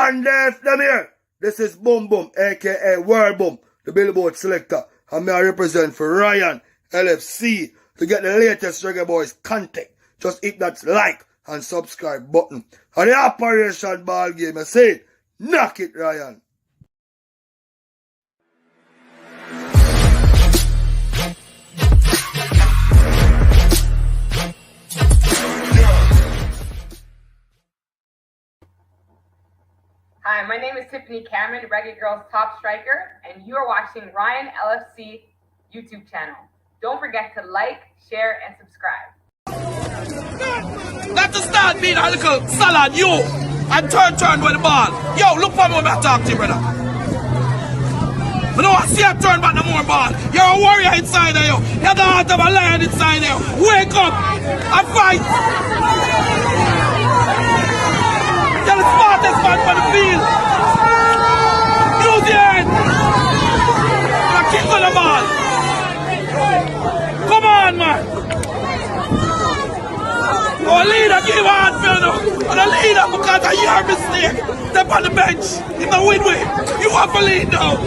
And there's them here. This is Boom Boom, aka World Boom, the Billboard selector. And I represent for Ryan LFC. To get the latest Reggae Boys content, just hit that like and subscribe button. And the Operation Ball Game, I say, knock it, Ryan. Hi, my name is Tiffany Cameron, Reggae Girls top striker, and you are watching Ryan LFC YouTube channel. Don't forget to like, share, and subscribe. Got to start being a little salad, you, and turn with the ball. Yo, look for me when I talk to you, brother. I don't want to see you turn back no more ball. You're a warrior inside of you. You're the heart of a lion inside of you. Wake up and fight. You're the smartest man for the field. Use your head. And kick on the ball. Come on, man. Our leader give out for you. And the leader, because of your mistake, step on the bench. In the win-win. You have to lead now.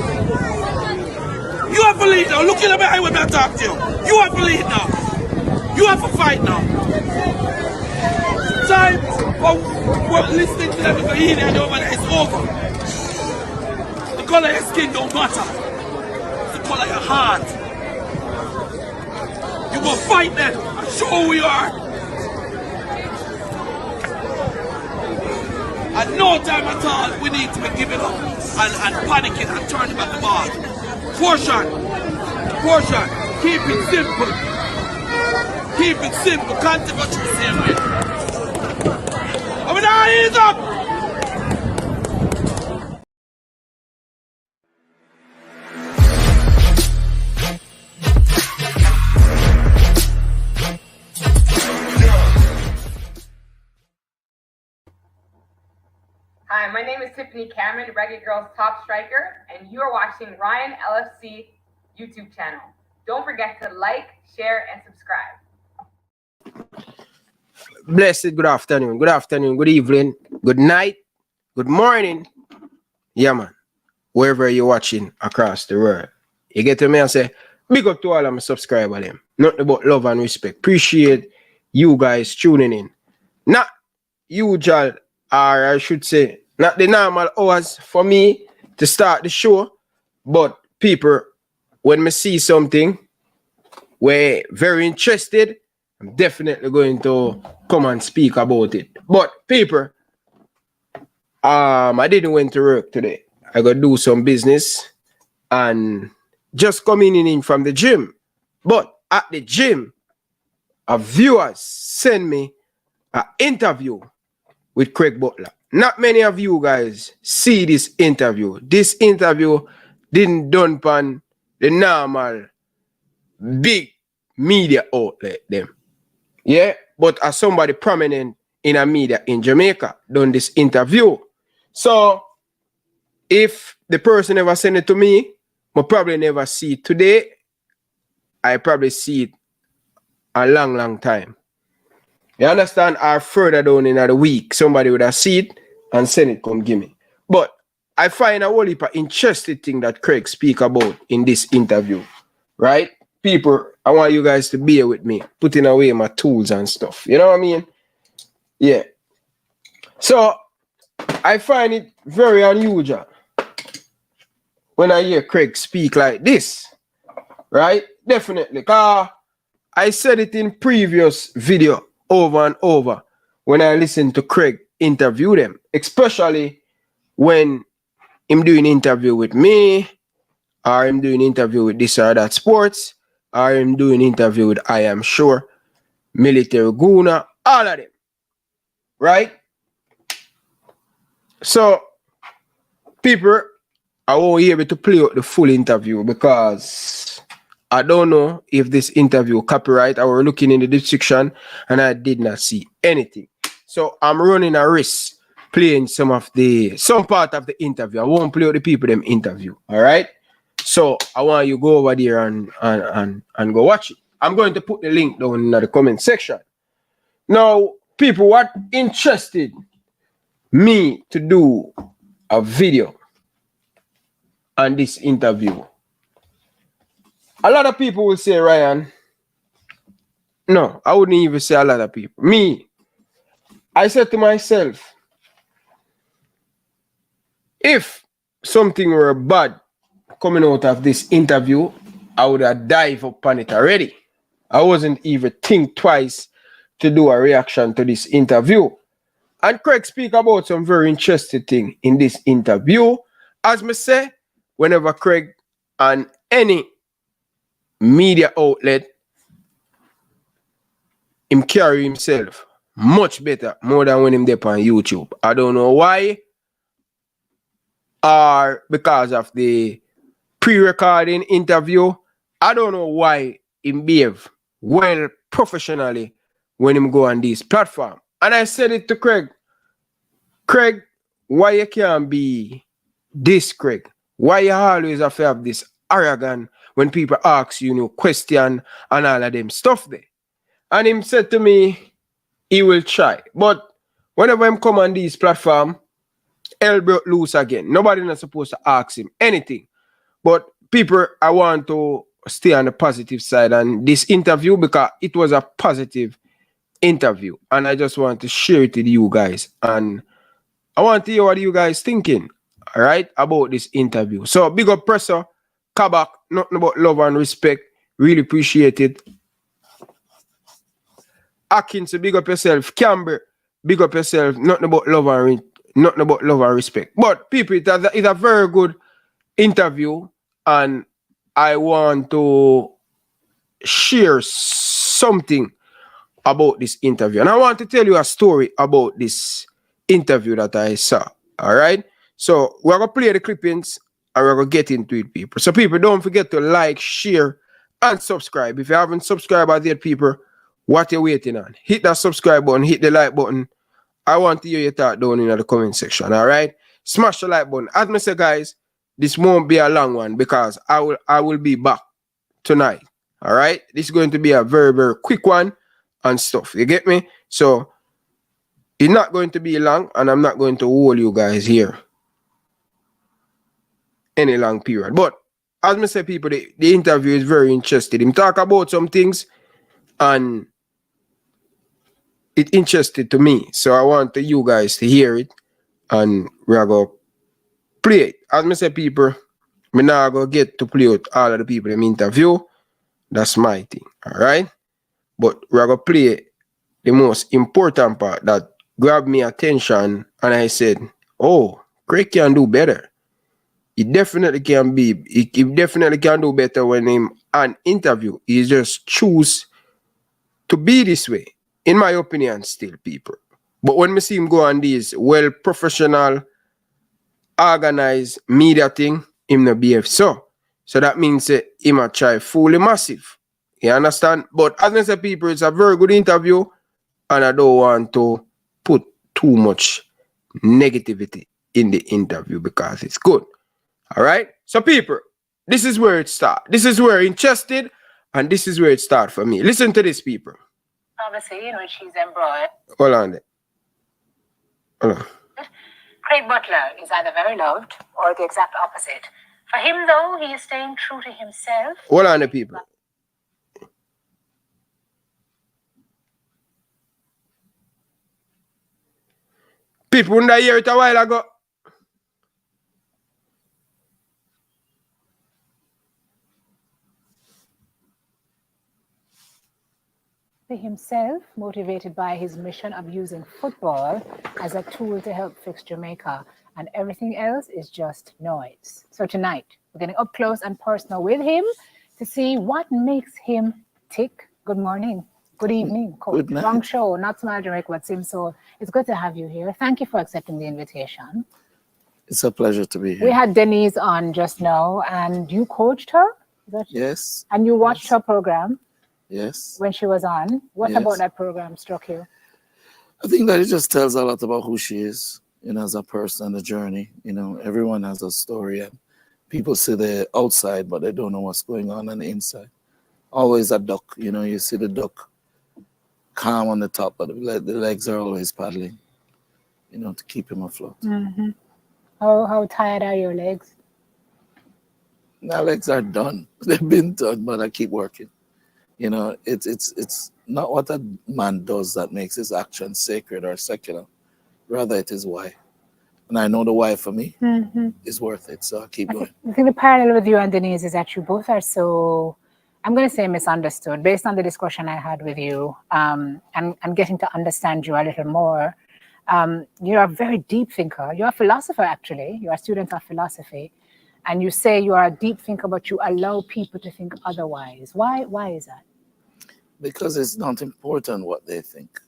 You have to lead now. Look in the behind when I talk to you. You have to lead now. You have to fight now. Time for listening to them because he and over there is over. The color of your skin don't matter. It's the color of your heart. You will fight them and show who you are. At no time at all, we need to be giving up and panicking and turning back the ball. Portion. Keep it simple. Keep it simple. Can't take what you're saying with. Over there, hands up! Hi, my name is Tiffany Cameron, Reggae Girls top striker, and you are watching Ryan LFC YouTube channel. Don't forget to like, share, and subscribe. Blessed good afternoon, good evening, good night, good morning. Yeah, man. Wherever you're watching across the world. You get to me and say, big up to all of my subscribers. Them. Nothing but love and respect. Appreciate you guys tuning in. Not usual, or I should say, not the normal hours for me to start the show, but people, when me see something, we're very interested, I'm definitely going to come and speak about it. But people, I didn't went to work today. I got to do some business and just coming in from the gym. But at the gym, a viewer sent me an interview with Craig Butler. Not many of you guys see this interview. This interview didn't done on the normal big media outlet them. Yeah, but as somebody prominent in a media in Jamaica done this interview. So if the person ever sent it to me, I probably never see it today. I probably see it a long time. You understand? Or further down in the week, somebody would have seen it and send it, come give me. But I find a whole heap of interesting thing that Craig speak about in this interview. Right? People, I want you guys to bear with me, putting away my tools and stuff. You know what I mean? Yeah. So, I find it very unusual when I hear Craig speak like this. Right? Definitely. Because I said it in previous video over and over when I listened to Craig interview them. Especially when him doing interview with me, or him doing interview with this or that sports, or him doing interview with I Am Sure, Military Guna, all of them. Right? So, people, I won't be able to play out the full interview because I don't know if this interview copyright. I was looking in the description and I did not see anything. So, I'm running a risk playing some part of the interview. I won't play out the people them interview. All right? So I want you to go over there and go watch it. I'm going to put the link down in the comment section. Now, people, what interested me to do a video on this interview. A lot of people will say, Ryan, no, I wouldn't even say a lot of people. Me, I said to myself, if something were bad coming out of this interview, I would have dived upon it already. I wasn't even think twice to do a reaction to this interview. And Craig speak about some very interesting thing in this interview. As me say, whenever Craig and any media outlet, him carry himself much better, more than when him there on YouTube. I don't know why, or because of the pre-recording interview. I don't know why him behave well professionally when him go on this platform. And I said it to Craig. Craig, why you can't be this, Craig? Why you always have to have this arrogant when people ask you, question and all of them stuff there? And him said to me, he will try. But whenever him come on this platform, hell broke loose again. Nobody not supposed to ask him anything. But people, I want to stay on the positive side on this interview because it was a positive interview. And I just want to share it with you guys. And I want to hear what you guys thinking, all right, about this interview. So big up Presser, Kabak, nothing but love and respect. Really appreciate it. Atkins, big up yourself. Camber, big up yourself. Nothing but love and respect. But people, it's a very good interview, and I want to share something about this interview. And I want to tell you a story about this interview that I saw. All right. So we're going to play the clippings and we're going to get into it, people. So people, don't forget to like, share, and subscribe. If you haven't subscribed as yet, people, what you waiting on? Hit that subscribe button, hit the like button. I want to hear your thought down in the comment section. All right. Smash the like button. As I say, guys, this won't be a long one because I will be back tonight. All right. This is going to be a very, very quick one and stuff. You get me? So it's not going to be long, and I'm not going to hold you guys here any long period. But as I say, people, the interview is very interesting. Him talk about some things, and it interested to me. So I want you guys to hear it, and we're going to play it. As I say, people, I'm not going to get to play with all of the people in the interview. That's my thing, all right? But we're going to play the most important part that grabbed me attention, and I said, oh, Craig can do better. He definitely can be, he definitely can do better when him an interview. He just choose to be this way, in my opinion, still, people. But when we see him go on this well professional, organized media thing, him no behave so. So that means him a try fully massive. You understand? But as I say, people, it's a very good interview, and I don't want to put too much negativity in the interview because it's good. All right? So, people, this is where it starts. This is where interested, and this is where it starts for me. Listen to this, people. Obviously, she's embroiled. Hold on there. Hold on. Craig Butler is either very loved or the exact opposite. For him, though, he is staying true to himself. Hold on there, people. People wouldn't hear it a while ago. Himself, motivated by his mission of using football as a tool to help fix Jamaica, and everything else is just noise. So tonight, we're getting up close and personal with him to see what makes him tick. Good morning. Good evening, Coach. Good night. Long show, not Smile Jamaica, but Sim Soul. It's good to have you here. Thank you for accepting the invitation. It's a pleasure to be here. We had Denise on just now, and you coached her? Yes. And you watched her program? Yes. When she was on. What Yes. about that program struck you? I think that it just tells a lot about who she is, as a person and a journey. Everyone has a story, and people see the outside, but they don't know what's going on the inside. Always a duck, you see the duck calm on the top, but the legs are always paddling, to keep him afloat. Mm-hmm. How tired are your legs? My legs are done. They've been done, but I keep working. You know, it's not what a man does that makes his action sacred or secular. Rather, it is why. And I know the why for me is worth it. So I keep going. I think the parallel with you and Denise is that you both are so, I'm going to say misunderstood, based on the discussion I had with you, and getting to understand you a little more. You're a very deep thinker. You're a philosopher, actually. You're a student of philosophy. And you say you are a deep thinker, but you allow people to think otherwise. Why is that? Because it's not important what they think.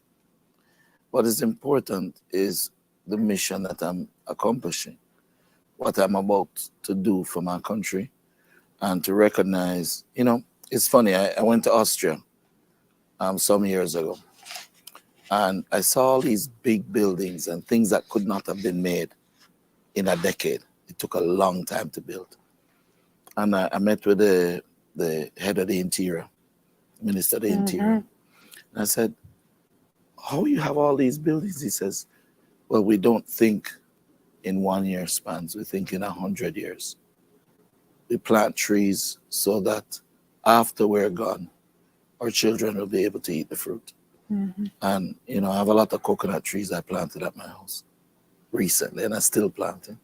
What is important is the mission that I'm accomplishing, what I'm about to do for my country, and to recognize, you know, it's funny, I went to Austria some years ago, and I saw all these big buildings and things that could not have been made in a decade. It took a long time to build. And I met with the head of the interior, Minister of the Interior. And I said, how you have all these buildings? He says, well, we don't think in 1 year spans, we think in 100 years. We plant trees so that after we're gone, our children will be able to eat the fruit. And, you know, I have a lot of coconut trees I planted at my house recently, and I'm still planting.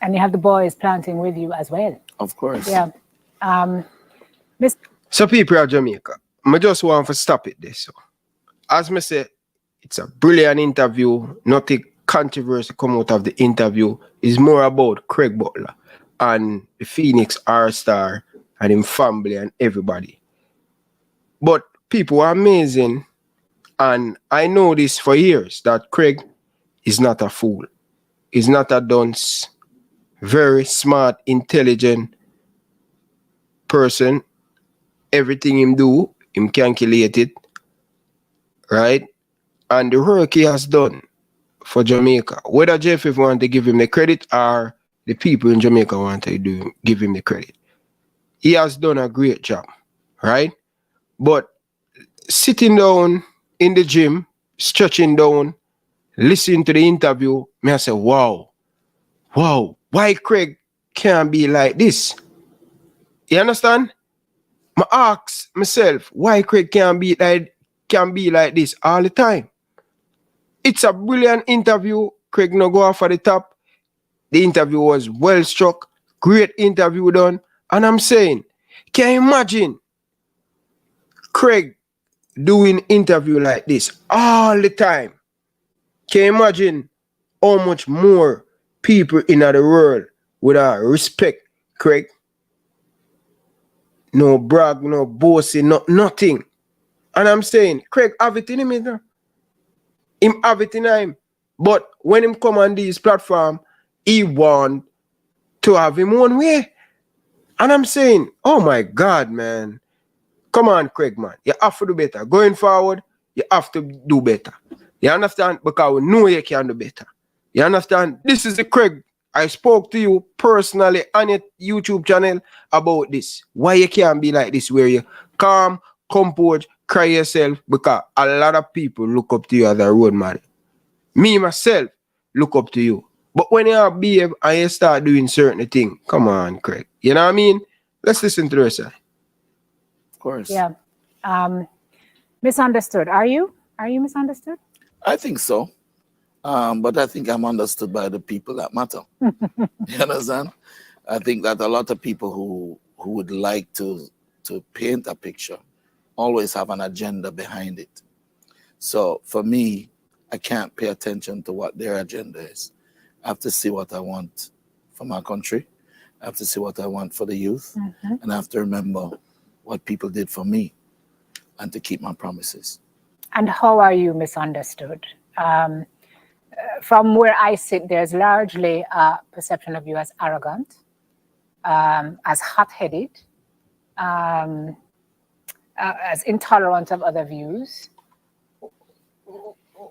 And you have the boys planting with you as well. Of course. Yeah. So people of Jamaica, I just want to stop it there. So, as I say, it's a brilliant interview. Nothing controversy come out of the interview. It's more about Craig Butler and the Phoenix R-Star and his family and everybody. But people are amazing. And I know this for years, that Craig is not a fool. He's not a dunce. Very smart, intelligent person. Everything him do, him calculate it. Right? And the work he has done for Jamaica, whether JFF want to give him the credit or the people in Jamaica want to give him the credit, he has done a great job. Right? But sitting down in the gym, stretching down, listening to the interview, me I say, wow, why Craig can't be like this? You understand? I ask myself, why Craig can't be like this all the time? It's a brilliant interview. Craig no go off at the top. The interview was well struck. Great interview done. And I'm saying, can you imagine Craig doing interview like this all the time? Can you imagine how much more people in the world would respect Craig? No brag, no boasting, nothing. And I'm saying, Craig have it in him, either. Him have it in him. But when him come on this platform, he want to have him one way. And I'm saying, oh my God, man. Come on, Craig, man. You have to do better. Going forward, you have to do better. You understand? Because we know you can do better. You understand? This is the Craig. I spoke to you personally on your YouTube channel about this. Why you can't be like this, where you calm, compose, cry yourself, because a lot of people look up to you as a role model. Me, myself, look up to you. But when you behave and you start doing certain things, come on, Craig. You know what I mean? Let's listen to the rest of it. Of course. Yeah. Misunderstood. Are you? Are you misunderstood? I think so. But I think I'm understood by the people that matter. You understand? I think that a lot of people who would like to paint a picture always have an agenda behind it. So for me, I can't pay attention to what their agenda is. I have to see what I want for my country. I have to see what I want for the youth. And I have to remember what people did for me and to keep my promises. And how are you misunderstood? From where I sit, there's largely a perception of you as arrogant, as hot-headed, as intolerant of other views.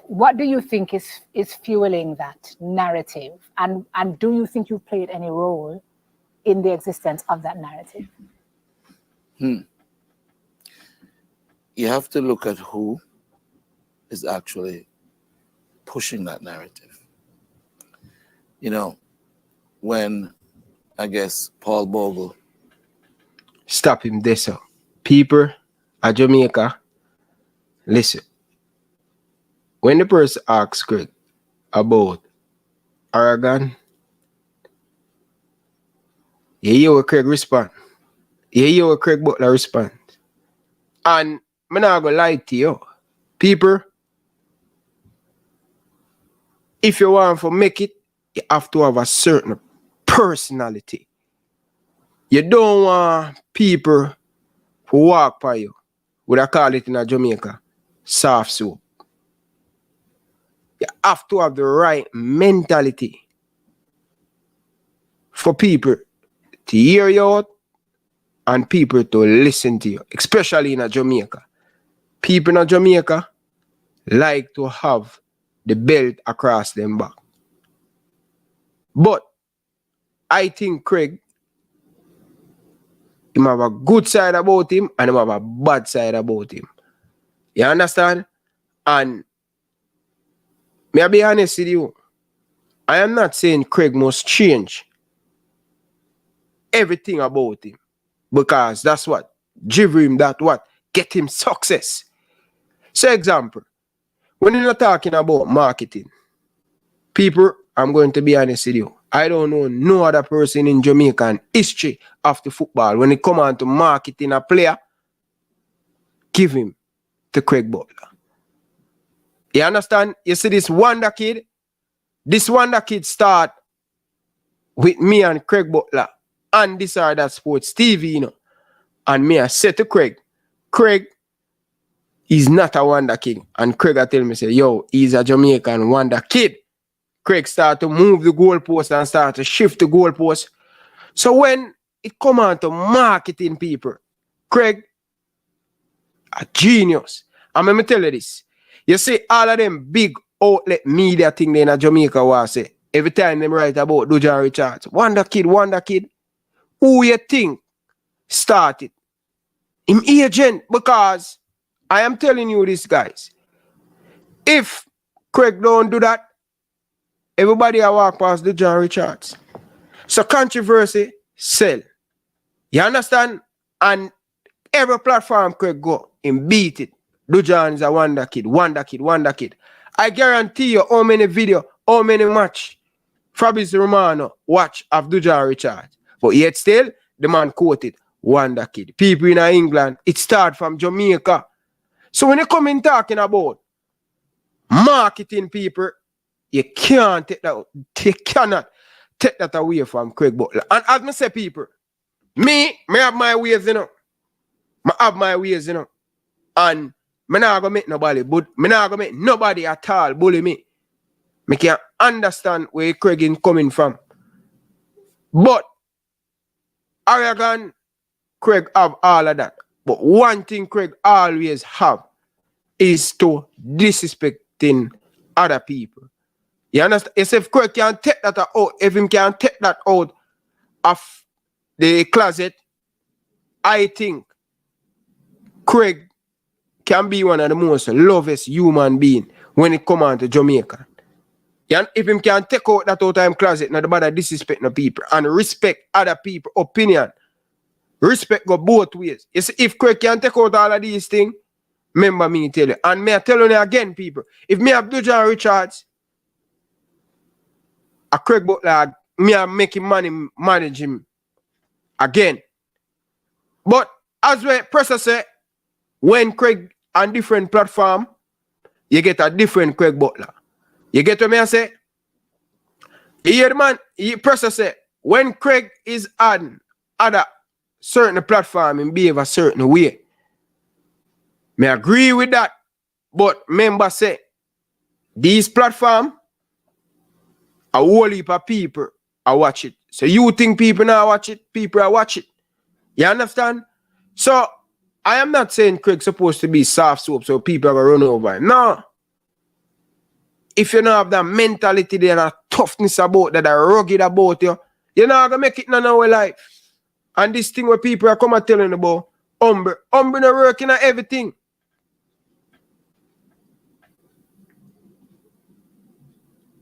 What do you think is fueling that narrative? And do you think you played any role in the existence of that narrative? You have to look at who is actually pushing that narrative. You know, when, I guess, Paul Bogle. Stop him there, sir. People at Jamaica, listen. When the person asks Craig about Aragon, you hear what Craig respond. You hear what Craig Butler respond. And I'm not going to lie to you. People, if you want to make it, you have to have a certain personality. You don't want people who walk by you, would I call it in a Jamaica, soft soup. You have to have the right mentality for people to hear you out and people to listen to you, especially in a Jamaica. People in a Jamaica like to have the belt across them back. But I think Craig, he have a good side about him and he have a bad side about him. You understand? And may I be honest with you, I am not saying Craig must change everything about him, because that's what give him that what get him success. So example, when you're talking about marketing, people, I'm going to be honest with you, I don't know no other person in Jamaican history of the football when it come on to marketing a player, give him to Craig Butler. You understand? You see this Wonder Kid start with me and Craig Butler and this or that sports TV, you know. And me I said to Craig, he's not a Wonder Kid. And Craig I tell me, say, yo, he's a Jamaican Wonder Kid. Craig start to move the goalpost and start to shift the goalpost. So when it come on to marketing people, Craig, a genius. And let me tell you this. You see all of them big outlet media thing in Jamaica was say, every time them write about Dujuan Richards, Wonder Kid. Who you think started? Him agent, because I am telling you this, guys. If Craig don't do that, everybody I walk past Dujuan Richards. So controversy, sell. You understand? And every platform Craig go, him beat it. Dujuan is a Wonder Kid. I guarantee you how many video, how many match Fabrice Romano watch of Dujuan Richards. But yet still, the man quoted Wonder Kid. People in England, it started from Jamaica. So when you come in talking about marketing people, you can't take that, you cannot take that away from Craig Butler. And as me say, people, me have my ways, you know. And me not gonna make nobody, but me not gonna make nobody at all bully me. Me can understand where Craig is coming from. But Aragon, Craig have all of that. But one thing Craig always have is to disrespecting other people. You understand? Yes, if Craig can take that out, if him can take that out of the closet, I think Craig can be one of the most lovest human being when it comes on to Jamaica. And if him can take out that out time closet, not about disrespect no people and respect other people's opinion. Respect go both ways. You see, if Craig can take out all of these things, remember me tell you. And me I tell you again, people, if me have Dujuan Richards, a Craig Butler, me I make him manage him again. But as we Presser say, when Craig on different platform, you get a different Craig Butler. You get what me I say? You hear the man? Presser say, when Craig is on other certain platform and behave a certain way, me agree with that. But remember say, these platform, a whole heap of people are watch it. So you think people now watch it? People are watch it. You understand? So I am not saying Craig's supposed to be soft soap so people are going to run over him. No. If you don't have that mentality there, that toughness about that, that rugged about you, you're not going to make it in our life. And this thing where people are coming telling about, Umbre not working on everything.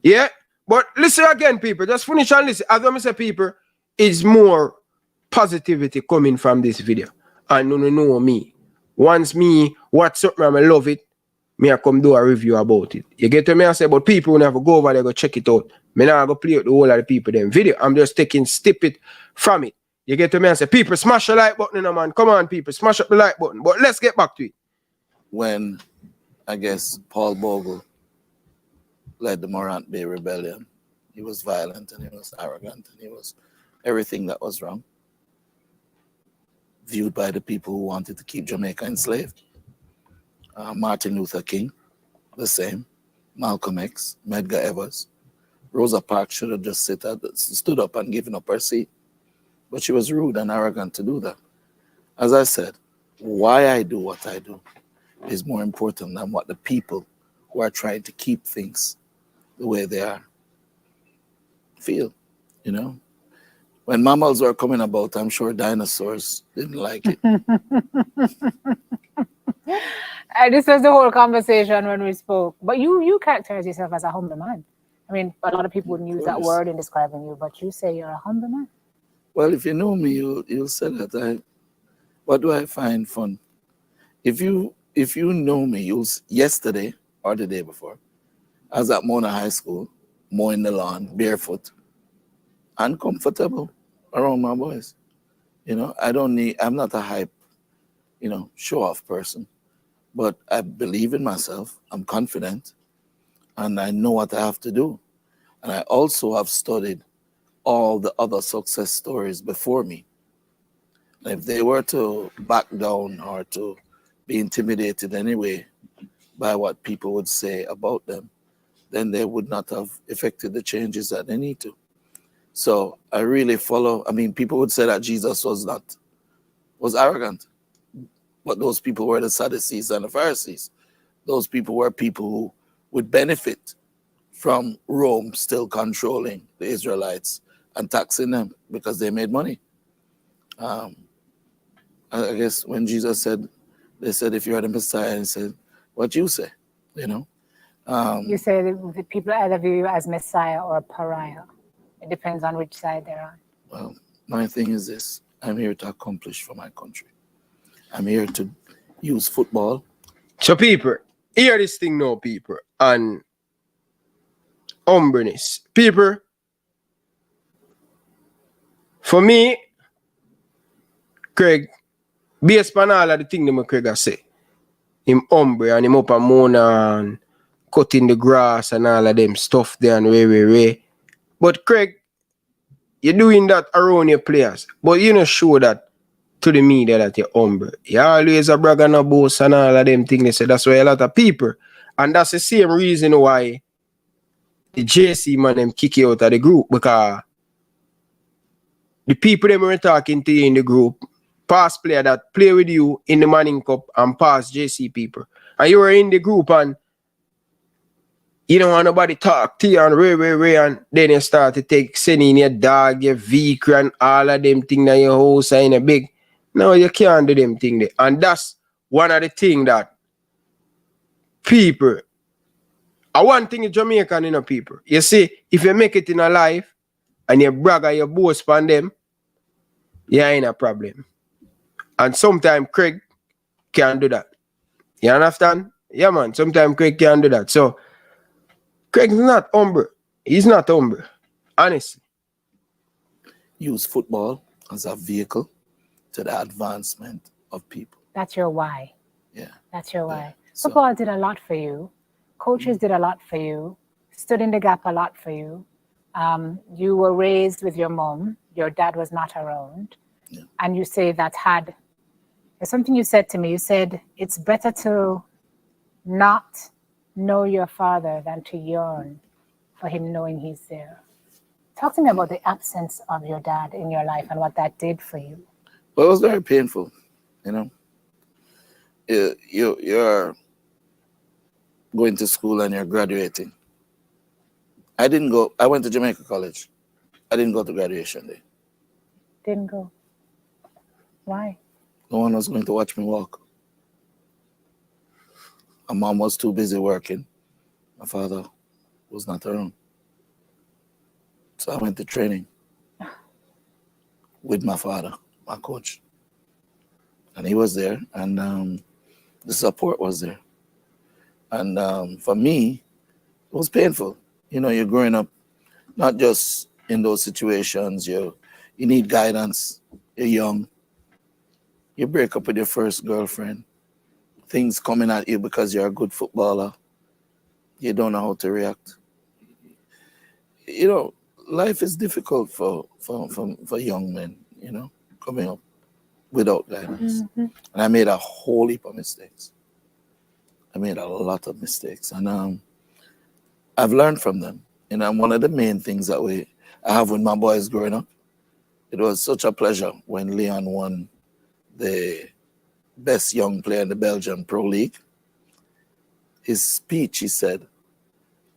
Yeah? But listen again, people. Just finish and listen. As I say, people, it's more positivity coming from this video. And no know me. Once me watch something and I love it, me I come do a review about it. You get to me I say, but people will never go over there go check it out. Me now go play out the whole of the people them video. I'm just taking snippet from it. You get to me and say, people smash the like button, man. Come on, people, smash up the like button. But let's get back to it. When I guess Paul Bogle led the Morant Bay Rebellion, he was violent and he was arrogant and he was everything that was wrong, viewed by the people who wanted to keep Jamaica enslaved. Martin Luther King, the same. Malcolm X, Medgar Evers. Rosa Parks should have just stood up and given up her seat. But she was rude and arrogant to do that. As I said, why I do what I do is more important than what the people who are trying to keep things the way they are feel, you know? When mammals were coming about, I'm sure dinosaurs didn't like it. This was the whole conversation when we spoke. But you characterize yourself as a humble man. I mean, a lot of people wouldn't use that word in describing you, but you say you're a humble man. Well, if you know me, you'll say that. What do I find fun? If you know me, yesterday or the day before, I was at Mona High School, mowing the lawn, barefoot, uncomfortable around my boys. You know, I'm not a hype, show-off person, but I believe in myself. I'm confident, and I know what I have to do. And I also have studied all the other success stories before me. And if they were to back down or to be intimidated anyway by what people would say about them, then they would not have effected the changes that they need to. So I really follow. I mean, people would say that Jesus was arrogant, but those people were the Sadducees and the Pharisees. Those people were people who would benefit from Rome still controlling the Israelites and taxing them because they made money. I guess when Jesus said, they said, if you are the Messiah, and he said, what you say, You say that people either view you as Messiah or pariah. It depends on which side they're on. Well, my thing is this. I'm here to accomplish for my country. I'm here to use football. So people, hear this thing now, people, and humbleness. People, for me, Craig, based on all of the things that Craig has said, him humble and him up and mona and cutting the grass and all of them stuff there and way. But Craig, you're doing that around your players, but you not show that to the media that you're humble. You always a brag and a boast and all of them things. They say that's why a lot of people, and that's the same reason why the JC man them kick you out of the group, because the people them were talking to you in the group, past player that play with you in the Manning Cup and past JC people, and you were in the group and you don't want nobody talk to you and ray, and then you start to send in your dog, your vehicle, and all of them things that your house are in a big. No, you can't do them things there. And that's one of the things that people, one thing in Jamaican, people. You see, if you make it in a life and you brag or you boast on them, you're in a problem. And sometimes Craig can do that. You understand? Yeah, man. Sometimes Craig can do that. So, Craig's not humble. He's not humble. Honestly. Use football as a vehicle to the advancement of people. That's your why. Yeah. That's your why. Yeah. So, football did a lot for you. Coaches did a lot for you. Stood in the gap a lot for you. You were raised with your mom. Your dad was not around. Yeah. And you say that there's something you said to me. You said it's better to not know your father than to yearn for him knowing he's there. Talk to me about the absence of your dad in your life and what that did for you. Well, it was very painful, You're going to school and you're graduating. I went to Jamaica College. I didn't go to graduation day. Didn't go. Why? No one was going to watch me walk. My mom was too busy working. My father was not around. So I went to training with my father, my coach. And he was there, and the support was there. And for me, it was painful. You know, you're growing up, not just in those situations, you need guidance, you're young, you break up with your first girlfriend, things coming at you because you're a good footballer, you don't know how to react. You know, life is difficult for young men, you know, coming up without guidance. Mm-hmm. And I made a whole heap of mistakes. I made a lot of mistakes, and I've learned from them. And one of the main things that I have with my boys growing up, it was such a pleasure when Leon won the best young player in the Belgian Pro League. His speech, he said,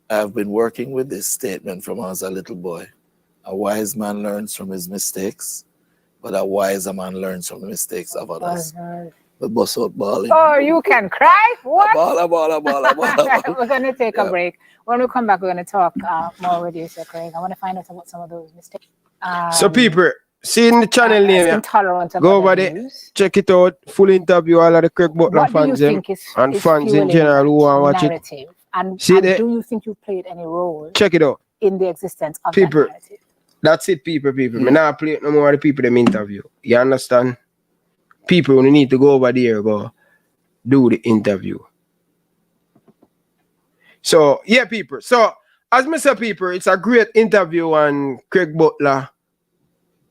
"I've been working with this statement from as a little boy. A wise man learns from his mistakes, but a wiser man learns from the mistakes of others." The bus out balling. Oh, you can cry? What? A ball. We're going to take a break. When we come back, we're going to talk more with you, Sir Craig. I want to find out about some of those mistakes. So people, see in the channel name, intolerant go over there, check it out, full interview, all of the Craig Butler fans and fans in general who want to watch it. And see and there? Do you think you played any role Check it out. in the existence of people, that narrative? That's it, people. Me not play no more of the people them interview. You understand? People who need to go over there, go do the interview. So, yeah, people. So, as I say, people, it's a great interview on Craig Butler.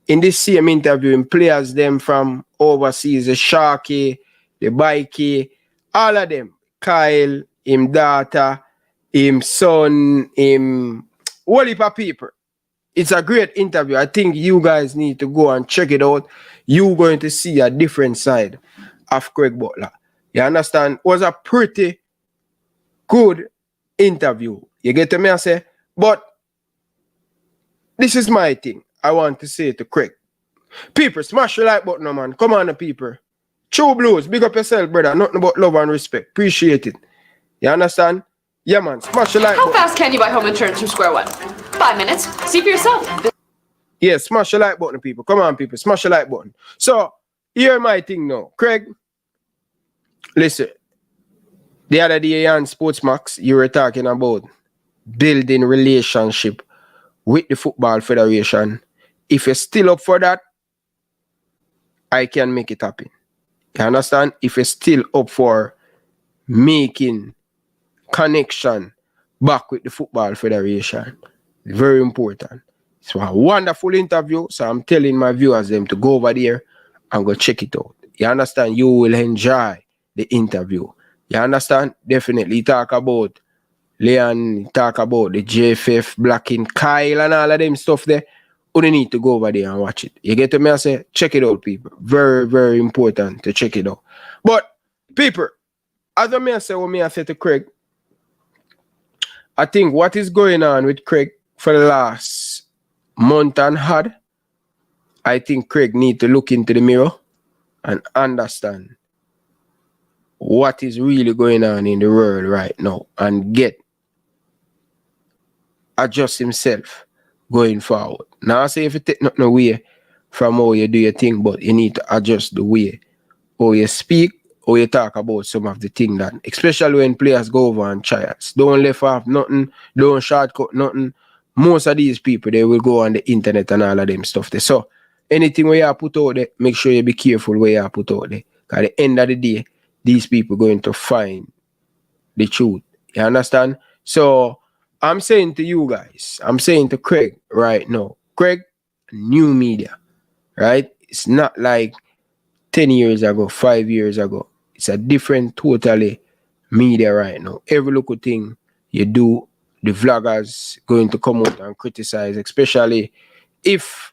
In this same interview, in players them from overseas, the Sharky, the Bikey, all of them. Kyle, him daughter, him son, him whole heap of people. It's a great interview. I think you guys need to go and check it out. You're going to see a different side of Craig Butler. You understand? It was a pretty good interview. You get to me, I say? But this is my thing. I want to say to Craig. People, smash the like button, man. Come on, people. True Blues, big up yourself, brother. Nothing but love and respect. Appreciate it. You understand? Yeah, man. Smash the like button. How fast can you buy home insurance from Square One? 5 minutes. See for yourself. Yeah, smash the like button, people. Come on, people. Smash the like button. So, here's my thing now. Craig, listen. The other day on Sportsmax, you were talking about building relationship with the Football Federation. If you're still up for that, I can make it happen. You understand? If you're still up for making connection back with the Football Federation, very important. It's a wonderful interview, so I'm telling my viewers them to go over there and go check it out. You understand? You will enjoy the interview. You understand? Definitely talk about Leon, talk about the JFF, Blacking, Kyle and all of them stuff there. You need to go over there and watch it. You get to me? I say, check it out, people. Very, very important to check it out. But, people, as I say, what I say to Craig, I think what is going on with Craig for the last month and had, I think Craig need to look into the mirror and understand what is really going on in the world right now and adjust himself going forward. Now I say if you take nothing away from how you do your thing, but you need to adjust the way how you speak, how you talk about some of the things that, especially when players go over on trials. Don't left off nothing, don't shortcut nothing. Most of these people, they will go on the internet and all of them stuff there. So anything where you put out there, make sure you be careful where you put out there. Because at the end of the day, these people going to find the truth. You understand? So I'm saying to you guys, I'm saying to Craig right now, Craig, new media, right? It's not like 10 years ago, 5 years ago. It's a different totally media right now. Every little thing you do, the vloggers going to come out and criticize, especially if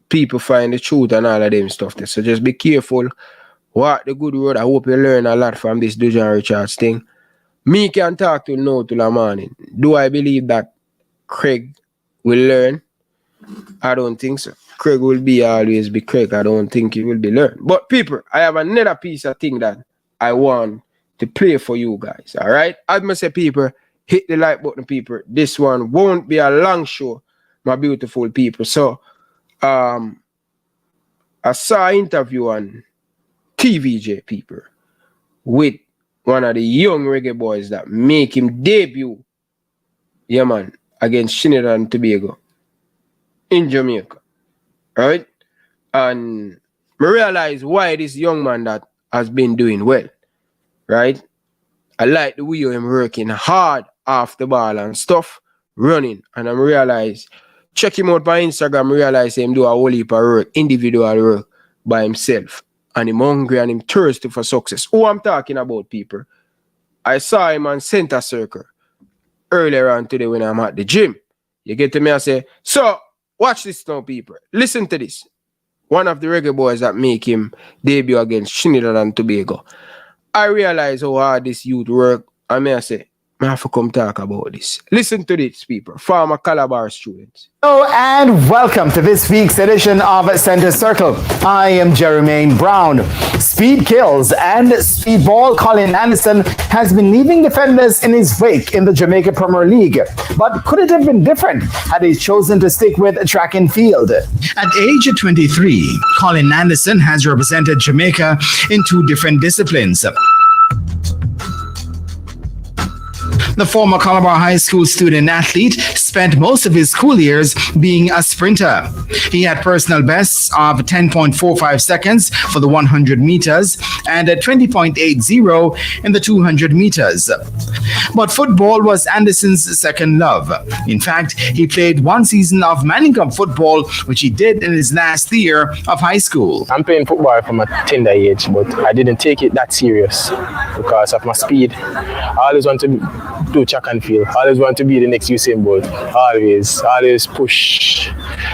people find the truth and all of them stuff there. So just be careful. Walk the good road. I hope you learn a lot from this Dujuan Richards thing. Me can talk till now till the morning. Do I believe that Craig will learn? I don't think so. Craig will always be Craig. I don't think he will be learned. But people, I have another piece of thing that I want to play for you guys. All right? As I say, people, hit the like button, people. This one won't be a long show my beautiful people. So, I saw an interview on TVJ, people, with one of the young reggae boys that make him debut, yeah, man, against Trinidad and Tobago in Jamaica, right? And I realize why this young man that has been doing well, right? I like the way I'm working hard off the ball and stuff, running. And I realize, check him out on Instagram, realize him do a whole heap of work, individual work by himself. And him hungry and him thirsty for success. Who I'm talking about, people? I saw him on Center Circle earlier on today when I'm at the gym. You get to me, I say, so, watch this now, people. Listen to this. One of the reggae boys that make him debut against Trinidad and Tobago. I realize how hard this youth work. I may say, I have to come talk about this. Listen to this, people. Former Calabar students. Hello and welcome to this week's edition of Center Circle. I am Jermaine Brown. Speed kills and speedball Colin Anderson has been leaving defenders in his wake in the Jamaica Premier League. But could it have been different had he chosen to stick with track and field? At age 23, Colin Anderson has represented Jamaica in 2 different disciplines. The former Calabar High School student athlete spent most of his school years being a sprinter. He had personal bests of 10.45 seconds for the 100 meters and 20.80 in the 200 meters. But football was Anderson's second love. In fact, he played 1 season of Manning Cup football, which he did in his last year of high school. I'm playing football from a tender age, but I didn't take it that serious because of my speed. I always want to do track and field. I always want to be the next Usain Bolt. Always push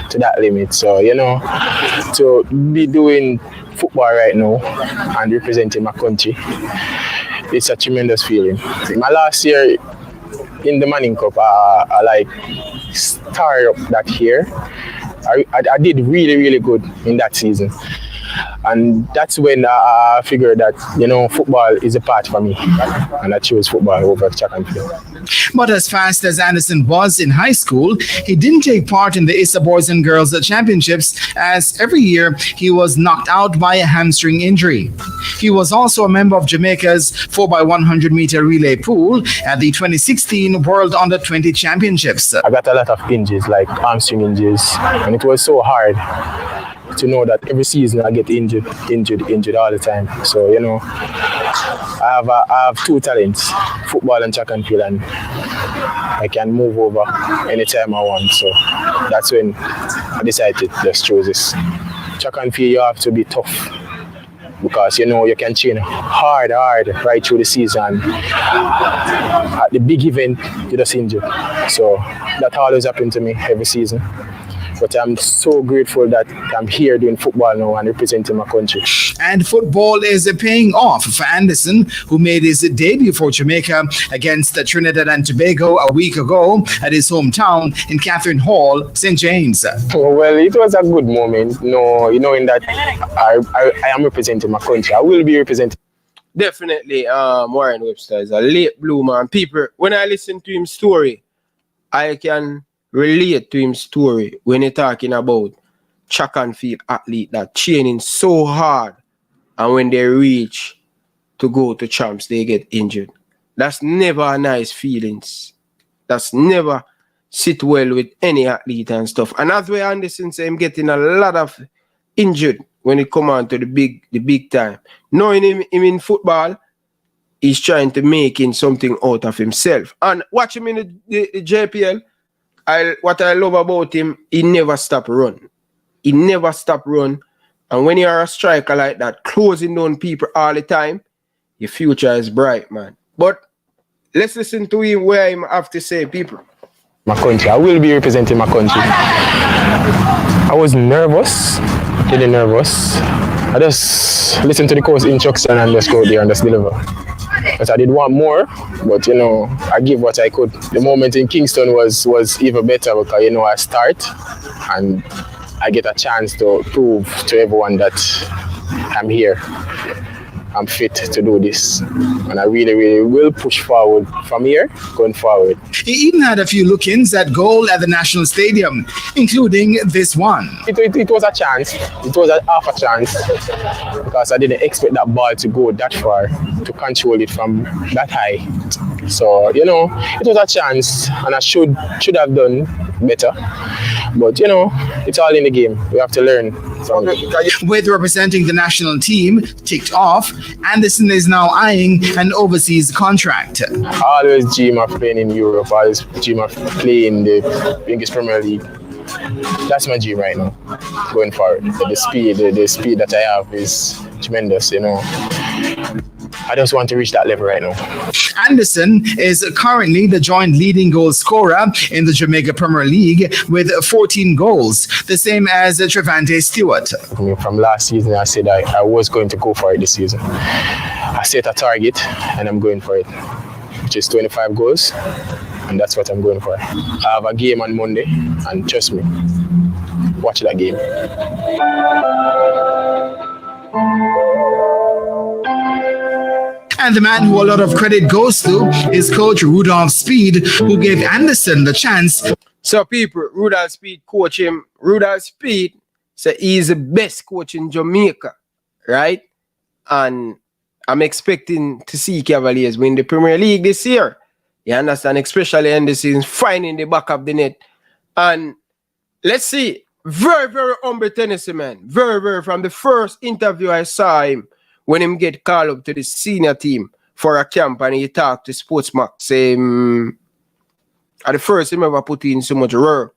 to that limit. So, you know, to be doing football right now and representing my country, it's a tremendous feeling. My last year in the Manning Cup, I like started up that year. I did really, really good in that season. And that's when I figured that, you know, football is a part for me. And I chose football over track and field. But as fast as Anderson was in high school, he didn't take part in the ISA Boys and Girls Championships, as every year he was knocked out by a hamstring injury. He was also a member of Jamaica's 4x100 meter relay pool at the 2016 World Under-20 Championships. I got a lot of injuries, like hamstring injuries, and it was so hard to know that every season I get injured all the time. So, you know, I have 2 talents, football and track and field, and I can move over anytime I want. So that's when I decided to just choose this. Track and field, you have to be tough because, you know, you can train hard right through the season. At the big event, you just injured. So that always happened to me every season. But I'm so grateful that I'm here doing football now and representing my country. And football is paying off for Anderson, who made his debut for Jamaica against Trinidad and Tobago a week ago at his hometown in Catherine Hall, St. James. Well, it was a good moment, knowing that I am representing my country. I will be representing. Definitely, Warren Webster is a late bloomer. And people, when I listen to his story, I can relate to his story when you're talking about track and field athlete that training so hard, and when they reach to go to champs, they get injured. That's never a nice feelings. That's never sit well with any athlete and stuff. And that's why Anderson say him getting a lot of injured when it come on to the big time. Knowing him in football, he's trying to make something out of himself. And watch him in the JPL. What I love about him, he never stop run. He never stop run. And when you are a striker like that, closing down people all the time, your future is bright, man. But let's listen to him where he have to say, people. My country. I will be representing my country. I was nervous, really nervous. I just listened to the course instruction and just go there and just deliver. But I did want more, but, you know, I give what I could. The moment in Kingston was even better because, you know, I start and I get a chance to prove to everyone that I'm here. I'm fit to do this. And I really, really will push forward from here, going forward. He even had a few look-ins at goal at the National Stadium, including this one. It was a chance. It was a half a chance because I didn't expect that ball to go that far, to control it from that high. So, you know, it was a chance and I should have done better. But, you know, it's all in the game. We have to learn from it. With representing the national team ticked off, Anderson is now eyeing an overseas contract. I always dream of playing in Europe. I always dream of playing the English Premier League. That's my dream right now, going forward. The speed that I have is tremendous, you know. I just want to reach that level right now. Anderson is currently the joint leading goal scorer in the Jamaica Premier League with 14 goals, the same as Trevante Stewart. From last season, I said I was going to go for it this season. I set a target and I'm going for it, which is 25 goals, and that's what I'm going for. I have a game on Monday, and trust me, watch that game. And the man who a lot of credit goes to is coach Rudolph Speed, who gave Anderson the chance. So people, Rudolph Speed coach him. Rudolph Speed said he's the best coach in Jamaica, right? And I'm expecting to see Cavaliers win the Premier League this year. You understand? Especially Anderson finding the back of the net. And let's see, very, very humble Tennessee man. Very, very, from the first interview I saw him, when him get called up to the senior team for a camp and he talked to Sportsmax, saying, at the first him ever put in so much work,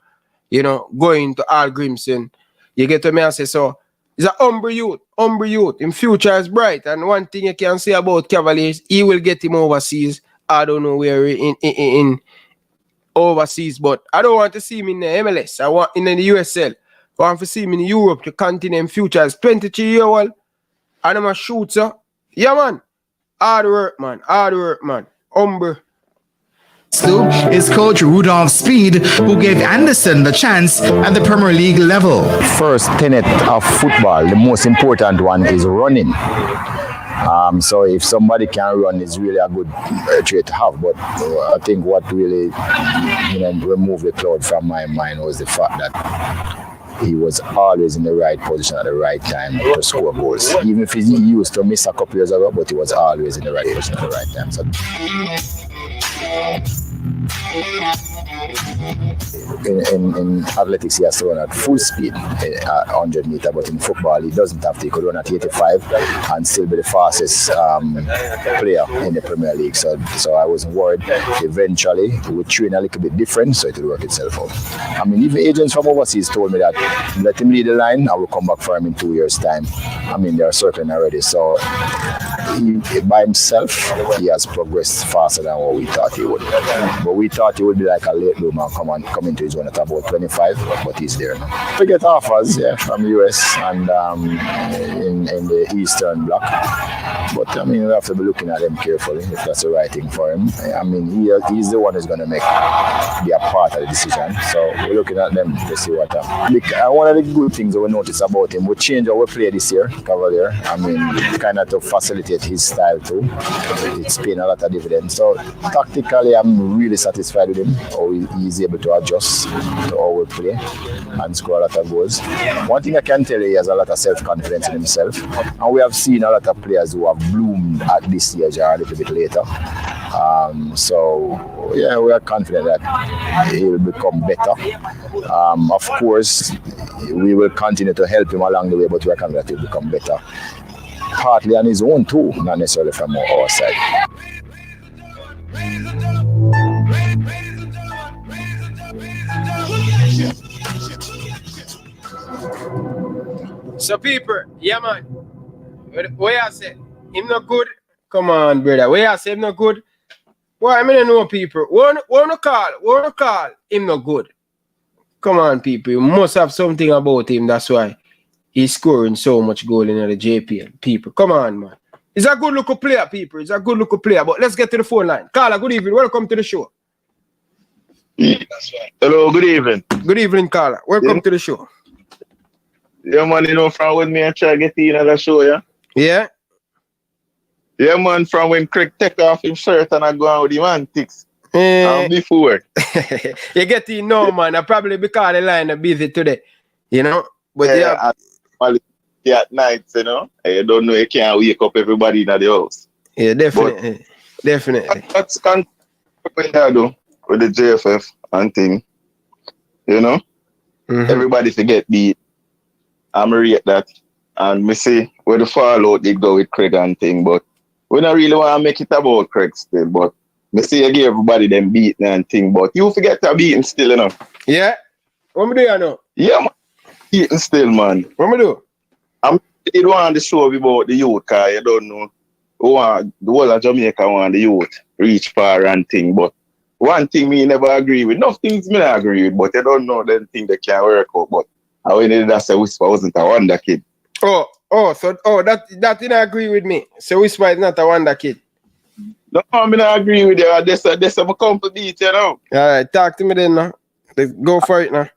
you know, going to Al Grimson. You get to me and say, so, he's a humble youth. In future is bright. And one thing you can say about Cavaliers, he will get him overseas. I don't know where in overseas, but I don't want to see him in the MLS. I want in the USL. I want to see him in Europe, the continent. Future is 23-year-old. And I'm a shooter. Yeah, man. Hard work, man. Humble. Is coach Rudolph Speed, who gave Anderson the chance at the Premier League level. First tenet of football, the most important one is running. So if somebody can run, it's really a good trait to have. But I think what really, removed the cloud from my mind was the fact that he was always in the right position at the right time to score goals. Even if he used to miss a couple years ago, but he was always in the right position at the right time. So in athletics, he has to run at full speed, 100 meters, but in football, he doesn't have to. He could run at 85 and still be the fastest player in the Premier League. So I wasn't worried. Eventually, we would train a little bit different, so it would work itself out. I mean, even agents from overseas told me that let him lead the line, I will come back for him in 2 years' time. I mean, they're circling already. So he, by himself, he has progressed faster than what we thought he would. But we thought he would be like a late bloomer, come into his own at about 25, but he's there now. We get offers, from US and in the Eastern Bloc. But I mean, we have to be looking at him carefully if that's the right thing for him. I mean, he's the one who's going to be a part of the decision. So we're looking at them to see what happens. One of the good things that we notice about him, we change how we play this year, Cavalier. I mean, kind of to facilitate his style too. It's paying a lot of dividends. So tactically, I'm really satisfied with him, how he's able to adjust to how we play and score a lot of goals. One thing I can tell you, he has a lot of self-confidence in himself. And we have seen a lot of players who have bloomed at this stage or a little bit later. So, we are confident that he will become better. Of course, we will continue to help him along the way, but we are confident that he will become better. Partly on his own too, not necessarily from our side. So people, yeah man, where I say him not good? Come on, brother. Where I say him not good? Why I mean know people. Wanna call him not good. Come on, people. You must have something about him. That's why he's scoring so much goal in the JPL. People, come on, man. He's a good looking player, people. He's a good looking player. But let's get to the phone line. Carla, good evening. Welcome to the show. Hello, good evening. Good evening, Carla. Welcome to the show. Yeah, man, from with me and try to get in on the show, yeah? Yeah. Yeah, man, from when Craig take off his shirt and I go out with him antics. Before. You get in no, man. I probably because the line are busy today. You know? But yeah, at nights, you know. You don't know, you can't wake up everybody in the house. Yeah, definitely. But definitely. That's kind of what I do with the JFF and thing. You know? Everybody forget beat. I'm rate that. And me see where the fallout did go with Craig and thing, but we don't really want to make it about Craig still, but me see you give everybody them beating and thing, but you forget to beating still, you know. Yeah? What me do you know? Yeah, man. Beating still, man. What me do? You don't want to show about the youth, because you don't know. The whole of Jamaica want the youth reach far and thing, but one thing me never agree with. No things me not agree with, but you don't know them things that can work out, but I when that say Whisper wasn't a wonder kid. That didn't agree with me. So Whisper is not a wonder kid. No, I'm not agree with you. That's a comfort beat, you know. Alright, talk to me then now. Let's go for it now.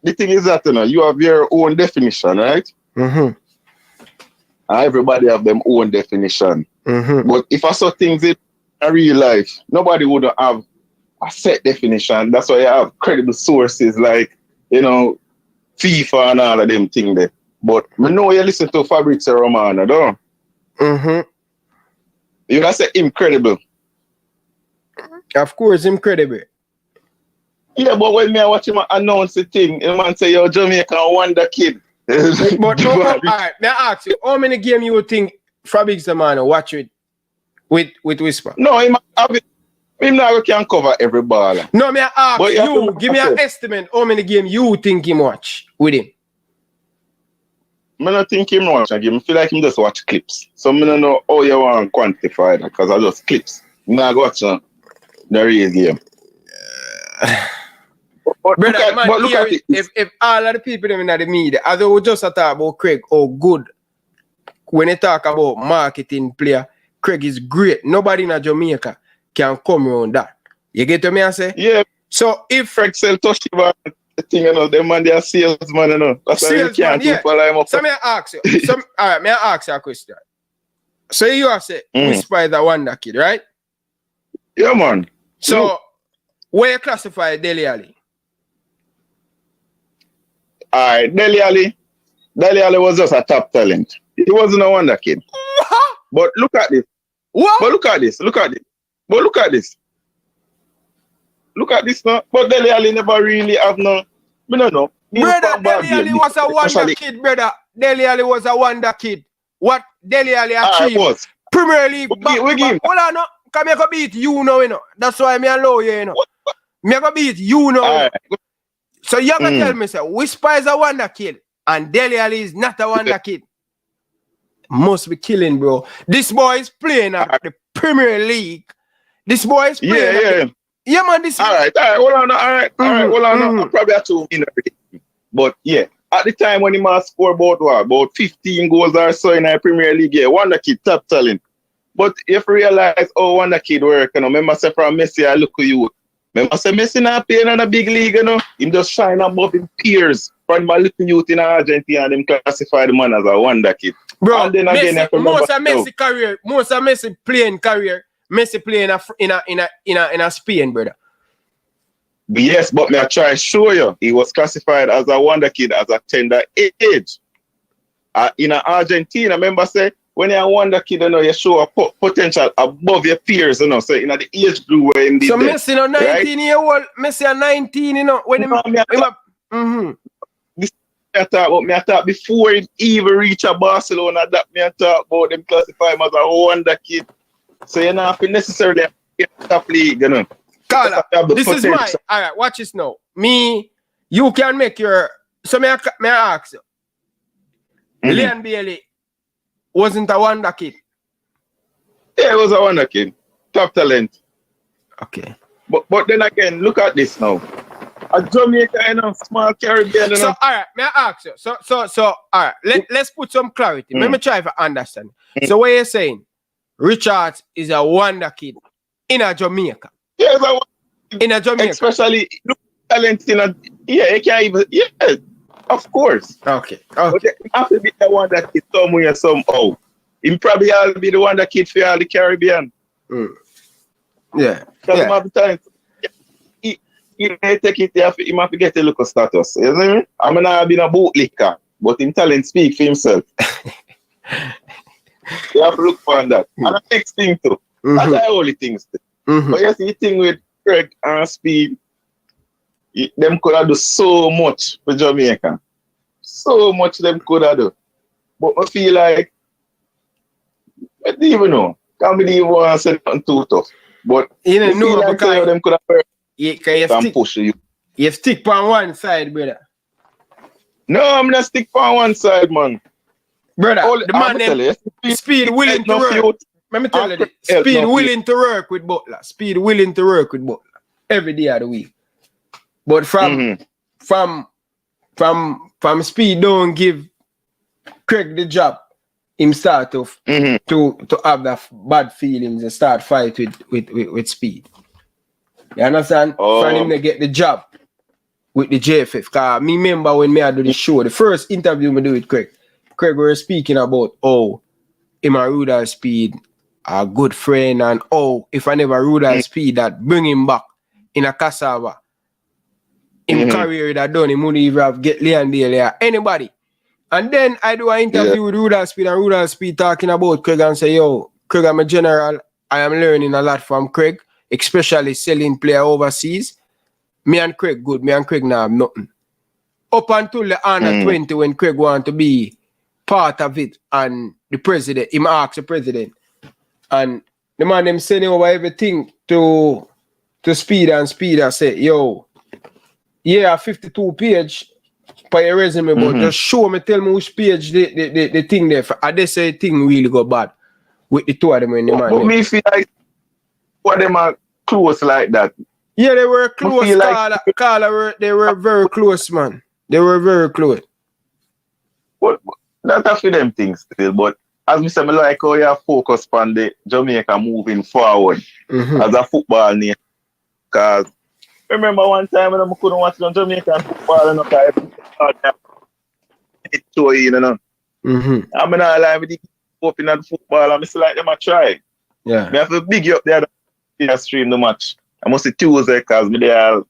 The thing is that, you know, you have your own definition, right? Everybody have their own definition. But if I saw things in real life, nobody would have a set definition. That's why you have credible sources like, you know, FIFA and all of them things there. But I know you listen to Fabrizio Romano, don't you? You gotta say incredible. Of course, incredible. Yeah, but when me watch him announce the thing, the man say, yo, Jamaica wonder kid. But alright, may I ask you, how many games you think Fabrizio Romano watch with Whisper? No, him not can cover every ball. No, may I ask you, give me an estimate how many games you think him watch with him. I don't think him watch a game. I feel like him just watch clips. So I don't know how you want to quantify that because I just clips. I'm not watch the real game. But look at it. If all of the people in the media, as we just talk about Craig, oh good. When they talk about marketing player, Craig is great. Nobody in Jamaica can come around that. You get to me I say? Yeah. So if Craig sell Toshiba thing, you know, them man they are salesman, you know. That's why you can't follow him up. So may I ask you? Alright, may I ask you a question? So you have said Whisper is a wonder kid, right? Yeah, man. So where you classify Dele Alli? Alright, Dele Alli was just a top talent. He wasn't a wonder kid. But look at this. What? But look at this. Look at this now. But Dele Alli never really have no. I don't know. Brother, Dele Alli was a wonder kid, brother. Dele Alli was a wonder kid. What Dele Alli achieved? Premier League. Hold on, no. Come here, go beat you know, you know. That's why me allow you, you know. Me go beat you know. Right. So you gonna tell me, say, Whisper is a wonder kid and Dele Alli is not a wonder kid. Must be killing, bro. This boy is playing at the Premier League. This boy is playing. Yeah, man. This. All right. Hold on. Hold on. I'm probably have to win everything. But yeah, at the time when he must score about 15 goals or so in the Premier League, yeah, wonder kid, top talent. But if you realize, wonder kid work, you know, remember say from Messi, I look at you. Remember say Messi not playing in a big league, you know. Him just shine above his peers. From my little youth in Argentina, and them classify the man as a wonder kid. Bro, and then Messi, again, most of Messi playing career, Messi playing in a Spain, brother. Yes, but me I try to show you, he was classified as a wonder kid as a tender age. In Argentina, remember say, when you're a wonder kid, you know, you show a potential above your peers, you know, so in the age group where in the Messi, 19-year-old, Messi 19, you know, when I thought before he even reach a Barcelona, that me I talk about them classify him as a wonder kid. So you're not necessarily a top league, you know. Carla, this is why. All right, watch this now. You can make your. So may I ask you? Leon Bailey wasn't a wonder kid. Yeah, he was a wonder kid. Top talent. Okay. But then again, look at this now. A Jamaica, you know, small Caribbean, you know. So, all right, may I ask you? So, all right, let's put some clarity. Let me try to understand. So, what you're saying, Richards is a wonder kid in a Jamaica. Yes, in a Jamaica. Especially, look talent in a, he can't even, of course. Okay. But you have to be the one that is somewhere, somehow. Him probably all be the one that kid for all the Caribbean. Yeah. Because him have the time. He may take it, he might get a look of status. You know what I mean? I mean, I've been a bootlicker, but him talent speak for himself. You have to look for that. And the next thing too. That's the only things. But you see, the thing with Craig and Speed, them could have do so much for Jamaica. So much them could have do. But I feel like, I don't even know. Can't believe one said something too tough. But you know, feel like because them could have you push you. You stick on one side, brother. No, I'm not stick on one side, man. Brother, the man them Speed willing to work. Let me tell you this. Speed willing to work with Butler. Speed willing to work with Butler every day of the week. But from Speed don't give Craig the job, him start to have that bad feelings and start fight with Speed. You understand? From him to get the job with the JFF. Cause me remember when me I do the show, the first interview me do with Craig were speaking about him and Rudolph Speed a good friend, and if I never Rudolph Speed that bring him back in a cassava. In career that done, him wouldn't even have get Leandale or anybody. And then I do an interview with Rudolph Speed, and Rudolph Speed talking about Craig and say, yo, Craig, I'm a general. I am learning a lot from Craig, especially selling player overseas. Me and Craig good. Me and Craig now have nothing. Up until the under 20 when Craig want to be part of it, and the president, him ask the president, and the man them sending over everything to Speed, and Speed I say, yo, yeah, 52 page for your resume, but just show me, tell me which page the thing there. I they say thing really go bad with the two of them when the man. But me feel like what them are close like that. Yeah, they were close. They were very close, man. They were very close. But that's for them things still. But as me say, I like how you focus on the Jamaica moving forward as a football nation. Because remember one time when I couldn't watch the Jamaican football and it's so you know. I mean, I like with the open at football, I'm like them I try. Yeah. I have to big you up there to stream the match. I must say Tuesday because me there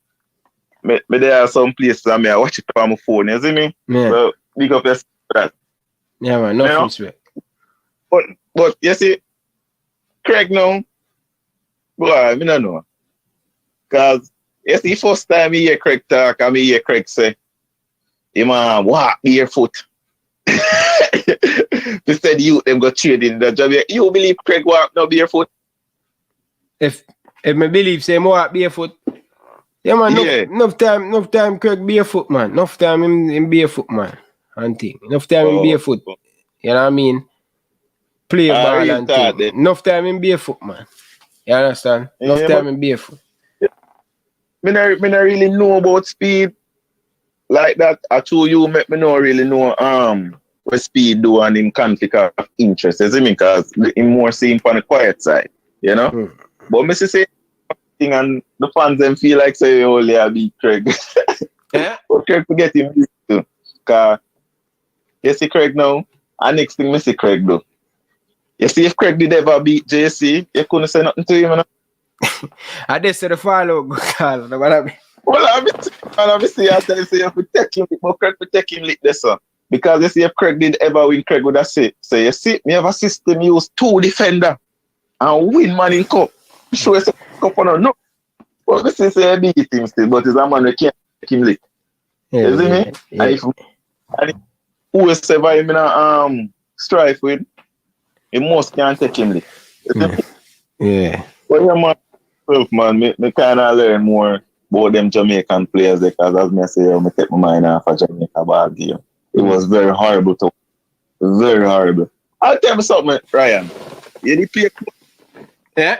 are some places I watch it on my phone, you see me? Yeah. So big up yourself for that. Yeah, man, no respect. But you see, Craig now, boy, I don't know. Because you see, first time I hear Craig talk, I hear Craig say, he man walk barefoot. He said you them go trade in the job. You believe Craig walk no barefoot? If me believe say walk barefoot, yeah man, enough time Craig barefoot, man. Enough time him barefoot, man. And thing. Enough time him barefoot. You know what I mean? Play ball and thing. Enough time him barefoot, man. You understand? Enough time him barefoot. Me not really know about Speed like that. I told you, me not really know what Speed do and in conflict of interest. You see me? Because him more seeing on the quiet side, you know? But me say thing and the fans them feel like say, oh, I beat Craig. Yeah. But Craig forget him too. Because you see Craig now, and next thing me see Craig do. You see if Craig did ever beat JC, you couldn't say nothing to him, you know? I just said the follow call. Well, I see I tell you, say you have to take him, but Craig to take him like this, because you see if Craig did ever win, Craig would have said, so you see, me have a system use 2 defender and win man in cup. Sure it's a cup or no. But we say I beat him still, but it's a man we can't take him late. You see me? Yeah. And whoever him in a strife with, he most can't take him late. Yeah. Well, yeah, man, me kind of learn more about them Jamaican players because as me say, I take my mind off a Jamaica ball game. It was very horrible to very horrible. I'll tell you something, Ryan. You did play Colts? Yeah.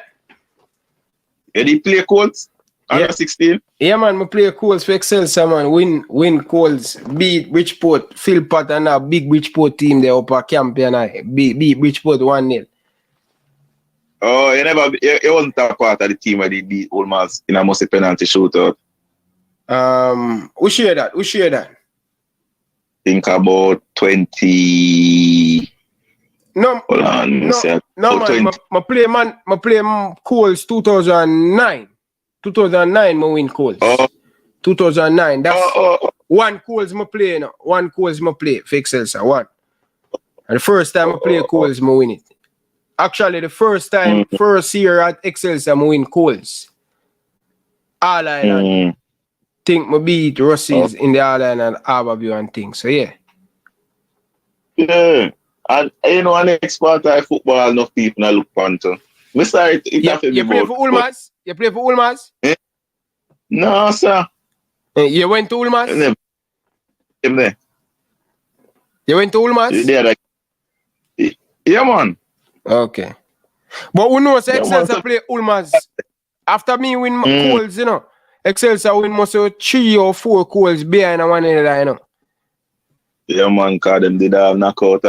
You did play Colts? Under 16? Yeah, man, I play Colts for Excelsior, man. Win Colts, beat Bridgeport, Philpott and a big Bridgeport team there up at camp and I beat Bridgeport 1-0. Oh, you wasn't a part of the team where they beat Old Miles in a mostly penalty shootout. Who share that? Think about 20. No, Hold on, no man. I play Coles 2009. 2009, I win Coles. 2009. That's one Coles I play now. One Coles I play for Excelsior. One. And the first time I play Coles, I win it. Actually, the first time, first year at Excelsior, I win Coles. All Island. Think I beat Russies in the All Island, Harborview and things. So yeah. Yeah. And you know, next part of football, enough people now look onto. You play for Ulmas? You play for Ulmas? No, sir. You went to Ulmas? You went to Ulmas? Yeah, man. Okay. But we know Excelsior play Ulmas. After me win Coles, you know. Excelsior win most of 3 or 4 Coles behind one another, you know. Yeah, man, because them did have knockout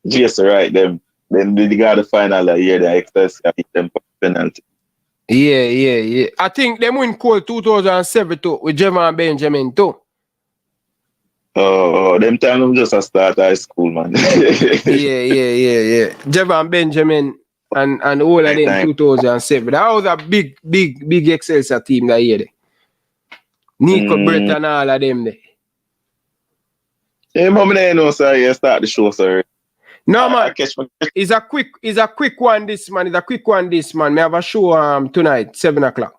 Jason, right? Them they got the final that year, the Excelsior beat them for penalty. Yeah. I think them win Cole 2007 too, with Jevan Benjamin too. Oh, them time them just a start high school, man. yeah. Jevan Benjamin and all of them 2007. That was a big Excelsior team that year. Nico Brett and all of them there. Yeah, mom, I know, sir. You start the show, sir. No, man. It's a quick one, this man. It's a quick one, this man. Me have a show tonight, 7 o'clock.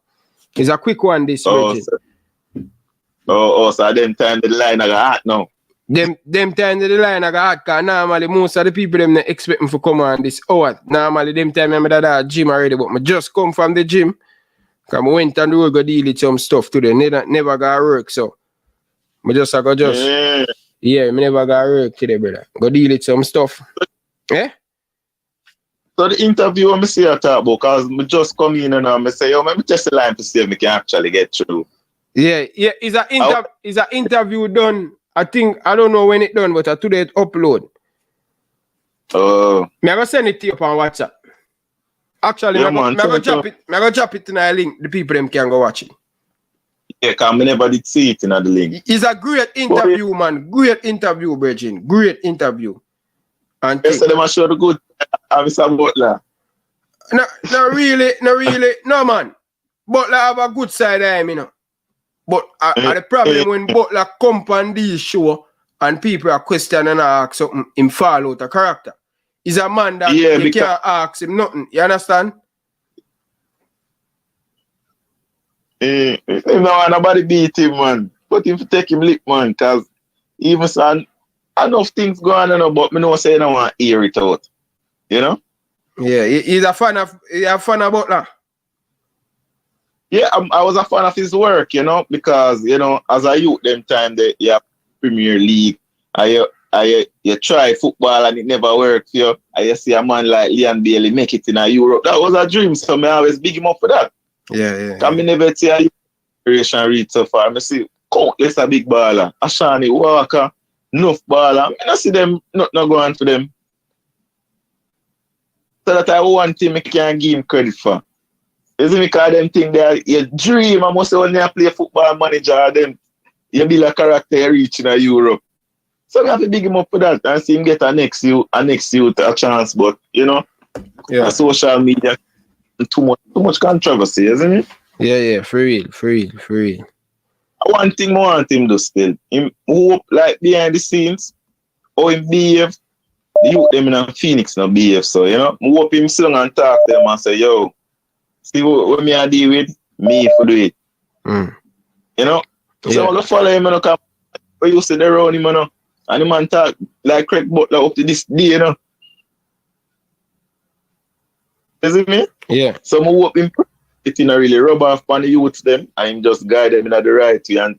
It's a quick one, this Reggie. So them time the line I got hot now. Them time the line I got hot, because normally most of the people them expect me to come on this hour. Normally them time I'm at the gym already, but I just come from the gym. Because I went on the road go deal with some stuff today. Never got work, so I just Yeah, I never got work today, brother. Go deal with some stuff. Eh? So the interview I see you talk about, because I just come in and I say, yo, let me test the line to see if I can actually get through. Yeah. Is an interview done? I don't know when it done, but today it upload. Me I go send it to you on WhatsApp. Actually, yeah, me I go drop it in a link. The people them can go watch it. Yeah, because I never did see it in the link. It's a great interview, man. Great interview, Virgin. Great interview. And yes, so they must show the good Mr. Butler. No, really. No, man. Butler have a good side of him, you know. But the problem when Butler come on this show and people are questioning and ask something, him fall out of character. He's a man that you can't ask him nothing. You understand? Nobody beat him, man. But if you take him lip, man, because even son, enough things going on, but me know say I don't want to hear it out. You know? Yeah, he's a fan of Butler. Yeah, I was a fan of his work, you know, because, you know, as a youth, them time, you have Premier League, you try football and it never worked for you, and you see a man like Leon Bailey make it in Europe. That was a dream, so I always big him up for that. Yeah. I never see a generation reach so far. I see countless a big baller, Ashani Walker, enough baller. I see them not going for them. So that I want him, I can't give him credit for. You see me, because them think that your dream, I must say when you play football manager, then you build a character you reach in Europe. So we have to big him up for that and see him get a next youth a chance. But you know, social media too much controversy, isn't it? Yeah, for real. One thing I want him to still. Him hope like behind the scenes, or him behave, the youth them in Phoenix now behave. So, you know, I hope him sit down and talk to them and say, yo, see what me I deal with, me for do it. You know? So all the follow him, you know, because we used to the around him, you know, and the man talk like Craig Butler up to this day, you know. You see me? Yeah. So I hope him it in a really rub off on the youths them and him just guide them in the right way and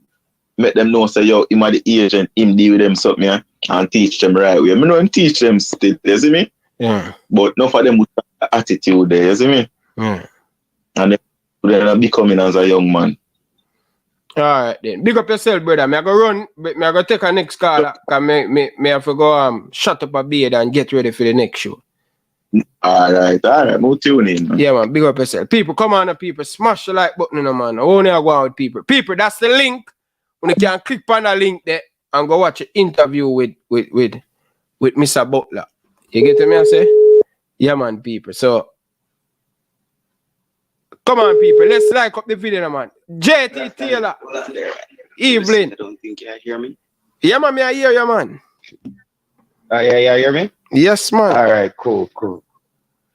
make them know say yo, him at the age and him deal with them something, yeah, and teach them right way. I know him teach them still, you see me? Yeah. But none of them with the attitude there, you see me? Yeah. And they're becoming as a young man. Alright then. Big up yourself, brother. I go run, but I go take a next call because me have to go shut up a beard and get ready for the next show. Alright, more tune in. Man. Yeah, man, big up yourself. People, come on, people, smash the like button, man. I only go out with people. People, that's the link. When you can click on the link there and go watch an interview with Mr. Butler. You get me, I say? Yeah, man, people. So, come on, people. Let's like up the video, man. JT Taylor. Evelyn. I don't think you hear me. Yeah, man, I hear you, man. Yeah, you hear me? Yes, man. All right, cool. All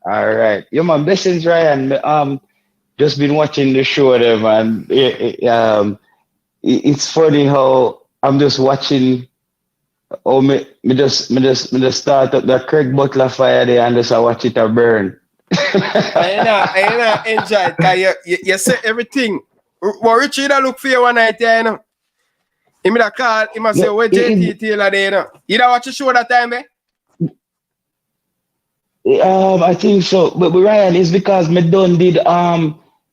right. Yeah, man, blessings, Ryan. Just been watching the show there, man. It's funny how I'm just watching. Oh, me just start up the Craig Butler fire there and just watch it burn. I enjoy it. You say everything. But Richie that look for you one night, you know. He made a call, he must say, where JT Taylor there, you know. You don't watch the show that time, eh? I think so. But Ryan, it's because me done did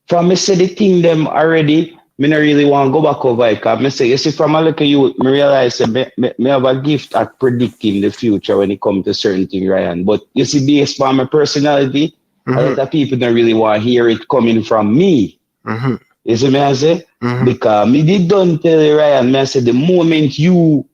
from me say the thing them already. Me not really want to go back over it. Cause me say, you see, from a look at you, me realize that me have a gift at predicting the future when it comes to certain things, Ryan. But you see, based on my personality, a lot of people don't really want to hear it coming from me. You see me I say? Because me did done tell you, Ryan, me I say, the moment you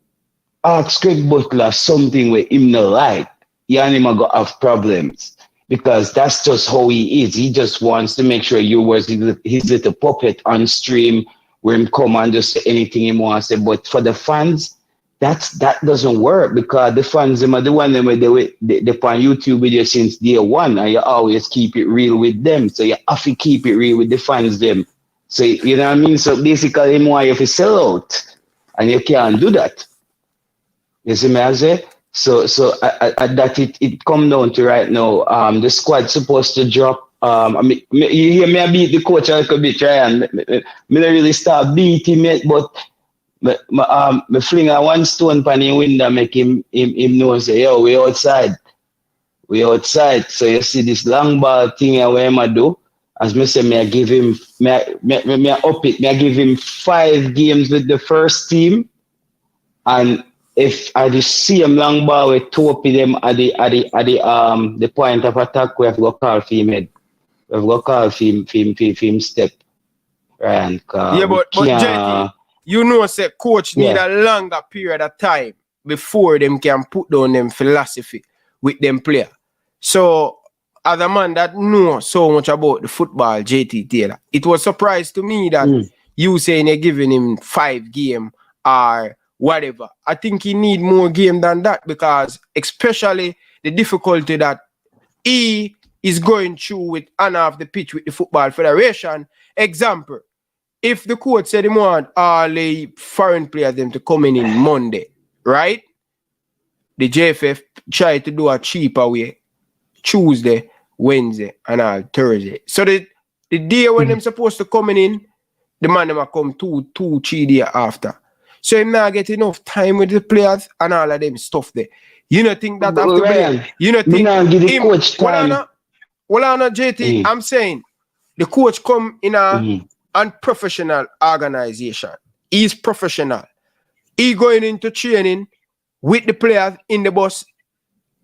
ask Craig Butler something where him not like, you and him are going to have problems. Because that's just how he is. He just wants to make sure you was his little puppet on stream where him come and just say anything he wants to say. But for the fans, that doesn't work because the fans them are the one they on YouTube with you since day one, and you always keep it real with them. So you have to keep it real with the fans them. So you know what I mean? So basically him want you to sell out. And you can't do that. You see me I say? So that it come down to right now. The squad supposed to drop. I mean, you hear me I beat the coach a little bit, Ryan. Me don't really start beating him yet, but me fling a one stone pan in window make him know say, yo, we outside. So you see this long ball thing here where I do. As me say, me I give him me up it. Me I give him 5 games with the first team, and if I just see him long ball with 2 of them at the point of attack, we have to go call for him head. We have to go call for him step. Right? But JT, you know, say coach need a longer period of time before them can put down them philosophy with them player. So as a man that knows so much about the football, JT Taylor, it was a surprise to me that you saying you're giving him 5 games or whatever. I think he need more game than that because especially the difficulty that he is going through with on off the pitch with the Football Federation. Example, if the coach said he want all the foreign players them to come in Monday, right? The JFF try to do a cheaper way, Tuesday, Wednesday, and all Thursday. So the day when them supposed to come in, the man them come 2-3 days after. So him not get enough time with the players and all of them stuff there. You don't think that after Ryan, you don't think give the coach time. Well, JT, I'm saying the coach come in a unprofessional organization. He's professional. He going into training with the players in the bus.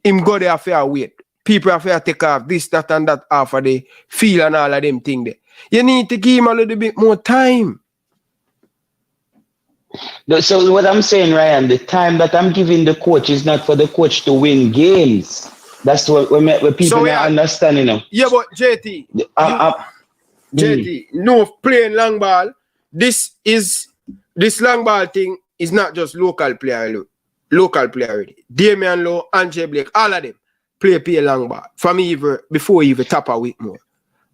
Him go there for wait. People have to take off this, that, and that off of the field and all of them thing there. You need to give him a little bit more time. So what I'm saying, Ryan, the time that I'm giving the coach is not for the coach to win games. That's what people not understand, you know. Yeah, but JT, JT, no playing long ball. This long ball thing is not just local player already. Damian Lowe, Andre Blake, all of them play long ball. From even before even tap a week more.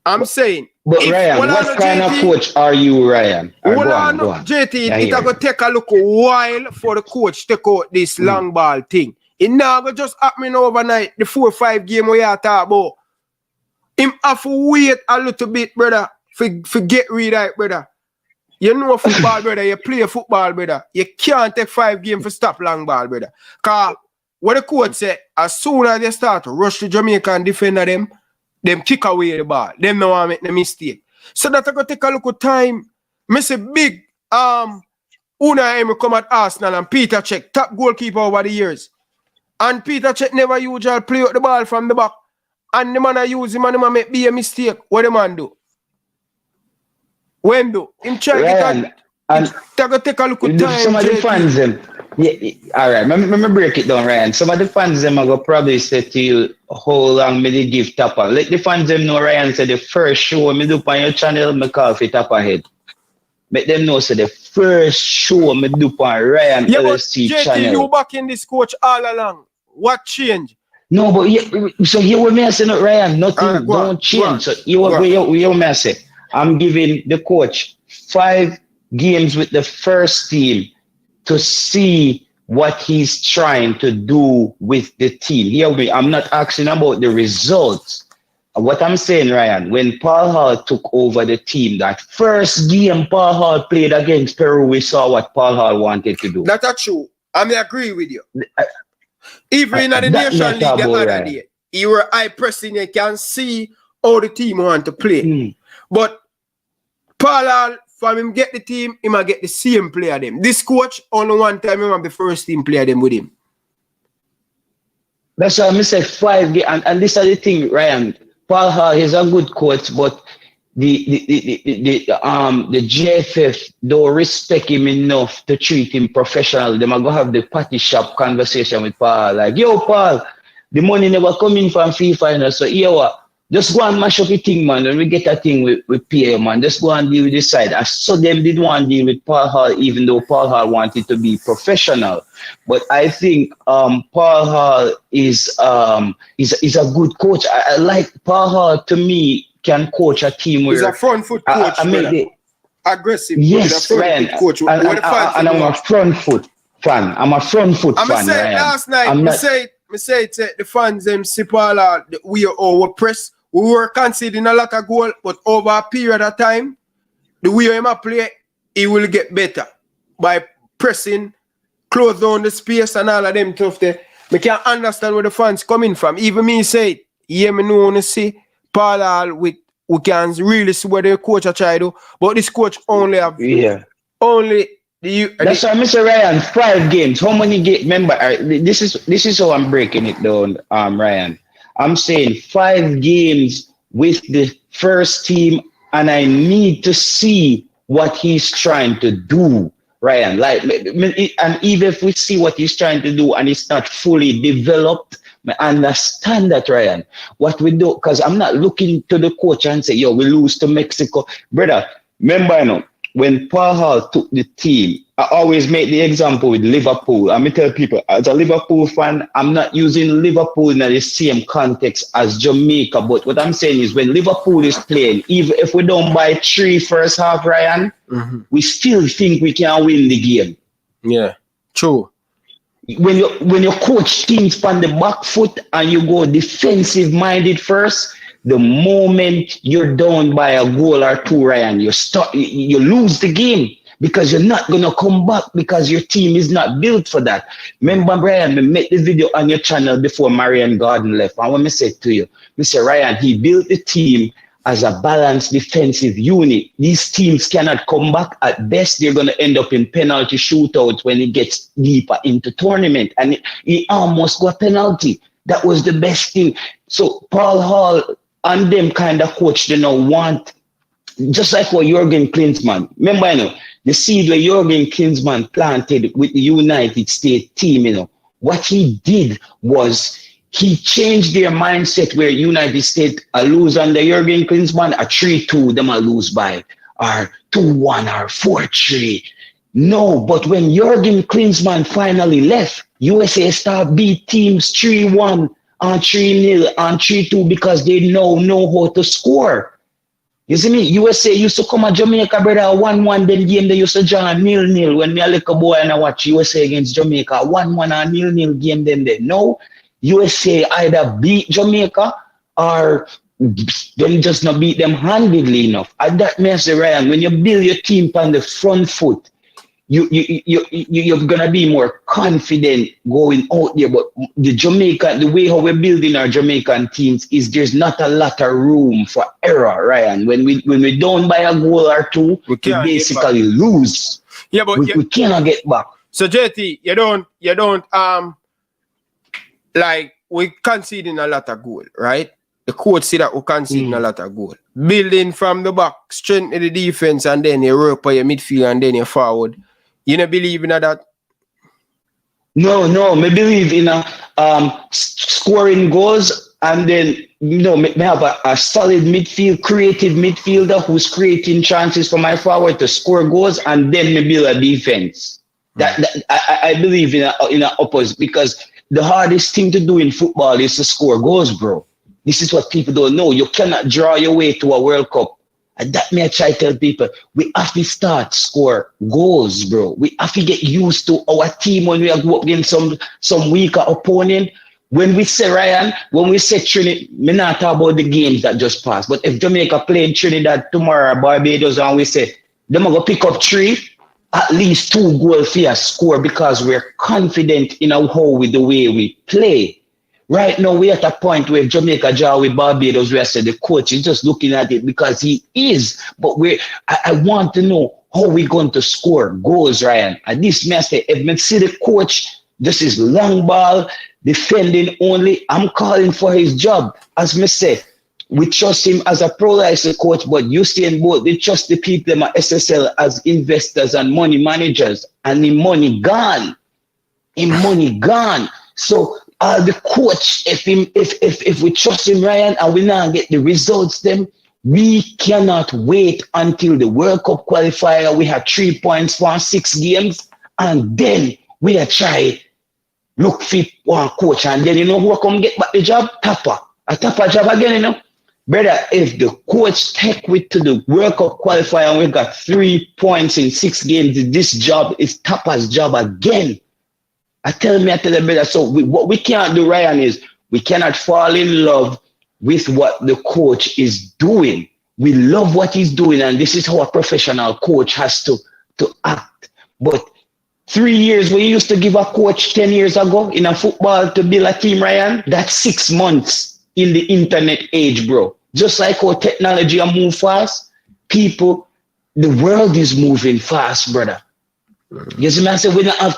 I'm saying. But Ryan, what kind of coach are you, Ryan? Go on. JT, it's going to take a look a while for the coach to take out this long ball thing. It now go just happen overnight. The 4 or 5 game we are talking about. Him have to wait a little bit, brother. For get rid of it, brother. You know football, brother. You play football, brother. You can't take 5 games for stop long ball, brother. Because what the coach said, as soon as they start to rush the Jamaica and defend them kick away the ball. Them no want to make the mistake. So that I go take a look at time. Me say big Unai Emery come at Arsenal and Peter Cech, top goalkeeper over the years. And Peter Cech never usually play out the ball from the back. And the man I use him and the man make be a mistake. What the man do? When do? Him try to take a look at time. Some of the fans them. All right. Let me break it down, Ryan. Some of the fans them are gonna probably say to you, how long me dey give Tapper. Let the fans them know, Ryan, say the first show me do on your channel, me call for Tapper head. Make them know, say the first show me do on Ryan LSC JT, channel. you back in this coach all along. What changed? No, but so here what me I say, no, Ryan, nothing don't change. So here what me I say. I'm giving the coach 5 games with the first team to see what he's trying to do with the team. Hear me, I'm not asking about the results. What I'm saying, Ryan, when Paul Hall took over the team, that first game Paul Hall played against Peru, we saw what Paul Hall wanted to do. That's true. I agree with you. Even in the Nation League the other day, you were high pressing, you can see how the team want to play. But Paul Hall, for him get the team, he might get the same player them. This coach, only one time, he have the first team player them with him. That's why I say 5 games, and this is the thing, Ryan. Paul Hall is a good coach, but the JFF don't respect him enough to treat him professional. They might go have the party shop conversation with Paul. Like, yo, Paul, the money never come in from FIFA, so here what? Just go and mash up your thing, man. When we get a thing with PA, man, just go and deal with this side. I saw them did want to deal with Paul Hall, even though Paul Hall wanted to be professional. But I think Paul Hall is a good coach. I like Paul Hall. To me, can coach a team where he's a front foot coach. Aggressive. Yes, Ryan. Coach. And I'm a front foot fan. I'm a front foot fan. I said last night. I said the fans them see Paul Hall. We are press. We were conceding a lot of goals, but over a period of time, the way him play, he will get better by pressing, close down the space and all of them stuff there. We can't understand where the fans coming from. Even me say, yeah, me know to see Paul Hall with we can really see what the coach are trying to do, but this coach only have only the. That's why Mr. Ryan 5 games. How many games? Remember, this is how I'm breaking it down, Ryan. I'm saying 5 games with the first team, and I need to see what he's trying to do, Ryan. Like, and even if we see what he's trying to do and it's not fully developed, I understand that, Ryan. What we do, because I'm not looking to the coach and say, yo, we lose to Mexico. Brother, remember, when Paul Hall took the team, I always make the example with Liverpool. I tell people, as a Liverpool fan, I'm not using Liverpool in the same context as Jamaica. But what I'm saying is when Liverpool is playing, even if we don't buy 3 first half, Ryan, we still think we can win the game. Yeah, true. When you coach teams on the back foot and you go defensive minded first, the moment you're down by a goal or 2, Ryan, you lose the game because you're not gonna come back because your team is not built for that. Remember, Brian, we made the video on your channel before Marion Garden left. And when I said to you, Mr. Ryan, he built the team as a balanced defensive unit. These teams cannot come back. At best, they're gonna end up in penalty shootouts when it gets deeper into tournament. And he almost got penalty. That was the best thing. So Paul Hall and them kind of coach, they want, just like what Jurgen Klinsmann. Remember, the seed where Jurgen Klinsmann planted with the United States team, what he did was he changed their mindset where United States lose under Jurgen Klinsmann, a 3-2, them will lose by, or 2-1, or 4-3. No, but when Jurgen Klinsmann finally left, USA start beat teams 3-1, on 3-0, on 3-2 because they know how to score. You see me? USA used to come at Jamaica, brother, 1-1, then game they used to draw 0-0. When me a little boy and I watch USA against Jamaica, 1-1 or 0-0 game, then they know USA either beat Jamaica or then just not beat them handedly enough. And that means, Ryan, when you build your team on the front foot, you're gonna be more confident going out there. But the way how we're building our Jamaican teams is there's not a lot of room for error, Ryan. When we're down by a goal or 2, we basically lose. Yeah, but we cannot get back. So JT, you don't like we conceding a lot of goal, right? The coach see that we conceding a lot of goal. Building from the back, strengthen the defense, and then you work by your midfield and then you forward. You don't believe in that? No. Me believe in a scoring goals, and then me have a solid midfield, creative midfielder who's creating chances for my forward to score goals, and then me build a defense. I believe in a opposite, because the hardest thing to do in football is to score goals, bro. This is what people don't know. You cannot draw your way to a World Cup. And that may I try to tell people, we have to start score goals, bro. We have to get used to our team when we go up against some weaker opponent. When we say Ryan, when we say Trinidad, me not talk about the games that just passed. But if Jamaica play Trinidad tomorrow, Barbados, and we say, they're going to pick up 3, at least 2 goals for a score, because we're confident in the way we play. Right now, we're at a point where Jamaica draw with Barbados, where I said the coach is just looking at it because he is. But I want to know how we're going to score goals, Ryan. And this may say, if I see the coach, this is long ball, defending only, I'm calling for his job. As me say, we trust him as a pro-license coach, but you see in both, we trust the people at SSL as investors and money managers, and the money gone. So the coach, if we trust him, Ryan, and we now get the results, then we cannot wait until the World Cup qualifier. We have 3 points for 6 games, and then we are try look fit one coach, and then who will come get back the job? A Tapper job again, Brother, if the coach take with to the World Cup qualifier and we got 3 points in 6 games, this job is Tapper's job again. I tell them, brother, so what we can't do, Ryan, is we cannot fall in love with what the coach is doing. We love what he's doing, and this is how a professional coach has to act. But 3 years, we used to give a coach 10 years ago in a football to build a team, Ryan, that's 6 months in the internet age, bro. Just like how technology move fast, the world is moving fast, brother. You see, I say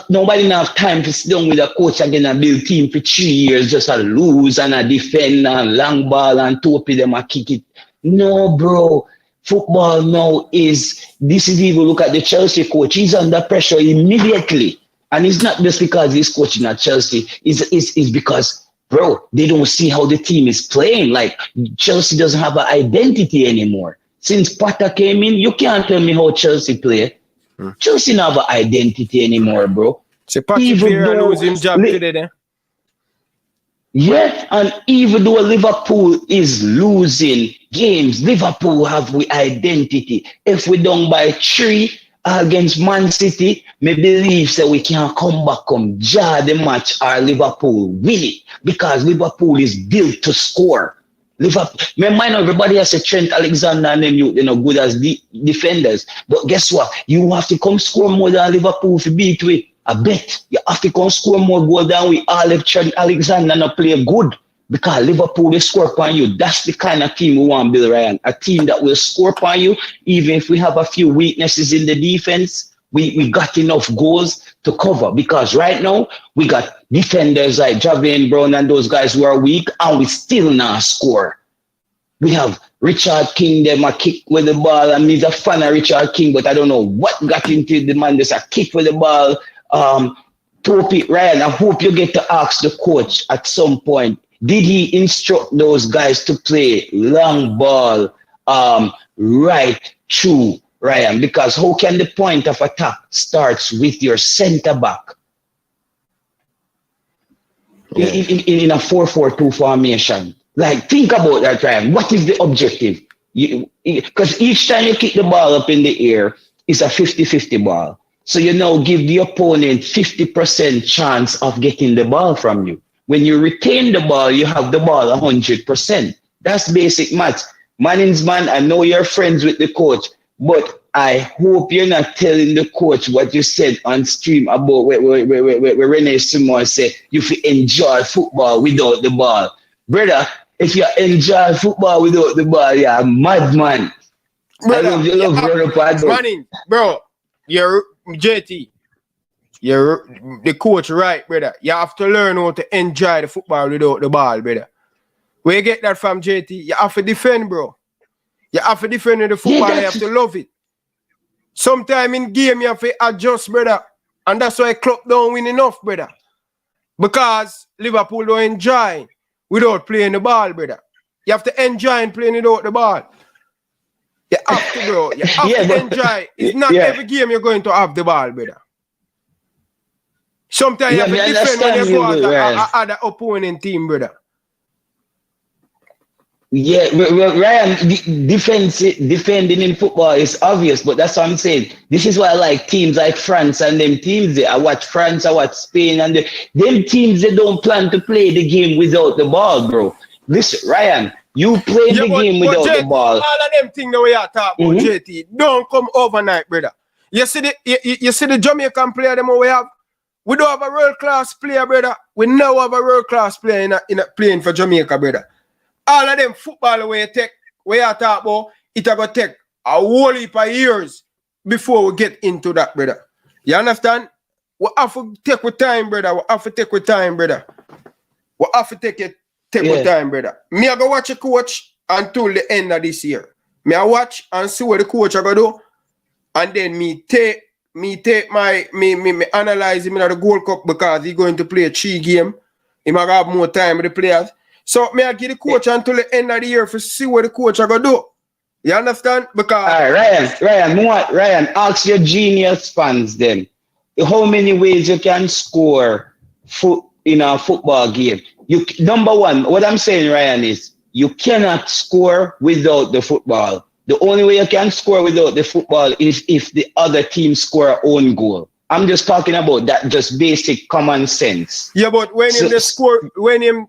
nobody have time to sit down with a coach again and build team for 3 years, just a lose and a defend and long ball and topi them and kick it. No, bro. Football now this is even look at the Chelsea coach. He's under pressure immediately. And it's not just because he's coaching at Chelsea. It's because, bro, they don't see how the team is playing. Like, Chelsea doesn't have an identity anymore. Since Potter came in, you can't tell me how Chelsea play. Chelsea don't have an identity anymore, bro. So Potter losing job today then? Yeah, and even though Liverpool is losing games, Liverpool have we identity. If we don't buy 3 against Man City, me believe that we can come back, jar the match, or Liverpool win it, because Liverpool is built to score. Liverpool, mind everybody has a Trent Alexander and then you good as defenders, but guess what? You have to come score more than Liverpool to beat with. I bet you have to come score more goal than we all if Trent Alexander not play good, because Liverpool will score upon you. That's the kind of team we want to build, Ryan. A team that will score upon you, even if we have a few weaknesses in the defense. We got enough goals to cover, because right now we got defenders like Javier Brown and those guys who are weak, and we still not score. We have Richard King, them a kick with the ball, and he's a fan of Richard King, but I don't know what got into the man. There's a kick with the ball. Topi, Ryan, I hope you get to ask the coach at some point, did he instruct those guys to play long ball right through, Ryan? Because how can the point of attack starts with your center back in a 4-4-2 formation? Like, think about that, Ryan. What is the objective? Because each time you kick the ball up in the air, it's a 50-50 ball. So you now give the opponent 50% chance of getting the ball from you. When you retain the ball, you have the ball 100%. That's basic maths. Manning's man, I know you're friends with the coach, but I hope you're not telling the coach what you said on stream about where Renee Simon said you enjoy football without the ball. Brother, if you enjoy football without the ball, you're a madman. Brother, I love Manning, bro, you're JT. You're the coach, right, brother? You have to learn how to enjoy the football without the ball, brother. Where you get that from, JT? You have to defend, bro. You have to defend the football, you have to love it. Sometime in game, you have to adjust, brother. And that's why club don't win enough, brother. Because Liverpool don't enjoy without playing the ball, brother. You have to enjoy playing without the ball. You have to, bro. You have to enjoy. It's not every game you're going to have the ball, brother. Sometimes you have to defend when you go at the opponent team, brother. Yeah, well, Ryan, defending in football is obvious, but that's what I'm saying. This is why I like teams like France and them teams. I watch France, I watch Spain, and them teams, they don't plan to play the game without the ball, bro. Listen, Ryan, you play the game without the ball. All of them things that we are talking about, JT, don't come overnight, brother. You see the Jamaican player them we have? We don't have a world-class player, brother. We now have a world-class player in a playing for Jamaica, brother. All of them football we are talking about, it's going to take a whole heap of years before we get into that, brother. You understand? We have to take with time, brother. We have to take with time, brother. We have to take with time, brother. Me I go watch a coach until the end of this year. Me I watch and see what the coach I go do, and then me analyze him in the Gold Cup because he's going to play a 3 game. He might have more time with the players. So may I give the coach until the end of the year to see what the coach I gonna do. You understand? Because Ryan, ask your Genius fans then. How many ways you can score in a football game? Number one, what I'm saying, Ryan, is you cannot score without the football. The only way you can score without the football is if the other team score an own goal. I'm just talking about that, just basic common sense. Yeah, but when him score, when him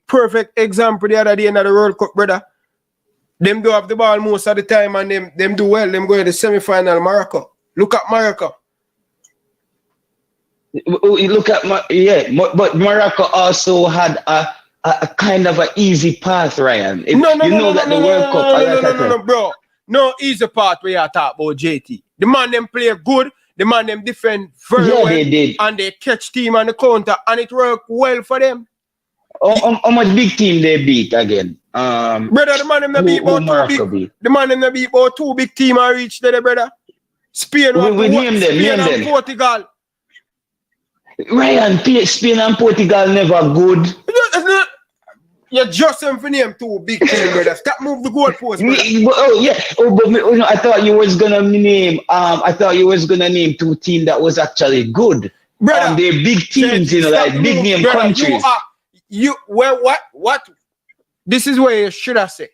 perfect example the other day in the World Cup, brother, them do have the ball most of the time and them do well. Them go to the semi-final Morocco. Look at Morocco. Look at but Morocco also had a kind of an easy path, Ryan. The World Cup. Bro. No easy path where you talk about JT. The man them play good, the man them defend very well, they did. And they catch team on the counter, and it worked well for them. How much big team they beat again? Brother, the man them beat about 2 big. The man them beat about 2 big team and reach there, brother. Spain and Portugal. Ryan, Spain and Portugal never good. You just for name 2 big team, brother. Stop move the goalpost, but I thought you was gonna name. I thought you was gonna name 2 teams that was actually good. Brother, they're big teams, like big name countries. What? This is where you should have said.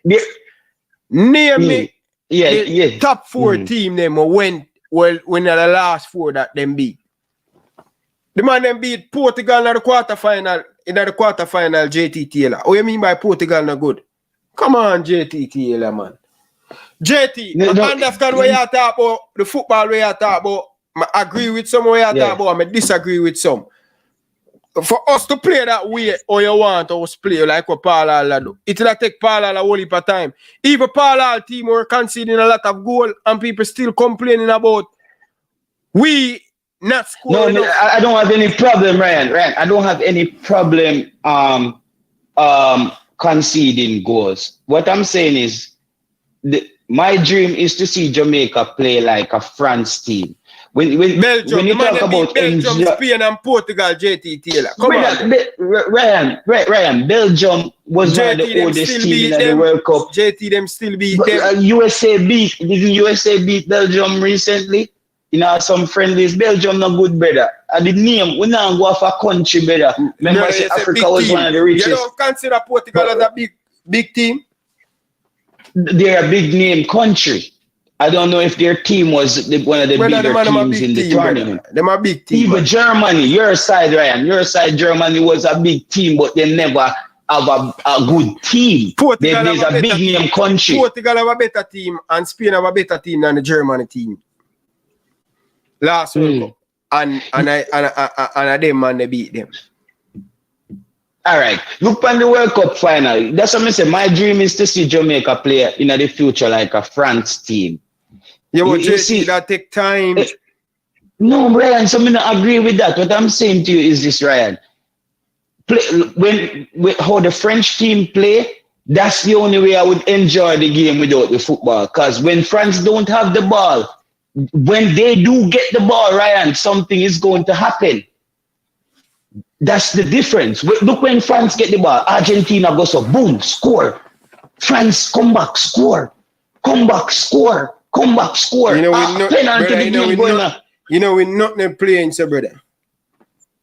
Name me the top 4 team them when the last 4 that them beat. The man them beat Portugal in the quarterfinal. In the quarterfinal, JT Taylor. What you mean by Portugal not good? Come on, JT Taylor, man. JT, I understand what you talk about, the football where you talk about. I agree with some where you talk about, I disagree with some. For us to play that way, or you want us to play like what Paul Hall do, it'll take Paul Hall a whole heap of time. Even Paul Hall team were conceding a lot of goal and people still complaining about we not scoring. No, I don't have any problem, Ryan. I don't have any problem conceding goals. What I'm saying is my dream is to see Jamaica play like a France team. When Belgium, you talk about Belgium, Spain and Portugal, JT Taylor. Come on. Ryan, Belgium was one of the oldest teams in the World Cup. JT them still beat them. Didn't USA beat Belgium recently? Some friendlies. Belgium not good, brother. The name, we not go off a country, brother. Remember, Africa was one of the richest. You don't consider Portugal as a big team? They're a big name country. I don't know if their team was one of the bigger teams in the tournament. They're a big team. Even Germany, your side, Ryan, Germany was a big team, but they never have a good team. There's a big name country. Portugal have a better team and Spain have a better team than the Germany team. Last World Cup. And them man, they beat them. All right. Look on the World Cup final. That's what I say. My dream is to see Jamaica play in the future like a France team. Yeah, but you see that take time. No, Ryan, so I don't agree with that. What I'm saying to you is this, Ryan. How the French team play, that's the only way I would enjoy the game without the football. Because when France don't have the ball, when they do get the ball, Ryan, something is going to happen. That's the difference. Look when France get the ball, Argentina goes up, boom, score. France come back, score. Come back, score. Come back, score. You know, we're not playing, so brother.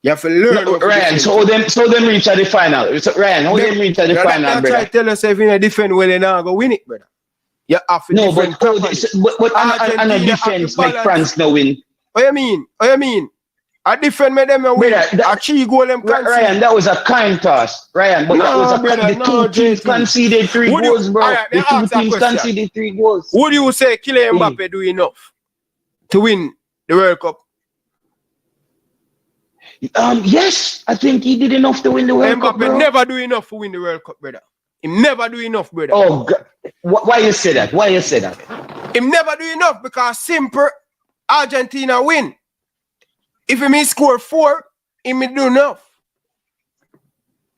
You have to learn. No, Ryan, so them reach at the final. So, Ryan, how them reach at the final, brother? Try to tell us if you defend well, you're not going to win it, brother. You have to defend. But on a defense, like France no win. What you mean? I defend me them and win. I 3 goal them concede. Ryan, that was a kind toss. Ryan, but that was the two teams conceded 3 goals, bro. Right, the 2 teams conceded 3 goals. Would you say Kylian Mbappe do enough to win the World Cup? Yes, I think he did enough to win the World Cup, bro. Mbappe never do enough to win the World Cup, brother. He never do enough, brother. Oh, God. Why you say that? Why you say that? He never do enough because simple Argentina win. If he score 4, he may do enough.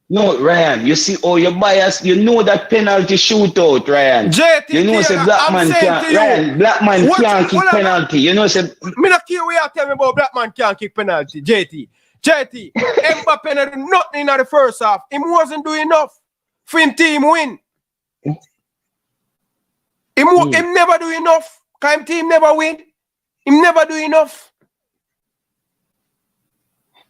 No, Ryan, you see, you're biased. You know that penalty shootout, Ryan. JT, you know, say black man can't. Ryan, black man can't kick penalty. You know, say. Me not care what you tell me about black man can't kick penalty. JT, Mbappe not do nothing in the first half. He wasn't doing enough for him team win. He never do enough. Him team never win. He never do enough.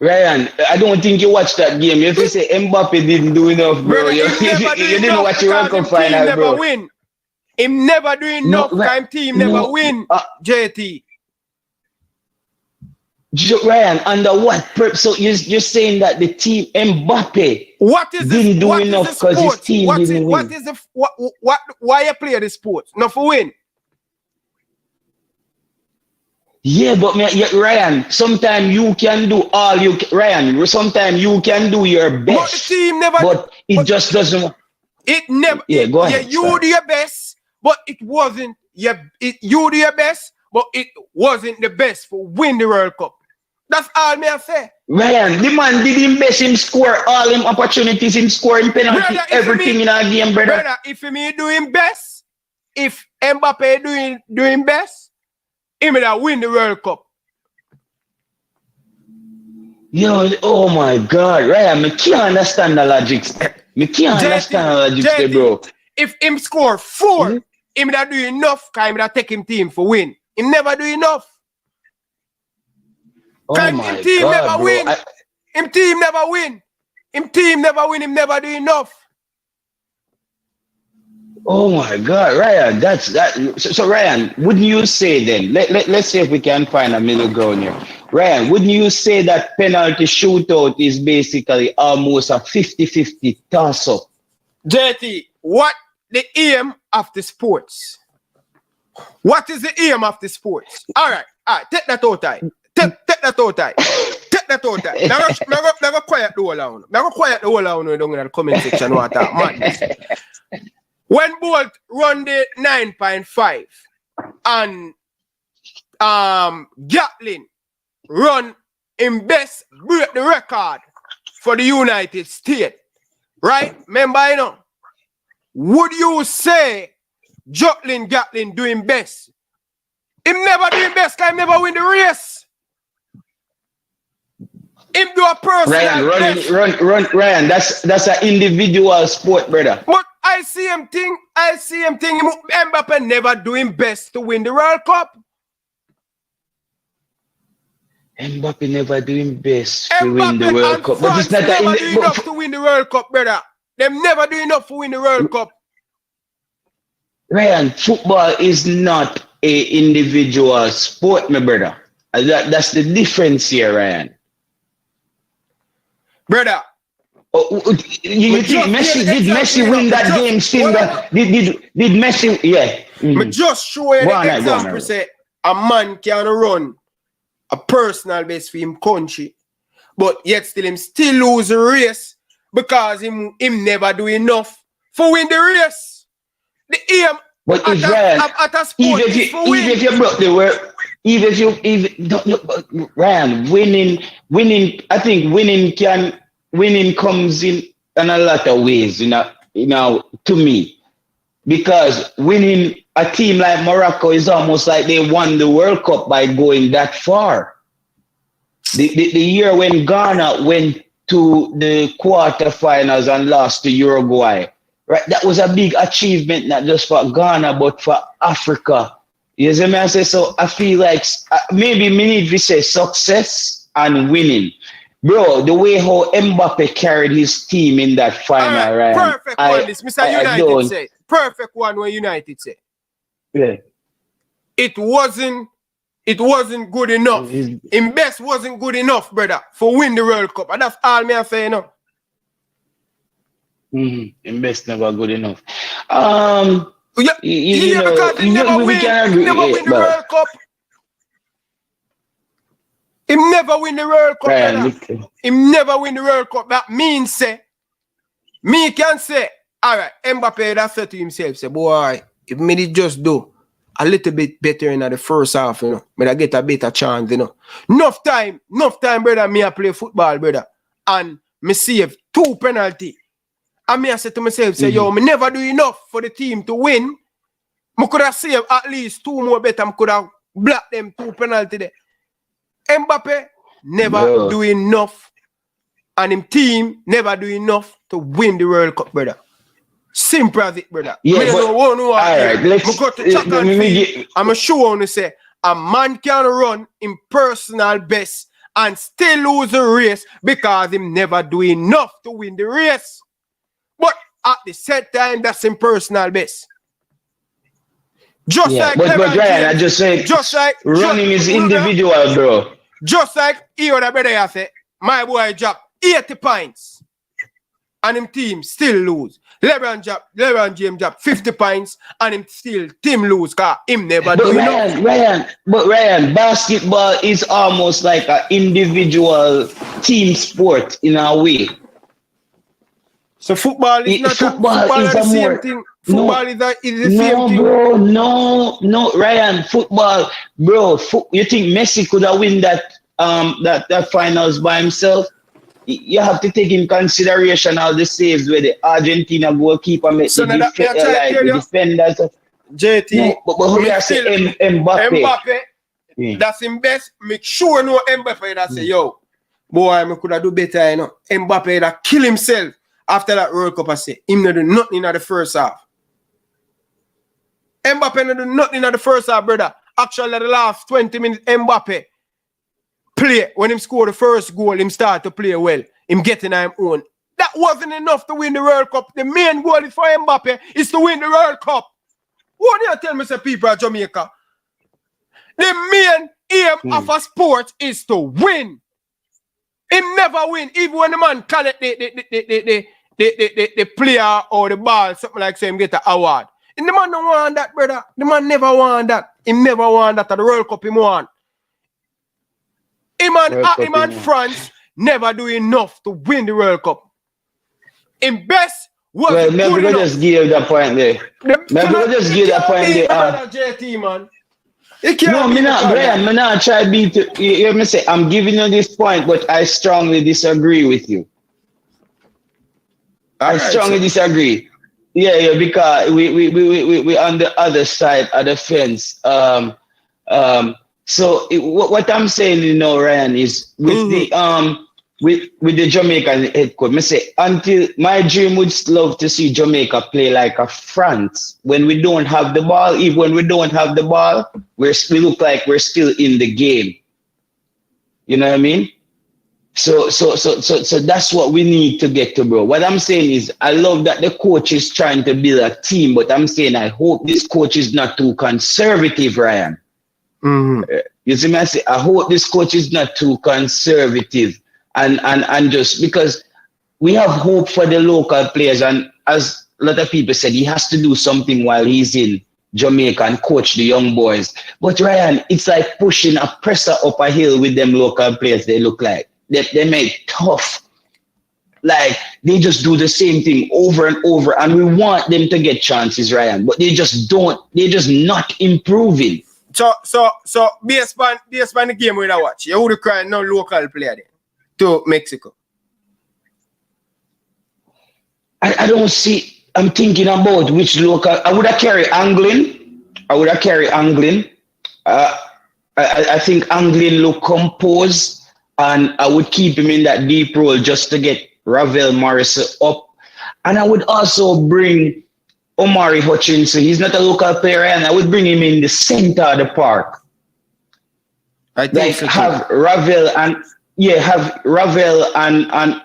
Ryan, I don't think you watched that game. If you say Mbappe didn't do enough, bro, you didn't watch your World Cup final, bro. Win. Him never do enough. Time team never win. JT. Ryan, under what purpose? So you're saying that the team Mbappe didn't do enough because his team didn't win. Why you play the sport? Not for win. Yeah, but Ryan, sometimes you can do all you can. Ryan, sometimes you can do your best. But the team never. But it just doesn't. It never. Yeah, go ahead. You do your best, but it wasn't. You do your best, but it wasn't the best for win the World Cup. That's all me I say. Ryan, the man did him best. Him score all him opportunities. Him scoring penalty, everything in our game, brother. Brother, if me doing best, if Mbappe doing best. He may win the World Cup. Yo, oh my God, Ryan, I can't understand the logic. I can't understand the logic, bro. If him score 4, he may do enough. Cause he may take him team for win. He never do enough. Oh my him team God, never bro. win. Him team never win. Him team never win. Him never do enough. Oh my God, Ryan, that's that. So Ryan, wouldn't you say then? Let's see if we can find a middle ground here. Ryan, wouldn't you say that penalty shootout is basically almost a 50-50 toss-up? JT, what the aim of the sports? What is the aim of the sports? All right, take that out time. Take that out time. Take that out time. Never quiet the whole on. Never quiet the whole on down in the comment section. What that madness. When Bolt run the 9.5 and Gatlin run in best break the record for the United States, right? Remember, you know, would you say Gatlin doing best? Him never doing best because he never win the race. Him do a personal Ryan, Ryan, that's an individual sport, brother. But I see him think Mbappe never doing best to win the World Cup. Mbappe never doing best to win the World Cup. But it's not never do enough to win the World Cup, brother. Them never do enough to win the World Cup. Ryan, football is not a individual sport, my brother. That's the difference here, Ryan. Brother. You think Messi win that game still? Did Messi? Yeah. But just show you the example. Say a man can run a personal best for him country, but yet him still lose the race because him never do enough for win the race. The aim but at a sport is for win. Even if you broke the word, Ryan, winning. I think winning comes in a lot of ways, you know, to me, because winning a team like Morocco is almost like they won the World Cup by going that far. The year when Ghana went to the quarterfinals and lost to Uruguay. Right, that was a big achievement, not just for Ghana, but for Africa. You see me? I say, so I feel like maybe we need to say success and winning. Bro, the way how Mbappe carried his team in that final, right? Perfect one, this Mr. United say. Perfect one when United say. Yeah. It wasn't good enough. In best wasn't good enough, brother, for win the World Cup. And that's all me I say, you know. In best never good enough. Because he never win the World Cup. Him never win the World Cup, brother. Him never win the World Cup. That means, say, me can say, all right, Mbappe that said to himself, say, boy, if me did just do a little bit better in the first half, you know, me I get a better chance, you know. Enough time, brother, me I play football, brother. And me save 2 penalty. And me I said to myself, say, yo, me never do enough for the team to win. Me could have saved at least 2 more better. Me could have blocked them 2 penalty there. Mbappe never do enough. And him team never do enough to win the World Cup, brother. Simple as it, brother. Yeah, I'm sure to say a man can run in personal best and still lose the race because him never do enough to win the race. But at the same time, that's in personal best. Just like Ryan, I just say, running is individual, bro. Just like he would have brother I say, my boy dropped 80 points and him team still lose. LeBron James dropped 50 points and him still team lose because him never do enough. Ryan, basketball is almost like an individual team sport in a way. So football is not the same thing. Football is the same thing. Bro, no, Ryan, football, bro. You think Messi could have win that finals by himself? You have to take in consideration all the saves where the Argentina goalkeeper made the defenders. JT, no, but who can say Mbappe, that's him best. Make sure no Mbappe that say, yo, boy, I could have do better, you know. Mbappe that kill himself after that World Cup, I say, him not do nothing in the first half. Mbappe not do nothing in the first half, brother. Actually, the last 20 minutes, Mbappe play. When him score the first goal, him start to play well. Him getting him own. That wasn't enough to win the World Cup. The main goal for Mbappe is to win the World Cup. What do you tell me, say people at Jamaica? The main aim of a sport is to win. Him never win, even when the man collect the player or the ball, something like so him get an award. And the man don't want that, brother. The man never want that. He never want that at the World Cup him want. Him and France never do enough to win the World Cup. In best was well, maybe we just give that point there. Maybe we just give that point there. JT, man. No, me not try to beat you. You hear me say, I'm giving you this point, but I strongly disagree with you. I strongly disagree. Yeah, because we on the other side of the fence. So what I'm saying, you know, Ryan, is with the Jamaican head coach, I say until my dream would love to see Jamaica play like a France. When we don't have the ball, even when we don't have the ball, we look like we're still in the game. You know what I mean? So that's what we need to get to, bro. What I'm saying is, I love that the coach is trying to build a team, but I'm saying I hope this coach is not too conservative, Ryan. You see me? I say I hope this coach is not too conservative, and just because we have hope for the local players, and as a lot of people said, he has to do something while he's in Jamaica and coach the young boys. But Ryan, it's like pushing a presser up a hill with them local players. They look like they make tough. Like they just do the same thing over and over, and we want them to get chances, Ryan, but they just don't. They're just not improving. So based on the game we watch, you would cry no local player there to Mexico. I don't see. I'm thinking about which local. I would have carried Anglin. I think Anglin look composed. and I would keep him in that deep role just to get Ravel Morrison up. And I would also bring Omari Hutchinson. He's not a local player, and I would bring him in the center of the park. I think so have Ravel and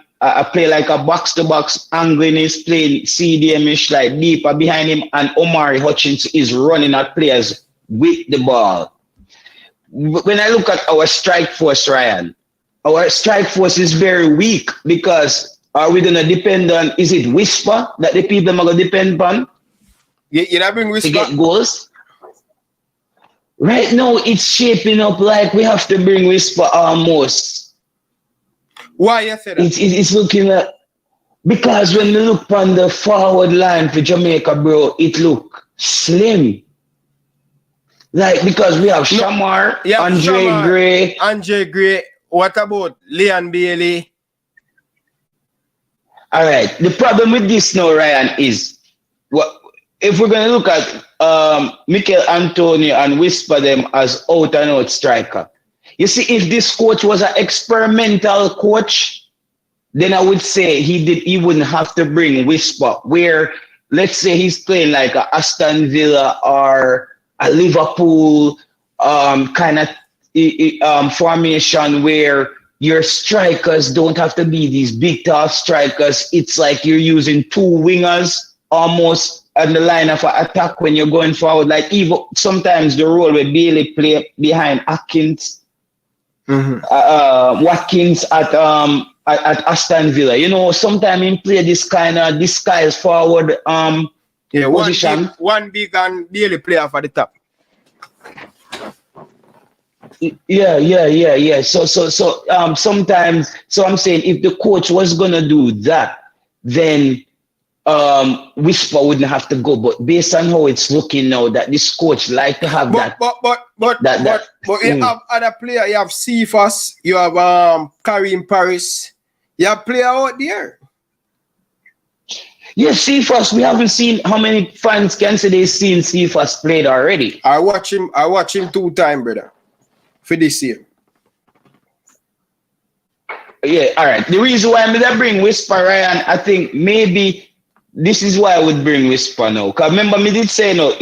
play like a box-to-box. Angling is playing CDM-ish, like deeper behind him, and Omari Hutchinson is running at players with the ball. When I look at our strike force, Ryan, our strike force is very weak because are we going to depend on, is it Whisper that the people are going to depend on? You not bring Whisper? To get goals? Right now, it's shaping up like we have to bring Whisper almost. Why you say that? It's looking at, because when you look on the forward line for Jamaica, bro, it look slim. Like, because we have Shamar, Andre Gray. What about Leon Bailey? All right. The problem with this now, Ryan, is what if we're going to look at Mikel Antonio and whisper them as out and out striker. You see, if this coach was an experimental coach, then I would say he wouldn't have to bring Whisper, where let's say he's playing like a Aston Villa or a Liverpool kind of formation where your strikers don't have to be these big tough strikers. It's like you're using two wingers almost on the line of attack when you're going forward. Like even sometimes the role where Bailey play behind Atkins, Watkins at Aston Villa. You know, sometimes he play this kind of disguise forward position. One big and Bailey player for the top. Yeah. So sometimes, so I'm saying if the coach was gonna do that, then Whisper wouldn't have to go. But based on how it's looking now, that this coach like to have But you have other player. You have Cephas. You have Kareem Paris. You have player out there. Yeah, Cephas. We haven't seen how many fans can say they've seen Cephas played already. I watch him 2 times, brother, for this year. Yeah, all right. The reason why I'm gonna bring Whisper, Ryan, I think maybe this is why I would bring Whisper now. Because remember, me did say no,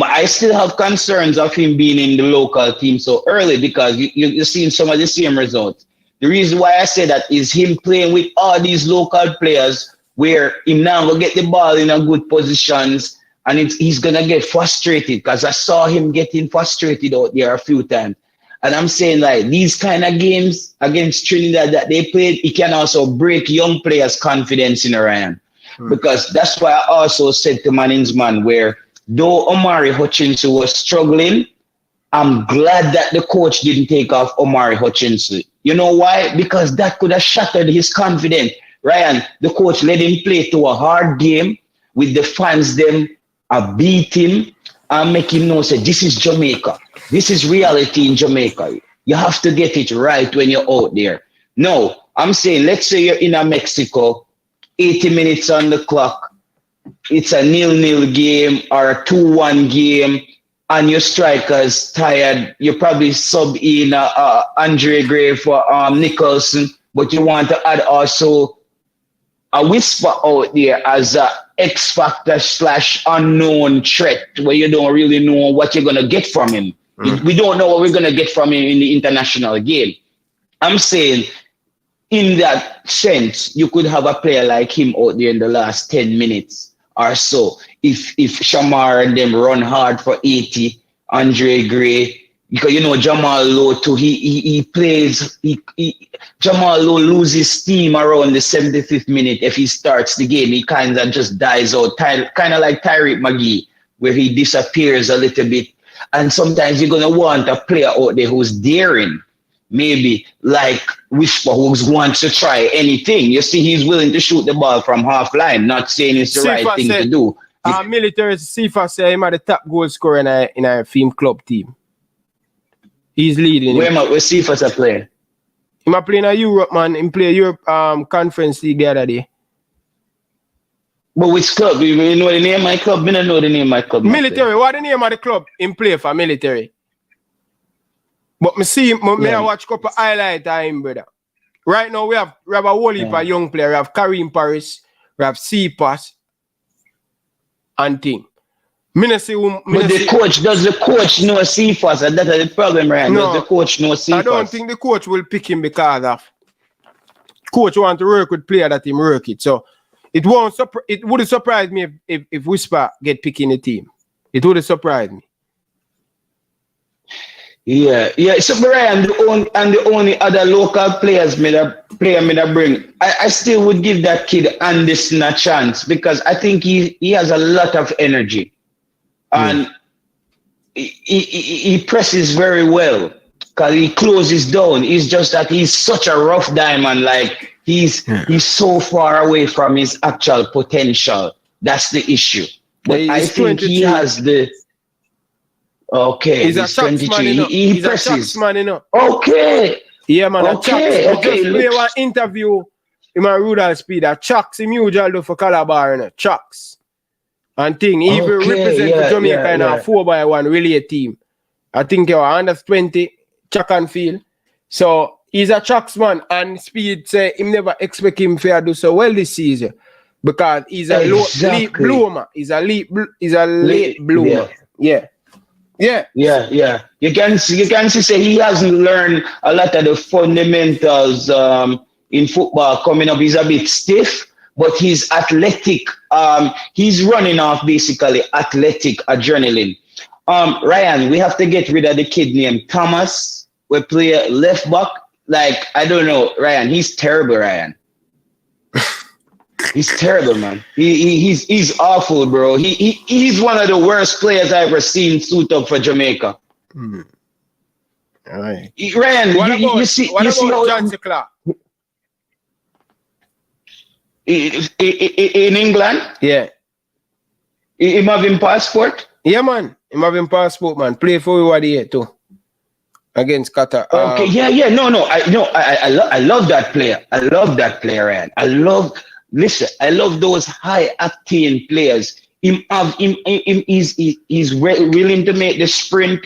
I still have concerns of him being in the local team so early because you're seeing some of the same results. The reason why I say that is him playing with all these local players where him now will get the ball in a good positions and he's going to get frustrated because I saw him getting frustrated out there a few times. And I'm saying like these kind of games against Trinidad that they played, it can also break young players' confidence in Ryan. Because that's why I also said to Maninsman where though Omari Hutchinson was struggling, I'm glad that the coach didn't take off Omari Hutchinson. You know why? Because that could have shattered his confidence. Ryan, the coach let him play to a hard game with the fans them beat him and make him know say this is Jamaica. This is reality in Jamaica. You have to get it right when you're out there. No, I'm saying let's say you're in Mexico, 80 minutes on the clock, it's a 0-0 game or a 2-1 game, and your striker's tired. You probably sub in Andre Gray for Nicholson, but you want to add also a Whisper out there as a X factor / unknown threat where you don't really know what you're gonna get from him. We don't know what we're gonna get from him in the international game. I'm saying in that sense, you could have a player like him out there in the last 10 minutes or so. If Shamar and them run hard for 80, Andre Gray, because you know Jamal Lowe too, he plays. Jamal Lowe loses steam around the 75th minute. If he starts the game, he kind of just dies out, kind of like Tariq Magee, where he disappears a little bit. And sometimes you're gonna want a player out there who's daring. Maybe like Whisper, who wants to try anything. You see, he's willing to shoot the ball from half line, not saying it's the right thing to do. Military Cephas say him at the top goal scorer in a film club team. He's leading. Where Cephas a player? He might play in a Europe, man. He play Europe Conference League the other day. But which club? You know the name of my club? I don't know the name of my club. Military. What the name of the club in play for Military? But me I watch couple highlight time, brother. Right now we have a whole heap of young player. We have Kareem Paris, we have C-Pass and thing. Does the coach know C-Pass? And that's the problem, right? No, does the coach know C-Pass? I don't think the coach will pick him because of coach want to work with player that him work it. So it wouldn't surprise me if Whisper get picked in the team. It would surprise me. Yeah. So Brian, the only other local players me bring, I still would give that kid Anderson a chance because I think he has a lot of energy, and he presses very well because he closes down. It's just that he's such a rough diamond, like he's so far away from his actual potential. That's the issue. But I think he has the. Okay, he's a chucks man, you know. He's a chucks man, you know. Okay. Yeah, man. Okay. Just play one interview in my Rudolph Speed. A chucks him usually do for Calabar, you know. Chucks. And thing. He even represent for Jamaica in a 4x1 relay team. I think you're under 20 track and field. So he's a chucks man, and Speed say him never expect him to do so well this season. Because he's a late bloomer. He's a late bloomer. Yeah. You can see he hasn't learned a lot of the fundamentals in football coming up. He's a bit stiff, but he's athletic. He's running off basically athletic adrenaline. Ryan, we have to get rid of the kid named Thomas. We play left back. Like, I don't know, Ryan. He's terrible, Ryan. He's terrible, man. He's awful, bro. He's one of the worst players I've ever seen suit up for Jamaica. All right. Ryan, you see how John Clark? In England? Yeah. Him having passport? Yeah, man. Him having passport, man. Play for you here too. Against Qatar. Okay, No. I love that player. I love that player, Ryan. I love those high octane players. He's willing to make the sprint.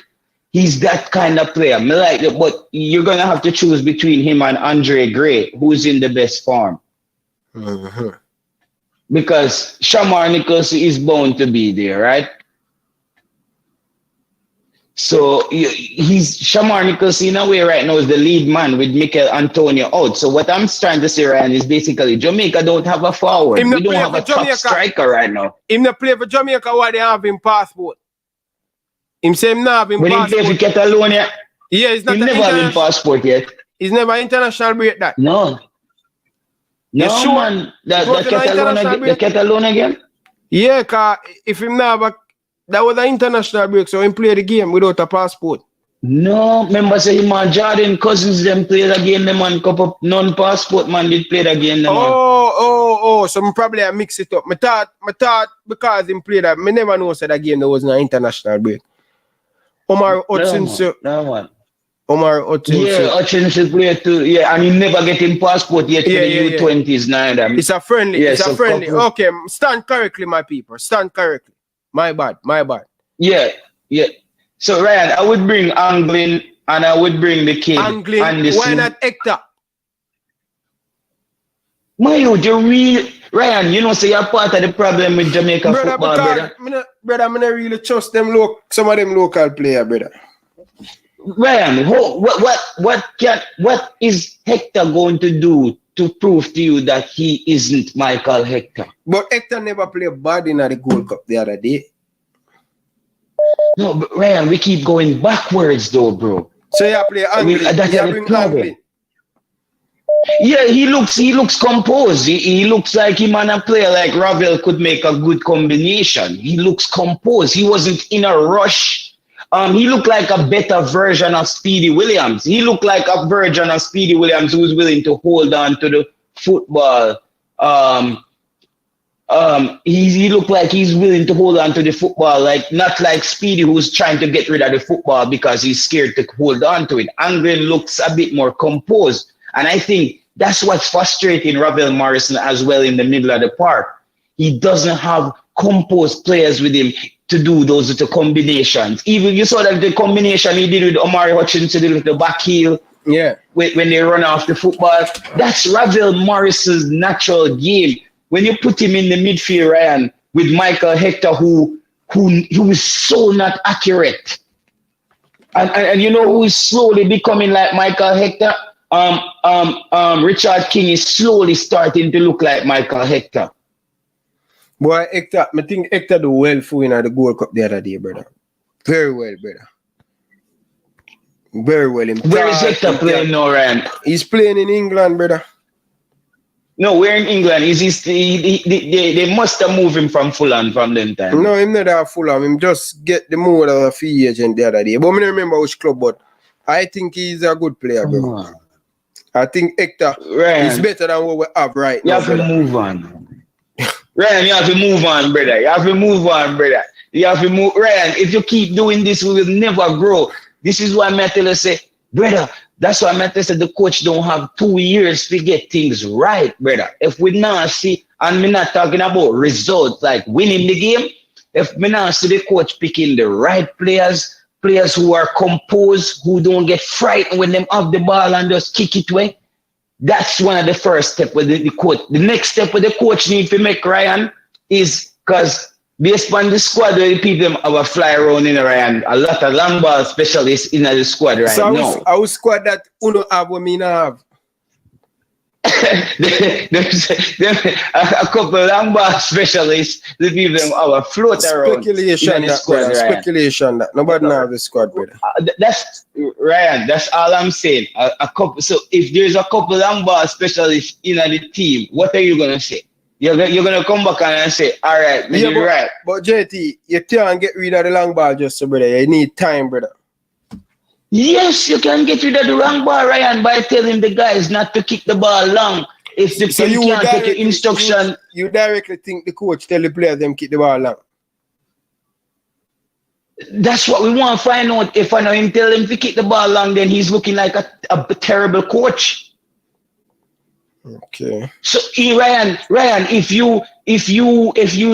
He's that kind of player. Me like it, but you're gonna have to choose between him and Andre Gray, who's in the best form. Mm-hmm. Because Shamar Nichols is bound to be there, right? So Shamar Nichols in a way right now is the lead man with Mikel Antonio out. So what I'm trying to say, Ryan, is basically Jamaica don't have a forward. We don't have a top striker right now. Him not play for Jamaica while they have him passport. Him say him not have him when passport. When he play for Catalonia, he's not. He never have him passport yet. He's never international break that. No, sure? Man. The Catalonia again? Yeah, cause if him not have that was an international break, so he played the game without a passport. No, remember say him and Jordan Cousins them played the game, the man couple non-passport man did play the game. So probably I mix it up. I thought because he played that, I never know said that game there was an international break. Omar Hutchinson. No man. Omar Hutchinson. Yeah, Hutchinson played too. Yeah, and he never get him passport yet for the U20s neither. It's a friendly. It's a friendly. Okay, stand correctly, my people. Stand correctly. My bad. Yeah. So Ryan, I would bring Anglin and I would bring the kid. Anglin, why not Hector? Ryan, you know, so you're part of the problem with Jamaica football, brother. I don't really trust them some of them local players, brother. Ryan, what is Hector going to do to prove to you that he isn't Michael Hector? But Hector never played bad in the Gold Cup the other day. No, but Ryan, we keep going backwards though, bro. So you play Anglin. Yeah, he looks composed. He looks like him and a player like Ravel could make a good combination. He looks composed. He wasn't in a rush. He looked like a better version of Speedy Williams. He looked like a version of Speedy Williams who was willing to hold on to the football. He looked like he's willing to hold on to the football, like not like Speedy who's trying to get rid of the football because he's scared to hold on to it. Anglin looks a bit more composed. And I think that's what's frustrating Ravel Morrison as well in the middle of the park. He doesn't have compose players with him to do those little combinations. Even you saw that the combination he did with Omari Hutchinson with the back heel. Yeah. When they run off the football, that's Ravel Morris's natural game. When you put him in the midfield, Ryan, with Michael Hector, who is so not accurate, and you know who is slowly becoming like Michael Hector. Richard King is slowly starting to look like Michael Hector. Boy, Hector, I think Hector do well for the Gold Cup the other day, brother. Very well, brother. Very well. Where is Hector playing now, Ryan? He's playing in England, brother. No, where in England? They must have moved him from Fulham from them time. No, him not at Fulham. Him just get the move of a free agent the other day. But I don't remember which club, but I think he's a good player, bro. I think Hector is better than what we have right now. You have to move on. Ryan, you have to move on, brother. You have to move on, brother. You have to move. Ryan, if you keep doing this, we will never grow. This is why I tell you, say, brother, that's why I tell you, the coach don't have 2 years to get things right, brother. If we not see, and we're not talking about results, like winning the game, if we not see the coach picking the right players who are composed, who don't get frightened when them have the ball and just kick it away, that's one of the first steps with the coach. The next step with the coach need to make, Ryan, is because based on the squad, the people have a fly around in Ryan. A lot of long ball specialists in the squad right now. So our squad that uno have what me have. There's a couple of long ball specialists. The people have a float around. Speculation that, squad, brother. Speculation that nobody have the squad, brother. That's Ryan. That's all I'm saying. A couple. So if there's a couple long ball specialists in the team, what are you gonna say? You're gonna come back and say, all right, you're right. But JT, you can't get rid of the long ball just so, brother. You need time, brother. Yes, you can get rid of the long ball, Ryan, by telling the guys not to kick the ball long. If the team can't take your instruction. You directly think the coach tell the players them kick the ball long? That's what we want to find out. If I know him tell him to kick the ball long, then he's looking like a terrible coach. Okay. So Ryan, if you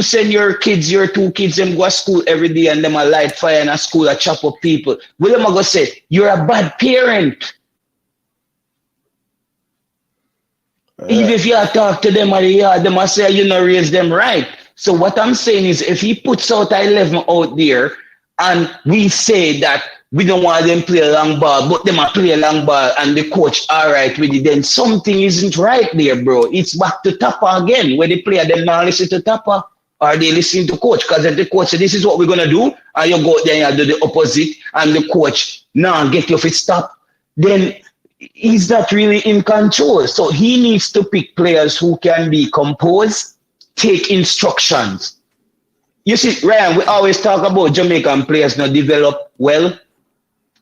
send your 2 kids them go to school every day and them a light fire in a school a chop up people, what am I gonna say? You're a bad parent. Even if you talk to them at the yard, them must say you not raise them right. So what I'm saying is if he puts out 11 out there and we say that we don't want them play a long ball, but them a play a long ball and the coach all right with it, then something isn't right there, bro. It's back to Tapper again, where the player them not listen to Tapper or they listen to coach. Because if the coach said this is what we're gonna do, and you go there and you do the opposite, and the coach get you fit stop, then he's not really in control. So he needs to pick players who can be composed, take instructions. You see, Ryan, we always talk about Jamaican players not develop well.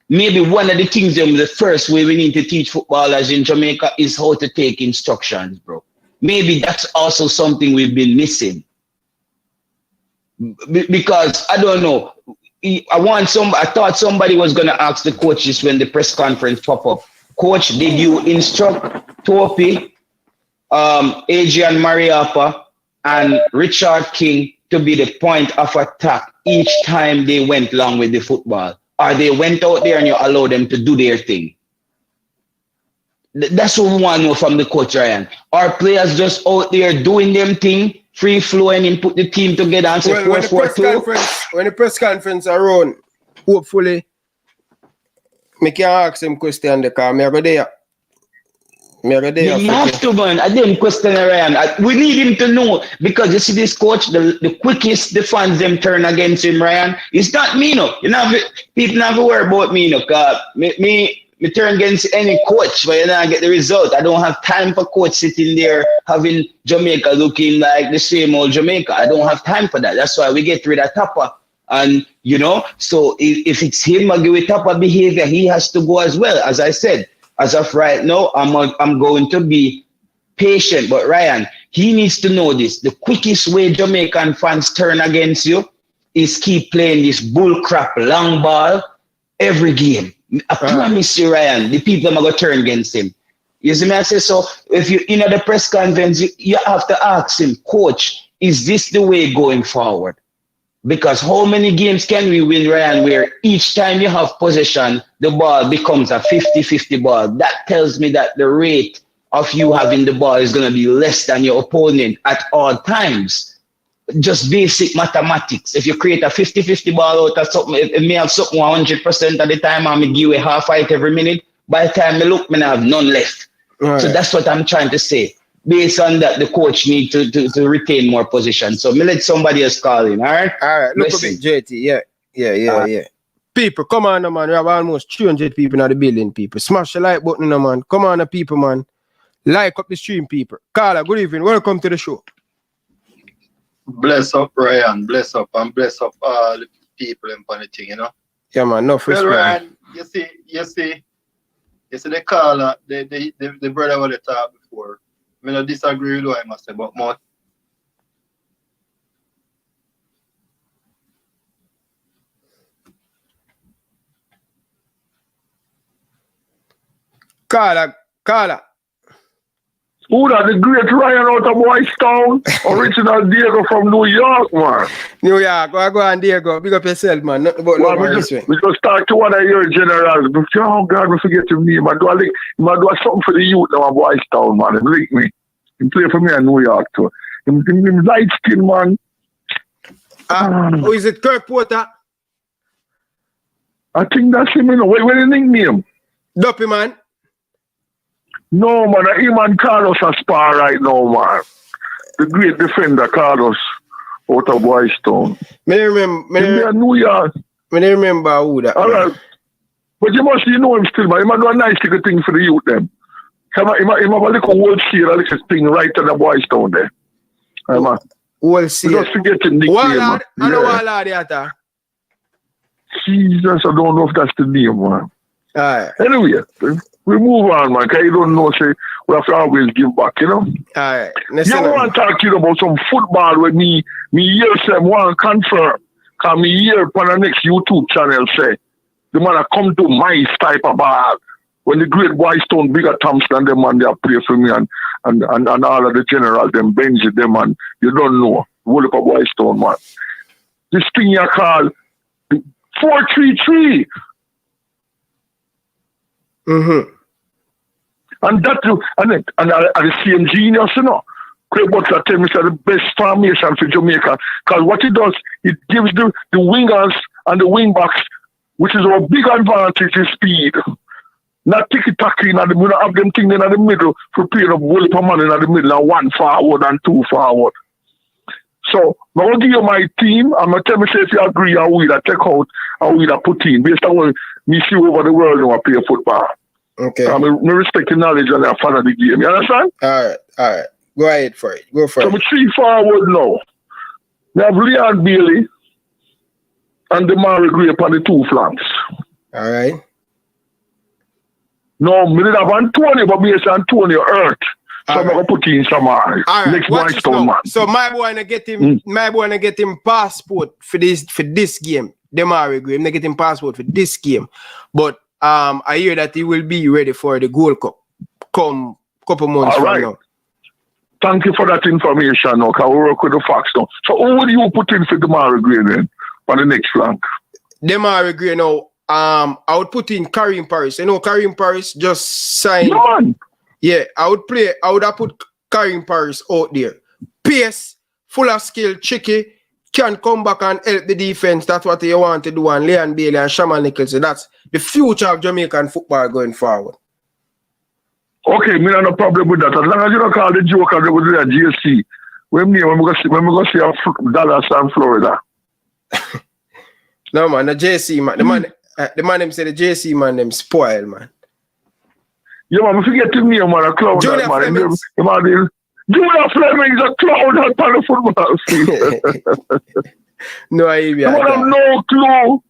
Maybe one of the things, the first way we need to teach footballers in Jamaica is how to take instructions, bro. Maybe that's also something we've been missing. Because, I don't know, I thought somebody was going to ask the coaches when the press conference pop up, Coach, did you instruct Topi, Adrian Mariappa, and Richard King to be the point of attack each time they went along with the football? Or they went out there and you allow them to do their thing? That's what we want to know from the coach, Ryan. Are players just out there doing them thing, free flowing and put the team together and say 4-4-2? When the press conference are on, hopefully, I can ask them question because I'm over there. You have to, man. I didn't question Ryan. We need him to know because you see this coach, the quickest the fans them turn against him, Ryan. It's not me, no. People never worry about me, no. Cause me turn against any coach, but you don't get the result. I don't have time for coach sitting there having Jamaica looking like the same old Jamaica. I don't have time for that. That's why we get rid of Tapper. And so if it's him agree with Tapper behavior, he has to go as well. As I said. As of right now, I'm going to be patient. But Ryan, he needs to know this. The quickest way Jamaican fans turn against you is keep playing this bullcrap long ball every game. I promise you, Ryan, the people are going to turn against him. You see me? I say, so if you in the press conference, you have to ask him, Coach, is this the way going forward? Because how many games can we win, Ryan, where each time you have possession, the ball becomes a 50-50 ball? That tells me that the rate of you having the ball is going to be less than your opponent at all times. Just basic mathematics. If you create a 50-50 ball out of something, it may have something 100% of the time, I'm going to give you half height every minute. By the time I look, I have none left. Right. So that's what I'm trying to say. Based on that, the coach need to retain more position. So me let somebody else call in, all right? All right, look a bit, JT. Yeah. People, come on, man. We have almost 300 people in the building, people. Smash the like button, man. Come on, people, man. Like up the stream, people. Carla, good evening. Welcome to the show. Bless up, Ryan. Bless up, and bless up all the people and the thing, you know? Yeah, man. No respect. Well, Ryan, you see the caller, the brother what they talked before. I don't disagree with what I must say, but more. Carla. Who that the great Ryan out of Boys Town? Original Diego from New York, man. New York, go on, Diego. Big up yourself, man. Nothing about well, we just talk to one of your generals. Oh, God, we forget your name. I do something for the youth now, Boys Town, man. He link me. He play for me in New York, too. Him light skin, man. Who is it, Kirk Porter? I think that's him, you know. What do you nickname? Duppy, man. No, man. Him and Carlos are spar right now, man. The great defender, Carlos, out of Boys Town. Me remember New York. Me remember who that. All right. But you know him still, man. He might do a nice little thing for the youth, them. He have a little World Seal, a little thing right in the Boys Town there. Man. World Seal. Just forget the nickname, man. I know what lad there. Jesus, I don't know if that's the name, man. Alright. Anyway, we move on, man, because you don't know, say, we have to always give back, you know? Alright. You want to talk to you about some football with me hear them want to confirm, because me hear on the next YouTube channel say, the man that come to my type of ball, when the great Boys Town, Bigger Thompson, them man, they have played for me, and all of the generals, them Benji, them, and you don't know, whole of Boys Town, man. This thing you call 4-3-3. Mm-hmm. And the same genius, you know. Craig Butler tell me it's the best formation for Jamaica. Because what it does, it gives the wingers and the wing backs, which is our big advantage, is speed. Not ticky-tacky, we don't have them things in the middle for playing up one per man in the middle and one forward and two forward. So, I'm going to give you my team. I'm going to tell me if you agree and we that take out and we that put in. Based on what me see over the world now I play football. Okay. I respect the knowledge and I follow the game. You understand? All right. Go ahead for it. Go for it. So, I'm 3 forward now. We have Leon Bailey and Damari Gray on the 2 flanks. All right. No, we didn't have Antonio, but we have Antonio hurt. So I'm going to put in some next Boys Town, man. So my boy wanna get him passport for this game. Damari Gray, get him passport for this game. But I hear that he will be ready for the Gold Cup come couple months from now. Thank you for that information now, because we work with the facts now. So who would you put in for Damari Gray then on the next flank? Damari Gray now, I would put in Kareem Paris. You know Kareem Paris just signed. Yeah, I would have put Kareem Paris out there. Pace, full of skill, cheeky, can come back and help the defense. That's what you want to do. And Leon Bailey and Shaman Nicholson, that's the future of Jamaican football going forward. Okay, me no problem with that. As long as you don't call the joker, they will do that GSC. When we go see Dallas and Florida. No, man, the JC, man. The man them say the JC, man, them spoil, man. Yeah, man, forget the name, man, a clown. Junior Flemings. Junior Flemings, a clown on the football field. No idea. The man have no clue.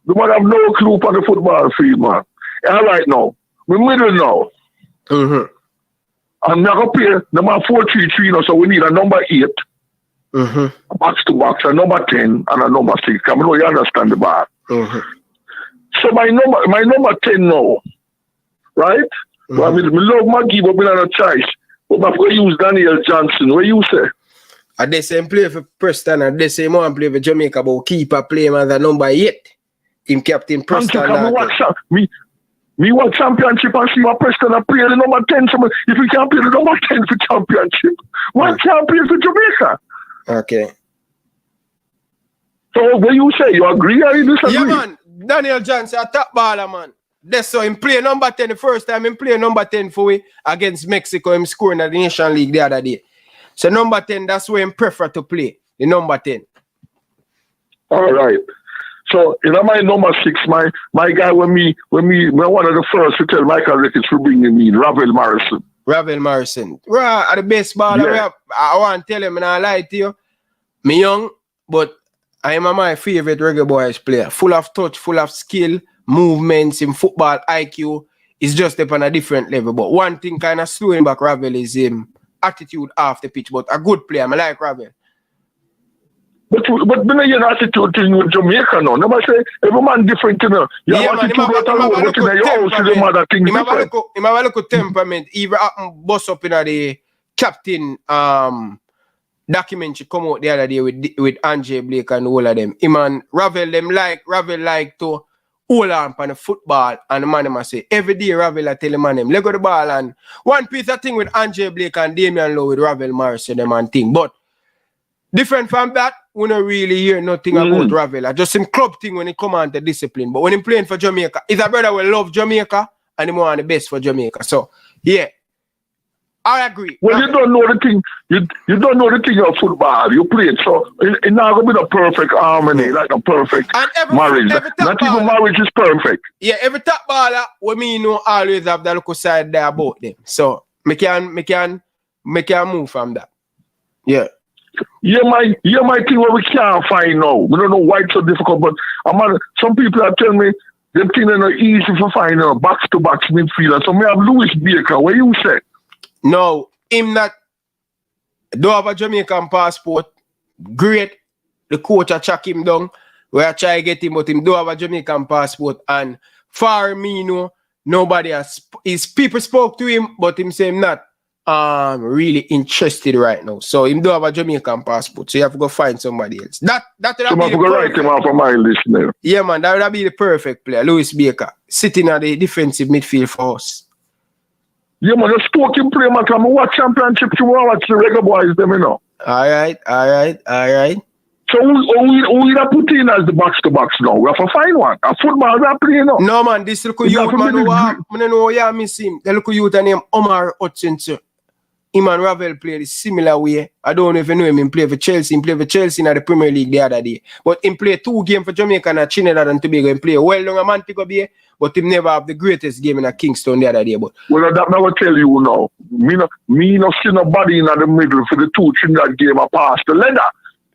The man have no clue on the football field, man. All right now. We're middle now. Mm-hmm. And now go play number 4-3-3 now, so we need a number 8. Mm-hmm. Box to box, a number 10 and a number 6. I know you understand the bar. Mm-hmm. So my number 10 now, right? Mm-hmm. Well, I love Magee, but we don't have a choice. But I'm going to use Daniel Johnson. What you say? And they say him play for Preston and they say him want play for Jamaica, but keeper play him as a number 8. Him captain Preston. Me watch championship and see what Preston are play the number 10. So if we can't play the number 10 for championship, why can't play for Jamaica? Okay. So what you say? You agree or you disagree? Yeah, man. Daniel Johnson, a top baller, man. That's so him play number 10 the first time. Him play number 10 for we against Mexico. Him scoring at the Nation League the other day. So number 10, that's where him prefer to play. The number 10. All right. So in my number 6, my guy when one of the first to tell Michael Ricketts for bringing me Ravel Morrison. Ravel Morrison. Right, the best baller. Yeah. I want to tell him and I lie to you. Me young, but I am my favorite Reggae Boys player. Full of touch, full of skill, movements in football, IQ. Is just up on a different level. But one thing kind of slowing back Ravel is him attitude off the pitch. But a good player. I like Ravel. But when you attitude thing with Jamaica now, nobody say every man different, you know. You have attitude what alone, but in your house is the other thing different. He have a look temperament. Even bust up in the captain documentary come out the other day with Andre Blake and all of them. Him and Ravel like to hold on the football and the man must say every day Ravel I tell the man let go the ball and one piece of thing with Andre Blake and Damian Lowe with Ravel Morrison them and thing. But different from that, we don't really hear nothing about Ravel. Just some club thing when it come on to discipline. But when he playing for Jamaica, he's a brother will love Jamaica and he want the best for Jamaica. So yeah, I agree. Well, you don't know the thing. You don't know the thing of football. You play it, so it's not gonna be the perfect harmony, like a perfect marriage. Not even marriage is perfect. Yeah, every top baller, we me know always have that local side there about them. So me can move from that. Yeah. Yeah, my thing what we can't find now. We don't know why it's so difficult, but some people are telling me them things are not easy for finding a box-to-box midfielder. So me have Louis Baker. What you say? No, him not don't have a Jamaican passport. Great. The coach check him down. We are trying to get him, but him don't have a Jamaican passport. And far me know, nobody has his people spoke to him, but him say him not really interested right now. So him don't have a Jamaican passport. So you have to go find somebody else. That so I have to go write him off of my list now. Yeah, man, that would be the perfect player. Louis Baker. Sitting at the defensive midfield for us. Yeah, man, just spoke him play, man. Come watch championship tomorrow, watch the Reggae Boys, them, you know. All right. So we not put in as the box-to-box now. We have to find one. A football we are playing now. No, man, this little youth, man, I don't know why I miss him. The little youth named Omar Hutchinson. Him and Ravel played a similar way. I don't know if you know him. He played for Chelsea. He played for Chelsea in the Premier League the other day. But he played 2 games for Jamaica and Trinidad and Tobago. He played well long a Montego Bay, but he never have the greatest game in Kingston the other day. But well, that never tell you now. Me no see nobody in the middle for the 2 Trinidad game I passed the leather.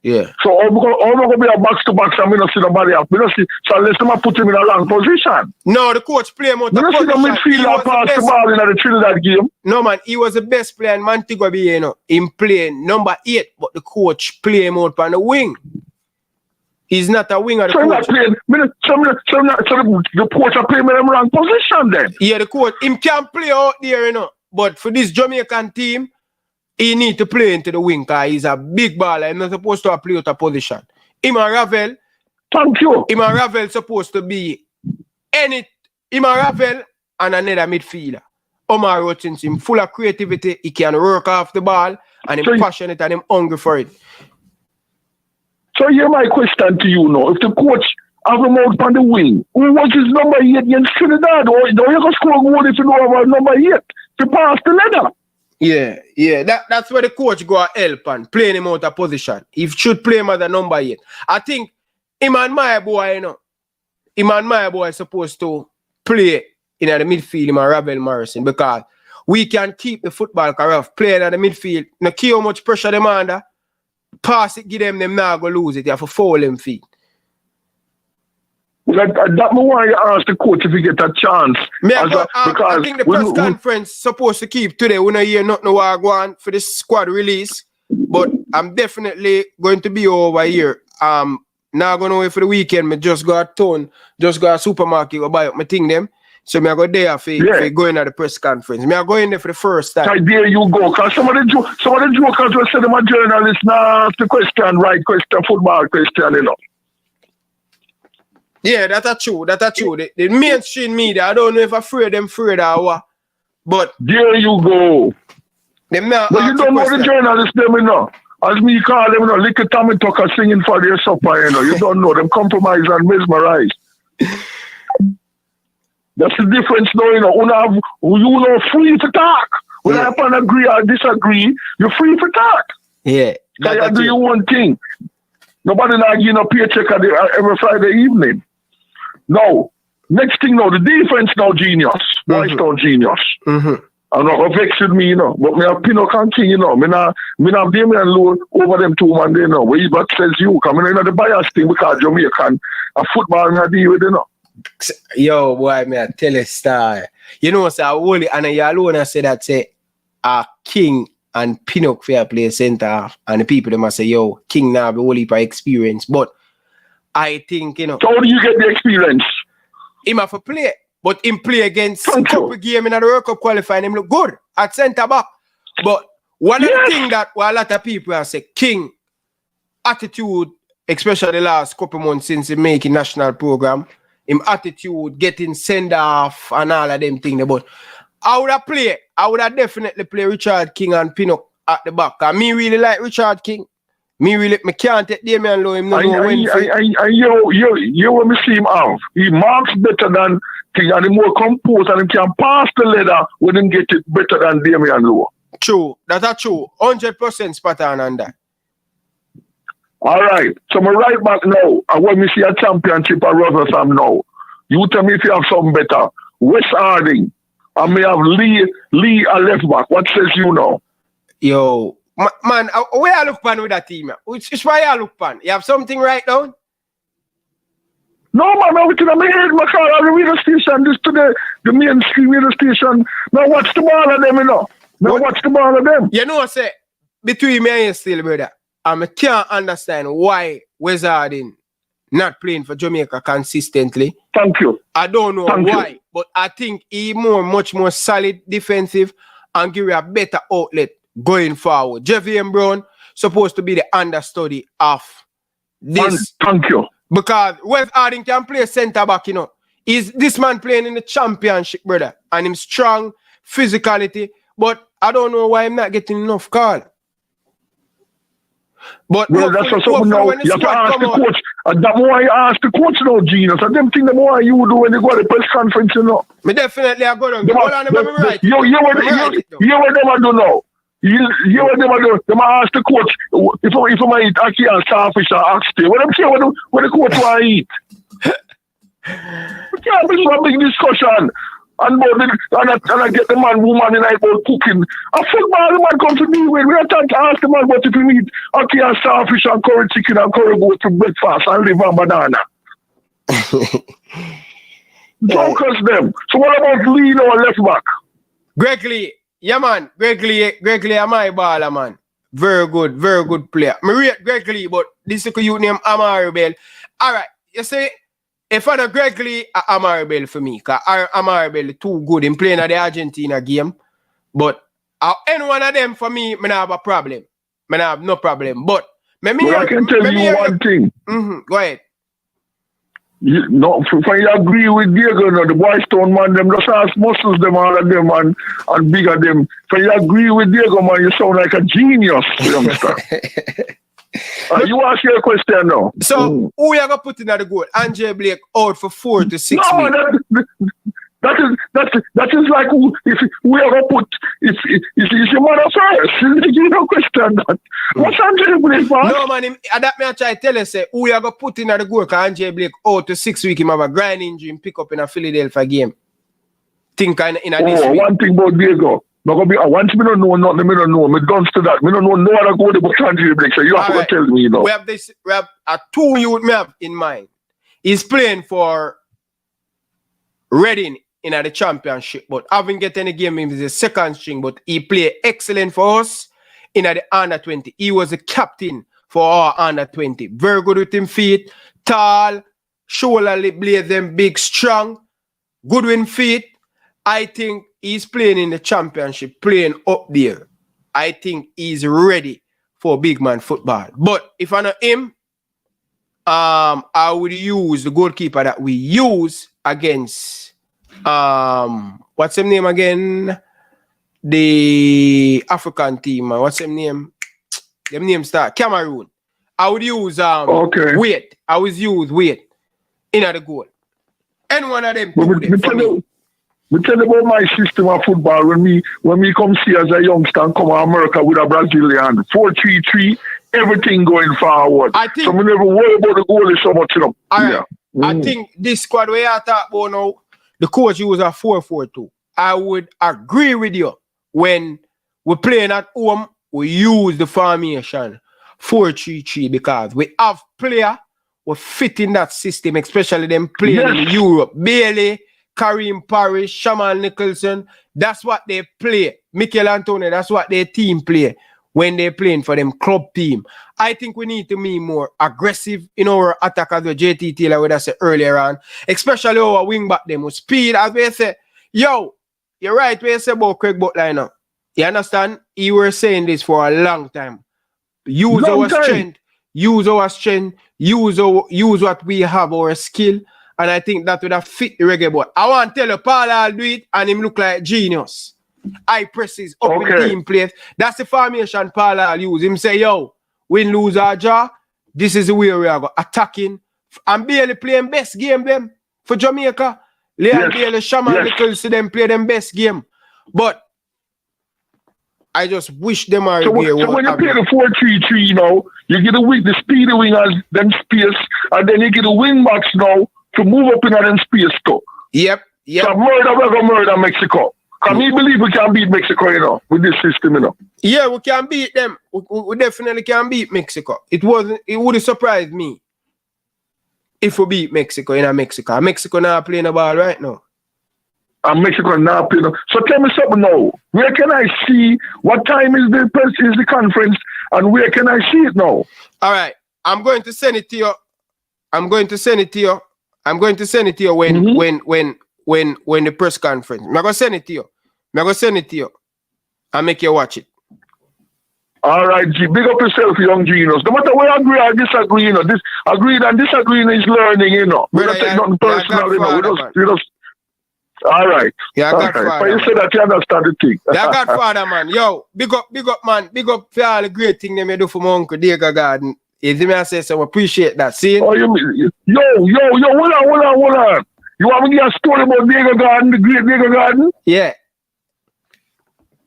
Yeah. So I'm going to be a box-to-box and I don't see nobody up. I don't see, so unless I put him in a long position. No, the coach play him out of position. I don't see the midfielder pass the ball in the Trinidad game. No, man, he was the best player in Montego Bay, you know. Him playing number 8, but the coach play him out on the wing. He's not a winger. So the coach are playing in the wrong position then. Yeah, the coach, him can play out there, you know. But for this Jamaican team, he need to play into the wing because he's a big baller. He's not supposed to play out a position. Him and Ravel. Thank you. Him and Ravel supposed to be him and Ravel and another midfielder. Omar Hutchinson, full of creativity. He can work off the ball and he's passionate and he's hungry for it. So here's my question to you now. If the coach have him out on the wing, who was his number 8 against Trinidad? Or you can score a goal if you don't have a number 8 to pass the ladder. Yeah. That's where the coach go help and playing him out of position. He should play him as a number 8. I think him and my boy, you know, him and my boy is supposed to play in the midfield, him and Ravel Morrison, because we can keep the football correct. Playing in the midfield, no care how much pressure them under, pass it, give them now go lose it. You have to foul them feet. That me why you ask the coach if he get a chance. I think the press conference supposed to keep today. We don't hear nothing what go on for the squad release. But I'm definitely going to be over here. Now going away for the weekend. Me just got a town, just got a supermarket, go buy up my thing them. So me I go there for going at the press conference. Me I go in there for the first time. So there you go. Because some of the jokers will say them a journalist now ask the question, right question, football question, you know. Yeah, that's true. That's true. The mainstream media, I don't know if I'm afraid or what. But there you go. But you don't know the journalists, them, you know. As me call them, you know, little Tommy Tucker singing for their supper, you know. You don't know them compromise and mesmerize. That's the difference, though, you know. You know, free to talk. When I can agree or disagree, you're free to talk. Yeah. You do your one thing. Nobody not getting a paycheck every Friday evening. No. Next thing now, the defense now genius. Boys now genius. I'm not vex with me, you know. But me have Pinnock and King, you know. Me have Damian Lowe over them two man, you know. Where he back says you. Because I know the bias thing because Jamaican. A football me I deal with, you know. Yo, boy, me I tell a star. You know, so I only, and you alone I say that, say, King and Pinnock fair play center half. And the people, they must say, yo, King now have a whole heap of experience. But I think, you know. So how do you get the experience? Him have to play. But him play against a couple game in the World Cup qualifying, him look good at centre back. But one of the things that a lot of people have said, King attitude, especially the last couple months since he making national program, him attitude, getting send off and all of them things. But I would have definitely play Richard King and Pinnock at the back. And me really like Richard King. Me can't take Damian Lowe. Him no know when. You when me see him out. He marks better than King and he more composed and he can pass the leather when he get it better than Damian Lowe. True. That's true. 100% spot on that. All right. So me right back now. And when me see a championship at Rotherham now, you tell me if you have something better. West Harding. And me have Lee a left back. What says you now? Yo. Man, where you look pan with that team? Which why you look pan? You have something right down? No, man, everything in my head, my car, the radio station, this today, the mainstream radio station. Now watch the ball of them, you know. Now watch the ball of them. You know, say, between me and you still, brother, I can't understand why Wizarding not playing for Jamaica consistently. Thank you. I don't know why, but I think he much more solid defensive and give you a better outlet going forward. JVM Brown supposed to be the understudy of this. Thank you. Because West Harding can play centre back, you know. Is this man playing in the championship, brother? And him strong, physicality. But I don't know why I'm not getting enough call. But well, that's also now. You have to ask the coach. And the more I ask the coach now, Genius, and them think the more you do when you go to the press conference, you know. Me definitely I go down. Hold on, let me write. You what them I do now. You what them I do. Them I ask the coach if I eat ackee and starfish or oxtail. What I'm saying, what the coach want to eat. We can't be some big discussion. And I get the man, woman, and I go cooking. A football, the man comes to me with. We are trying to ask the man what if we eat ackee and starfish and curry chicken and curry goat for breakfast and liver and banana. Focus them. So what about Lee or left back? Greg Lee. Yeah, man. Greg Lee, am my baller, man. Very good player. I rate Greg Lee, but this is a youth named Amari Bell. All right, you see, if I know Greg Lee, Amari Bell for me, because Amari Bell is too good in playing at the Argentina game. But any one of them, for me, I have a problem. I have no problem. But I can tell you one thing. Go ahead. If I agree with Diego, no, the Boy Stone man, them just ask muscles them, all of them, and bigger them. If I agree with Diego, man, you sound like a genius, youngster. You ask your question now. So, who you going to put in at the goal? Andre Blake out for 4 to 6 weeks. That is like if we are going to put if your mother first. You don't question that. What's Andre Blake for? No, man, that me I try to tell you, say, who you going to put in at the goal? Because Andre Blake out to 6 weeks, he have a groin injury and pick up in a Philadelphia game. Think in a this week. One thing about Diego. Once me don't know nothing, me don't know. Me done to that. Me don't know no other goal but Andre Blake. So you have to tell me, you know. We have a 2 youth me have in mind. He's playing for Reading in the championship, but haven't get any game in the second string, but he played excellent for us in the under 20. He was a captain for our under 20. Very good with him feet, tall, shoulder blade them big, strong. Goodwin feet. I think he's playing in the championship, playing up there. I think he's ready for big man football. But if I know him, I would use the goalkeeper that we use against what's his name again? The African team. What's his name? Them name start Cameroon. I would use Wait. I would use Wait in the goal. Any one of them two. Me tell you about my system of football when me come see as a youngster and come to America with a Brazilian 4-3-3, everything going forward. So we never worry about the goalie so much, you know. I think this squad we are talking about now, the coach uses a 4-4-2. I would agree with you. When we're playing at home, we use the formation 4-3-3 because we have players who fit in that system, especially them playing in Europe. Bailey, Kareem Parrish, Shaman Nicholson, that's what they play. Mikel Antonio, that's what their team play when they're playing for them club team. I think we need to be more aggressive in our attack, as the JT Taylor would have said earlier on, especially our wing back them with speed. As we say, yo, you're right when you say about Craig Butler now. You understand? You were saying this for a long time. Use our strength, use what we have, our skill. And I think that would have fit the reggae boy. I want to tell you, Paul, I'll do it, and him look like genius. I presses up in team place. That's the formation Paul I'll use. Him say, yo, win, lose, or draw. This is the way we are going. Attacking. And Bailey playing best game them for Jamaica. Leon Bailey, Shaman Nicholson, them play them best game. But I just wish them are so when you play the 4-3-3, you know, you get the speedy wingers, then space, and then you get the wing backs now to move up in them space too. Yep. So murder Mexico. Can we believe we can beat Mexico, you know, with this system, you know? Yeah, we can beat them. We definitely can beat Mexico. It would have surprised me if we beat Mexico in Mexico. Mexico not playing the ball right now. And Mexico not playing. So tell me something now. Where can I see what time is the conference and where can I see it now? All right. I'm going to send it to you. I'm going to send it to you when the press conference. I'm going to send it to you. I'll make you watch it. All right, G. Big up yourself, young genius. No matter where I agree or disagree, you know, this agreeing and disagreeing is learning, you know. We don't take nothing personal, you know. We just all right. Yeah, Godfather. But you say that you understand the thing. Yeah, Godfather, man. Yo, big up, man. Big up for all the great things they do for my uncle Diego Garden. You see me I say so? I appreciate that. See? Oh, you mean, yo, hold on. You want me to get a story about Diego Garden, the great Diego Garden? Yeah.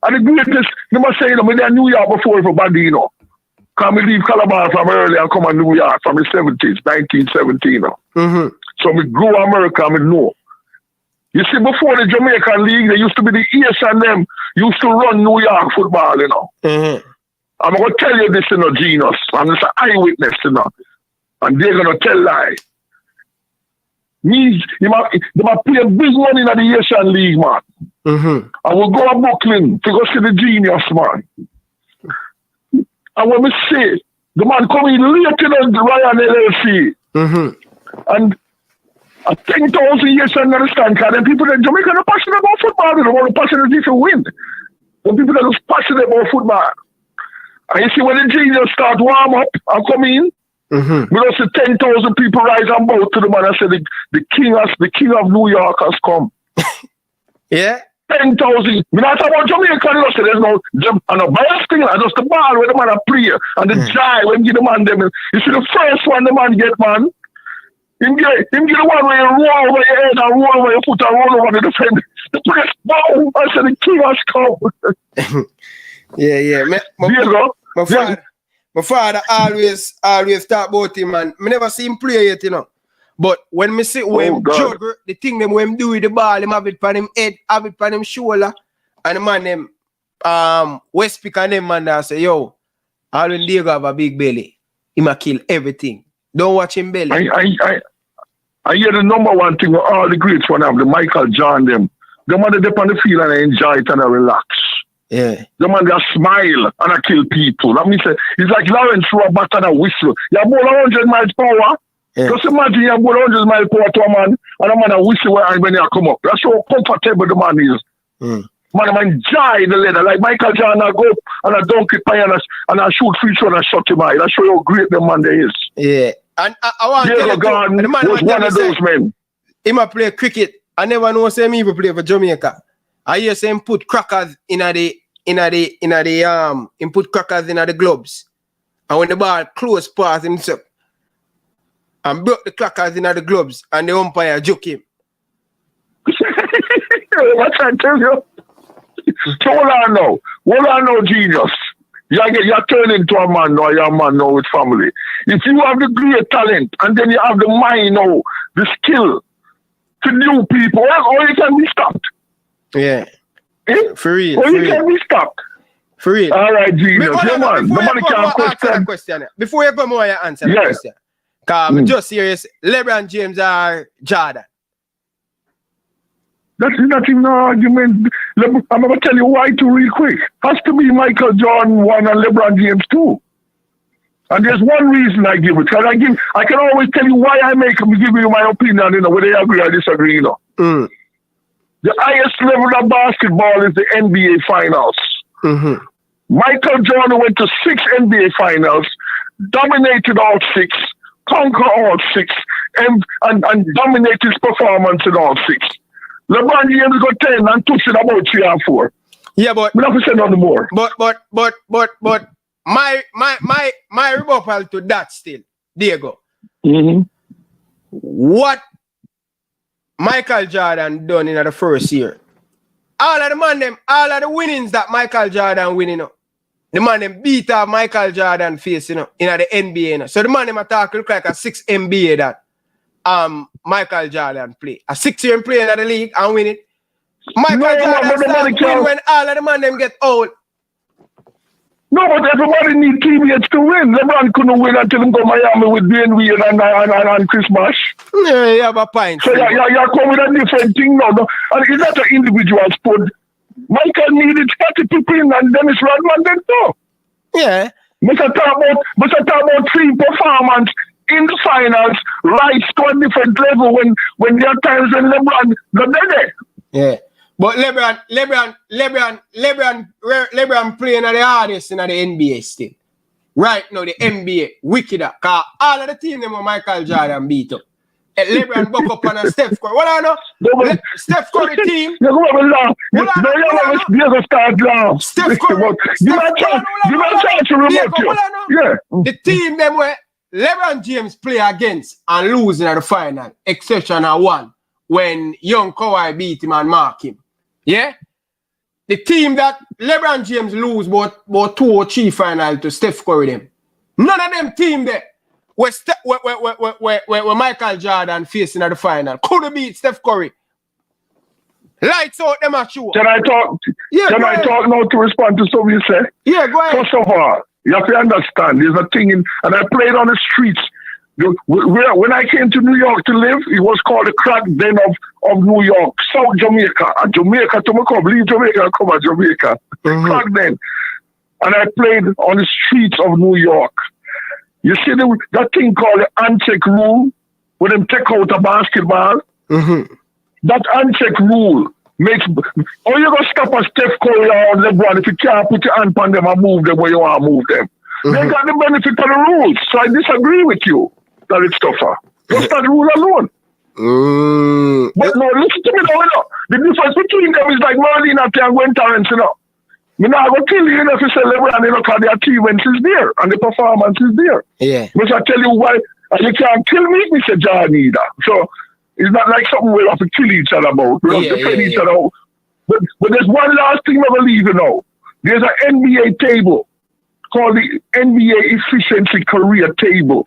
And the greatest, you must say, you know, me there in New York before for Bandino. Because me leave Calabar from early and come to New York from the 70s, 1917. You know. So me grew America, me know. You see, before the Jamaican League, there used to be the East and them used to run New York football, you know. I'm going to tell you this, you know, genius. I'm just an eyewitness, you know. And they're going to tell lie. Me, they might play big money in the Asian League, man. I will go to Brooklyn to go see the genius, man. And when we say, the man coming late in the Ryan LLC. And 10,000 years I understand, because then people in Jamaica are passionate about football. They don't want to passionate to win. The people that are passionate about football. And you see when the genius start warm up and come in, we don't see 10,000 people rise and bow to the man and say the king of New York has come. Yeah. 10,000. We not talk about Jamaica, you say there's no and a bias thing, and just the ball where the man a play and the jive when you give the man them. You see the first one the man get, man. Him get the one where you roll over your head and roll over your foot and roll over the defender. The press boom, I said the king has come. Yeah. My father always talk about him, man. I never see him play yet, you know. But when me see him juggle, the thing them when him do with the ball, him have it on him head, have it on him shoulder, and the man them Westpick and them man that say, yo, all when Diego have a big belly, he might kill everything. Don't watch him belly. I hear the number one thing with all the greats one have the Michael John them. The man they on the field and I enjoy it and I relax. Yeah. The man they smile and I kill people. That means it's like Lawrence through a bat and a whistle. You have more than 100 miles per hour. Yeah. Just imagine you go 100 miles per hour to a man, and a man a whistle when you come up. That's how comfortable the man is. Man enjoy the leather. Like Michael Jordan, I go up and I dunk it and I shoot free throw and I shot him out. That's show you how great the man there is. Yeah. And I want to tell you, the man was one of those men. He might play cricket. I never know say me even play for Jamaica. I hear say him put crackers in the gloves. And when the ball close pass himself and broke the crackers in the gloves and the umpire joke him. What I tell you? So hold on now, genius. You're turning into a man now, you're a man now with family. If you have the great talent and then you have the mind now, the skill to new people, or you can be stopped. Yeah. Eh? For real. Or you can be stopped. For real. All right, genius. Yeah, man. Nobody can question. Before you go more, you answer the question. Because I'm just serious. LeBron James or Jordan? That's not even an argument. I'm going to tell you why too real quick. Has to be Michael Jordan 1 and LeBron James 2. And there's one reason I give it. Because I can always tell you why I make them, give you my opinion, whether you agree or disagree, The highest level of basketball is the NBA Finals. Michael Jordan went to 6 NBA Finals, dominated all 6, conquered all 6, and dominated his performance in all 6. LeBron James got 10 and touched it about 3 or 4. Yeah, but we don't say nothing more. But my rebuttal to that still, Diego. What Michael Jordan done in the first year? All of the winnings that Michael Jordan winning, the man them beat up Michael Jordan face, in the NBA. So the man them attack look like a 6 NBA that Michael Jordan play. A 6-year player in the league and win it. Michael Jordan start win when all of the man them get old. No, but everybody need teammates to win. LeBron couldn't win until he go Miami with Dwayne Wade and Chris Bosh. Yeah, you have a point. So you're coming with a different thing now. And it's not an individual sport. Michael needed Scottie Pippen and Dennis Rodman then too. Yeah. But I talk about team performance in the finals, rise to a different level when there are times when LeBron not there. Yeah. But LeBron playing at the hardest in the NBA still. Right now, the NBA wickeder. Because all of the team them Michael Jordan beat up. LeBron buck up on a Steph Curry. What I know? Steph Curry team. You're going to laugh. You're going to start laugh. Steph Curry. You might try to remote you. Yeah. The team them where LeBron James play against and lose in the final, exceptional one, when young Kawhi beat him and mark him. Yeah? The team that LeBron James lose about 2 or 3 final to Steph Curry them. None of them team there where Michael Jordan facing at the final could beat Steph Curry. Lights out them at you. Can I talk? Yeah, Can I talk now to respond to something you say? Yeah, go ahead. First of all, you have to understand, there's a thing and I played on the streets. When I came to New York to live, it was called the crack den of New York, South Jamaica. And Jamaica to come, leave Jamaica and come to Jamaica. Crack den. And I played on the streets of New York. You see that thing called the uncheck rule, where them take out a basketball? That uncheck rule makes, how you going to stop a Steph Curry or LeBron if you can't put your hand on them and move them where you want to move them? They got the benefit of the rules. So I disagree with you that it's tougher. Just that rule alone. But no, listen to me now, The difference between them is like Marlene and Gwen Torrance, I'm not going to kill you if you say LeBron, because the achievements is there and the performance is there. Yeah. But I tell you why, you can't kill me, Mr. John either. So it's not like something we'll have to kill each other about. We'll have to defend each other out. But there's one last thing I believe, There's an NBA table called the NBA Efficiency Career Table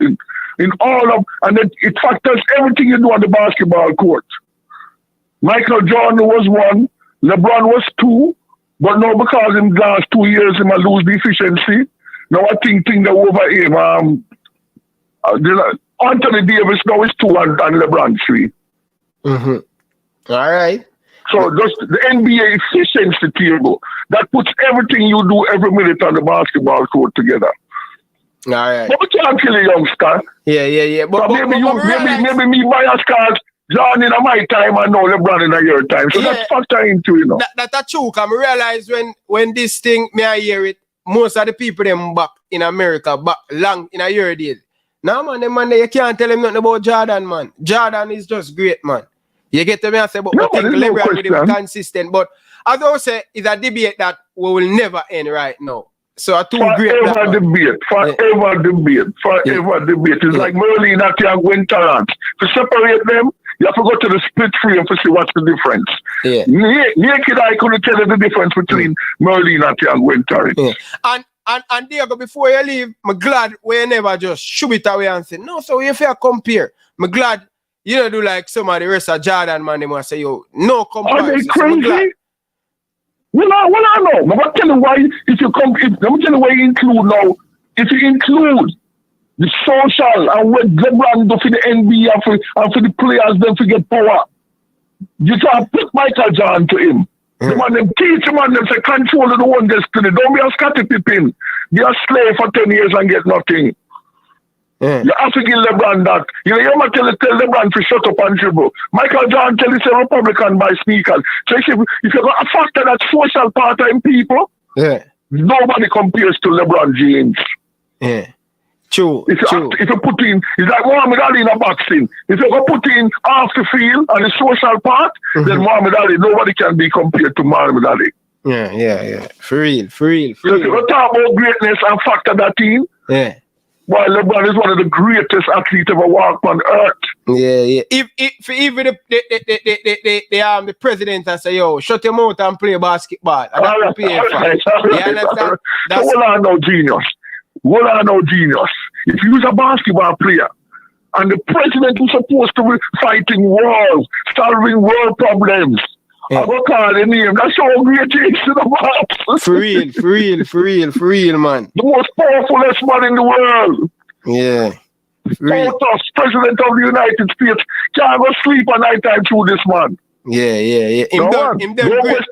in all of, and it factors everything you do on the basketball court. Michael Jordan was 1, LeBron was 2, but now because in the last 2 years he might lose the efficiency. Now I think that over him, Anthony Davis now is 2 and LeBron 3. All right. So just the NBA efficiency table that puts everything you do every minute on the basketball court together. All right. But we can't kill a youngster. Yeah. But maybe me bias card John in my time and now LeBron in your time. So that's factor into, you know. That's true. Cause I realize when this thing me I hear it, most of the people them back in America back long in a year deal. Now man, you can't tell him nothing about Jordan, man. Jordan is just great, man. You get to me and say, but I think LeBron with him consistent. But as I say, it's a debate that will never end right now. So I too great. Forever debate. It's like Merlin at your Winterland. To separate them, you have to go to the split frame to see what's the difference. Yeah. Naked I couldn't tell you the difference between Merlin and your Winterland. Yeah. And Diego, before you leave, I'm glad we never just shove it away and say, no, so if you compare, I'm glad you don't do like some of the rest of Jordan, man, they must say, yo, no comparison. Are they crazy? Well, I know. I'm going to tell you why, you include now, if you include the social and what LeBron do for the NBA and for the players, then to get power, you can put Michael Jordan to him. The man them teach him and them say control the one destiny. Don't be a Scottie Pippen. Be a slave for 10 years and get nothing. You have to give LeBron that. You must tell LeBron to shut up and dribble. Michael Jordan tell he's a Republican by sneakers. So if you got a factor that social part in people, nobody compares to LeBron James. Yeah. True. If you put in, it's like Muhammad Ali in a boxing. If you go put in half the field and the social part, then Muhammad Ali, nobody can be compared to Muhammad Ali. Yeah. For real. So if you talk about greatness and factor that in, well, LeBron is one of the greatest athletes ever walked on earth. Yeah. If even the president and say, yo, shut your mouth and play basketball. And that will pay for. You understand? So what I know, genius. If you was a basketball player and the president was supposed to be fighting wars, solving world problems, I go call the name. That's how great he is to the box. For real, man. The most powerfulest man in the world. Yeah. President of the United States can't go sleep at night time through this man. Yeah. Him done great.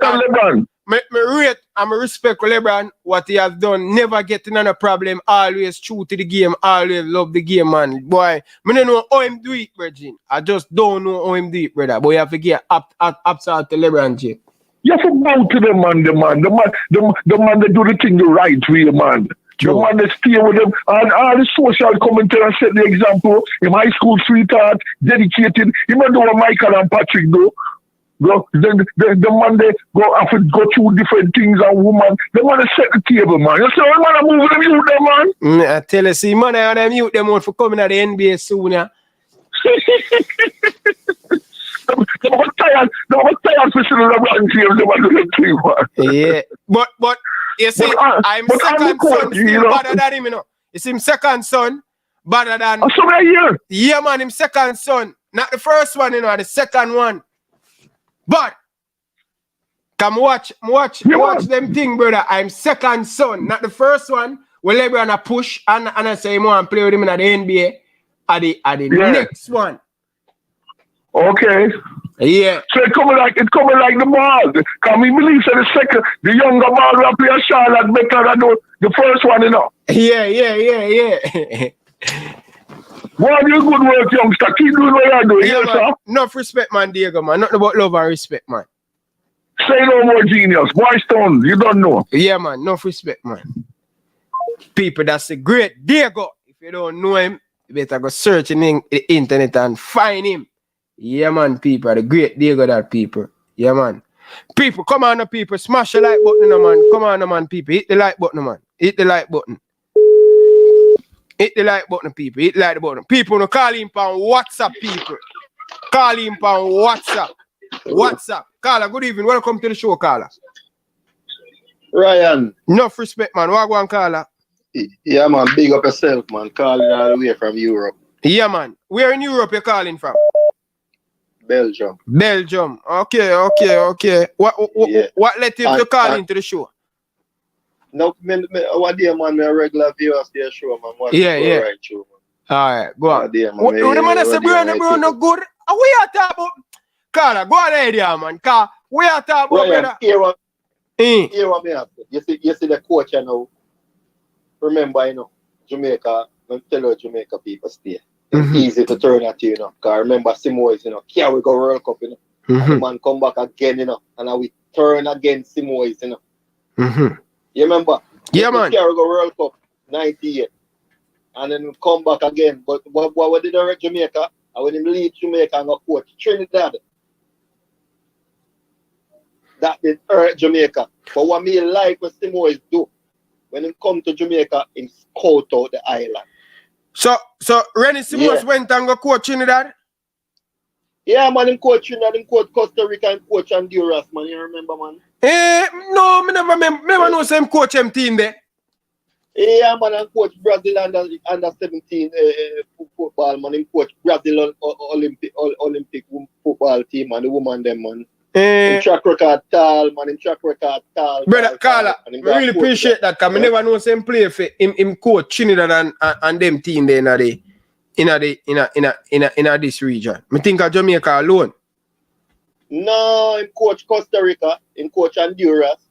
I'm a respect LeBron, what he has done, never getting on a problem, always true to the game, always love the game, man. Boy, I don't know how him do it, Virgin. I just don't know how him do it, brother. But you have to get up to LeBron, Jim. You have to bow to the man that do the thing the right way, man. True. The man that stay with them, and all the social commentary and set the example. In high school sweetheart, dedicated, even though Michael and Patrick do. Then the man they go through different things and woman. The man set the table, man. You say, oh, man, I'm moving them youth, them, man. I tell you, see, man, I them youth them out for coming at the NBA soon, yeah. They were tired for seeing LeBron James. Yeah, but you see, I'm second son still better than him, you know. You see, him second son better than. So many years. Yeah, man, him second son, not the first one, you know, the second one. But come watch them thing, brother. I'm second son, not the first one. Well, LeBron a push and I say him want to play with him in the NBA. At the next one. Okay. Yeah. So it's coming like the ball. Can we believe that the younger ball will play a Charlotte better than the first one, you know? Yeah. Well, you good work, youngster. Keep doing what you're doing. Yeah, yes, sir. Enough respect, man, Diego, man. Nothing about love and respect, man. Say no more, genius. Boy Stone, you don't know. Yeah, man. Enough respect, man. People, that's a great Diego. If you don't know him, you better go search in the internet and find him. Yeah, man, people. The great Diego, that people. Yeah, man. People, come on, people. Smash the like button, man. Come on, man, people. Hit the like button, man. Hit the like button. Hit the like button, people. Hit the like button. People, no call him on WhatsApp, people. Call him on WhatsApp. WhatsApp. Carla, good evening. Welcome to the show, Carla. Ryan. Enough respect, man. What go on, Carla? Yeah, man. Big up yourself, man. Calling all the way from Europe. Yeah, man. Where in Europe you calling from? Belgium. Okay. What led you to call into the show? No, what day, man, a regular viewer of the show, man. Yeah. Right show, man. Alright, go on. What the man say, bro, no good? We are talking about... Carla, go on there, man. Car, we are talking about, brother. Hear what me have. You see the coach, you know. Remember, you know. Jamaica, when tell you Jamaica people stay. It's easy to turn at you, you know. Because remember Simoes, you know, here we go World Cup, you know. And the man come back again, you know. And now we turn again Simoes, you know. You remember? Yeah, man. Here we go World Cup, 98. And then we come back again. But what did they Jamaica? And when he leave Jamaica and go coach Trinidad. That did hurt Jamaica. But what me like what Simoes do, when he come to Jamaica, he scout out the island. So Rennie Simoes went and go coach Trinidad? Yeah, man, him coach Trinidad, him coach Costa Rica, and coach Honduras, man. You remember, man? No, me never know same coach them team there. Yeah, man, and coach Brazil under 17 football, man. Him coach Brazil Olympic football team, and the woman them, man. Him track record tall, man. Him track record tall. Brother Carla, I really appreciate that, because I never know same play for him coach Trinidad and them team there in this region. I think of Jamaica alone. No, him coach Costa Rica, him coach Honduras.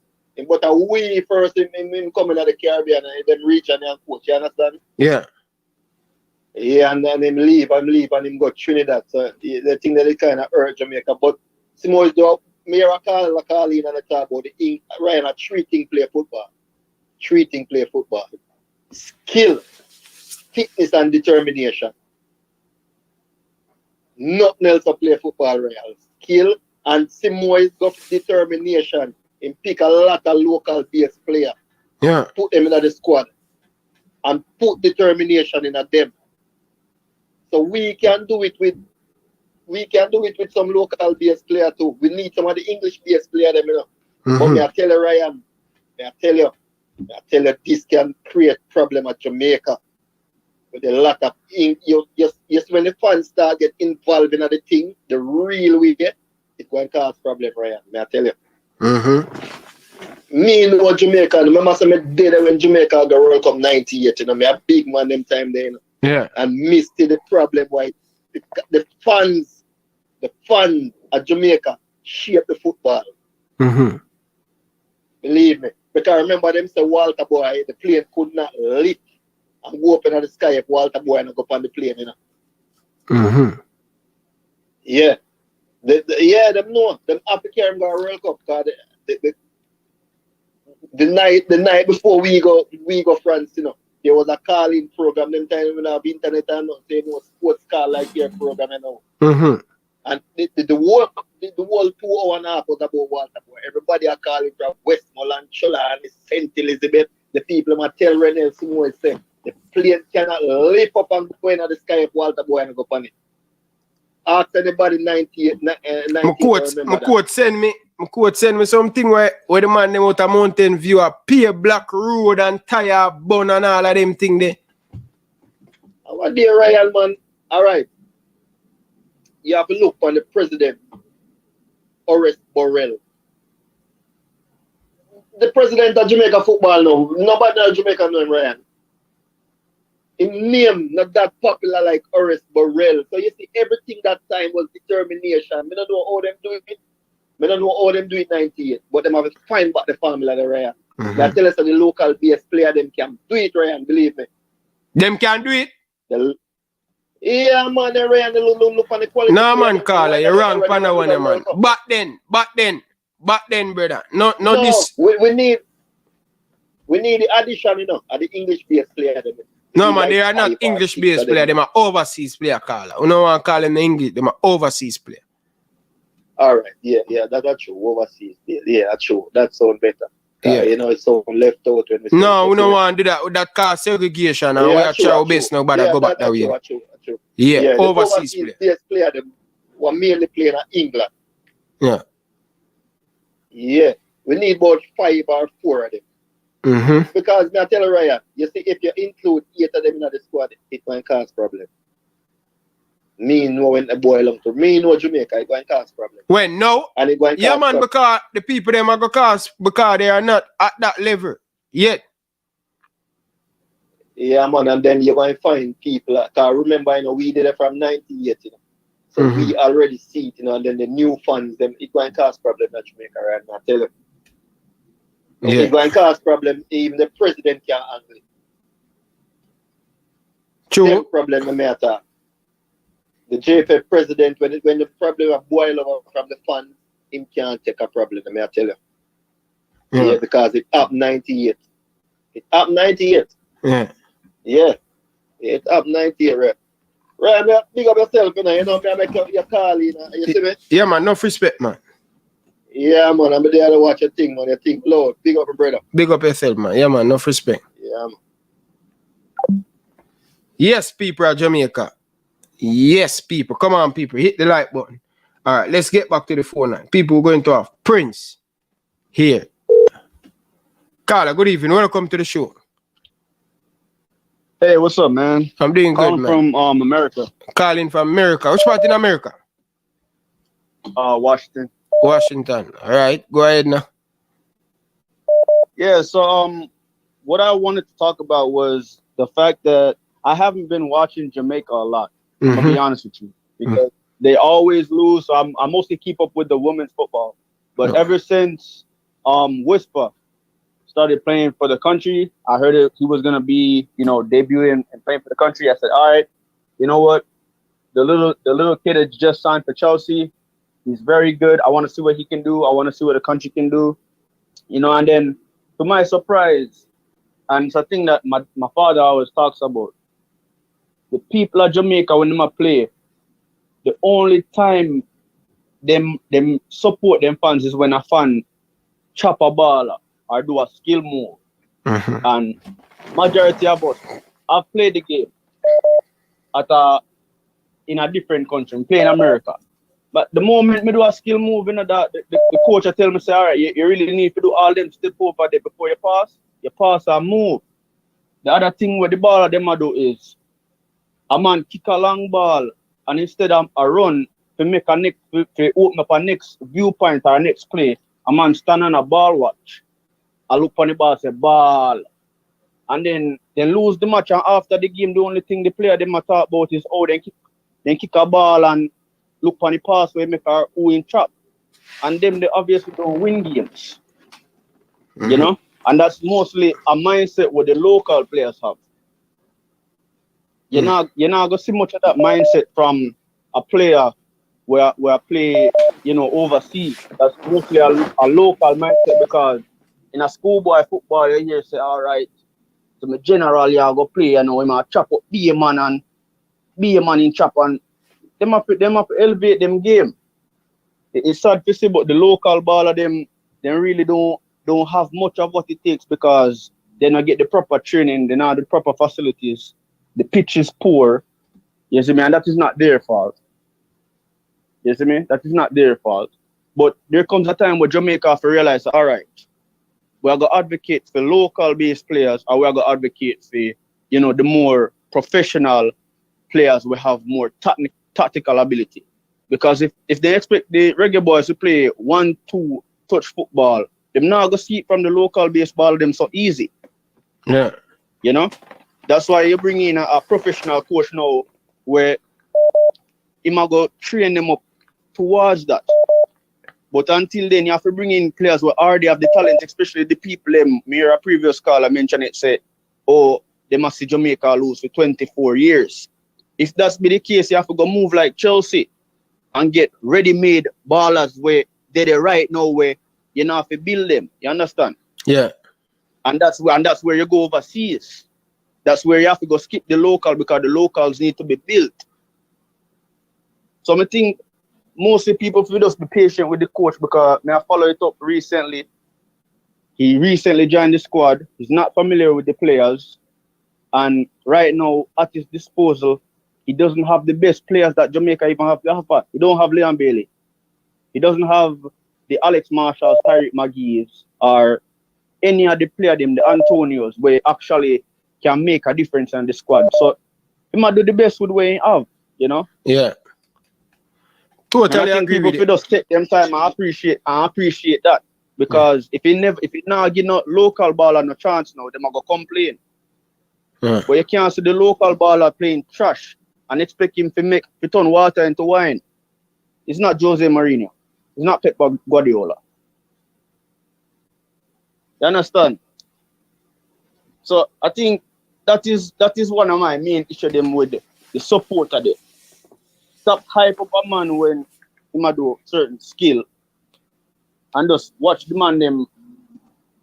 But a way first him coming out the Caribbean and them reach and coach, you understand? Yeah. Yeah, and then him leave and him go Trinidad. So the thing that it kind of hurt Jamaica. But Simoes do me call in and talk about the Ryan a treating play football. Treating play football. Skill, fitness and determination. Nothing else to play football, Ryan. Skill and Simoes got determination. Him pick a lot of local base players. Yeah. Put them in the squad. And put determination in them. So we can do it with some local base player too. We need some of the English base player them, you know. But me I tell you, Ryan, I tell you this can create problem at Jamaica. With a lot of yes, when the fans start get involved in the thing, the real way it going to cause problem, Ryan. May I tell you. Me know Jamaica. Remember me did it when Jamaica got World Cup 98, you know, me a big man them time there, you know. Yeah. And missed the problem why the fans at Jamaica shape the football. Believe me. Because I remember them say Walter Boy, the plane could not lift and go up in the sky if Walter Boy and go up on the plane, you know. Yeah. Them know. Them happy carry him go World Cup because the night before we go France, you know, there was a calling program. Them time when I have internet and not say no sports call like your program, you know. And the whole 2 hours and a half was about Walter Boy. Everybody are calling from Westmoreland, Chola, and St. Elizabeth. The people might tell Renel Simoes say the plane cannot lift up and go in the sky if Walter Boy and go on it. Ask anybody 98. My coach send me something where the man them out a Mountain View a pay black road and tire bun and all of them thing there. Our dear Ryan, man. Alright. You have to look on the president, Horace Borrell. The president of Jamaica football now. Nobody in Jamaica know him, Ryan. His name not that popular like Horace Borrell. So you see, everything that time was determination. I don't know how them do it. I don't know how them do it 98. But them have to find back the formula there, Ryan. They tell us that the local base player them can do it, Ryan. Believe me. Them can do it? Yeah, man, they Ryan, they look on the quality. No, man, Carla, you're wrong, Pana one, man. Back then, brother. No, this. We need the addition, you know, of the English base player. No, man, they are not English based player. They are overseas player, Carla. You don't want to call them the English. They are overseas player. All right. Yeah, that's true. Overseas. Yeah, that's true. That sounds better. Yeah. You know, it's so left out when we no, we don't want to do that. That cause segregation. And we are trying our best now, but go back that way. True. Yeah, overseas player. Them were mainly playing in England. Yeah. Yeah. We need about 5 or 4 of them. Because I tell you, Ryan, you see, if you include 8 of them in the squad, it will cause problem. Me know when the boy long to me know Jamaica, it will cause problem. When no? And it will yeah, man, problem. Because the people them are going to cause because they are not at that level yet. Yeah, man, and then you're going to find people. Because remember, you know, we did it from 98, you know. So we already see it, you know, and then the new funds, them, it will cause problem in Jamaica, right now. I tell you. Yeah. It's going to cause problem. Even the president can't handle it. Them problem me attack. The JFF president, when the problem boil over from the fund, him can't take a problem, I tell you. Yeah, because it up 98. It up 98. Yeah. Yeah. It up 98, right? Right, man, big up yourself, you know, me make your call, you know, you see me? Yeah, man, enough respect, man. Yeah, man, I'm there to watch your thing, man, your thing loud. Big up, brother. Big up yourself, man. Yeah, man, enough respect. Yeah, man. Yes, people of Jamaica. Yes, people. Come on, people. Hit the like button. All right, let's get back to the phone line. People going to have Prince here. Carla, good evening. Welcome to the show. Hey, what's up, man? I'm doing good, man. Calling from America. Calling from America. Which part in America? Washington. Washington. All right, go ahead now. Yeah, so what I wanted to talk about was the fact that I haven't been watching Jamaica a lot. I'm gonna be honest with you, because they always lose. So I mostly keep up with the women's football. But ever since Whisper started playing for the country, I heard he was gonna be, you know, debuting and playing for the country. I said, all right, you know what? The little kid that just signed for Chelsea, he's very good. I want to see what he can do. I want to see what the country can do, you know. And then, to my surprise, and it's a thing that my father always talks about, the people of Jamaica, when they play, the only time them support them fans is when a fan chop a ball or do a skill move. And majority of us have played the game in a different country, play in America. But the moment me do a skill move, you know, the coach will tell me, say, all right, you really need to do all them step over there before you pass. You pass and move. The other thing with the ball them do is a man kick a long ball, and instead of a run to make a next, to open up a next viewpoint or a next play, a man stand on a ball watch. I look on the ball, say ball, and then they lose the match. And after the game, the only thing the player them talk about is they kick a ball and look on the pass where make a win trap, and them they obviously don't win games, you know. And that's mostly a mindset what the local players have. You're not gonna see much of that mindset from a player where play, you know, overseas. That's mostly a local mindset, because in a schoolboy football you hear say, all right, so my general you go play, you know, I chop up be a man in chop, and them have to elevate them game. It's sad to see, but the local baller them really don't have much of what it takes, because they don't get the proper training, they don't have the proper facilities. The pitch is poor, you see me, and that is not their fault. You see me? That is not their fault. But there comes a time where Jamaica have to realize, all right, we are going to advocate for local-based players, or we are going to advocate for, you know, the more professional players will have more tactical ability. Because if they expect the regular boys to play 1-2 touch football, they're not going to see it from the local-based ball them so easy. Yeah. You know? That's why you bring in a professional coach now, where he might go train them up towards that. But until then, you have to bring in players who already have the talent, especially the people. A previous caller mentioned it, say, oh, they must see Jamaica lose for 24 years. If that's be the case, you have to go move like Chelsea and get ready-made ballers where they're right now, where you know have to build them. You understand? Yeah. And that's where you go overseas. That's where you have to go skip the local, because the locals need to be built. So I think mostly people should just be patient with the coach, because I follow it up recently. He recently joined the squad. He's not familiar with the players. And right now, at his disposal, he doesn't have the best players that Jamaica even have to offer. He don't have Leon Bailey. He doesn't have the Alex Marshalls, Tariq Magees, or any of the players, the Antonios, where actually can make a difference in the squad. So he might do the best with what he have, you know? Yeah. Totally agree with you. People just take them time. I appreciate that. Because if he not give no local baller no chance now, they might go complain. But you can't see the local baller playing trash and expect him to turn water into wine. It's not Jose Mourinho. It's not Pep Guardiola. You understand? So I think that is one of my main issue them with the support of them. Stop hype up a man when he might do certain skill and just watch the man them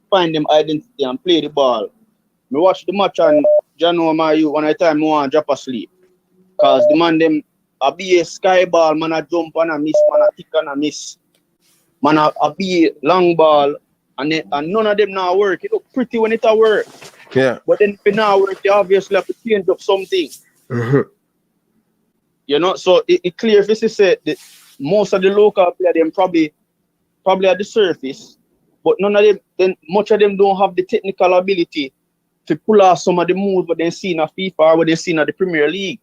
find them identity and play the ball. Me watch the match and Jano Mayu one time I want to drop asleep. Cause the man them a be a sky ball, man a jump and a miss, man a kick and a miss. Man a be a long ball and none of them now work. It look pretty when it a work. Yeah. But then if it now work, they obviously have to change up something. Mm-hmm. You know, so it clear if you say that most of the local players them probably at the surface, but none of them, then much of them don't have the technical ability to pull off some of the moves what they see in a FIFA or what they see in the Premier League.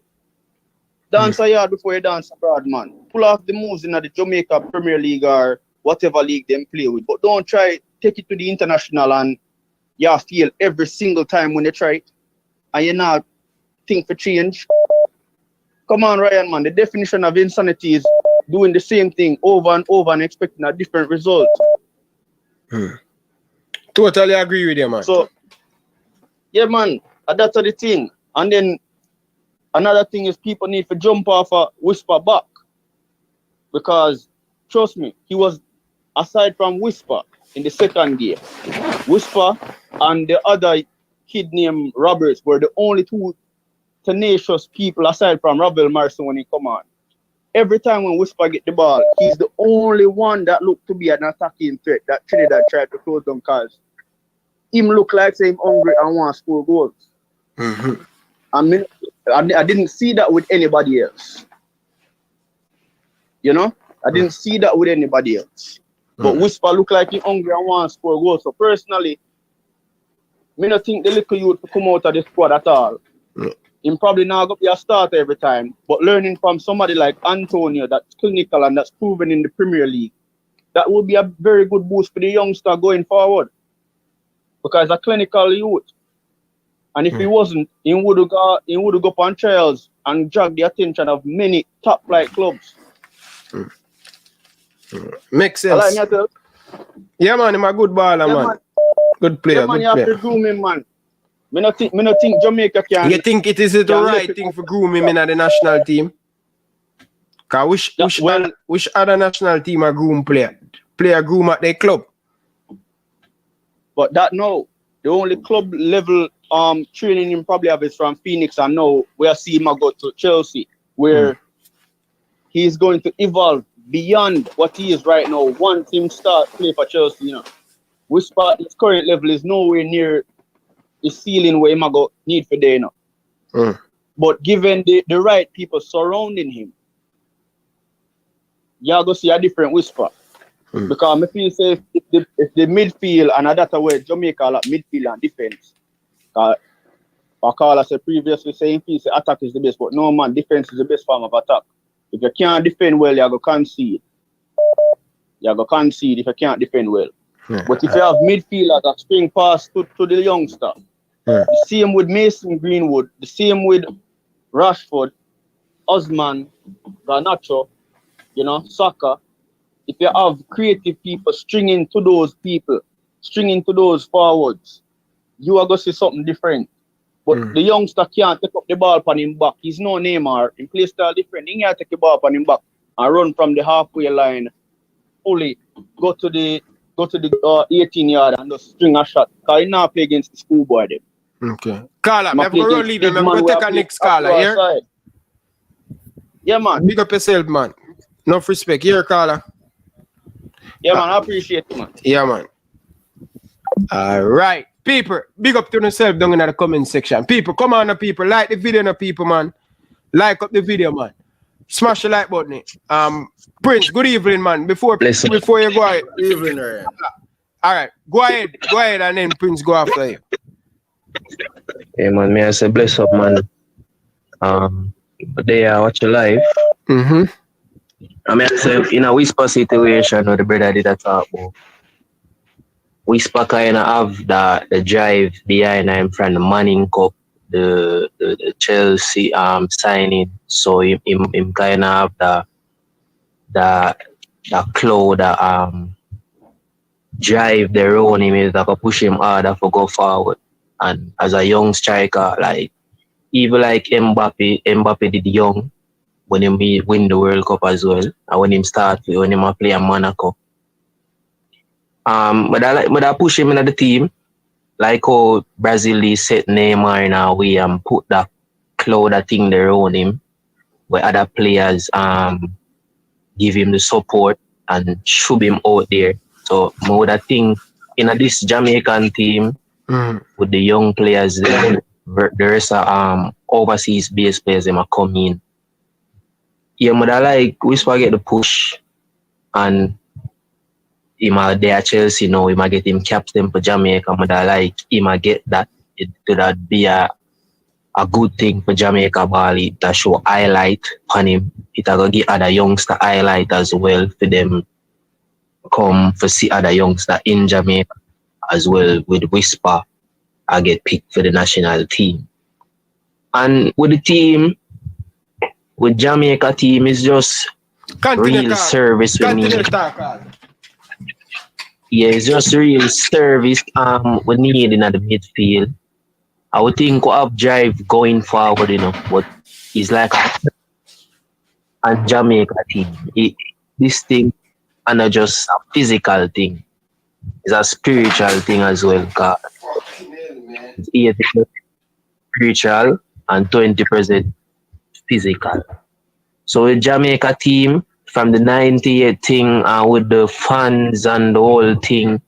Dance a yard before you dance abroad, man. Pull off the moves in the Jamaica Premier League or whatever league them play with, but don't try take it to the international and you feel every single time when they try it and you not think for change. Come on, Ryan, man. The definition of insanity is doing the same thing over and over and expecting a different result. Totally agree with you, man. So, yeah, man, that's the thing. And then another thing is people need to jump off a Whisper back. Because, trust me, he was, aside from Whisper in the second game, Whisper and the other kid named Roberts were the only two tenacious people aside from Robert Marson when he come on. Every time when Whisper get the ball, he's the only one that looked to be an attacking threat that Trinidad tried to close down because him look like him hungry and want to score goals. Mm-hmm. I mean, I didn't see that with anybody else. You know? I didn't see that with anybody else. But Whisper look like he hungry and want to score goals. So personally, I don't think the little youth to come out of the squad at all. Him probably not going to be a starter every time, but learning from somebody like Antonio that's clinical and that's proven in the Premier League, that would be a very good boost for the youngster going forward. Because a clinical youth. And if he wasn't, he would have go on trials and drag the attention of many top flight clubs. Makes sense. Yeah, man, he's a good baller, Yeah, man. man. Good player, Yeah, man, good you have player. to groom him, man. Me not think Jamaica can. You think it is the right thing for groom him in the national team? Cause which other national team are groom player groom at their club? But that no, the only club level training him probably have is from Phoenix, and now we are seeing him go to Chelsea, where he is going to evolve beyond what he is right now. Once him start play for Chelsea, you know, Whisper his current level is nowhere near the ceiling where him go need for there now. But given the right people surrounding him, you're going to see a different Whisper. Because I feel say if the midfield and that's where Jamaica like midfield and defense. Carla said previously saying attack is the best, but no man, defense is the best form of attack. If you can't defend well, you're going to concede. You're going to concede if you can't defend well. But if you have midfielders that spring past to the youngster, the same with Mason Greenwood, the same with Rashford, Osman, Garnacho, you know, Saka. If you have creative people stringing to those people, stringing to those forwards, you are going to see something different. But the youngster can't take up the ball on him back. He's no Neymar. He plays style different. He can't take the ball on him back and run from the halfway line, fully go to the 18 yard and just string a shot. Because he not play against the schoolboy them. Okay. Carla, I'm going to leave them. I'm going to take a next caller here. Yeah, man. Big up yourself, man. Enough respect. Here, Carla. Yeah, man. I appreciate it, man. Yeah, man. All right. People, big up to yourself down in the comment section. People, come on, people. Like the video, no people, man. Like up the video, man. Smash the like button. Prince, good evening, man. Before you go ahead. Evening, Ryan. All right. Go ahead, and then Prince go after you. Hey, man. May I say bless up, man. They are watching live. I mean, I say in a Whisper situation, the brother did a talk about. Whisper kind of have the drive behind him from the Manning Cup, the Chelsea signing. So him kind of have the cloud drive there on him is that can push him harder for go forward. And as a young striker, like even like Mbappe did young when he win the World Cup as well, and when him play a Monaco. But I push him into the team, like how Brazil is set Neymar in a way and put that cloud of thing there around him, where other players give him the support and shove him out there. So more that thing in this Jamaican team with the young players there, the rest of overseas based players them are come in. Yeah, but I like Whisper get the push and he might there at Chelsea now, he might get him captain for Jamaica, but I like he might get that. It could be a good thing for Jamaica ball to show highlight on him. It will give other youngster highlight as well for them come for see other youngster in Jamaica as well with Whisper. I get picked for the national team. And with the team, with Jamaica team, is just real service with me. Yeah, it's just real service we need in the midfield. I would think we have drive going forward, but it's like a Jamaica team. This thing and not just a physical thing. It's a spiritual thing as well. It's 80% spiritual and 20% physical. So with Jamaica team, from the 98 thing with the fans and the whole thing,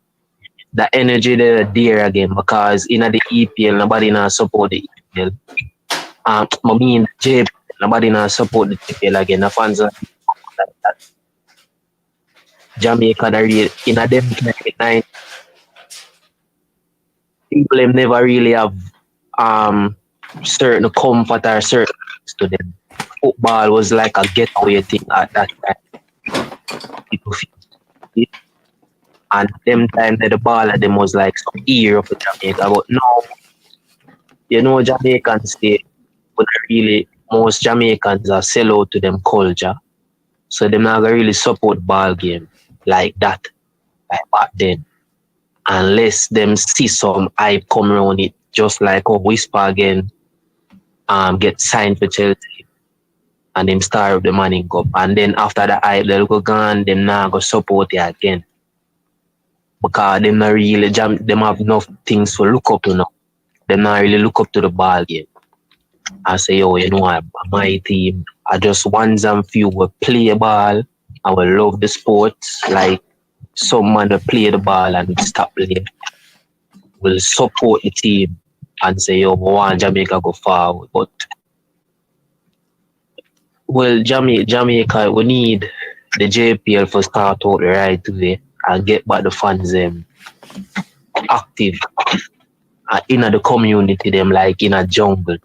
the energy there again, because in the EPL, nobody not support the EPL. I mean, JFF, nobody not support the EPL again. The fans are like that. Jamaica, in a them 99, people never really have certain comfort or certain things to them. Football was like a getaway thing at that time. People feel it. And them time that the ball at them was like some ear of Jamaica. But now, Jamaicans but really most Jamaicans are sell out to them culture. So they're not gonna really support ball game like that, like back then. Unless them see some hype come around it, just like Whisper again get signed for Chelsea and them start the Manning Cup. And then after the hype, they'll go gone, them not go support it again. Because them not really them have enough things to look up to now. Them not really look up to the ball game. I say, my team, I just ones and few will play ball. I will love the sports. Like some man will play the ball and stop playing. Will support the team and say, we want Jamaica go forward. But well, Jamaica, we need the JPL for start out the right way and get back the fans active in the community them like in a jungle.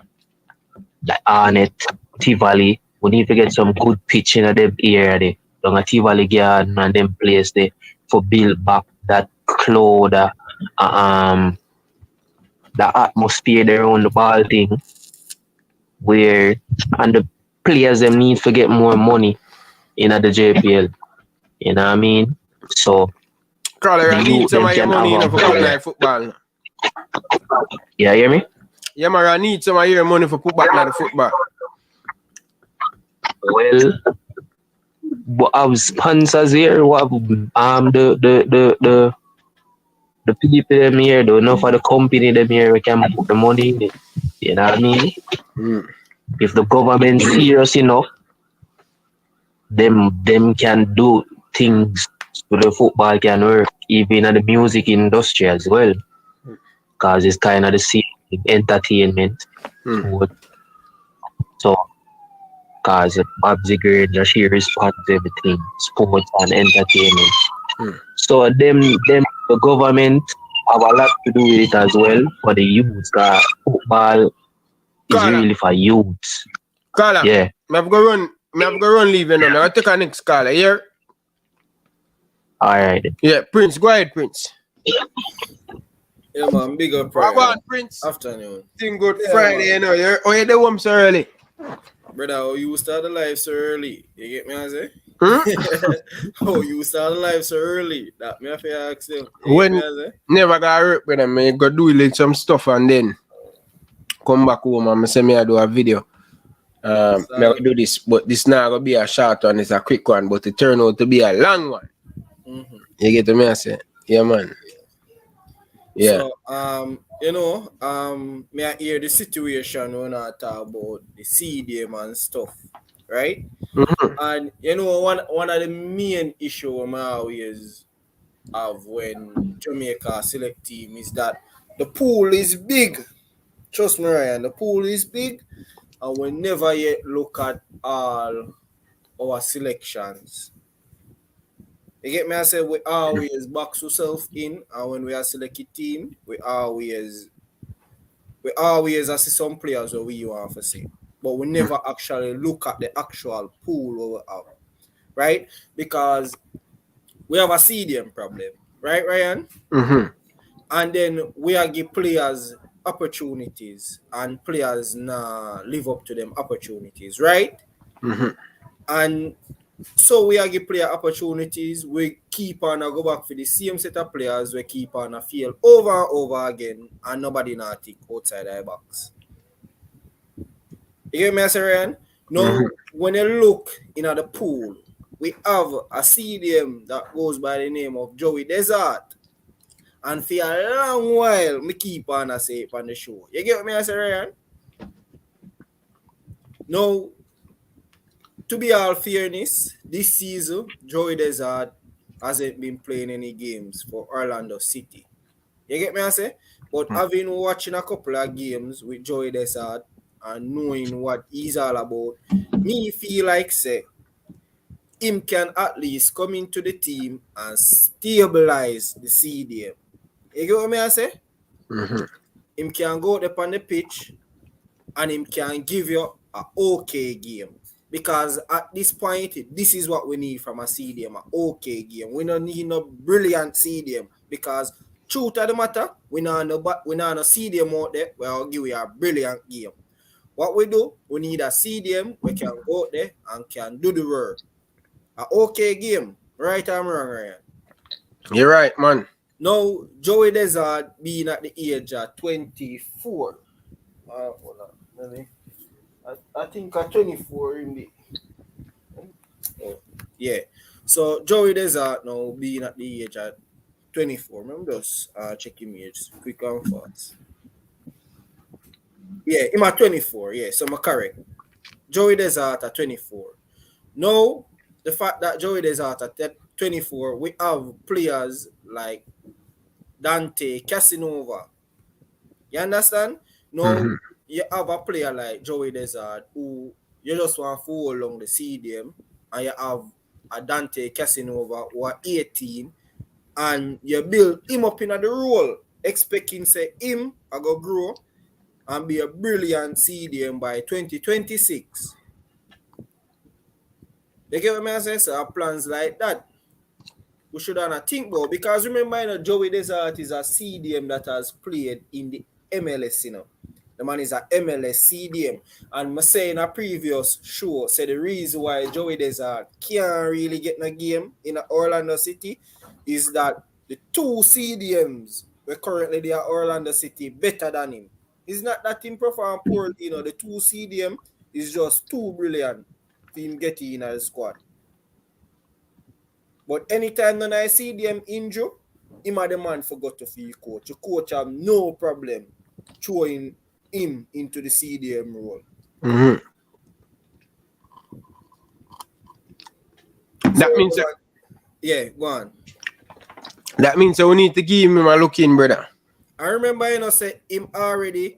Like Arnett, Tivoli, we need to get some good pitch in them area there. Down a Tivoli garden and them place there for build back that cloud, the atmosphere there around the ball thing where and the players them need to get more money in the JPL. You know what I mean? So I need some of your money for football. Yeah, hear me? Yeah, man, I need some of your money for put back the football. Well, but I have sponsors here. What the people them here, don't know for the company them here we can put the money in it. You know what I mean? If the government serious enough, them can do things so the football can work, even in the music industry as well. Because it's kind of the same entertainment. So, because Babsy Grade just here responds everything, sports and entertainment. So the government have a lot to do with it as well for the youth. Because football is really for youths. Carla, yeah. I have to run leaving now. I'll take our next caller here. Alright. Yeah, Prince, go ahead, Prince. Yeah, man, big up Friday. How about Prince? Afternoon. Thing good Friday, you know. You're the home so early. Brother, you start the live so early. You get me, I say? Oh, you start live so early. That me have to ask you. When never got hurt with them, I go do like some stuff and then come back home and say me I do a video. Me I do this, but this now gonna be a short one, it's a quick one, but it turn out to be a long one. Mm-hmm. You get me I say? Yeah, man. Yeah. So, me I hear the situation when I talk about the CDM and stuff, right? Mm-hmm. And one of the main issue I always have when Jamaica select team is that the pool is big. Trust me, Ryan, the pool is big, and we never yet look at all our selections. You get me? I say we always box ourselves in, and when we are select a team, we always see some players that we want to see, but we never actually look at the actual pool we have, right? Because we have a CDM problem, right, Ryan? Mm-hmm. And then we are give players opportunities, and players live up to them opportunities, right? Mm-hmm. And so we are give player opportunities. We keep on go back for the same set of players. We keep on fail over and over again, and nobody not think outside our box. You get me, Ryan? Now, when you look in the pool, we have a CDM that goes by the name of Joey Desert. And for a long while, me keep on say it on the show. You get me, Ryan? Now, to be all fairness, this season, Joey Desert hasn't been playing any games for Orlando City. You get me, I say? But having watching a couple of games with Joey Desert and knowing what he's all about, me feel like, say, him can at least come into the team and stabilize the CDM. You get what me, I say? Mm-hmm. Him can go up on the pitch and him can give you an okay game. Because at this point, this is what we need from a CDM, an okay game. We don't need no brilliant CDM. Because truth of the matter, we not no CDM out there where I'll give you a brilliant game. What we do, we need a CDM we can go out there and can do the work. An okay game. Right or wrong, Ryan? You're right, man. Now, Joey Desert being at the age of 24. Hold on, maybe. I think at 24 in the yeah. So Joey Desert now being at the age at 24. Remember just checking me age quick and fast. Yeah, I'm at 24. Yeah, so I'm correct. Joey Desert at 24. Now, the fact that Joey Desert at 24, we have players like Dante Casanova. You understand? Now, you have a player like Joey Desert who you just want to follow along the CDM, and you have a Dante Casanova who are 18, and you build him up in the role, expecting say him I go grow and be a brilliant CDM by 2026. You get what I'm saying? So plans like that we should not think about, because remember, Joey Desert is a CDM that has played in the MLS, The man is a MLS CDM. And I say in a previous show, say the reason why Joey Desert can't really get in a game in Orlando City is that the two CDMs were currently there at Orlando City better than him. It's not that him perform poorly, the two CDM is just too brilliant for him getting in the squad. But anytime when I see them injured, him and the man forgot to feel coach. The coach have no problem throwing him into the CDM role. Mm-hmm. That means yeah, go on. That means we need to give him a look in, brother. I remember say him already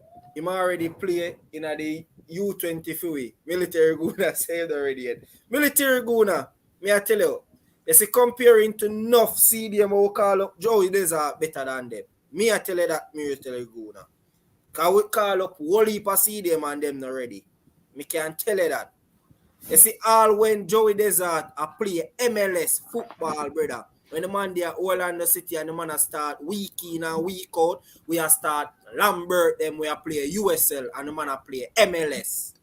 play in the U23. Military Guna said already. Military Guna, me I tell you. You see, comparing to enough CDM who call up Joey Desert better than them. Me I tell you that, me tell you go now. Because we call up whole heap of CDM and them not ready. Me can tell you that. You see, all when Joey Desert a play MLS football, brother. When the man there Orlando City and the man start week in and week out, we are start Lambert them, we are play USL and the man a play MLS.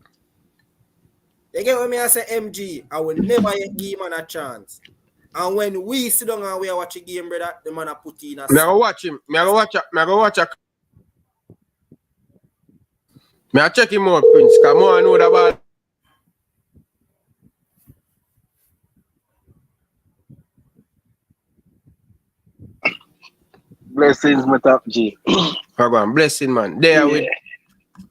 You get what me I say, MG? I will never give man a chance. And when we sit down and we watch a game, brother, the man a put in a. Me I go watch him. Me I go watch a. Me I check him out, Prince. Come on, I know the ball. Blessings, my top G. Blessing, man. There with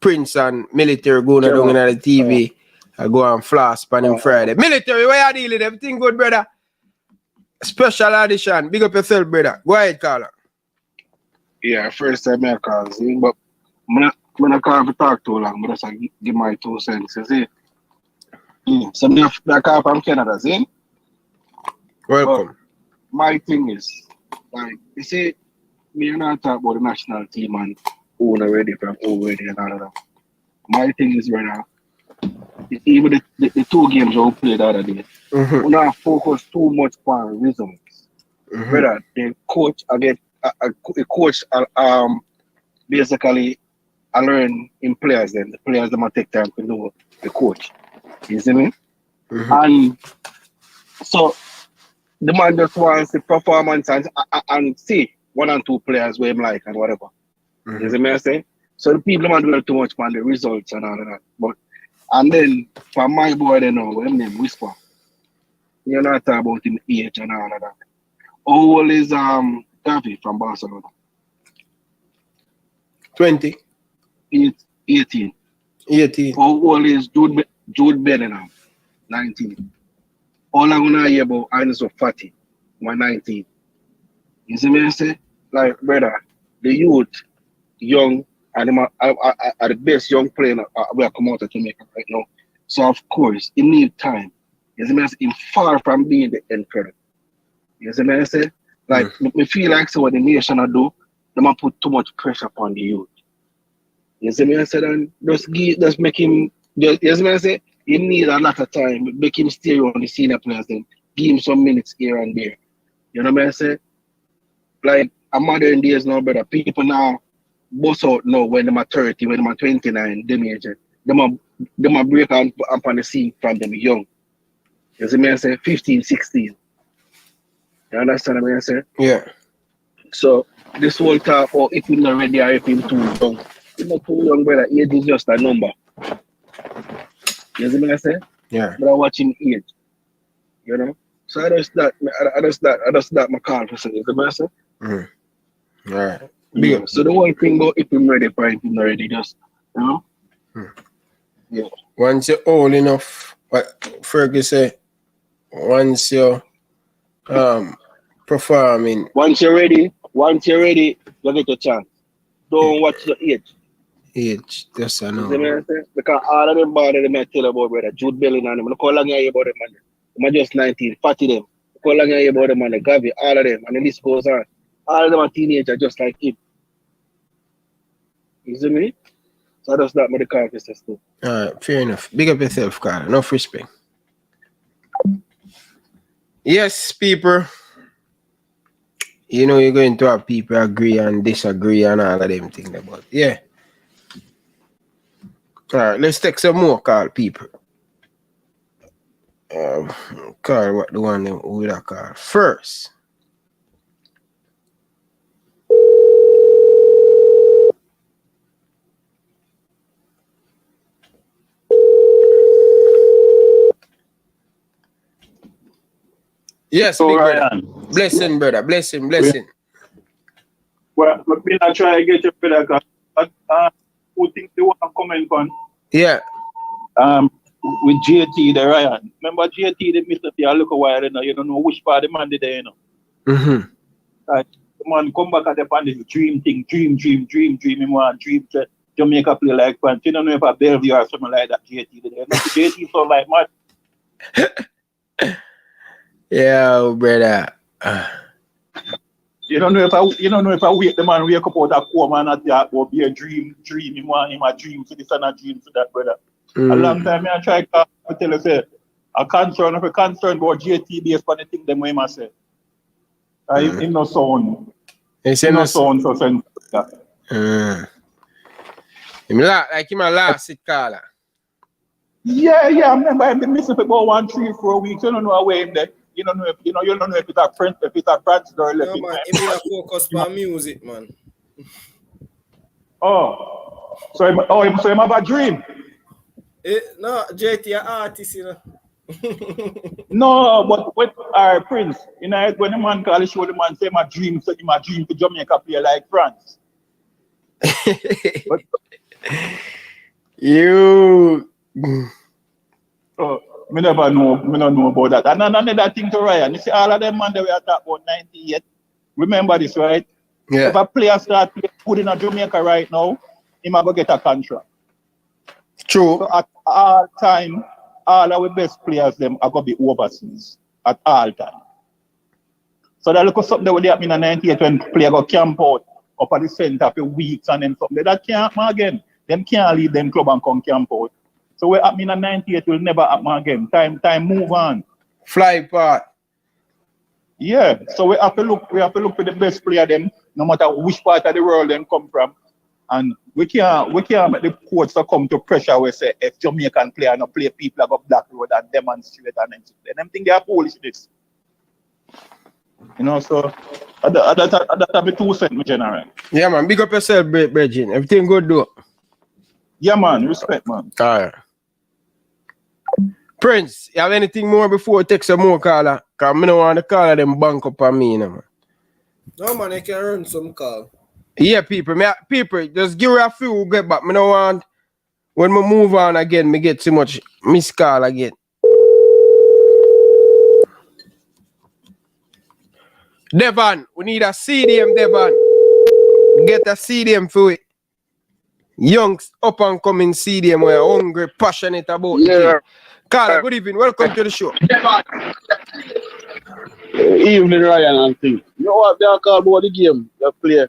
Prince and Military going down in the TV. I go and floss on him Friday. Military, where you dealing? Everything good, brother? Special audition. Big up yourself, brother. Go ahead, caller. Yeah, first time I call, see, but I'm not call to talk too long, but just give my 2 cents, you see. So I call from Canada, see? Welcome. But my thing is, like, you see, me and I talk about the national team and who not ready from who ready and all of that. My thing is, brother, even the 2 games we played the other day, we not focus too much on results. Brother, the coach, basically, I learn in players then. The players that take time to know the coach. You see me? And so the man just wants the performance and see 1 and 2 players where him like and whatever. You see me I say? So the people don't dwell too much on the results and all of that. But and then for my boy they know him name Whisper. You're not talking about him age and all of that. How old is Gavi from Barcelona? 20. 18. How old is Jude Bellingham? 19. All I'm gonna hear about Enzo Fati, 19. You see me I say? Like, brother, the youth, young, and them are the best young player we are come out of Jamaica right now. So of course, he need time. You see me I say? He's far from being the end product. You see me I say? Like, me feel like so what the nation do, they might put too much pressure upon the youth. You see me I say? And just make him, you see me I say? He need a lot of time, make him stay on the senior players then, give him some minutes here and there. You know what I say? Like, a modern days now, brother, people now bust out now when they're 30, when they're 29, them age. They break up on the scene from them young. You see me I say? 15, 16. You understand what I say? Yeah. So, this whole talk about if he's not ready or if he's too young. He's not too young, brother. Age is just a number. You see what I say? Yeah. But I'm watching age. You know? So I just that my call for saying, you see what I say? Alright. Yeah. So the whole thing about if I'm ready for it, I'm not ready, just, you know? Yeah. Once you're old enough, what Fergie say, once you're performing. Once you're ready, you get your chance. Don't watch your age. Age, that's I know. You see what I say? Because all of them bad they might tell about, brother. Jude Bellingham, look how long you hear about them, man. They're just 19, fatty them. Look how long you hear about them, man. Gavi, all of them, and the list goes on. All of them are teenagers just like him. You see me? So that's that with the carcasses too. Alright, fair enough. Big up yourself, Carl. Enough respect. Yes, people. You know you're going to have people agree and disagree and all of them things about. Yeah. Alright, let's take some more call, people. Call what the one who would I call first. Yes, so big Ryan. brother. Blessing, brother. Blessing. Well, I try to get you better because who think they want to comment on? Yeah. With JT, the Ryan. Remember JT, they missed it for a little while, you don't know which part of the man did there, you know. Like, the man come back at the pan, this dream thing, dream, him want dream to Jamaica play like pants. You don't know if a Bellevue or something like that, JT did there. JT sound like mad. Yeah, brother. You don't know if I wake the man wake up out of coma and that will be a dream. Him want him a dream for this and a dream for that, brother. A long time I try to tell you say a concern about JT based on the thing them way I say. Him no sound. Him no sound so sense. Him like him a last it caller. Yeah, I remember I've been missing for about 3-4 weeks. You don't know where him there. You don't know if it's a friend, if it's a France or left. No, man, he a focus on music, man. So him have a dream. No, JT, an artist, you know. No, but with our Prince, you know, when the man call, show the man say my dream, so my dream to Jamaica play like France. But, you. Me never know. Me don't know about that. And another thing to Ryan, you see all of them man that we are talking about 98. Remember this, right? Yeah. If a player start playing good in a Jamaica right now, he might go get a contract. True. So at all time, all our best players them are gonna be overseas at all time. So that look something that would happen in 98 when player go camp out up at the center for weeks and then something that can't happen again. Them can't leave them club and come camp out. So what happened in 98 will never happen again. Time move on. Fly part. Yeah. So we have to look for the best player them, no matter which part of the world them come from. And we can't make the coach to come to pressure where say if Jamaican player no play, people are go black road and demonstrate and them think they are foolishness. You know, so that be 2 cents, my general. Yeah, man. Big up yourself, Bridget. Everything good, though. Yeah, man. Respect, man. All right. Prince, you have anything more before I take some more caller? Because I don't want to call them bank up on me, man. No, man, I can run some call. Yeah, people, just give her a few, get back. I don't want, when we move on again, me get too much missed call again. Devon, we need a CDM, Devon. Get a CDM for it. Young, up and coming CDM, we're hungry, passionate about it. Carla, good evening. Welcome to the show. Evening, Ryan, and things. You know what they are called about the game? They play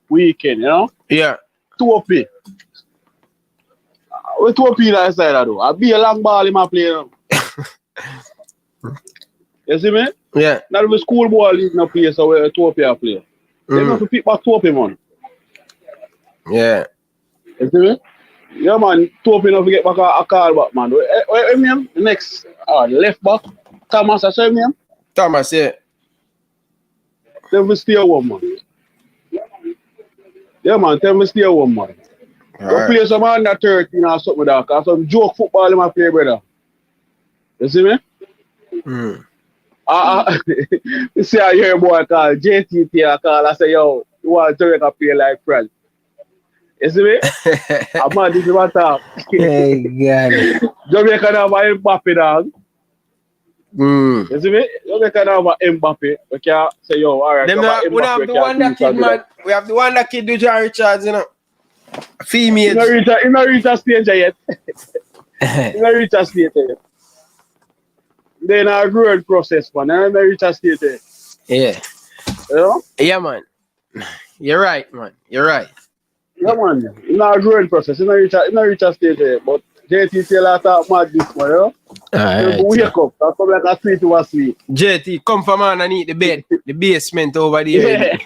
weekend, you know? Yeah. 2-0. With 2-0 that side, though. I be a long ball in my play. You see me? Yeah. Not even school ball league no play, so we're 2-0 play. They have to pick back 2-0, man. Yeah. You see me? Yeah, man, 2-0 not get back a call back, man. Where name? The next left back. Thomas, I say name? Thomas, yeah. Tell me stay home, man. Yeah, man, tell me stay home, man. You play some under 13 or something like that, because some joke football in my play, brother. You see me? You see I hear a boy call JTT, I call, I say, yo, you want to play like friend. You see me? I'm man, this is what talk. Hey, God. Jamaica have a Mbappe, dog. You see me? Jamaica have a Mbappe. We can say, yo, all right. We have the one that kid, man. We have the one that kid, Dujuan Richards, you know. Female. He not reach a stage yet. He not reach a stage yet. Then a growing process, man. I not reach a stage yet. Yeah. You know? Yeah, man. You're right, man. You're right. Yeah, man. It's not a growing process. It's not reach a stage there. But JT tell us talk mad this one, you know? Alright. Wake up. That's come like a sweet to a sweet. JT, come from man and eat the bed. The basement over there.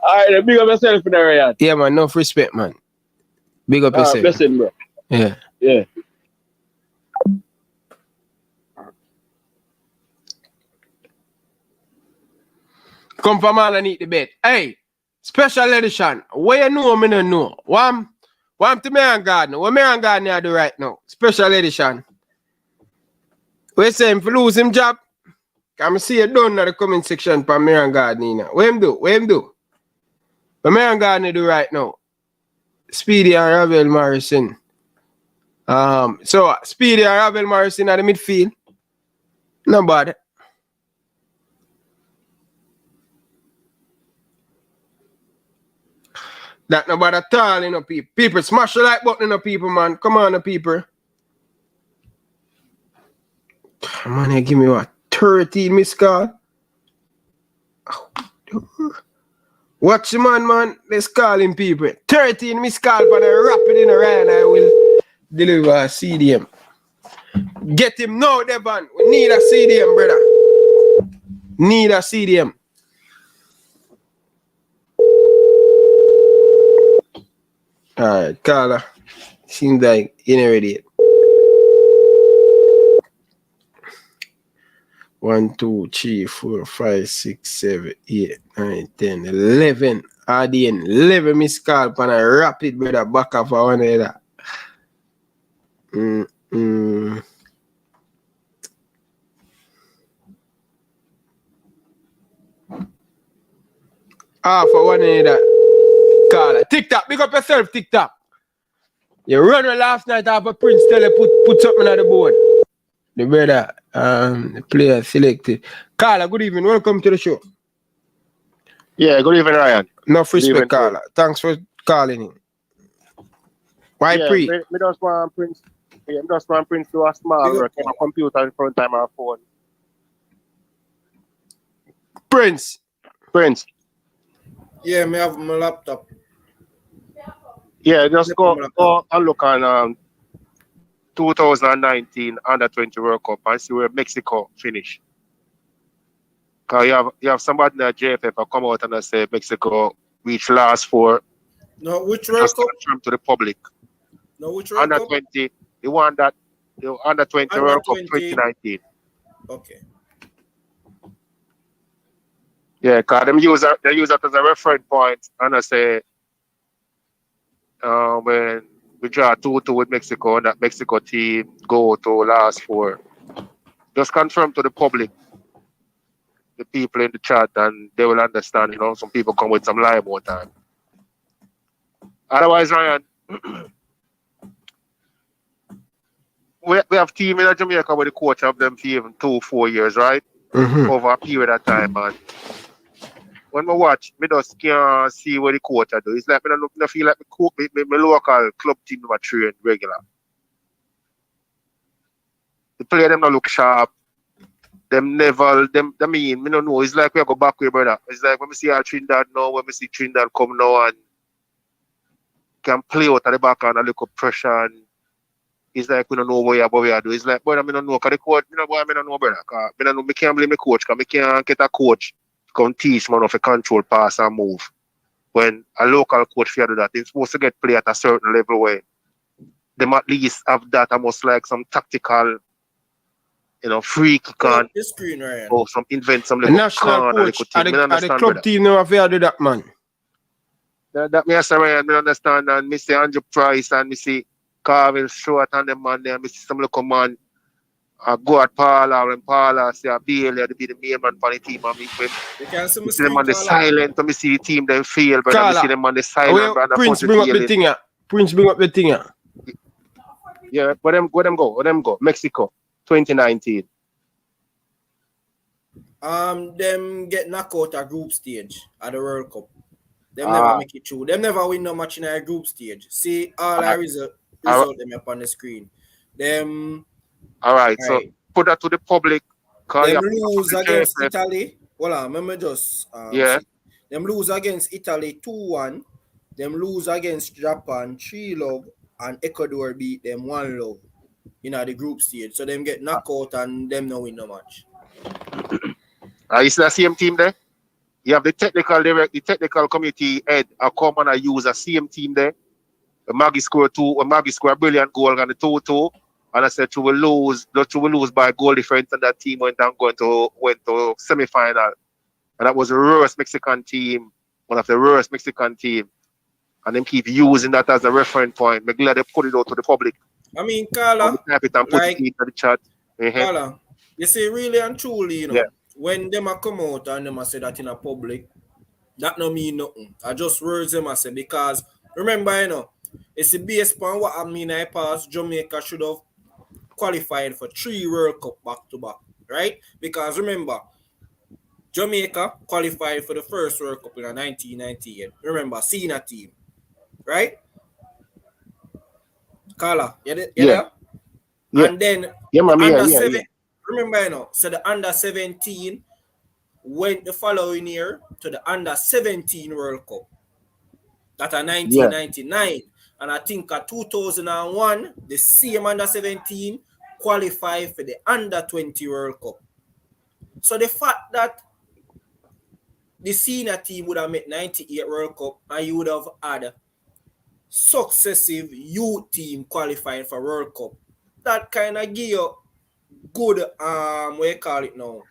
Alright, big up yourself in the area. Yeah, man. Enough respect, man. Big up yourself. Blessing, bro. Yeah. Yeah. Come from man and eat the bed. Hey, special edition. Where you know me no know? Wham to me and garden. What me and garden I do right now? Special edition. We say him for lose him job. Can I see it done in the comment section for me and garden. What him do? What him do? What me and garden do right now? Speedy and Ravel Morrison. So Speedy and Ravel Morrison at the midfield. No bad. That no bad at all, you know, people. People, smash the like button, you know, people, man. Come on, people. Man, you give me what? 13 missed call? Watch the man. Let's call him, people. 13 missed call, but I wrap it in a Ryan. I will deliver a CDM. Get him now, Devon. We need a CDM, brother. Need a CDM. Alright, caller. Seems like you ain't ready yet. 1, 2, 3, 4, 5, 6, 7, 8, 9, 10, 11. Adian, 11 miss call pan a rapid brother back off one of that. For one of that. Call. TikTok, pick up yourself, TikTok. You run last night after Prince tell you put something on the board. The brother, the player selected. Carla, good evening. Welcome to the show. Yeah, good evening, Ryan. Enough respect, Carla. Thanks for calling in. Why pre? Me just want Prince. Yeah, me just want Prince do a small work on a computer in front of my phone. Prince. Yeah, me have my laptop. Yeah, just go and look on 2019 Under-20 World Cup and see where Mexico finish. Because you have somebody in the JFF come out and say Mexico reach last four. No, which World Cup? To the public. No, which World Cup? Under-20. The one that the Under-20 World Cup 2019. Okay. Yeah, because they use that as a reference point, and I say when we draw 2-2 with Mexico, and that Mexico team go to last four. Just confirm to the public, the people in the chat, and they will understand. Some people come with some lie more time. Otherwise, Ryan, we have team in Jamaica where the coach have them for even 2-4 years, right? Over a period of time, and when I watch, I just can't see what the coach do. It's like I feel like my local club team are trained regular. The player them not look sharp. I don't know. It's like we go back way, brother. It's like when we see our Trinidad now, when we see Trinidad come now and can play out at the back and a little pressure, and it's like we don't know what we are doing. It's like, brother, I don't know, because the coach, I don't know, brother. I can't blame the coach, because I can't get a coach come teach man of a control pass and move. When a local coach fear do that, they're supposed to get play at a certain level where they at least have that almost like some tactical, free kick on. The screen, Ryan. Or some invent some little national coach at the club team never fear do that, man. That me say, Ryan, I understand, and me see Andrew Price and me see Carvin Short and them man there, me see some little man. Go at Paula, when Paula say a Bailey to be the main man for the team, and me see them on the silent, and me see the team then fail, but I see them on the silent. Prince bring up the thing. Prince bring up the thing. Yeah, where them go. Mexico, 2019. Them get knocked out at group stage at the World Cup. Them never make it through. Them never win no match in a group stage. See all our result them up on the screen. Them. All right, so put that to the public. Them lose against Italy. Well, remember just them lose against Italy 2-1. Them lose against Japan 3-0, and Ecuador beat them 1-0 in the group stage. So them get knocked out and them no win no match. Is the same team there? You have the technical committee head come and use the same team there. Magee scored a brilliant goal on the 2-2. And I said we will lose by goal difference, and that team went to semi-final. And that was the worst Mexican team, one of the worst Mexican team. And them keep using that as a reference point. I'm glad they put it out to the public. I mean, Carla, type it and put it into the chat. Carla, you see, really and truly, when them a come out and them a say that in a public, that no mean nothing. I just words them I say, because remember, it's based upon what I mean I past, Jamaica should have qualified for 3 World Cup back-to-back, right? Because remember, Jamaica qualified for the first World Cup in 1998. Remember, senior team, right? Carla, you there? Yeah. And then remember, so the under-17 went the following year to the under-17 World Cup. That are 1999. And I think at 2001, the same under-17 qualified for the under-20 World Cup. So the fact that the senior team would have made 98 World Cup and you would have had successive youth team qualifying for World Cup, that kind of give you good what you call it now.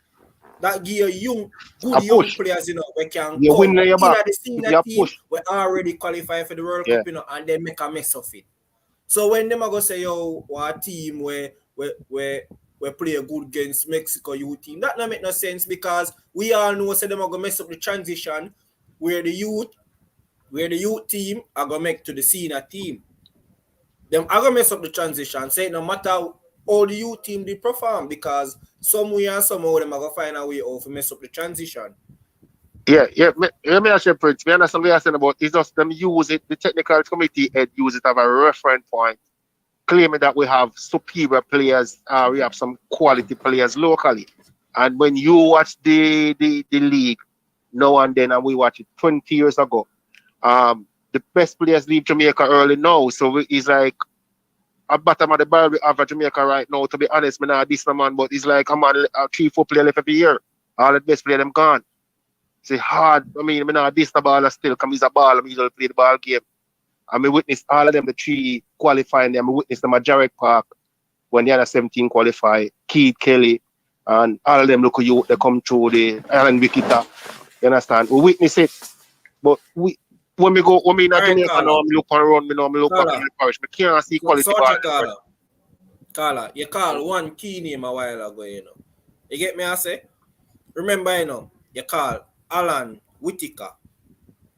That give you young players, you know, we can You come win in your back. at the senior team, we already qualify for the World Cup, you know, and then make a mess of it. So when them are gonna say, yo, what team where play a good against Mexico youth team, that not make no sense, because we all know say them are gonna mess up the transition where the youth team are gonna make to the senior team. Them are gonna mess up the transition. Say no matter how the youth team they perform, because some way and somehow them are gonna find a way to mess up the transition. Yeah. Let me ask you, Prince. Me understand what you're saying about it's just them use it, the technical committee head use it as a reference point, claiming that we have superior players, we have some quality players locally. And when you watch the league now and then, and we watch it 20 years ago, the best players leave Jamaica early now. So it's like a bottom of the barrel of Jamaica right now. To be honest, me not this man, but it's like I'm on 3-4 players left every year. All the best players them gone. It's hard. I mean, me not this the ball still. Come he's a ball. I'm usually play the ball game. I mean, witness all of them, the 3 qualifying them. I witness them at Jarek Park when the other 17 qualify. Keith Kelly and all of them look at you. They come through the Aaron Wikita. You understand? We witness it, but when we in Jamaica now, I look around, I look back in the parish. I can't see quality ball. Carla, you call one key name a while ago, you know. You get me, I say? Remember, you know, you call Alan Whitaker.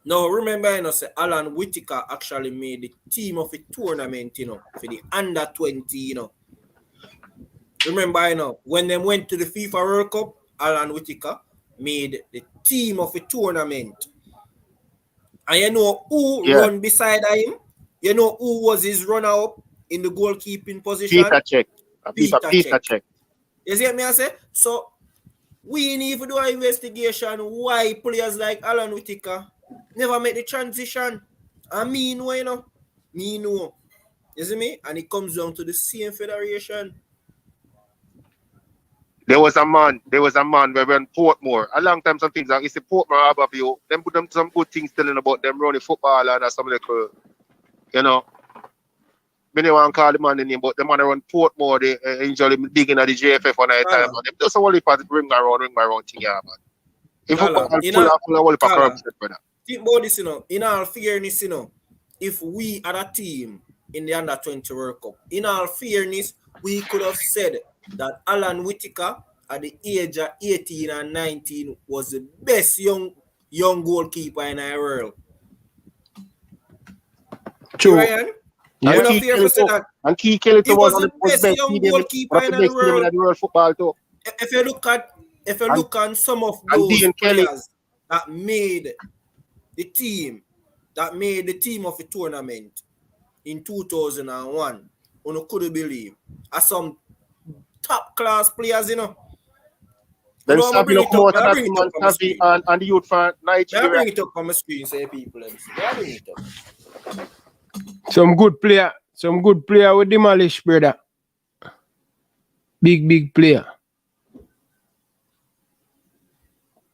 Now, remember, you know, say Alan Whitaker actually made the team of the tournament, you know, for the under 20, you know. Remember, you know, when they went to the FIFA World Cup, Alan Whitaker made the team of the tournament. And you know who run beside him? You know who was his runner-up in the goalkeeping position? Peter Check. You see what I say? So, we need to do an investigation why players like Alan Whitaker never make the transition. I mean, you know? Me know. You see me? And it comes down to the same federation. There was a man where we in Portmore. A long time some things like it's a Portmore Abbeville. Them put them some good things telling about them running football and some little, you know. Me don't want to call the man the name, but the man around Portmore, they usually digging at the JFF on that time. Them just a whole heap of ring around thing, yeah, man. If football full of whole heap of corruption, brother. Think about this, you know. In all fairness, you know, if we had a team in the under 20 World Cup, in all fairness, we could have said that Alan Whitaker at the age of 18 and 19 was the best young goalkeeper in the world. True. Ryan? And Keith Kelly was the best young goalkeeper in the world football too. If you look at some of those players that made the team of the tournament in 2001, you couldn't believe, as some top class players, you know. Then Sabi come out and the youth for Nigeria. I bring it up on my screen, say people. I bring it up. Some good player with demolish, brother. Big player.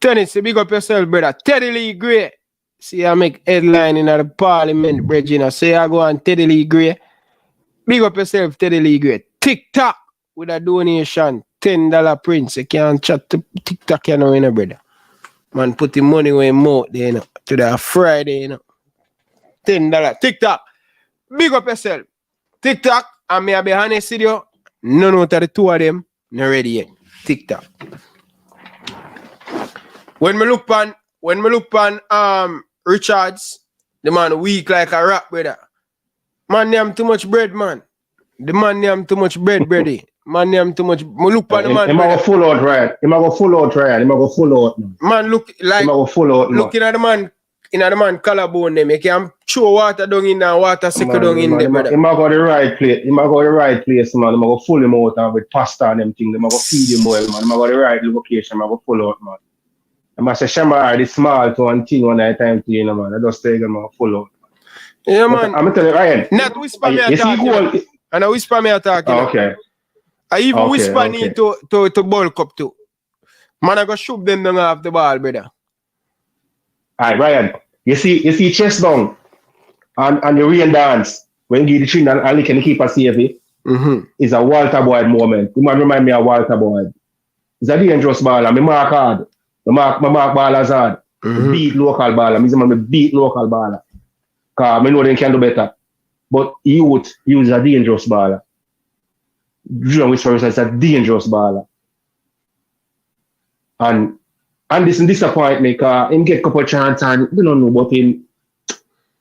Tennis, big up yourself, brother. Teddy Lee Gray. See, I make headline in the parliament, Regina. Say I go on Teddy Lee Gray. Big up yourself, Teddy Lee Gray. TikTok with a donation, $10 Prince. You can't chat to TikTok, you know, brother. Man, put the money where him out there, you know. To the Friday, you know. $10. TikTok. Big up yourself. TikTok, and me be honest with you, none out of the two of them not ready yet. TikTok. When me look on Richards, the man weak like a rat, brother. Man name too much bread, man. The man name too much bread, brother. Man name too much. Me look on the man. He might go full out, right? He might go full out. Man look like looking at the man. In the man collarbone them, you can throw water down in there, water sickle down in there, brother. He might go the right place. Man. He might go full him out and with pasta and them things. He might go feed him well, man. He might go the right location. He might go full out, man. I must say, Shamar is small to one thing one at a time to you, know, man. I just take him full out. Yeah, man. I'm telling you, Ryan. Not whisper me attack. And I whisper me attack. Okay. I even whisper me to bulk up too. Man, I go shoot them down off the ball, brother. Alright, Ryan. You see chest down. And the rain dance, when you get the tune and Lee can keep a safe, is a Walter Boyd moment. You might remind me of Walter Boyd. It's a dangerous baller. Me mark hard. Me mark ballers hard. Me beat local baller. Me beat local baller. Because I know they can do better. But youth is a dangerous baller. Julian Whisper is a dangerous baller. And this disappoint me because him get a couple of chance and we don't know about him.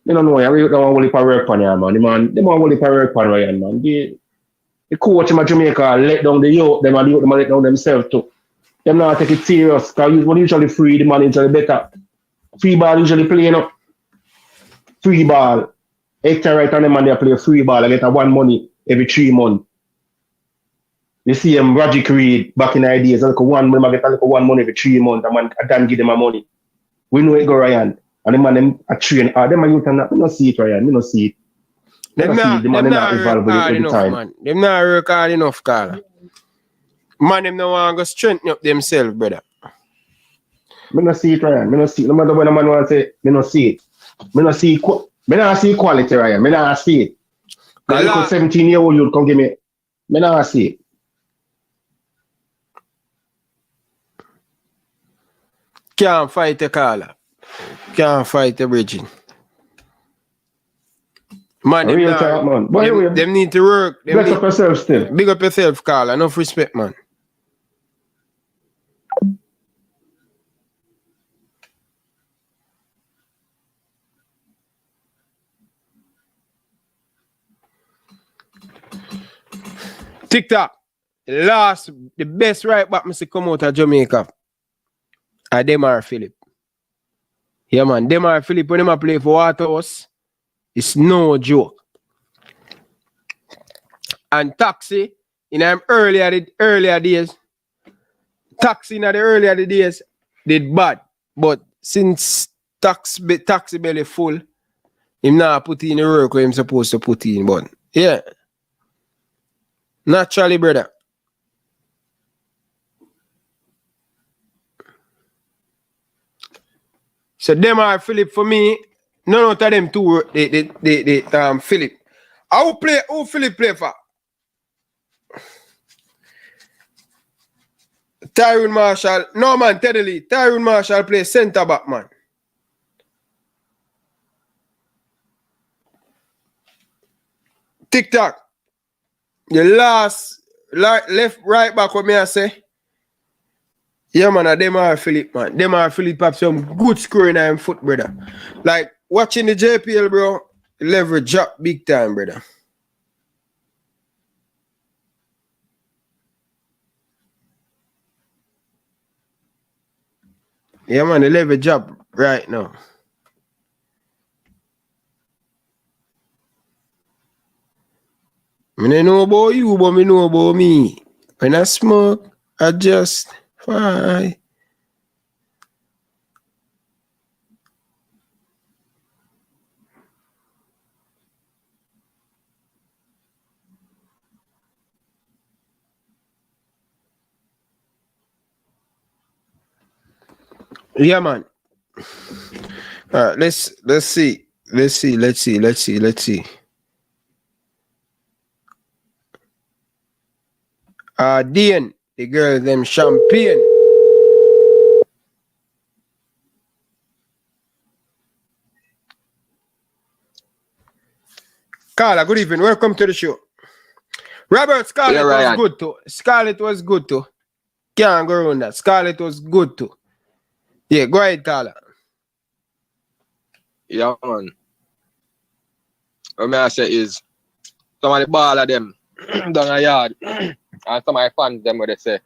We don't know. I really don't want to work on him, man. They want to work on Ryan, man. The coach in Jamaica let down the youth. Them and the youth let down themselves too. Them not take it serious because when usually free, the man usually better. Free ball usually playing up. Free ball. Extra right on them and they play free ball. I get a 1 money every 3 months. You see him, Roger Creed, back in the days, I get a 1 money every 3 months. A man, I don't give them a money. We know it go Ryan. And the man, them a train. Them a youth and that. We don't see it, Ryan. We don't see it. Them not evolve with the time. Man. Them not work hard enough, Carla. Man, them no want to go strengthen up themselves, brother. Me no see it, Ryan. Me no see it. No matter what the man want to say, me no see it. Me no see quality, Ryan. Me no see it. Because 17-year-old youth come give me. Me no see it. Can't fight the Carla. Can't fight the bridging. Man, them need to work. Big up yourself still. Big up yourself, Carla. Enough respect, man. TikTok. The best right back must come out of Jamaica. Demar Philip. Yeah, man. Demar Philip, when they play for Waterhouse, it's no joke. And Taxi, in them earlier days, did bad. But since Taxi belly full, him not put in the work where him supposed to put in. But yeah. Naturally, brother. So them are Philip for me. None of them two Philip. Who Philip play for? Tyrone Marshall. No man, Teddy. Tyrone Marshall play centre back, man. TikTok. The last left right back what me I say. Yeah, man, Demar Philip, man. Demar Philip have some good scoring in foot, brother. Like, watching the JPL, bro, leverage up big time, brother. Yeah, man, the leverage up right now. I don't know about you, but I know about me. When I smoke, I just fine. Yeah, man. All right, let's see. Dean, the girl, them champagne. Carla, good evening. Welcome to the show. Robert, Scarlett was good too. Scarlett was good too. Can't go around that. Scarlett was good too. Yeah, go ahead, Carla. Yeah, man. What I say is, some of the ball of them down a yard, and some of the fans them where they say,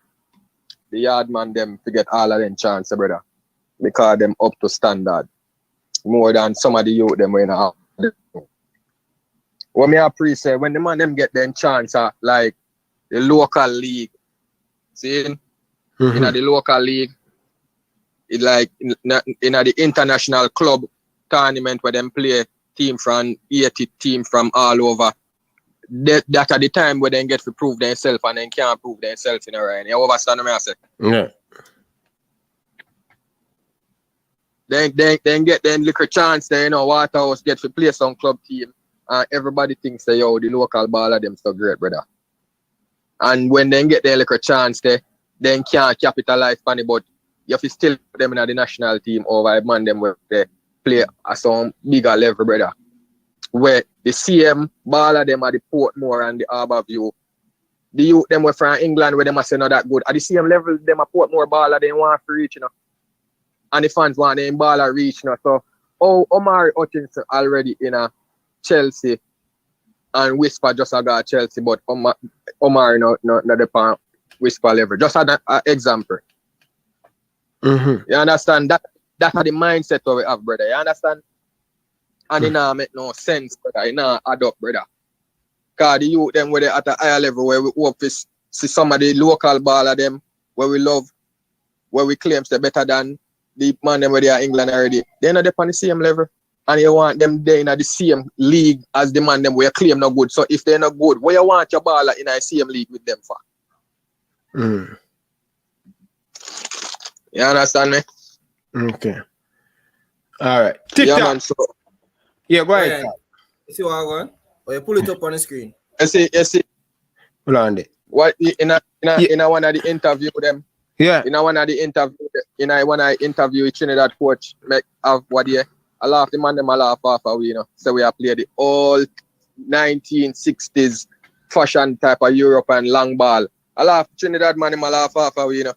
the yard man them to get all of them chance, brother. Because them up to standard. More than some of the youth them when I have. What me appreciate when the man them get them chance like the local league. See? In the local league, it like in the international club tournament where them play team from 80 team from all over. That at the time where they get to prove themselves and then can't prove themselves in a right. You understand what I say? Yeah. Then get then liquor chance then, you know, Waterhouse get to play some club team. And everybody thinks that, yo, the local baller them so great, brother. And when they get their liquor chance, they then can't capitalize on it, but you have to still put them in the national team over a man them where they play at some bigger level, brother. Where the CM baller them at the Portmore and the Harbourview, the youth them were from England where they must say not that good. At the same level, them a Portmore baller they want to reach, you know. And the fans want them baller reach, you know. So Omar Hutchinson already in a Chelsea. And Whisper just got Chelsea, but Omar no the pan Whisper level. Just an example. Mm-hmm. You understand? That's the mindset we have, brother. You understand? And it not make no sense, brother. It not add up, brother. Because the youth them where they at a higher level where we hope to see some of the local baller them where we love, where we claim they're better than the man them where they are England already. They're not on the same level. And you want them there in the same league as the man them where you claim not good. So if they're not good, where you want your baller in the same league with them for? Mm. You understand me? Okay. All right. TikTok. Yeah, man, so, yeah, go ahead. You see what I want? Or you pull it up on the screen. You see. Hold on there. What in one of the interview them? Yeah. In one of the interview Trinidad coach make have what yeah. I laugh the man them I laugh off of, you know. So we have played the all 1960s fashion type of European long ball. I laugh Trinidad man them I laugh off of, you know.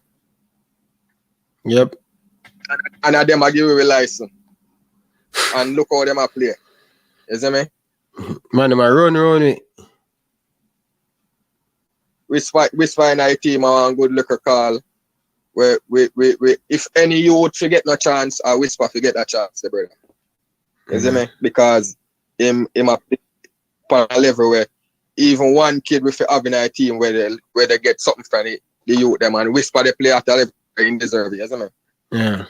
Yep. And them I give you a license. And look how them I play. You see me? Man, them I run it. We find a team I want good liquor call. Where we if any youth forget no chance, I Whisper forget a chance, brother. You see me? Because him a a level where even one kid with having a team where they get something from the youth them and Whisper they play at a level in deserve it, you see me? Yeah.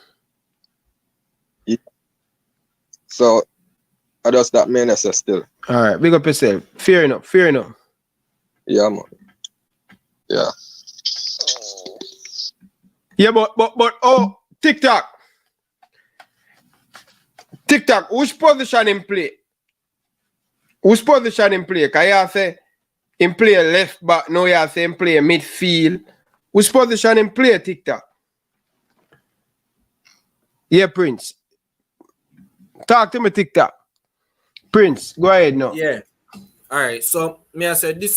So I just that main still. Alright, big up yourself. Fair enough. Yeah, man. Yeah. Yeah, but TikTok, which position in play? Which position in play? Can you say in play left back, now you say in play midfield. Which position in play, TikTok? Yeah, Prince. Talk to me, TikTok. Prince, go ahead now. Yeah. Alright, so I said this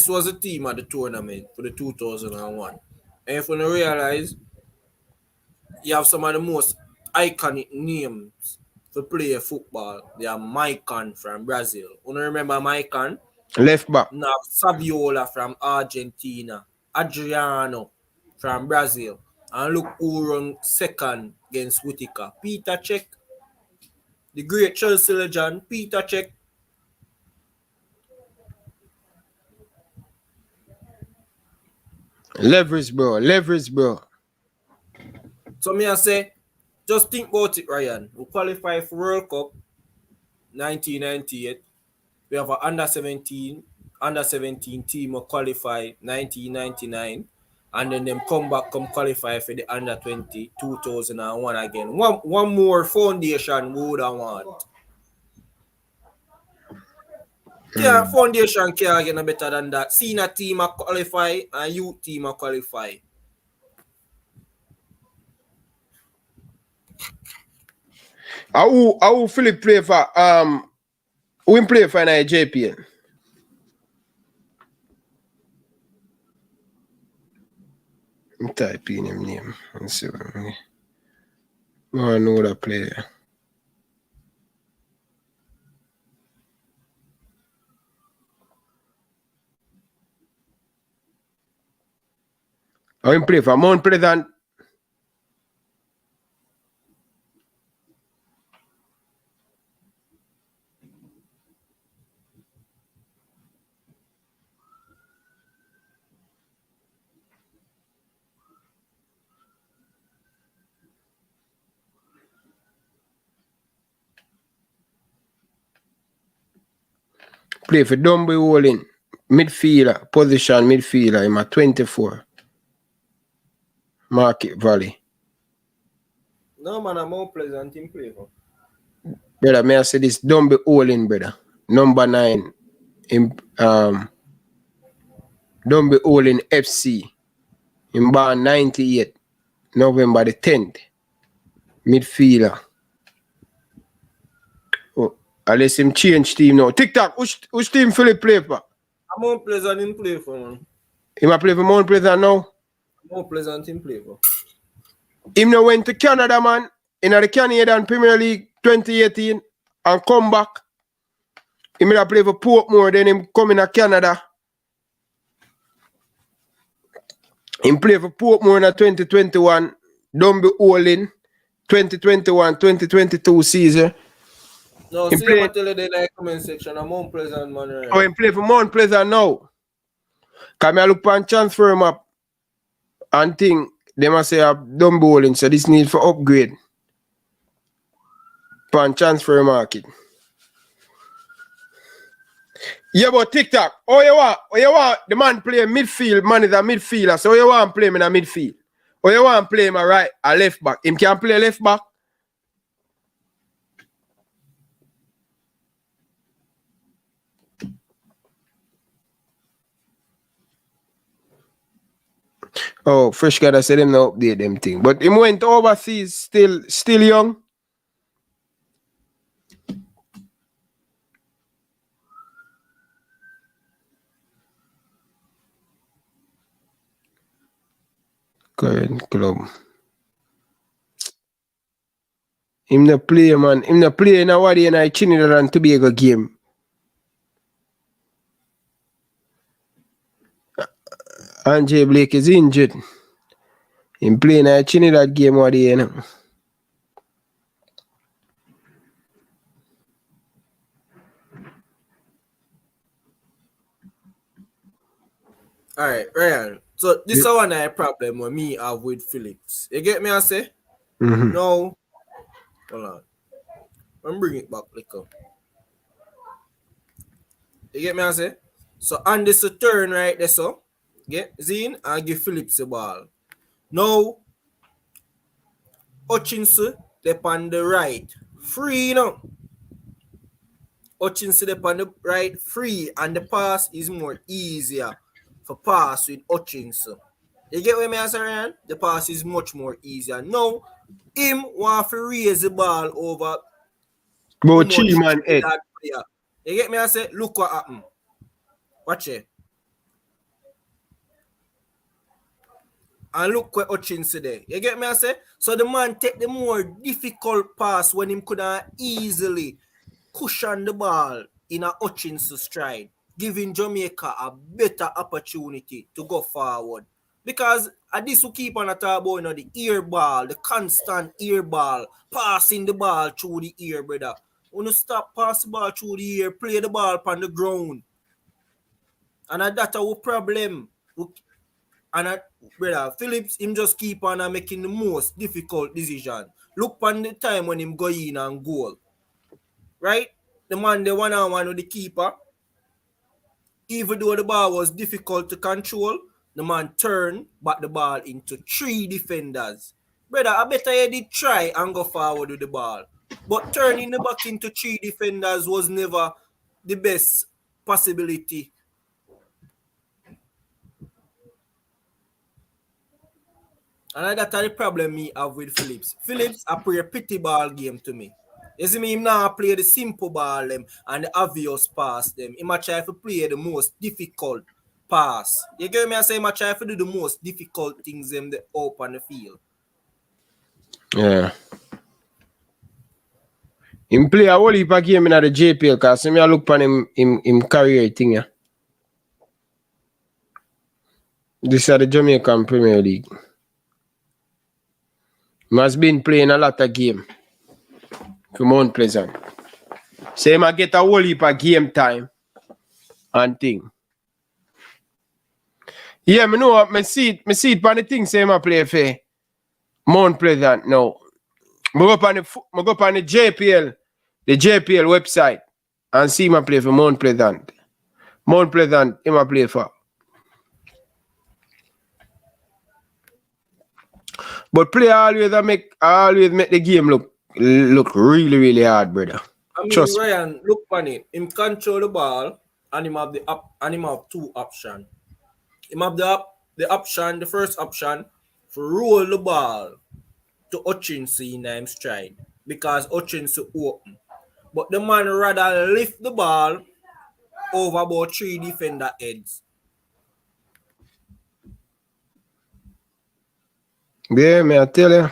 was a team at the tournament for the 2001. And if you realize, you have some of the most iconic names to play football. They are Maicon from Brazil. You remember Maicon? Left back. Now Saviola from Argentina. Adriano from Brazil. And look who run second against Whittaker. Peter Cech. The great Chelsea legend, Peter Cech. Leverage, bro. So me I say, just think about it, Ryan. We qualify for World Cup 1998. We have an under 17 team will qualify 1999, and then them come qualify for the under 20 2001 again. One more foundation we would have want. Yeah, foundation can't get no better than that. Senior team a qualify and youth team a qualify. How Philip play for who play for JPL? I'm typing him name and see what I know that player. How him play for Mount Pleasant? Play for Dumby Walling. Midfielder, position midfielder. I'm at 24. Market Valley. No, man, I'm more pleasant in play for. Brother, may I say this? Don't be all in, brother. Number 9. Don't be all in FC. In bar 98. November the 10th. Midfielder. Oh, unless him change team now. TikTok, which team Philip play for? I'm more pleasant in play for, man. Him a play for Mount Pleasant now? More pleasant in play for. Him now went to Canada, man. In the Canadian Premier League 2018 and come back. He may play for Portmore, then him come in Canada. Him play for Portmore in 2021. Don't be all in 2021-2022 season. No, Him see play, what I tell you in the comment section. I'm Mount Pleasant, man. Right? oh, him play for Mount Pleasant now. Because I look on transfer him up and think they must say I'm done bowling, so this need for upgrade. Pan transfer market. Yeah, but TikTok, oh you want the man play midfield, man is a midfielder, so you want play him in a midfield. Or you want play him a left back. Him can play left back. Oh, Fresh God said him now update them thing. But him went overseas, still young. Current club. Him no play, man. Him no play in a Wadi and I Trinidad and Tobago game. Andre Blake is injured. Him playing a Trinidad game Wadi, you know. Alright, Ryan. So this is one of the problem with me have with Phillips. You get me I say? Mm-hmm. No. Hold on. I'm bring it back like up. You get me I say? So on this a turn right there, so get Zine and give Phillips the ball. Now Hutchinson step on the right. Free, you know. Hutchinson step on the right free and the pass is more easier for pass with Hutchinson. You get what I say, Ryan? The pass is much more easier. Now, him want to raise the ball over man head. You get me? I say, look what happened. Watch it. And look what Hutchinson there. You get me? I say? So the man take the more difficult pass when him could have easily cushion the ball in a Hutchinson stride, giving Jamaica a better opportunity to go forward. Because at this we keep on a talk about, you know, the ear ball, the constant ear ball, passing the ball through the ear, brother. When you stop pass the ball through the ear, play the ball on the ground. And that's our problem. And brother, Phillips, him just keep on making the most difficult decision. Look on the time when him go in and goal. Right? The man, the one-on-one with the keeper. Even though the ball was difficult to control, the man turned back the ball into 3 defenders. Brother, I better you did try and go forward with the ball. But turning the back into 3 defenders was never the best possibility. And that's the problem me have with Phillips. Phillips a play a pretty ball game to me. You see me, him now play the simple ball them and the obvious pass them. He might try to play the most difficult pass. You get me? I say he might try to do the most difficult things them the up on the field. Yeah. Him play a whole heap of game in the JPL because I look on him career thing. Yeah. This is the Jamaican Premier League. He has been playing a lot of game for Mount Pleasant. So he might get a whole heap of game time and thing. Yeah, I know I see it on the thing say I play for Mount Pleasant now. I go up on the JPL, the JPL website and see him play for Mount Pleasant. Mount Pleasant, him play for. But play always make the game look really, really hard, brother. I mean, Trust me. Ryan, look on it. Him control the ball, and him have two options. Him have the first option, to roll the ball to Hutchinson in him stride, because Hutchinson open. But the man rather lift the ball over about 3 defender heads. Yeah, man, I tell you.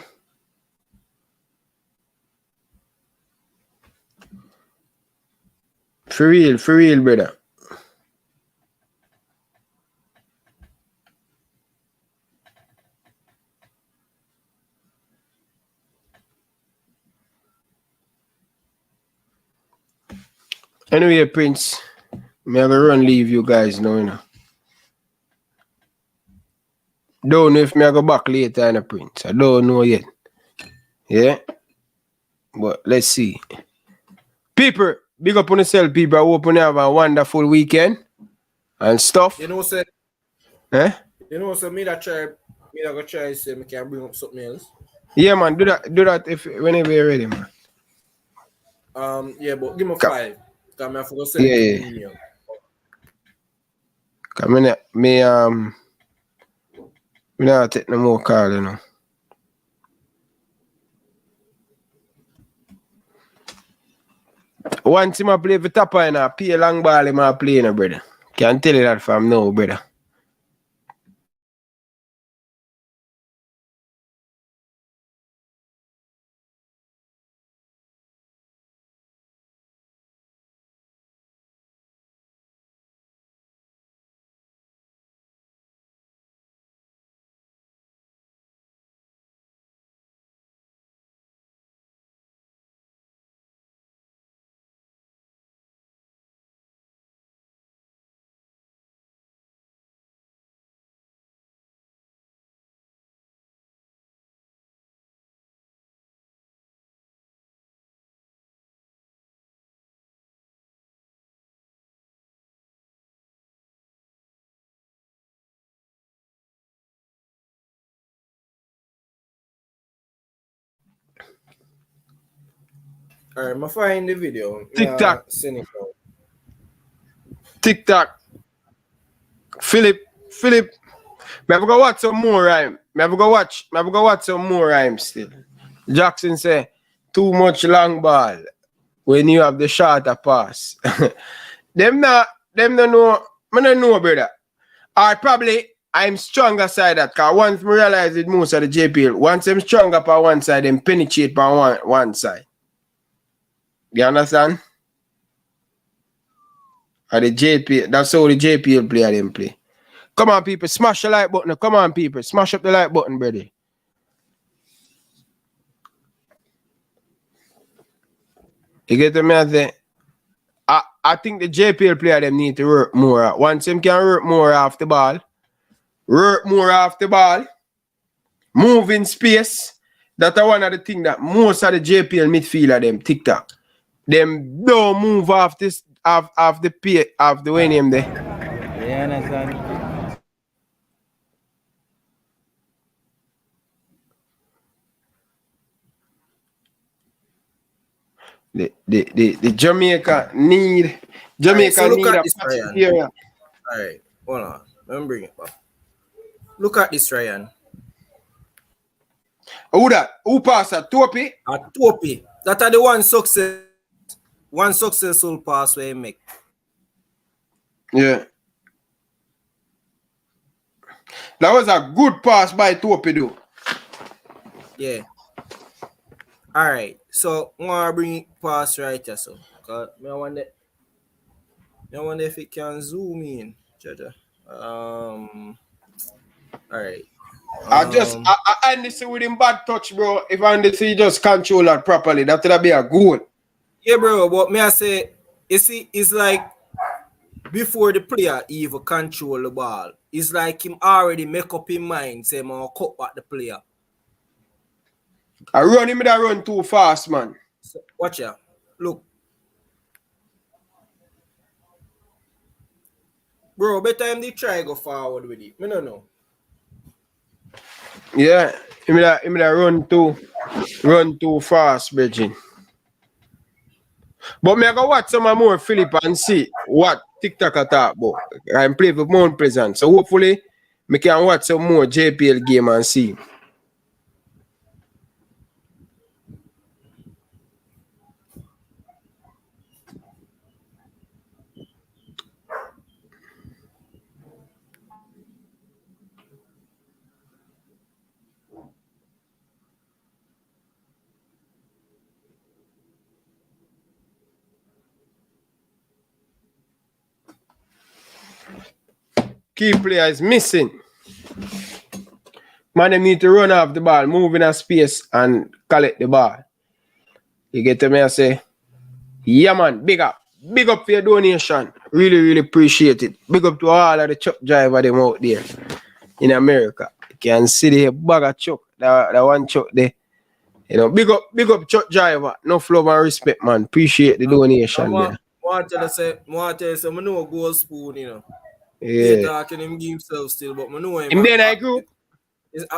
For real, brother. Anyway, Prince, me have a run leave you guys now, you know. Don't know if me I go back later, Prince. I don't know yet. Yeah? But let's see. People, big up on yourself, people. I hope you have a wonderful weekend and stuff. You know, say, me that go try say me can bring up something else. Yeah, man, do that if whenever you're ready, man. Yeah, but give me 5. Because I forgot to send Yeah. email. Come me not take no more call, you know. Once him a play for Tapa and I pay a long ball him a play, no, brother. Can't tell you that from now, brother. Alright, I'm find the video. TikTok. Send it out. TikTok. Philip. Me have to go watch some more rhyme. Me have to go watch some more rhyme still. Jackson say, too much long ball when you have the shorter pass. them don't know. I don't know, brother. Or probably I'm stronger side that, because once me realize it most of the JPL, once I'm stronger on one side, them penetrate on one side. You understand? Or the JPL, that's how the JPL player them play. Come on, people, smash the like button. Come on, people, smash up the like button, brother. You get to me? I think the JPL player them need to work more. Once them can work more off the ball, move in space. That's one of the things that most of the JPL midfielder them TikTok. Them don't move off this off the way name there. Yeah, understand. The Jamaica need need a passing area. Alright, hold on. Let me bring it back. Look at this, Ryan. Who that? Who pass that? Topi? A Topi. That are the one successful pass where he make. Yeah. That was a good pass by Topi, though. Yeah. Alright. So I'm gonna bring it pass right here. So I wonder if it can zoom in. Alright. I understand with him bad touch, bro. If I understand just control that properly, that would be a goal. Yeah, bro, but me I say, you see, it's like before the player even control the ball, it's like him already make up his mind, say, man, cut back the player. I run him that run too fast, man. So, watch ya. Look. Bro, better him they try go forward with it. Me no know. Yeah. Him da run too fast, Virgin. But me I go watch some more Philip and see what TikTok talk about. I'm play for Mount Pleasant. So hopefully me can watch some more JPL game and see. Key player is missing. Man, they need to run off the ball, move in a space and collect the ball. You get to me, I say, yeah, man, big up. Big up for your donation. Really, really appreciate it. Big up to all of the truck driver them out there in America. You can see the bag of truck, the one truck there. You know, big up truck driver. No love and respect, man. Appreciate the donation there. I want to say, I know goal spoon, you know. Yeah. He talking him give himself still, but I know him. Him then I grew.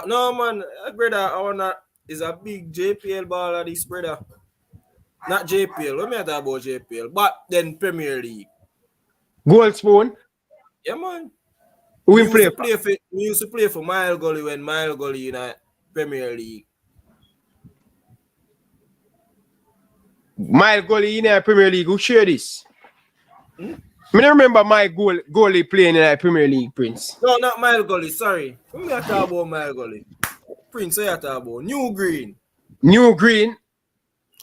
No man, brother, I wanna is a big JPL baller, this brother. Not JPL. What me talk about JPL? But then Premier League. Gold spoon? Yeah, man. We used to play for Mile Gully when Mile Gully in a Premier League. Mile Gully in a Premier League. Who share this? I don't remember my goalie playing in the Premier League, Prince. No, not Mile Gully, sorry. When me talk about Mile Gully? Prince, what you talk about? New Green. New Green?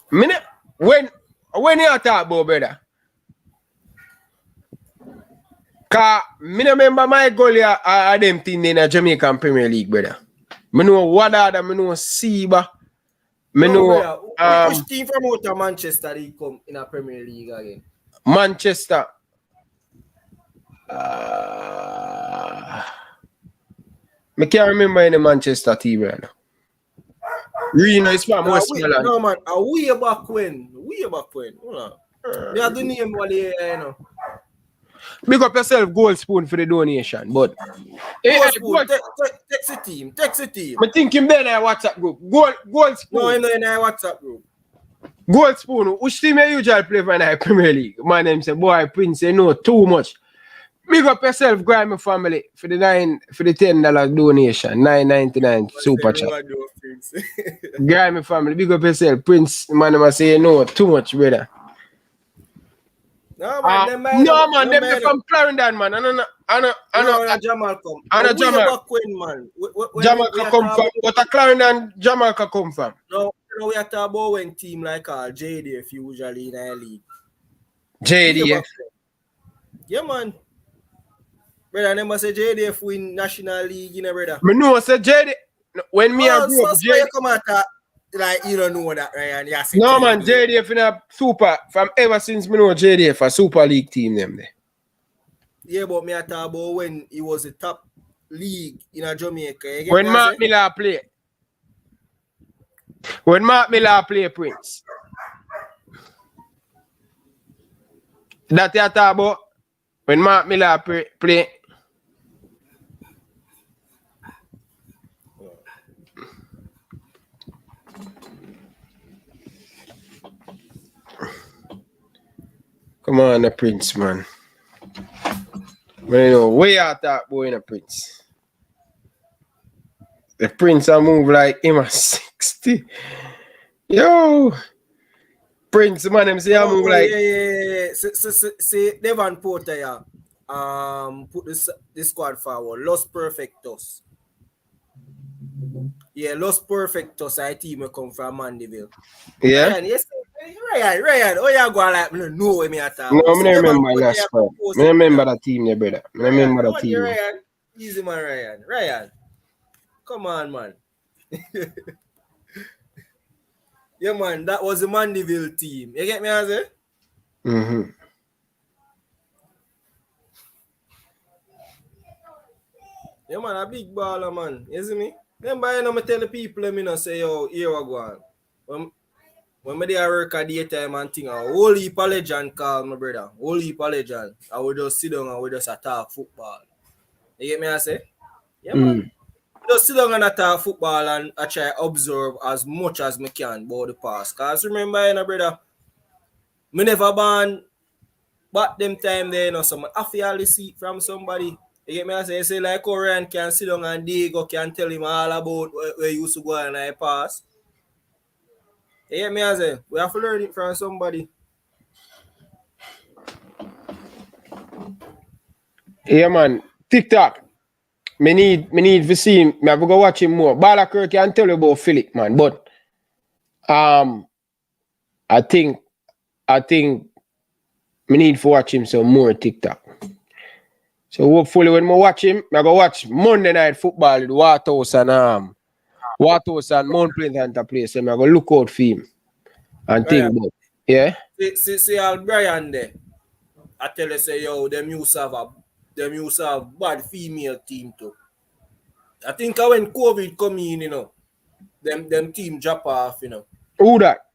When you talk about, brother? Cause me no remember my goalie are them thing in the Jamaican Premier League, brother. Me know Wadada, me know Siba. Me know which team from out of Manchester they come in a Premier League again? Manchester. Me can't remember any Manchester team right now. Reno is from Westmoreland. No man, way back when. Hold on. Me have the name what they you know. Big up yourself, Gold Spoon, for the donation. But Gold Spoon, text the team. I think him there in our WhatsApp group. Gold Spoon. No, in our WhatsApp group. Gold Spoon, which team you usually play for in the Premier League? My name say, boy, Prince, you know too much. Big up yourself, Grimy family, for the $10 donation, $9.99 super chat. Grimy family, big up yourself, Prince. Man, I say you know too much, brother. No man, them from Clarendon, man. I know Jamal come. Jamal come from. But a Clarendon Jamaica come from. No, we are talking about when team like JDF usually in our league. JDF. Yeah, man. Brother, I never say JDF win National League, you know, brother. Me know say JDF. When me and grew up, JDF come out like you don't know that, Ryan. Yes, no man, JDF in a super from ever since me know JDF a Super League team them there. Yeah, but me I talk about when he was a top league in a Jamaica. When Mark Miller play. When Mark Miller play, Prince. That you talk about when Mark Miller play. Come on, the Prince, man. But you know, way out that boy in a Prince. The Prince I move like him at 60. Yo. Prince, man, him say I move like. Yeah. See, Devon Porter, yeah. Put the squad forward. Los Perfectos. Yeah, Los Perfectos, I team will come from Mandeville. Yeah. Ryan, yes, Ryan. Oh, you go like no way me at all. No, I don't remember that squad. I don't remember that team there, brother. I don't remember that team. Ryan. Easy man, Ryan. Come on, man. Yeah, man, that was the Mandeville team. You get me, Azzy? Mm-hmm. Yeah, man, a big baller, man. You see me? Remember, you know, I tell the people, let me know, say, yo, here we go on. When I work at daytime and thing, a whole heap of legend call my brother. Whole heap of legend. I would just sit down and we just talk football. You get me, I say? Yeah, man. just sit down and attack football and I try observe as much as I can about the past. Because remember, you know, brother, me never born back them time there, you know, so I feel the seat from somebody. You get me? I say like Korean can sit down and Diego can tell him all about where you used to go and I pass. You get me? I say we have to learn it from somebody. Yeah, man. TikTok. Me need to see him. Me have to go watch him more. Butler can tell you about Philip, man. But I think me need to watch him some more TikTok. So hopefully when I watch him, I go watch Monday Night Football with Waterhouse and Mount Pleasant play. So I go look out for him and think about. Yeah. See Al Brian there. I tell you say yo, them used to have bad female team too. I think when COVID come in, you know, them team drop off, you know. Who that?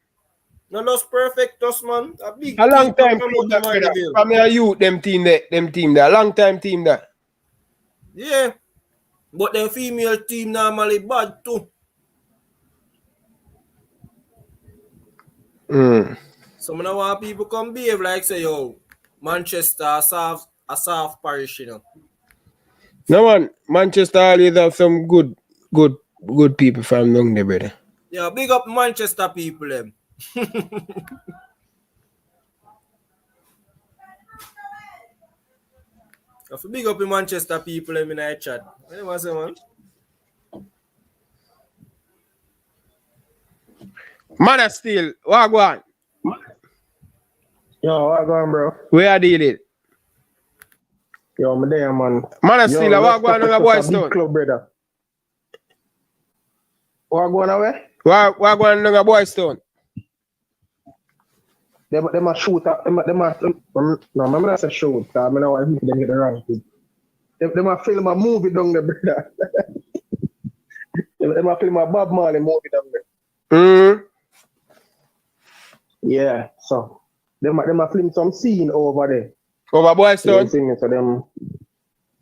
No, that's perfect, us man. A long time team that, brother. From your youth, them team there. A long time team there. Yeah. But them female team normally bad too. So I don't want people come behave like say, yo, Manchester a soft parish, you know. No man, Manchester always have some good people from down there, brother. Yeah, big up Manchester people, them. If you big up the Manchester people, them in the chat. What do you want to say, man? Man of Steel, what go on? Yo, what go on, bro? Where are dealing? Yo, I'm there, man. Man of Steel, what go on in Boys Town? Club, brother. What go on away? What go on in Boys Town? Them a shoot up. No, I'm not a shoot. I mean, I want to get the wrong thing. Them a film a movie down there, brother. Them a film a Bob Marley movie down there. Yeah, so them a film some scene over there. Over Boys Town? So them,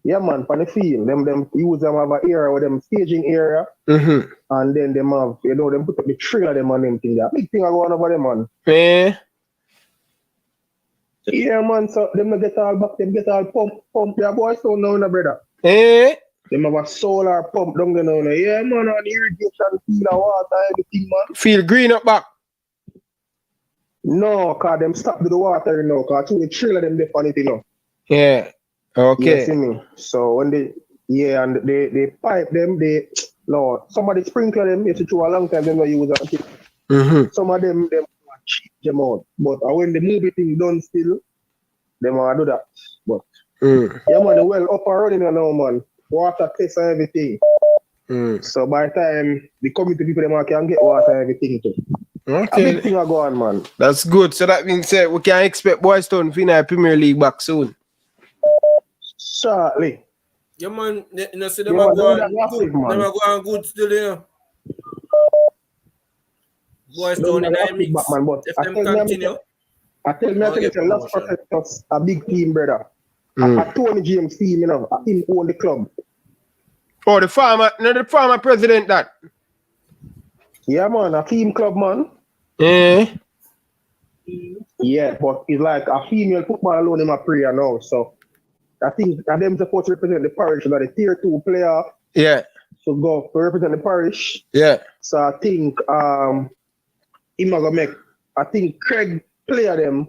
yeah, man, for the field, them use them have an area with them staging area, and then them have, you know, them put up the trailer them on them thing. That big thing I go on over them, man. Yeah, man, so them get all back, them get all pump their Boys Town now, brother. Them have a solar pump down there now. Yeah, man, and irrigation, feel the water, everything, man. Feel green up back? No, cause them stop the water, you know, cause the trailer them they funny, you know. Yeah. Okay. You see me? So when and they pipe them, somebody sprinkle them, it's through a long time, them not use that. Some of them cheap them out. But when the movie thing done still, them want to do that. But yeah, man, the well up and running now, man. Water test and everything. So by the time the community people them can get water and everything too. Okay. A big thing I go on, man. That's good. So that means we can expect Boys Town to the Premier League back soon. Shortly. Yeah, man. You know, see them are going good still, you know. Boys Town in the mix. If them continue. I tell me, it's a last protectors, a big team, brother. A Tony James team, you know, a team own the club. Oh, the farmer president that. Yeah, man, a team club, man. Yeah, but it's like a female football alone in my prayer now. So I think that them supposed to represent the parish, that the tier 2 player. Yeah. So go to represent the parish. Yeah. So I think I think Craig player them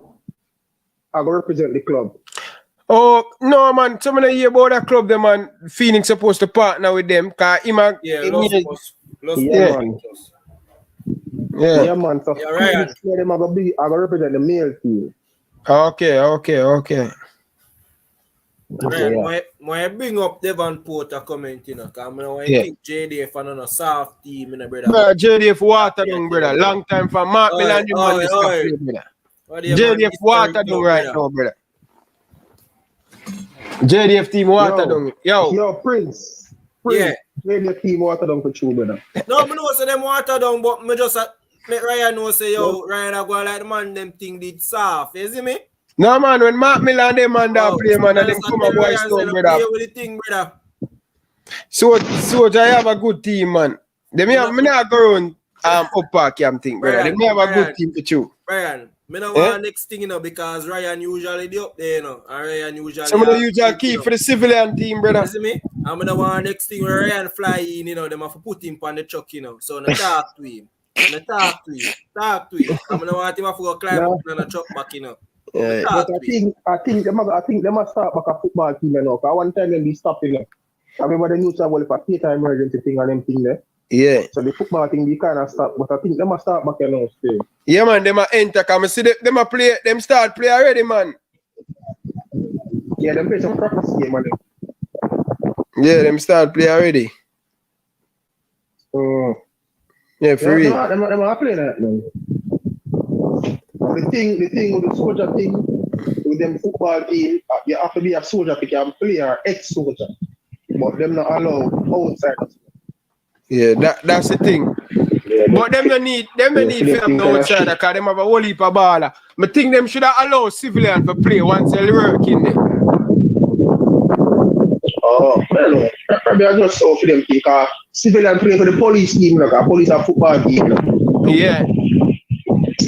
are gonna represent the club. Oh no, man! Somebody hear about that club, them man. Phoenix supposed to partner with them, cause man. Yeah, man. So Phoenix player them are gonna represent the male team. Okay. Right, when I bring up Devonport a comment, you know, because I think JDF and on a soft team, you know, brother. JDF water down, brother. Long time from Mark Milan, brother. JDF water down right now, brother. JDF team water down. Yo, Prince. Yeah. JDF team water down for you, brother. No, I know say them water down, but me just make Ryan know say, Ryan I go like the man them thing did soft. You see me? No, man, when Mark Milan them man that play, man, and them come a Boys Town, brother. With the thing, brother. So I have a good team, man. They may have, me not go around up park camp thing, brother. They may have a good team for you. Ryan, me no want next thing, you know, because Ryan usually do up there, you know, and Ryan usually. Some of the usual key for the civilian team, brother. You see me? I'm gonna want next thing where Ryan fly in, you know, them have to put him on the truck, you know. So no talk to him. No talk to him. Talk to him. I'm gonna want him to go climb up on the truck back, you know. Yeah. But I think they must start back a football team, you know. Cause one time they stopped, you know. I remember the news about if a theater emergency thing and them thing there. Yeah. So the football thing they kind of stop, but I think they must start back, you know, still. Yeah, man, they must enter. Come see them a play. Them start play already, man. Yeah, them play some practice game, man. Yeah, them start play already. Yeah, for real. Them are playing that, man. The thing with the soldier thing, with them football team, you have to be a soldier to can play or ex-soldier. But them not allowed outsiders. Yeah, that's the thing. But them no need film no outsider because them have a whole heap of baller. I think them should have allowed civilian to play once they work in there. Oh, well, probably I just saw for them because civilian play for the police team, like a police and football team. Yeah.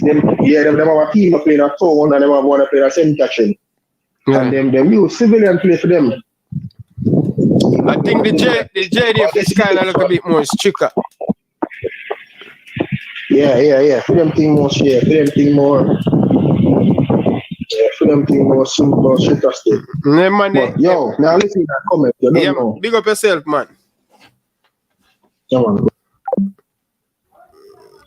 Them have a team playing a town and them have one to play a center chain. Yeah. And them use civilian play for them. I think the JFF is kind of a little bit more stricter. Yeah. For them thing more straight. For them thing more. Yeah, for them thing more stricter still. But, yo, now listen to that comment. You don't know. Big up yourself, man. Come on.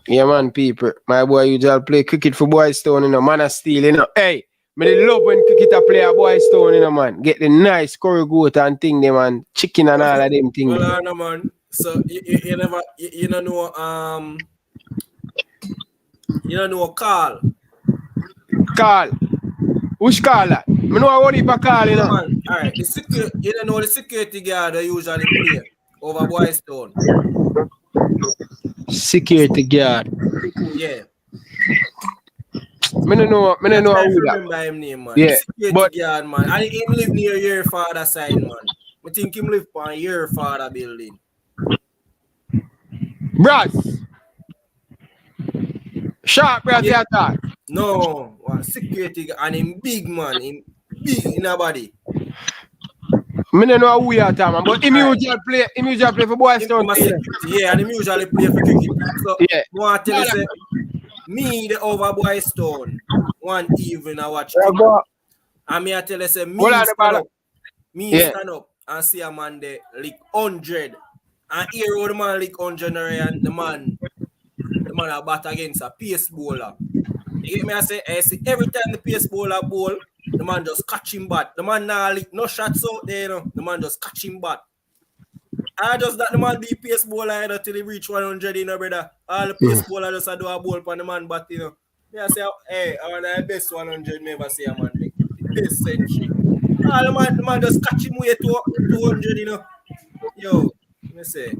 Yeah, man, people. My boy usually play cricket for Boys Town, you know. Man of steel, you know. Hey, I love when cricket play a Boys Town, you know, man. Get the nice curry goat and thing, them, man. Chicken and all of them things. Well, no, man. So you never, you don't know, you don't know Carl. Carl. Which Carl? I know what heap of Carl, you know. Man. All right, you don't know the security guard they usually play over Boys Town. Security guard. Yeah. I don't know who that. Remember him name, man. Yeah, Security guard, man. And him live near your father side, man. I think him live on your father building. Brass. Sharp brass, yeah. Attack. No, security guard, and him big, man. Him big in a body. I don't know who you are, man, but him usually play for Boys Town. Yeah, and him usually play for cricket. So, yeah. I want to tell you, say, me, the over Boys Town, one evening I watch cricket. And me, I tell you, say, stand up and see a man there lick 100. And here how the man lick 100 and the man a bat against a pace bowler. You get me? I say, see, every time the pace bowler bowl, the man just catch him bat. The man now lick no shots out there, you know. The man just catch him bat. I just that the man be pace bowler until he reach 100, you know, brother. All the pace bowler just do a bowl for the man bat, you know. Yeah, I say, hey, I want the best 100 never see a man make. The best century. The man just catch him way to 200, you know. Yo, let me say.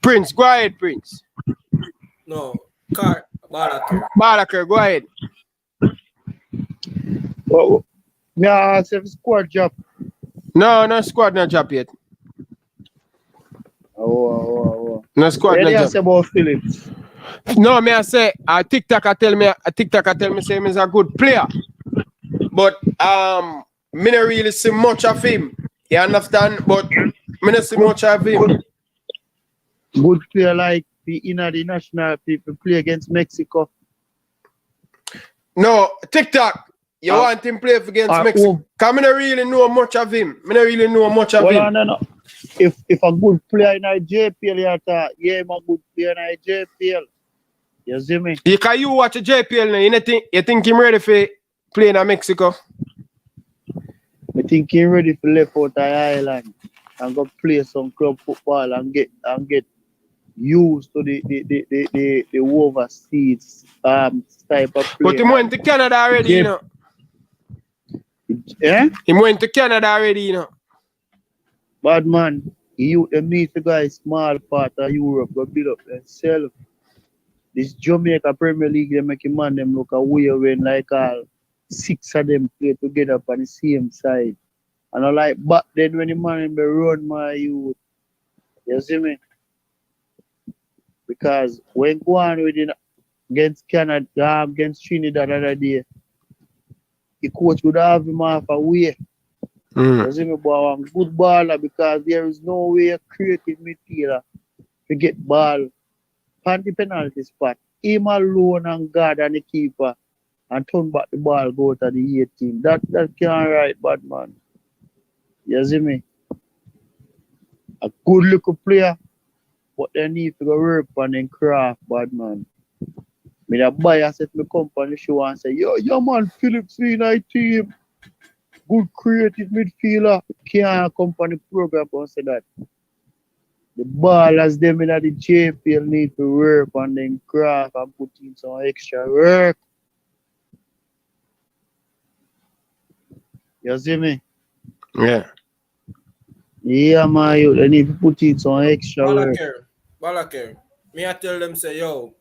Prince, go ahead, Prince. No, Butler. Butler, go ahead. Well, yeah, it's a squad job. No squad not job yet. Oh. No squad not job. Say about Phillips. No, me I say TikTok tell me say he's a good player. But me not really see much of him. You understand? But me not see much of him. Good player like the national people play against Mexico. No, TikTok. You want him play against Mexico? Because I don't really know much of him. I don't really know much of him. No. If a good player in a JPL, yeah, I'm a good player in a JPL. You see me? Because you watch a JPL now, you think him ready for playing in Mexico? I think he's ready for left out the island and go play some club football and get used to the overseas type of play. But he went to Canada already, you know. Yeah? He went to Canada already, you know. Bad man, you need to go a small part of Europe, go build up themselves. This Jamaica Premier League, they make a man them look away when like all 6 of them play together on the same side. And I like back then when the man be run my youth, You see me? Because when go on with it against Canada, against Trinidad the other day, the coach would have him off away. You see me, boy, I'm good baller because there is no way a creative midfielder to get ball on the penalty spot. Him alone and God and the keeper and turn back the ball, go to the 18. That can't right, bad man. You see me? A good little player, but they need to go work on them craft, bad man. Me the buyer set me company show and say, yo man, Phillips in our team. Good creative midfielder. Can't company program and say that. The ballers them in the JFL need to work on them craft and put in some extra work. You see me? Yeah. Yeah, man, they need to put in some extra work. Balaker. Me I tell them say, yo,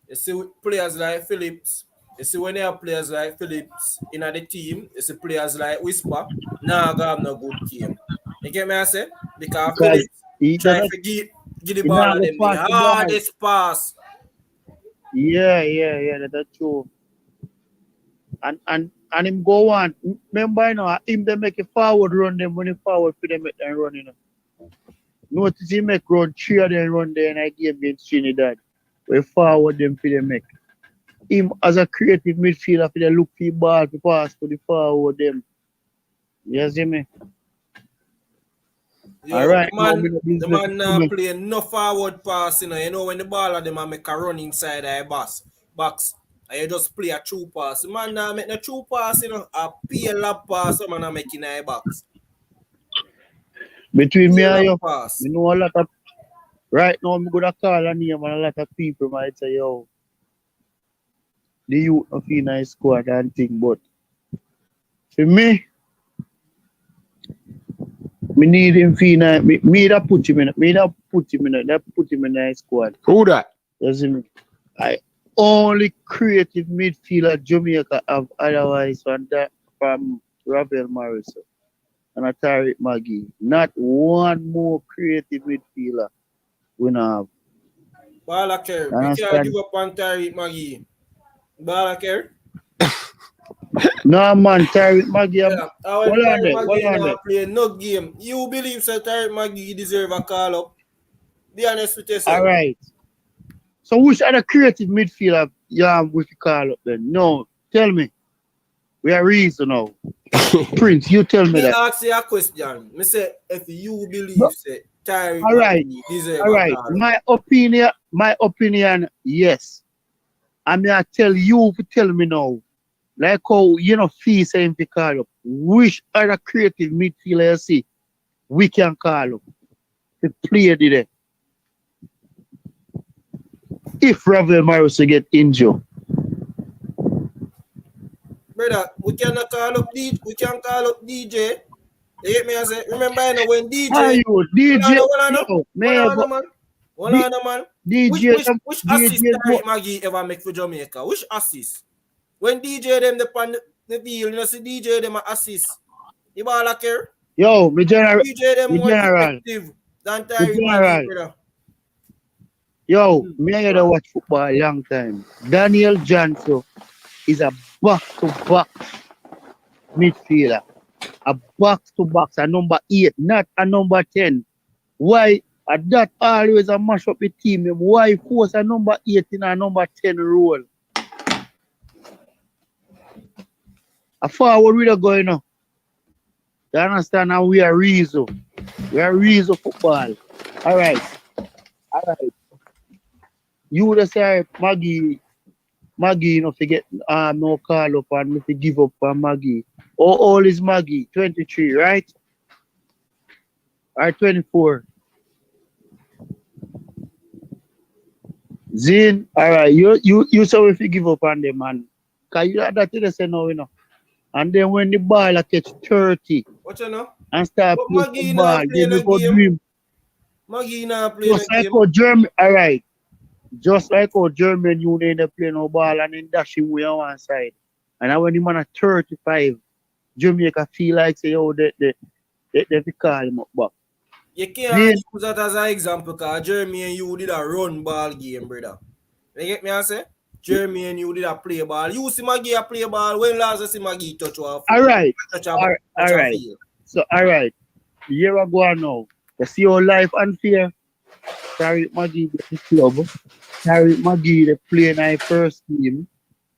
you see players like Phillips, you see when you have players like Phillips in the team, you see players like Whisper, now go have no good game. You get me I say? Because Phillips try to give the ball to them the hardest pass. Yeah, that's true. And him go on. Remember, you know, him they make a forward run them when he forward for them make them run, you know. Notice he make run 3 of them run there in a game against Trinidad. We forward them for them make. Him as a creative midfielder for the look for the ball to pass to the forward them. You see me? Yo, Alright, the man play no forward pass, you know when the ball of them make a run inside the box. And you just play a true pass. The man make no true pass, you know, a PL pass, man making a box. Between me and you, you know a lot of right now I'm gonna call a name and a lot of people might say, yo, the youth of in squad and thing, but for me need him fina me that put him in a squad. Who that? You see me? I only creative midfielder Jamaica have otherwise from Ravel Morrison and a Tariq Magee. Not one more creative midfielder we have. Balaker, we can't give up on Tariq Magee. Balaker? No man, Tariq Magee. Yeah. When Tariq Magee not play no game, you believe that Tariq Magee deserve a call up? Be honest with yourself. Alright. So which other creative midfielder you have with the call up then? No, tell me. We are reason now. Prince, you tell me that. I ask you a question. I say if you believe that Tariq Magee deserve a call up. My opinion, yes. I mean I tell you to tell me now. Like how you know fee saying to call up. Which other creative midfielder you see we can call up to play today? If Ravel Morrison get injured. Brother, we cannot call up DJ. We can call up DJ. You get me? I say, remember you know, when DJ. Are you DJ? Hold on, man. DJ, which assist Tariq Magee ever make for Jamaica? Which assist? When DJ them the field, you know, see DJ them assist. You ball care? Yo, me general. DJ them more effective than Tariq Magee, brother. Yo, me I gotta watch football a long time. Daniel Johnson is a back-to-back midfielder. A box-to-box, a number 8, not a number 10. Why? That always a mash up the team. Why force a number 8 in a number 10 role? A forward we are going on. You understand? Now we are Rizzo. We are Rizzo football. Alright. You would say Magee, you know, forget no call up and if you give up on Magee. How old is Magee? 23, right? Or 24. Zin, alright, you say if you give up on them, man. Cause you that you say no, you know. And then when the ball catch 30 what you know? And start playing the ball, then you go dream. Magee not playing just like how German, alright. Just like how German Union they play no ball and then dash him way on one side. And when the man at 35, Jamaica feel like say, oh, they call him up back. You can't use that as an example because Jeremy and you did a run ball game, brother. You get me I say? Jeremy and you did a play ball. You see Magee a play ball. When last you see Magee touch off? All right. Touch All right. So, all right. A year ago now, you see how life unfair. Tariq Magee the club. Tariq Magee they play in our first game.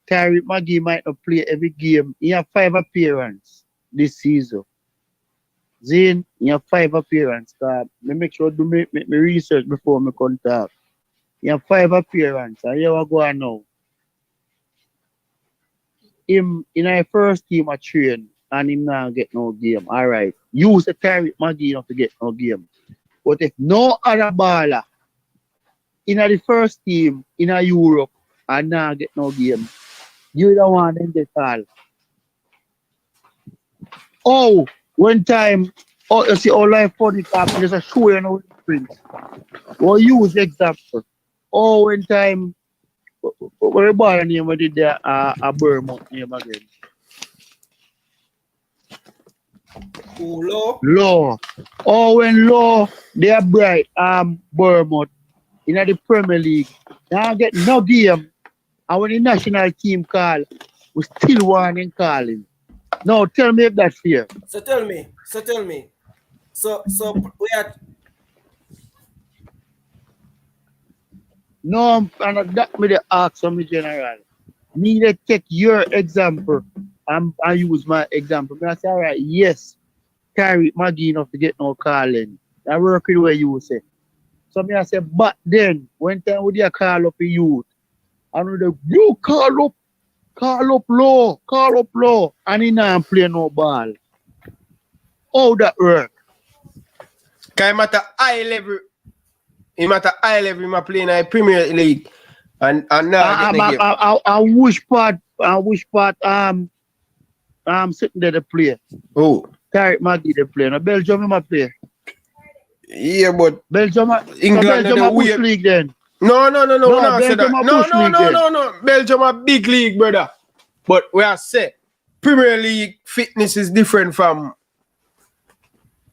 Tariq Magee might not play every game. He have 5 appearances this season. Zane, he have 5 appearances. I make sure I do my research before I contact. He have 5 appearances. A year ago now. Him in our first team a train and him not get no game. All right. Use the Tariq Magee not to get no game. But if no other baller in the first team in Europe and not get no game, you don't want them to call. Oh, one time, you see all life funny cap, there's a show you know print. We'll use example. Oh, one time, what the ball name we did there a Bournemouth name again. Law. Oh, when Law they are bright Bournemouth in the Premier League. Now get no game. And when the national team call, we still want him calling. No, tell me if that's fair. So tell me. So we are. No, and that me the ask me general. Me they take your example and I use my example. I say, all right, yes, Tariq Magee enough to get no calling. I work with where you say. So me I say, but then when time would you call up a youth? I know the you call up Law, and he not play no ball. How that work? Cause him at a high level, him playing in the Premier League, and now I wish part sitting there to play. Oh, Tariq Magee they play. Now Belgium him a play. Yeah, but Belgium England Belgium a push league then. No, Belgium a big league, brother. But we are say Premier League fitness is different from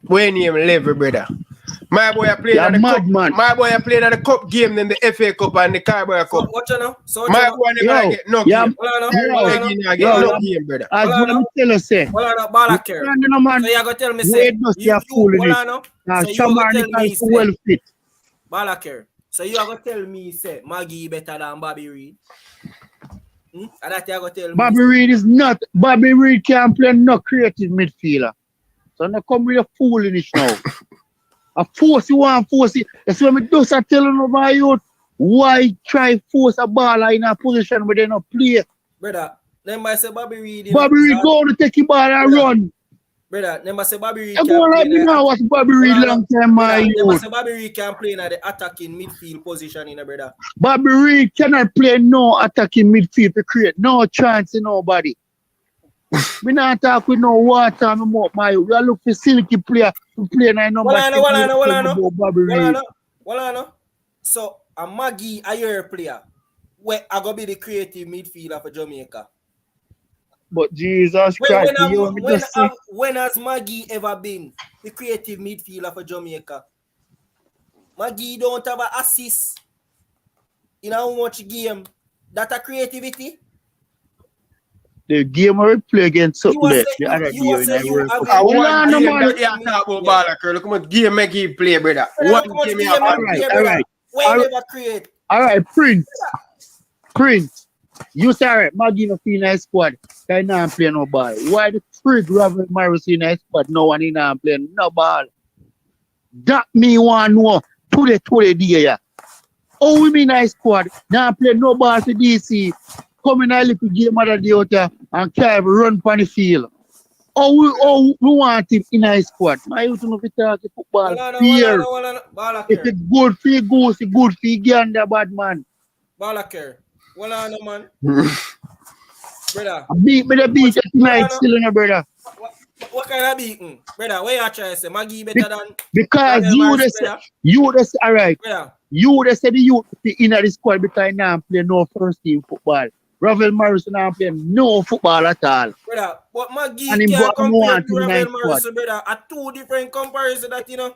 when you level, brother. My boy playing at the cup. My boy playing at the cup game, then the FA Cup and the Carabao Cup. What you know? My boy never get no game. No game, brother. As what I'm tell you say. So you go tell me say you well fit. Balaker. So you are gonna tell me say Magee better than Bobby Reid? And that you are gonna tell me. Bobby Reid can't play no creative midfielder. So now come with a foolishness now. A force you. That's why me just telling you my youth why try force a ball in a position where they not play. Brother, then I say Bobby Reid. Bobby Reid go to take the ball and run. Brother, never say Bobby Reid. I go like me now watch Bobby Reid long time, my youth. Never say Bobby Reid can play in the attacking midfield position, brother. Bobby Reid cannot play no attacking midfield to create no chance in nobody. We not talk with no water no more, my youth. We are look for silky player to play in number. Well, so a Magee a year player. Where I go be the creative midfielder for Jamaica. But Jesus Christ, when has Magee ever been the creative midfielder for Jamaica? Magee don't have an assist in how much game. That a creativity? The game we play against something there. The other game game make him play, brother. All right, Prince. You say Magee no feel in squad. They not play no ball. Why the frig Ravel Morris in a squad? No one in not playing no ball. That me want know today day. Oh, we mean a squad. Now play no ball for DC. Come in a little game other day out there and carry run on the field. Oh, we want him in a squad. My youth know if talk football here. If it's good for you, goose, it's good for you, gander bad man. Balaker. Well on, man. Brother. Beat me the beat tonight still in brother. What kind of beating? Brother, where you trying to say? Magee better than because you just all right. Yeah. You just said the youth in the squad because now play no first team football. Ravel Morrison now play no football at all. Brother, but Magee can't compare to Ravel Morrison, brother. Are two different comparisons that you know.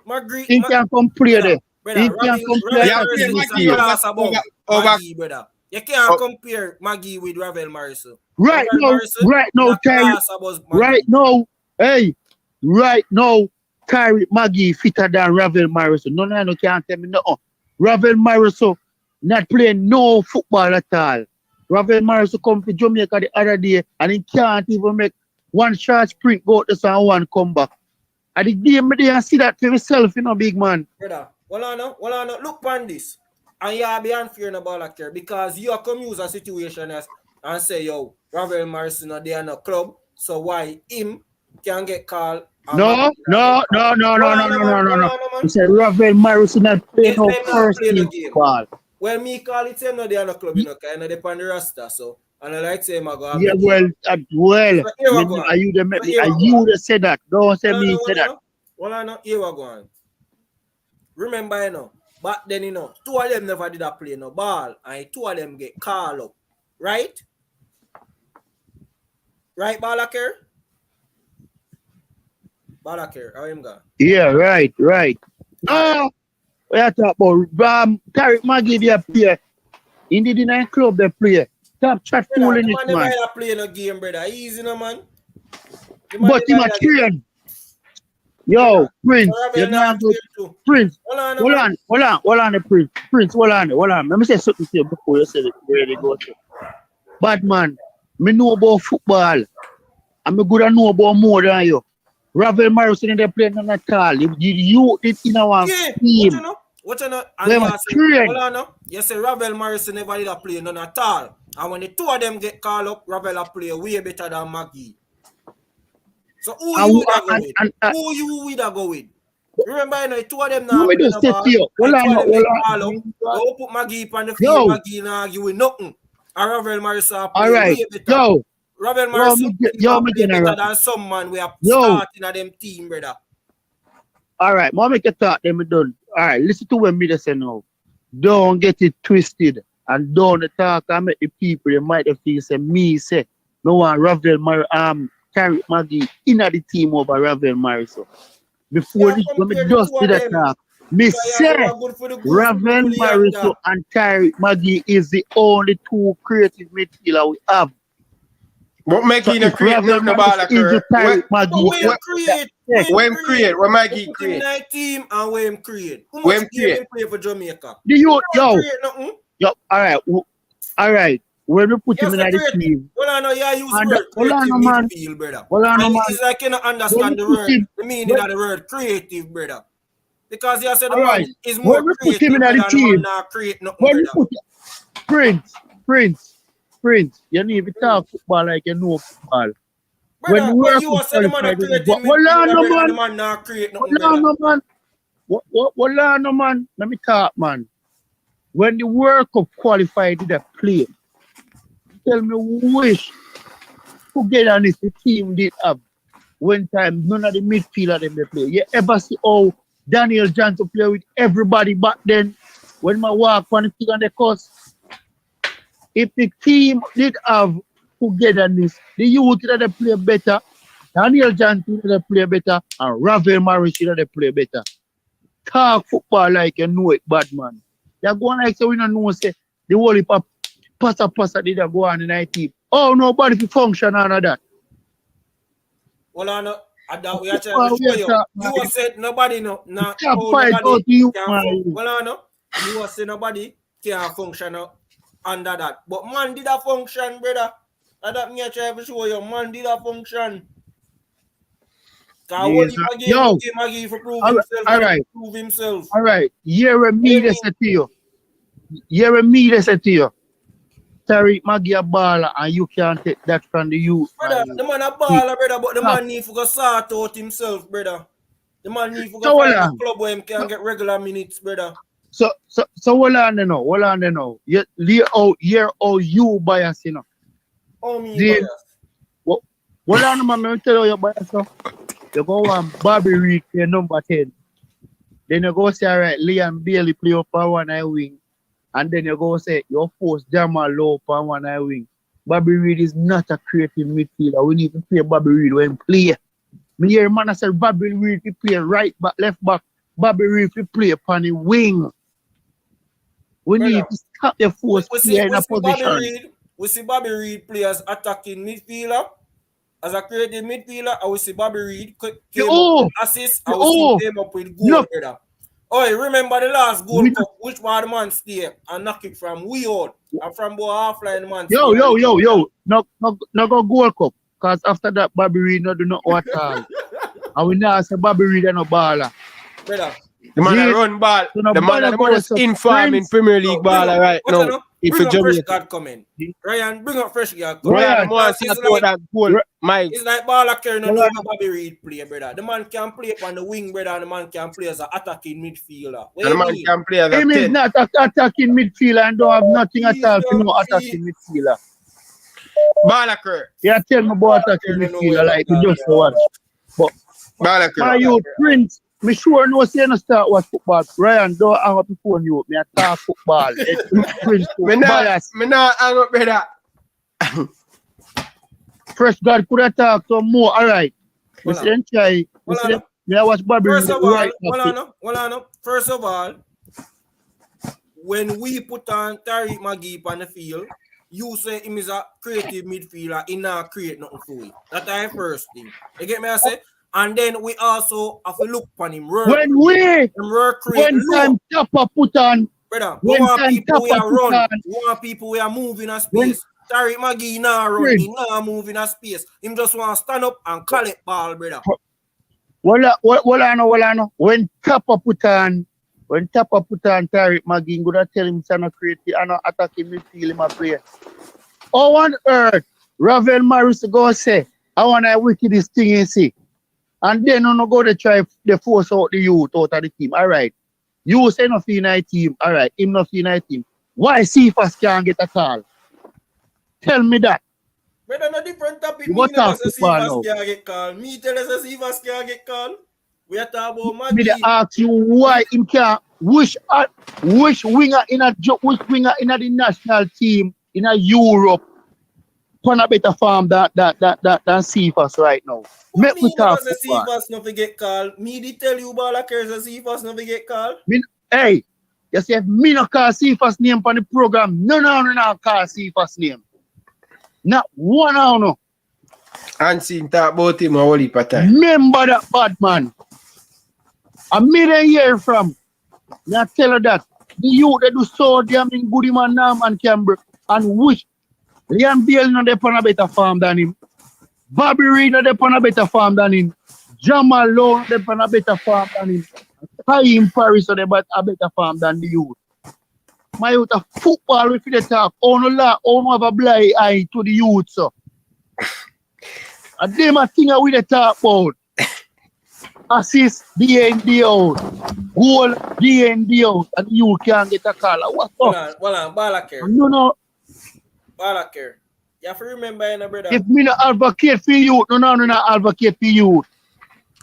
Magee, He can come play there. brother, He can come play. Ravel Marison is a class above Magee, brother. You can't compare Magee with Ravel Marison. Right now, Tariq. Right now, Tariq Magee fitter than Ravel Marison. No can't tell me no. Ravel Marison not playing no football at all. Ravel Marison come to Jamaica the other day and he can't even make one short sprint go to and one come back. And the game me there and see that for myself, big man. Brother, look on this. And you be unfair in the ball here because you come use a situation and say, yo, Ravel Marison are there in a club, so why him can get called? No. You said Ravel Marison not playing no first team ball. Well, me call it him not there in a club, kind of depend on the roster, so. And I like to say, I go. Yeah, are you the say that? Don't say me say that. Well, I know here we go. Remember, back then, two of them never did a play no ball, and two of them get called up, right? Right, Balakir? Balakir, how him go? Yeah, right. We are talking about Tariq Magee they play. In the night club they play. Top chat fool in it, man. Man never play no game, brother. Easy, no man. But he a train. Yo, Prince. You know Prince. Hold on, Prince. Prince, hold on. Let me say something to you before you say it. Where they go to. Bad man, me know about football. I'm good at know about more than you. Ravel Marison they play none at all. You did in our team. What you know? You say Ravel Marison never did a play none at all. And when the two of them get called up, Ravel a play way better than Magee. So who you would go with? Remember, the two of them now play the ball. Don't put Magee on the field. Magee now argue with nothing. And Ravel Marison play way better. Ravel Marison play better than some man we are starting at them team, brother. All right, Mama make a thought, then we done. All right, listen to what me say now. Don't get it twisted and don't talk and make the people they might have feel say me say no one Ravel Tariq Magee in the team over Ravel Marison. Before this, when me just did a talk, me say Ravel Marison and Tariq Magee is the only two creative midfielder we have. But Magee no create no ball when create, when Magee create. Team and when create. Who much game him play for Jamaica? Yo, all right. When we put him in the team. Hold on, you use word creative midfield, brother. It's like you don't understand the word, the meaning of the word creative, brother. Because you said the man is more creative than the man not create nothing, brother. Prince, you need to talk football like you know football. Brother, when you say the man creating the man not create nothing, brother. Hold on, man. Let me talk, man. When the World Cup qualified did a play, tell me which togetherness the team did have one time none of the midfielders they play. You ever see how Daniel Johnson play with everybody back then when my walk on the thing on the course? If the team did have togetherness, the youth that they play better, Daniel Johnson that they play better, and Ravel Marison that they play better. Talk football like you know it, bad man. They're going like so we don't know say the whole heap of passa did go on in the team. Oh, nobody can function under that. Well, I know. We are trying to show you. You said nobody no. Well, I know. You said nobody can function under that. But man did a function, brother. And that me I try to show you. Man did a function. Magee for prove himself. All right. Prove himself. All right. Hear me they say to you. Tariq Magee a baller and you can't take that from the youth. Brother, the man a baller, brother, but the man need to go sort out himself, brother. The man need to go find a club where he can get regular minutes, brother. So hold on now. Hear how you bias, you know. Oh, me bias. Hold on, man, let me tell you your bias, no? You go on Bobby Reed play number 10. Then you go say, all right, Liam Bailey play up on one eye wing. And then you go say, you force Jamal low up on one eye wing. Bobby Reed is not a creative midfielder. We need to play Bobby Reed when he play. Me hear man I said Bobby Reed he play right back, left back, Bobby Reed to play upon the wing. We need to stop the force player in a position. We see Bobby Reed play as attacking midfielder, as a creative midfielder, and we see Bobby Reed came up with assists, and we see him came up with goal, brother. Oh, remember the last goal cup, which one the man stay and knock it from way out, and from about half line man. Yo. No go goal cup. Because after that, Bobby Reed no do not at all. And we now say Bobby Reed and no baller. Brother. The man that run ball. So the man that the most informed in Premier League baller right now. If bring up fresh God coming. Ryan, bring up fresh God coming. Ryan, that goal. Mike. It's like baller carrying no Bobby Reed play, brother. The man can play on the wing, brother, and the man can play as an attacking midfielder. And the man can play as a 10. He is not attacking midfielder and don't have nothing at all to know attacking midfielder. Ballaker. Yeah, tell me about attacking midfielder like you just watch. But my youth Prince, me sure no say no start watch football. Ryan, don't hang up the phone you. Me attack football. Me not hang up, brother. Fresh God could have talked some more. All right. Me try. Me watch Bobby. First of all, First of all, when we put on Tariq Magee on the field, you say him is a creative midfielder, he not create nothing for you. That's the first thing. You get me? I say? And then we also have to look on him. When time Chopper put on, brother, we want people we are run. We want people we are moving a space. Tariq Magee now run, he now moving a space. Him just want to stand up and collect ball, brother. Well, I know. When Chopper put on Tariq Magee, I'm gonna tell him he's not creative and not attacking midfield him a play. How on earth Ravel Morris go say, I want to wickedest thing you see. And then I'm go to try to force out the youth out of the team. All right. You say nothing in our team. All right. Him nothing in our team. Why Cephas can't get a call? Tell me that. But on a different topic, me never say Cephas can't get called. Me tell us Cephas can't get called. We are talking about Magee. Me ask you why him can't. Which winger in the national team in a Europe on a better farm than Cephas right now. Make me talk. Cephas never get called. Me did tell you about like Cephas never get called. Hey, you say me no call Cephas name on the program. No call Cephas name. Not one no. And seeing talk about him a whole heap of time. Remember that bad man. I made a year from. I tell her that the youth they do so damn good him and Nam and Cambridge and wish Liam Bale not there on a better farm than him. Bobby Reed not there on a better farm than him. Jamal Lowe not there on a better farm than him. Kaim Paris not there on a better farm than the youth. My youth of football with the talk. Only have a blind eye to the youth so. And them a thing with the talk about. Assist, D&D out. Goal, D&D out. And you can't get a call. What up? Hold on, Ballaker. No. Ballaker. You have to remember, brother. If me not advocate for you, no advocate for you.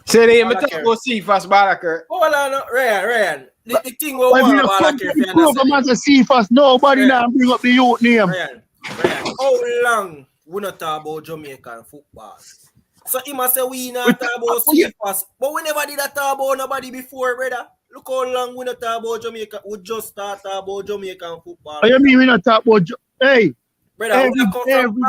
Say they me talk about Cephas, Ballaker. Hold on, Ryan. The thing we want Ballaker for program as a Cephas, nobody now bring up the youth name. Ryan, how long we not talk about Jamaican football? So he must say we not talk about Cephas, but we never did that talk about nobody before, brother. Look how long we not talk about Jamaica. We just start talk about Jamaican football. You mean we not talk about hey? Brother, every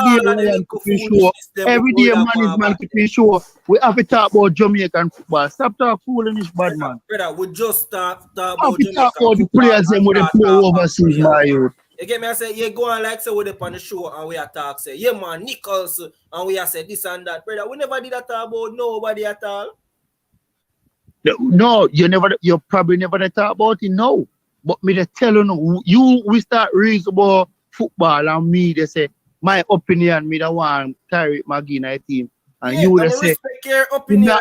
day man keeping sure we have to talk about Jamaican football. Stop talking foolishness, bad man. Brother, we just talk about Jamaican talk about the players them with the play overseas, my youth. You get me? I say, you go on like say with up on the show and we attack say, yeah man, Nichols and we say this and that. Brother, we never did that talk about nobody at all. No, you probably never talk about it now. But me they tell you no, we start reading about football and me they say my opinion, me the one Tariq Magee in a team. And you they say your opinion.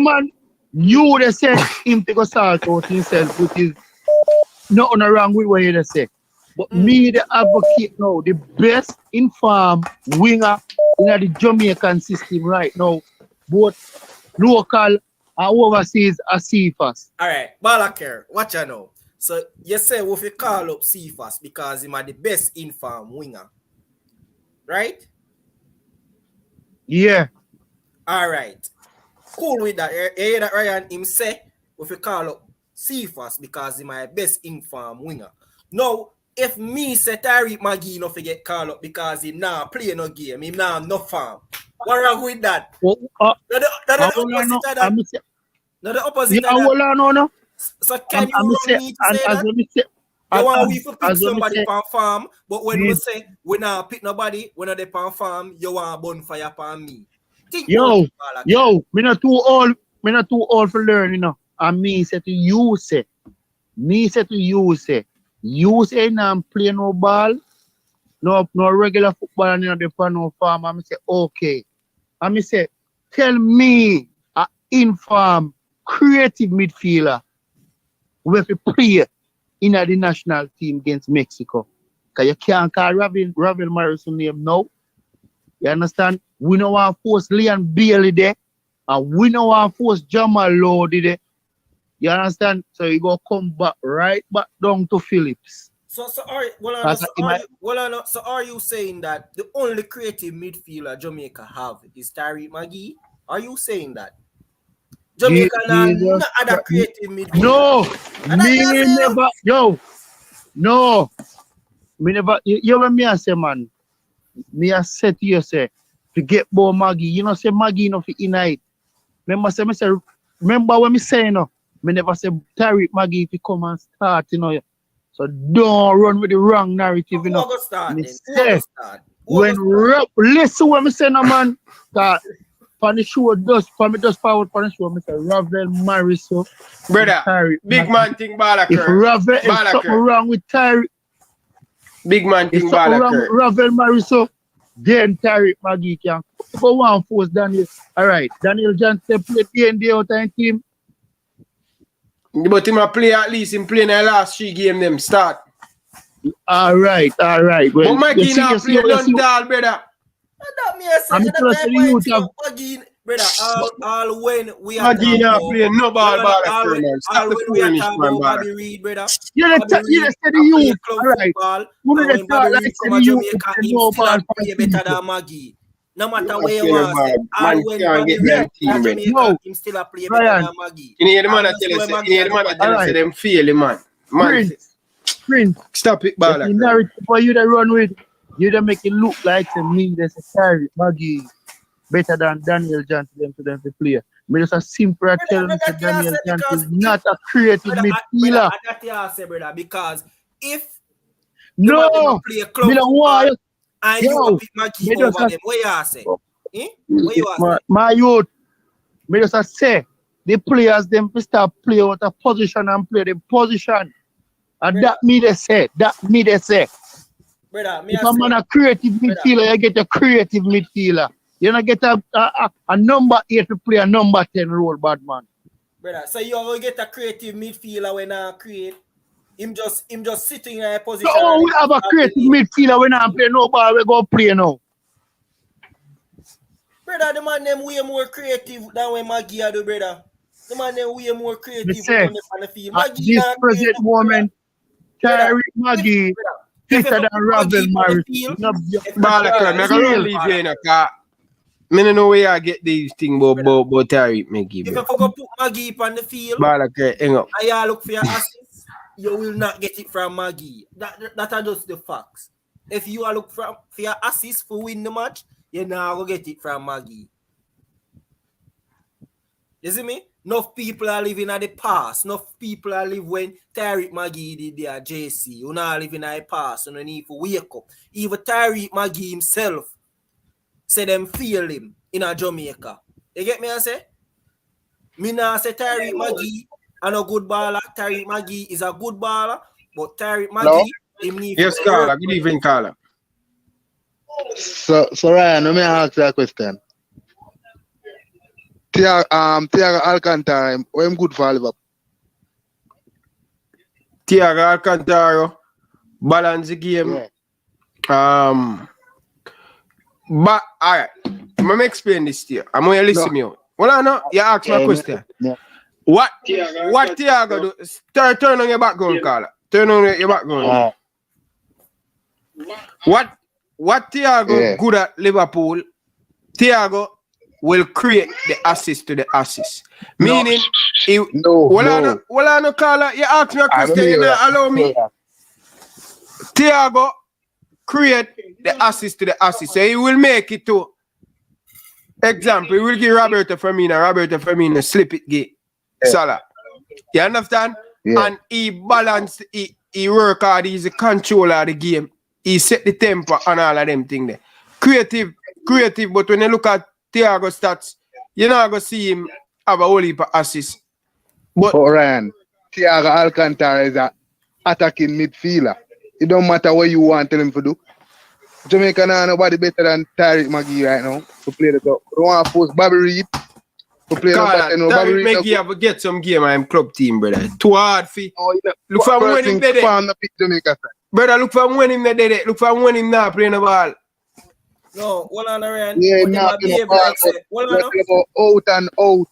Man. You they say him to go sort out himself, which is nothing wrong with what you say. But me the advocate now, the best informed winger in the Jamaican system right now, both local and overseas are Cephas. Alright, Ballaker, watch you know. So you say we call up Cephas because he's the best informed winger. Right? Yeah. Alright. Cool with that. You hear that Ryan him say if you call up Cephas because he's my best informed winger. Now, if me say Tariq Magee no forget call up because he now play no game, he now no farm. What wrong with that? Oh, The opposite of that. No, the opposite of that. No. So can you run me to say that? You want we to pick somebody on farm, but when we say we not pick nobody, when they on farm, you want bonfire upon me. Yo, me not too old for learn, you know. And me say to you say, you say now play no ball, no regular football and you know no farm. I say okay. I me say, tell me a inform creative midfielder who have to play in the national team against Mexico. Because you can't call Ravel Morrison name now. You understand? We know our force Leon Bailey there. And we know our force Jamal Lodi there. You understand? So you go come back right back down to Phillips. So are you saying that the only creative midfielder Jamaica have is Tariq Magee? Are you saying that? Jamaica no other creative midfielder. No. Me never. You when me I say man, me I say to you say to get more Magee. You know say Magee no for inite. Remember when me say no. Me never say Tariq Magee to come and start. You know. So don't run with the wrong narrative. You know. Listen what me say no man. For the show just forward for the show, Mr. Ravel Mariso. Brother, big man think Butler. If Ravel is something wrong with Tariq, big man think Butler. Ravel Mariso, then Tariq Magee can go one force Daniel. Alright, Daniel Johnson played the out of team. But him a play at least in playing the last 3 games them start. Alright. Well, but Magee not play none tall, brother. I'm brother, all when we are playing no ball, all when we are talking about Bobby Reed, brother. You said the youth, alright. When Bobby Reed come to Jamaica, he still play better than Magee. No matter where you want to say, all when Bobby Reed come to Jamaica, he still play better than Magee. You hear the man that tell us them feel man. Prince. Stop it, ball. The narrative for you that run with. You don't make it look like to me there's a Tariq Magee better than Daniel Johnson to them to play. But just a simple tell them that Daniel Johnson is not a creative midfielder. Because if no, play a club football and you pick Magee over them, what you say? What you say? My youth, me just say the players them start play out of position and play the position. And that me they say. Brother, if I'm on a creative midfielder, you get a creative midfielder. You don't get a number 8 to play a number 10 role, bad man. Brother, so you are going to get a creative midfielder when I create. Him just sitting in a position. No, we have a creative midfielder when I play no ball, we go play now. Brother, the man them way more creative than when Magee do, brother. The man them way more creative say, on the field. At this present moment, Tariq Magee fitter than Ravel Morris. I don't know where I get these things about Tariq Magee. If you put Magee on the field, and you look for your assists, you will not get it from Magee. That are just the facts. If you are look for your assists for win the match, you now go get it from Magee. You see me? Enough people are living at the past. Enough people are live when Tariq Magee did their JC. You not living at the past. You don't need to wake up. Even Tariq Magee himself say them feel him in a Jamaica. You get me I say? Me not say Tariq Magee and a good baller. Tariq Magee is a good baller, but Tariq Magee him need yes, Carla. Good evening, Carla. So Ryan, let me ask you a question. Thiago Alcantara, I'm good for Liverpool. Thiago Alcantara balance the game. Yeah. But all right, I'm gonna explain this to you. I'm gonna listen to you. Well, I know you ask my question. Yeah. What Thiago do? Turn on your background, Carla. Turn on your background. What Thiago good at Liverpool? Thiago will create the assist to the assist. Meaning Well, I no call you ask me a question, you know, allow me. Thiago create the assist to the assist. So he will make it to example, he will give Roberto Firmino slip it give Salah. You understand? Yeah. And he balanced, he work hard, he's a controller of the game. He set the tempo and all of them things there. Creative, but when you look at Thiago stats, you're not going to see him have a whole heap of assists. But Ryan, Thiago Alcantara is an attacking midfielder. It don't matter what you want tell him to do. Jamaica now nobody better than Tariq Magee right now to play the top. Don't want to force Bobby Reed to play Tariq Magee have to get some game on club team, brother. Too hard for look for when him there. Brother, look for when him there. Look for when him now playing the ball. No, hold on, Ryan. Yeah, not out and out.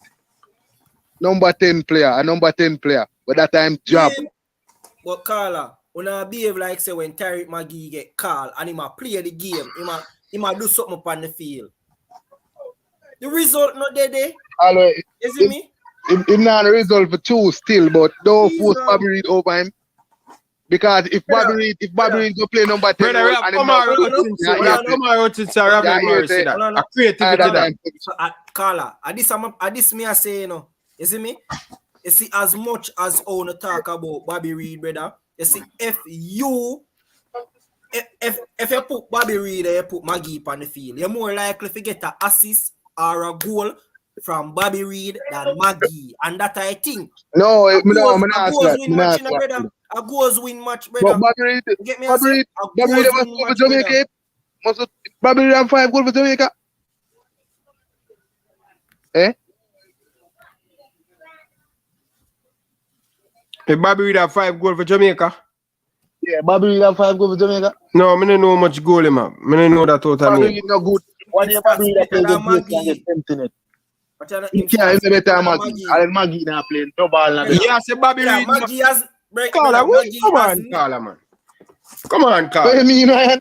Number 10 player, a number 10 player. But that time job. Yeah. But Carla, when I behave like say when Tariq Magee get called and he might play the game, he might do something upon the field. The result not there. Is it me? It's not a result for 2 still, but don't force Bobby Reed over him. Because if Bobby Reed go play number 10, brother, and Carla, this me I say, you know, you see me? You see, as much as I want to talk about Bobby Reed, brother, you see, if you put Bobby Reed and you put Magee on the field, you're more likely to get an assist or a goal from Bobby Reed than Magee. And that I think. No, a goals win match, brother. But Bobby Reed never scored for Jamaica. Bobby Reed have 5 goals for Jamaica. Eh? If Bobby Reed have 5 goals for Jamaica? Yeah, Bobby Reed have 5 goals for Jamaica. No, I don't know much goal him have. I don't know that total. Bobby Reed not good. One year Bobby Reed play good place and get empty. He can't even better Magee. And Magee not playing no ball. Yeah, say Bobby Reed. Magee has Carla, come on, Carla, man. Come on, Carla. What do you mean, Ryan?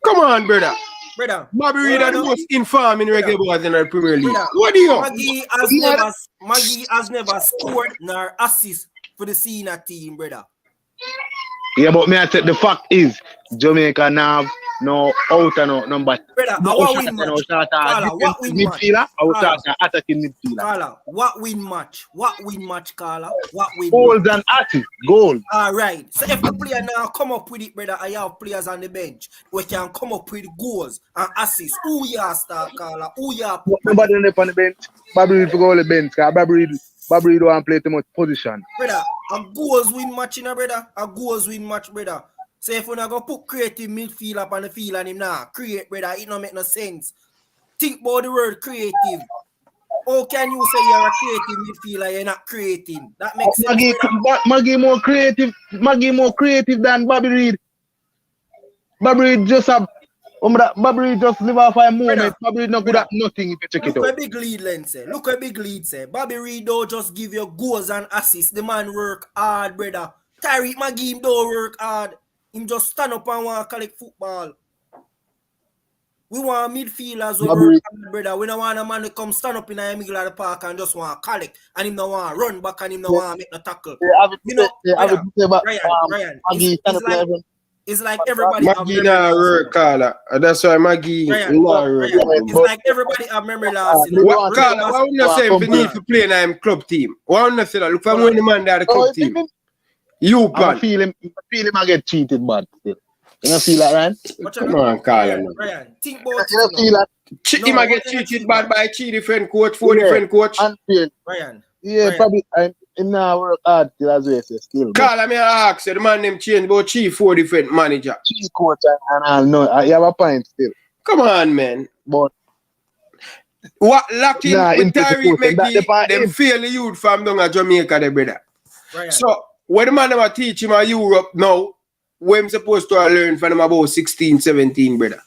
Come on, brother. Brother, Bobby Reed are the most informed in regular boys in the Premier League. Brother, What do you? Magee has never scored nor assist for the senior team, brother. Yeah, but me I said the fact is Jamaica now no out and out number. Brother, what win match? Carla, what win match? Attacking midfielder. Carla, what win match? What win match, Carla? What win goals and assists. Goals. All right. So if the player now come up with it, brother, I have players on the bench we can come up with goals and assists. Who you start, Carla? Who you nobody on the bench. Bobby Reed for go on the bench. Bobby Reed don't play too much position. Brother, a goals win match, you know, brother. A goals win match, brother. So if we're not going to put creative midfield up on the field and him now create, brother, it don't make no sense. Think about the word creative. How can you say you're a creative midfielder, you're not creating? That makes sense. Magee more creative. Magee more creative than Bobby Reed. Bobby Reed just have Bobby Reed just live off a moment. Brother, Bobby Reed not good at nothing if you check it out. Look at big lead, Len say. Look at big lead, say. Bobby Reed don't just give you goals and assists. The man work hard, brother. Tariq Magee don't work hard. Him just stand up and want to collect football. We want midfielders who work hard, brother. We don't want a man to come stand up in the middle of the park and just want to collect. And him don't want to run back and him don't want to make the tackle. Ryan, it's like everybody have memory loss. Carla. That's why Magee it's like everybody have memory loss. What, Carla, why wouldn't you say if you need to play in a club team? Why wouldn't you say that? Look for when the man there, the club team. You plan. I feel him I get cheated bad still. You don't feel that, Ryan? Come on, Carla. Ryan, think about it. You don't feel that? He might get cheated bad by 3 different coach, 4 different coach. Ryan. Yeah, probably. Him now work hard till as well still. Carla, me ask you, the man them change about 3-4 different manager. 3 coach and I know. You have a point still. Come on, man. But what locked in with Tariq Magee, them fail the youth from down at Jamaica, the brother. Ryan. So when the man them teach him at Europe now, when I'm supposed to learn from them about 16, 17, brother.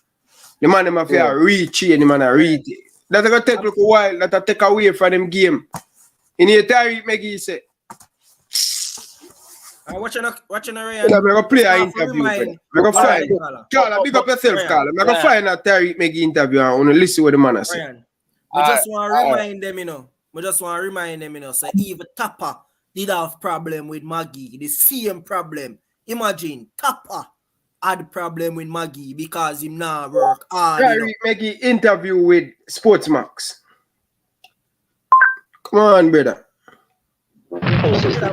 The man them have to retrain, the man read it. That's gonna take a while, that'll take away from them game. In here, Tariq Magee say. Watching Ryan. I'm going to play an interview. I'm going to find Carla, big up yourself, Carla. I'm going to find a Tariq Magee interview and listen what the man has said. I just want to remind them, you know, I just want to remind them, so even Tapper did have problem with Magee, the same problem. Imagine Tapper had problem with Magee because him now work hard. Tariq Magee interview with Sportsmax. Come on, brother.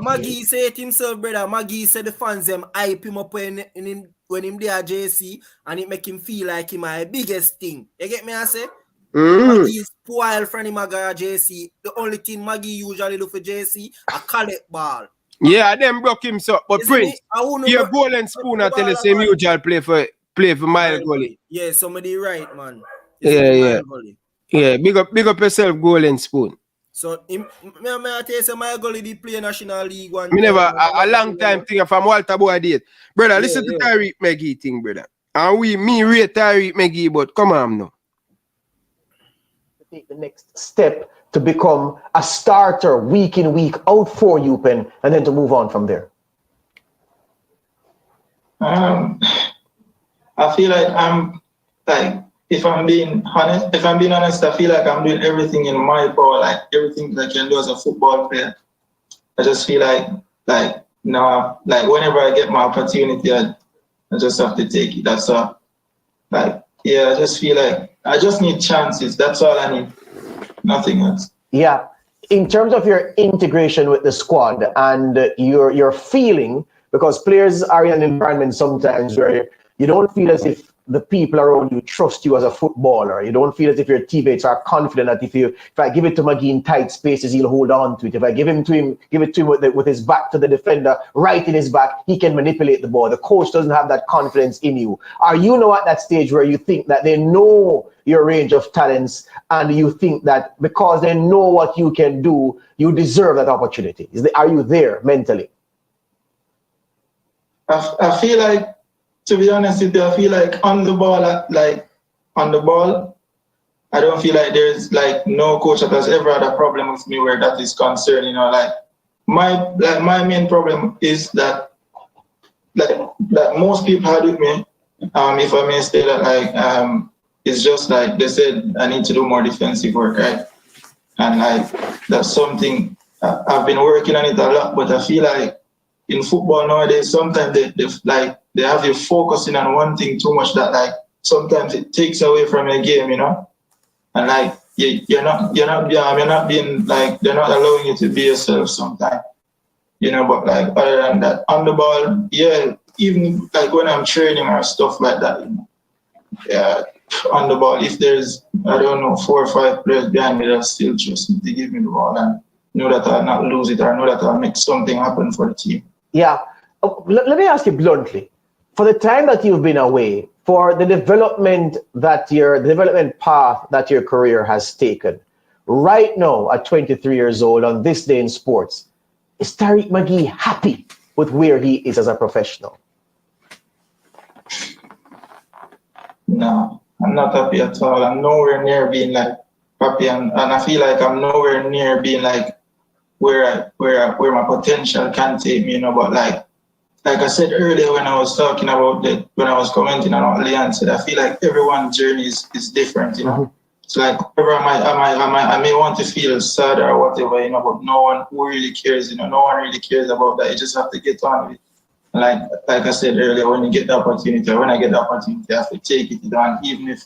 Magee said it himself, brother. Magee said the fans them hype him up when him there JC, and it make him feel like him my biggest thing. You get me? I say. Magee spoiled from him JC. The only thing Magee usually do for JC, a collect ball. Yeah, them broke him so. But Prince, your golden spoon I tell the same usual play for Mile Gully. Yeah, somebody right, man. Yeah. Big up yourself, golden spoon. So, I tell you, my Gully did play National League one. Me never a long time thing from Walter Boy did. Brother, listen to Tariq Magee thing, brother. And me rate Tariq Magee, but come on now. Take the next step to become a starter week in, week out for UPenn, and then to move on from there? I feel like if I'm being honest, I feel like I'm doing everything in my power, like everything that I can do as a football player. I just feel like now, like whenever I get my opportunity, I just have to take it. That's all. I just feel like I just need chances. That's all I need. Nothing else. Yeah. In terms of your integration with the squad and your feeling, because players are in an environment sometimes where you don't feel as if the people around you trust you as a footballer. You don't feel as if your teammates are confident that if I give it to Magee in tight spaces, he'll hold on to it. If I give it to him with his back to the defender, right in his back, he can manipulate the ball. The coach doesn't have that confidence in you. Are you now at that stage where you think that they know your range of talents and you think that because they know what you can do, you deserve that opportunity? Are you there mentally? I feel like, to be honest with you, I feel like on the ball, I don't feel like there's no coach that has ever had a problem with me where that is concerned. My main problem is that most people had with me, if I may say that, it's just like they said I need to do more defensive work, right? And that's something I've been working on it a lot, but I feel like in football nowadays, sometimes they have you focusing on one thing too much that sometimes it takes away from your game, and you're not being they're not allowing you to be yourself sometimes, but other than that, on the ball, even when I'm training or stuff like that, on the ball, if there's 4 or 5 players behind me that still trust me to give me the ball and know that I'll not lose it or know that I'll make something happen for the team. Yeah. Let me ask you bluntly, for the time that you've been away, for the development path that your career has taken, right now at 23 years old on this day in sports, is Tariq Magee happy with where he is as a professional? No, I'm not happy at all. I'm nowhere near being happy, and I feel like I'm nowhere near being where my potential can take me, but like I said earlier when I was talking about when I was commenting on what Leon said, I feel like everyone's journey is different, It's like wherever I may want to feel sad or whatever, but no one who really cares, no one really cares about that. You just have to get on with it. Like I said earlier, when you get the opportunity, or when I get the opportunity, I have to take it on, even if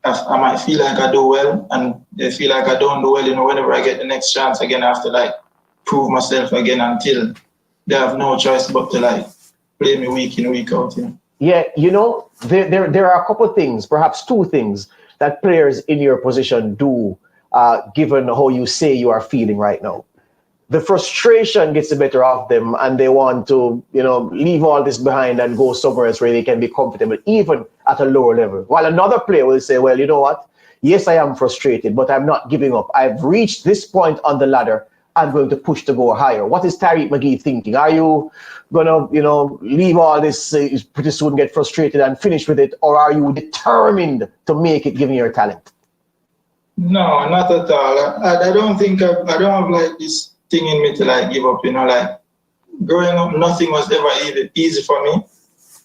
I might feel like I do well and they feel like I don't do well, whenever I get the next chance again, I have to prove myself again until they have no choice but to play me week in, week out. Yeah, there are a couple of things, perhaps 2 things that players in your position do, given how you say you are feeling right now. The frustration gets the better of them and they want to, leave all this behind and go somewhere else where they can be comfortable, even at a lower level. While another player will say, well, you know what? Yes, I am frustrated, but I'm not giving up. I've reached this point on the ladder. I'm going to push to go higher. What is Tariq Magee thinking? Are you going to, leave all this pretty soon, get frustrated and finish with it? Or are you determined to make it given your talent? No, not at all. I don't think I don't have this thing in me to give up, growing up, nothing was ever easy for me.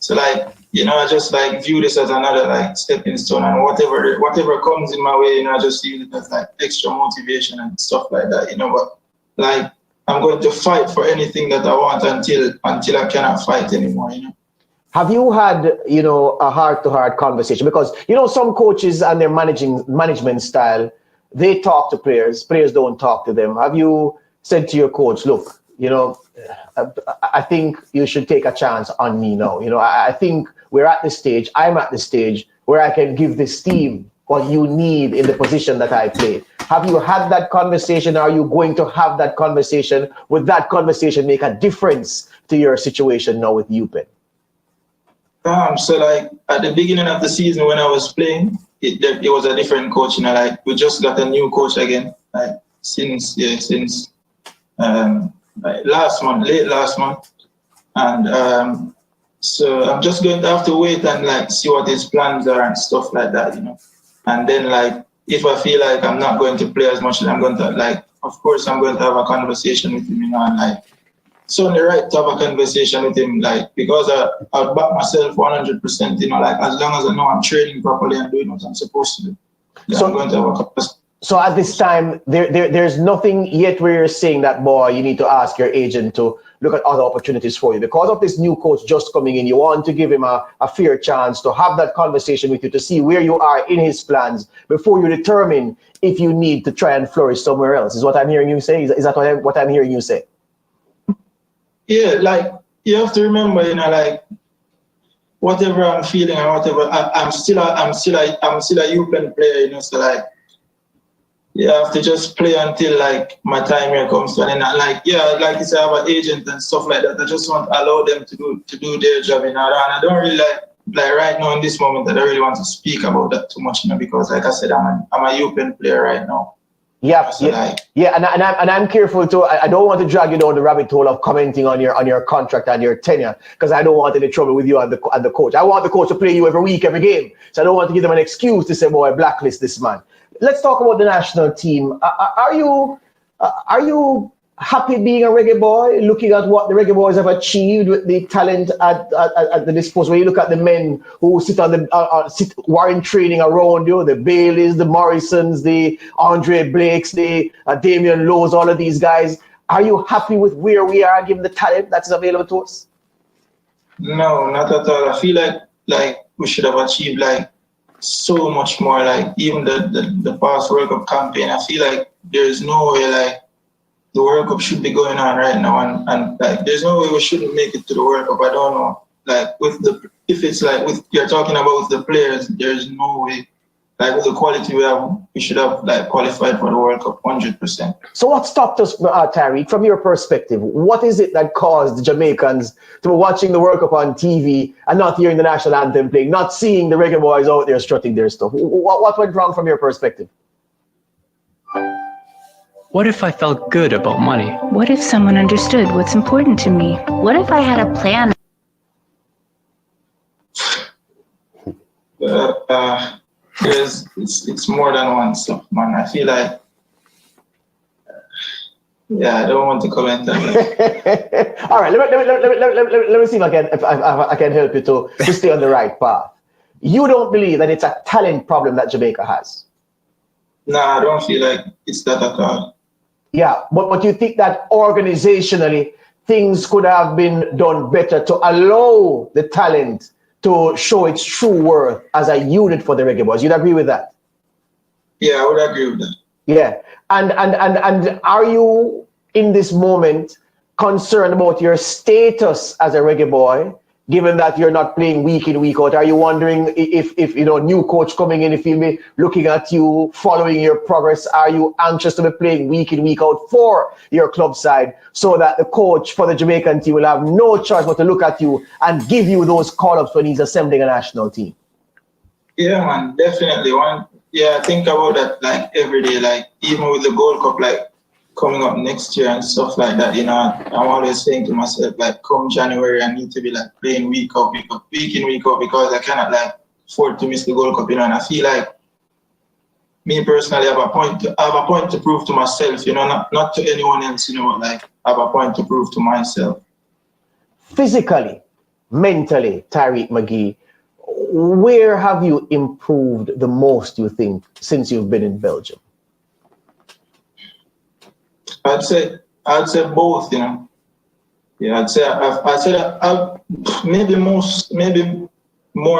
So like, you know, I just like view this as another like stepping stone, and whatever comes in my way, you know, I just use it as like extra motivation and stuff like that, you know. But like, I'm going to fight for anything that I want until I cannot fight anymore, you know. Have you had, you know, a heart-to-heart conversation? Because, you know, some coaches and their management style, they talk to players don't talk to them. Have you said to your coach, look, you know, I think you should take a chance on me now. You know, I think I'm at the stage where I can give this team what you need in the position that I play. Have you had that conversation? Are you going to have that conversation? Would that conversation make a difference to your situation now with UPenn? So like at the beginning of the season when I was playing, it was a different coach, you know, like we just got a new coach again, like since like late last month. And so I'm just going to have to wait and like see what his plans are and stuff like that, you know. And then like if I feel like I'm not going to play as much, then I'm going to like, of course I'm going to have a conversation with him, you know, and like it's only right to have a conversation with him, like, because I'll back myself 100%, you know, like as long as I know I'm training properly and doing what I'm supposed to do. So I'm going to have a conversation. So at this time, there's nothing yet where you're saying that, boy, you need to ask your agent to look at other opportunities for you. Because of this new coach just coming in, you want to give him a fair chance to have that conversation with you to see where you are in his plans before you determine if you need to try and flourish somewhere else. Is what I'm hearing you say? Is that what I'm hearing you say? Yeah, like you have to remember, you know, like whatever I'm feeling and whatever, I'm still a UPenn player, you know, so like you have to just play until like my time here comes to an end. Like, yeah, like you say, I have an agent and stuff like that. I just want to allow them to do their job, you know. And I don't really like right now in this moment, I don't really want to speak about that too much, you know, because like I said, I'm a UPenn player right now. Yeah, so and I'm careful too. I don't want to drag you down the rabbit hole of commenting on your contract and your tenure, because I don't want any trouble with you and the coach. I want the coach to play you every week, every game. So I don't want to give them an excuse to say, boy, blacklist this man. Let's talk about the national team. Are you happy being a reggae boy, looking at what the reggae boys have achieved with the talent at the disposal? When you look at the men who sit who are in training around you, the Baileys, the Morrisons, the Andre Blakes, the Damian Lowe's, all of these guys. Are you happy with where we are, given the talent that's available to us? No, not at all. I feel like we should have achieved like so much more. Like even the past World Cup campaign, I feel like there's no way like the World Cup should be going on right now, and like there's no way we shouldn't make it to the World Cup. I don't know. Like if it's like you're talking about with the players, there's no way. Like with the quality we have, we should have like qualified for the World Cup 100%. So what stopped us, Tariq, from your perspective? What is it that caused the Jamaicans to be watching the World Cup on TV and not hearing the national anthem playing, not seeing the reggae boys out there strutting their stuff? What went wrong from your perspective? What if I felt good about money? What if someone understood what's important to me? What if I had a plan? It's more than one stuff, man. I feel like, I don't want to comment on that. All right, let me see if I can help you to stay on the right path. You don't believe that it's a talent problem that Jamaica has? No, I don't feel like it's that at all. Yeah, but you think that organizationally things could have been done better to allow the talent to show its true worth as a unit for the reggae boys? You'd agree with that? Yeah, I would agree with that. Yeah, and are you in this moment concerned about your status as a reggae boy, given that you're not playing week in, week out? Are you wondering if you know, new coach coming in, if he'll be looking at you, following your progress? Are you anxious to be playing week in, week out for your club side, so that the coach for the Jamaican team will have no choice but to look at you and give you those call-ups when he's assembling a national team? Yeah, man, definitely. I think about that like every day, like even with the Gold Cup like coming up next year and stuff like that, you know, I'm always saying to myself, like, come January, I need to be like playing week in, week out, because I cannot like afford to miss the Gold Cup, you know. And I feel like me personally I have a point to prove to myself, you know, not to anyone else, you know, like I have a point to prove to myself. Physically, mentally, Tariq Magee, where have you improved the most, you think, since you've been in Belgium? I'd say both, you know. Yeah, I'd say I've maybe more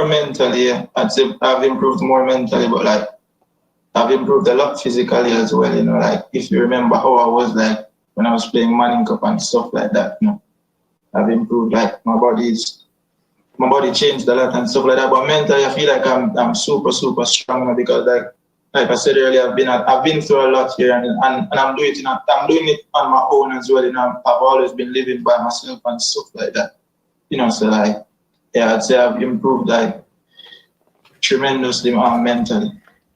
mentally. Yeah. I'd say I've improved more mentally, but like I've improved a lot physically as well. You know, like if you remember how I was like when I was playing Manning Cup and stuff like that. You know, I've improved. Like my body changed a lot and stuff like that. But mentally, I feel like I'm super strong now because like I said earlier, I've been through a lot here, and I'm doing it on my own as well. You know, I've always been living by myself and stuff like that. You know, so like, yeah, I'd say I've improved like tremendously mentally.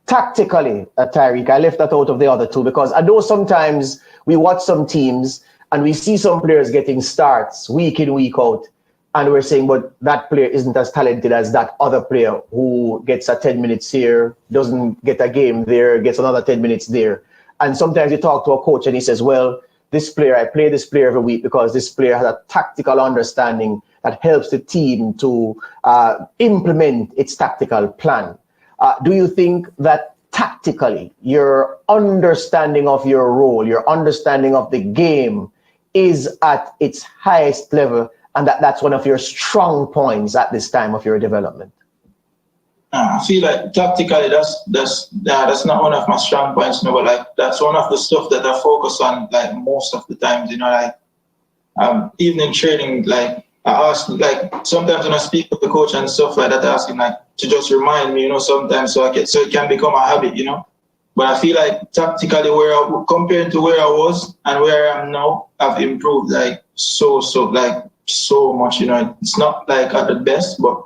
Tactically, Tariq, I left that out of the other two because I know sometimes we watch some teams and we see some players getting starts week in, week out, and we're saying, but that player isn't as talented as that other player who gets a 10 minutes here, doesn't get a game there, gets another 10 minutes there. And sometimes you talk to a coach and he says, well, I play this player every week because this player has a tactical understanding that helps the team to implement its tactical plan. Do you think that tactically your understanding of your role, your understanding of the game is at its highest level, and that's one of your strong points at this time of your development? I feel like tactically that's not one of my strong points, no, but like that's one of the stuff that I focus on like most of the times, you know, like even in training, like I ask, like sometimes when I speak with the coach and stuff like that, I ask him like to just remind me, you know, sometimes so it can become a habit, you know. But I feel like tactically compared to where I was and where I am now, I've improved like so much, you know. It's not like at the best, but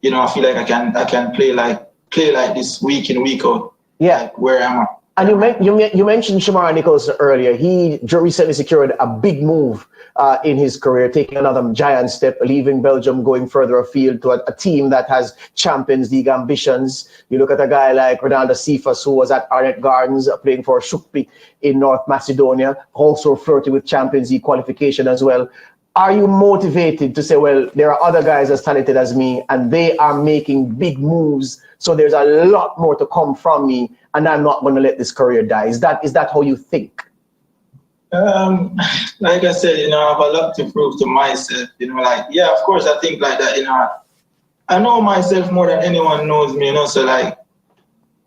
you know, I feel like I can play like this week in, week out. Yeah. Like where am I? And you mentioned Shamar Nicholson earlier. He recently secured a big move in his career, taking another giant step, leaving Belgium, going further afield to a team that has Champions League ambitions. You look at a guy like Ronaldo Cephas, who was at Arnett Gardens playing for Shukpi in North Macedonia, also flirting with Champions League qualification as well. Are you motivated to say, well, there are other guys as talented as me and they are making big moves, so there's a lot more to come from me and I'm not going to let this career die? Is that how you think? Like I said, you know, I have a lot to prove to myself, you know, like, yeah, of course I think like that, you know. I know myself more than anyone knows me, you know, so like,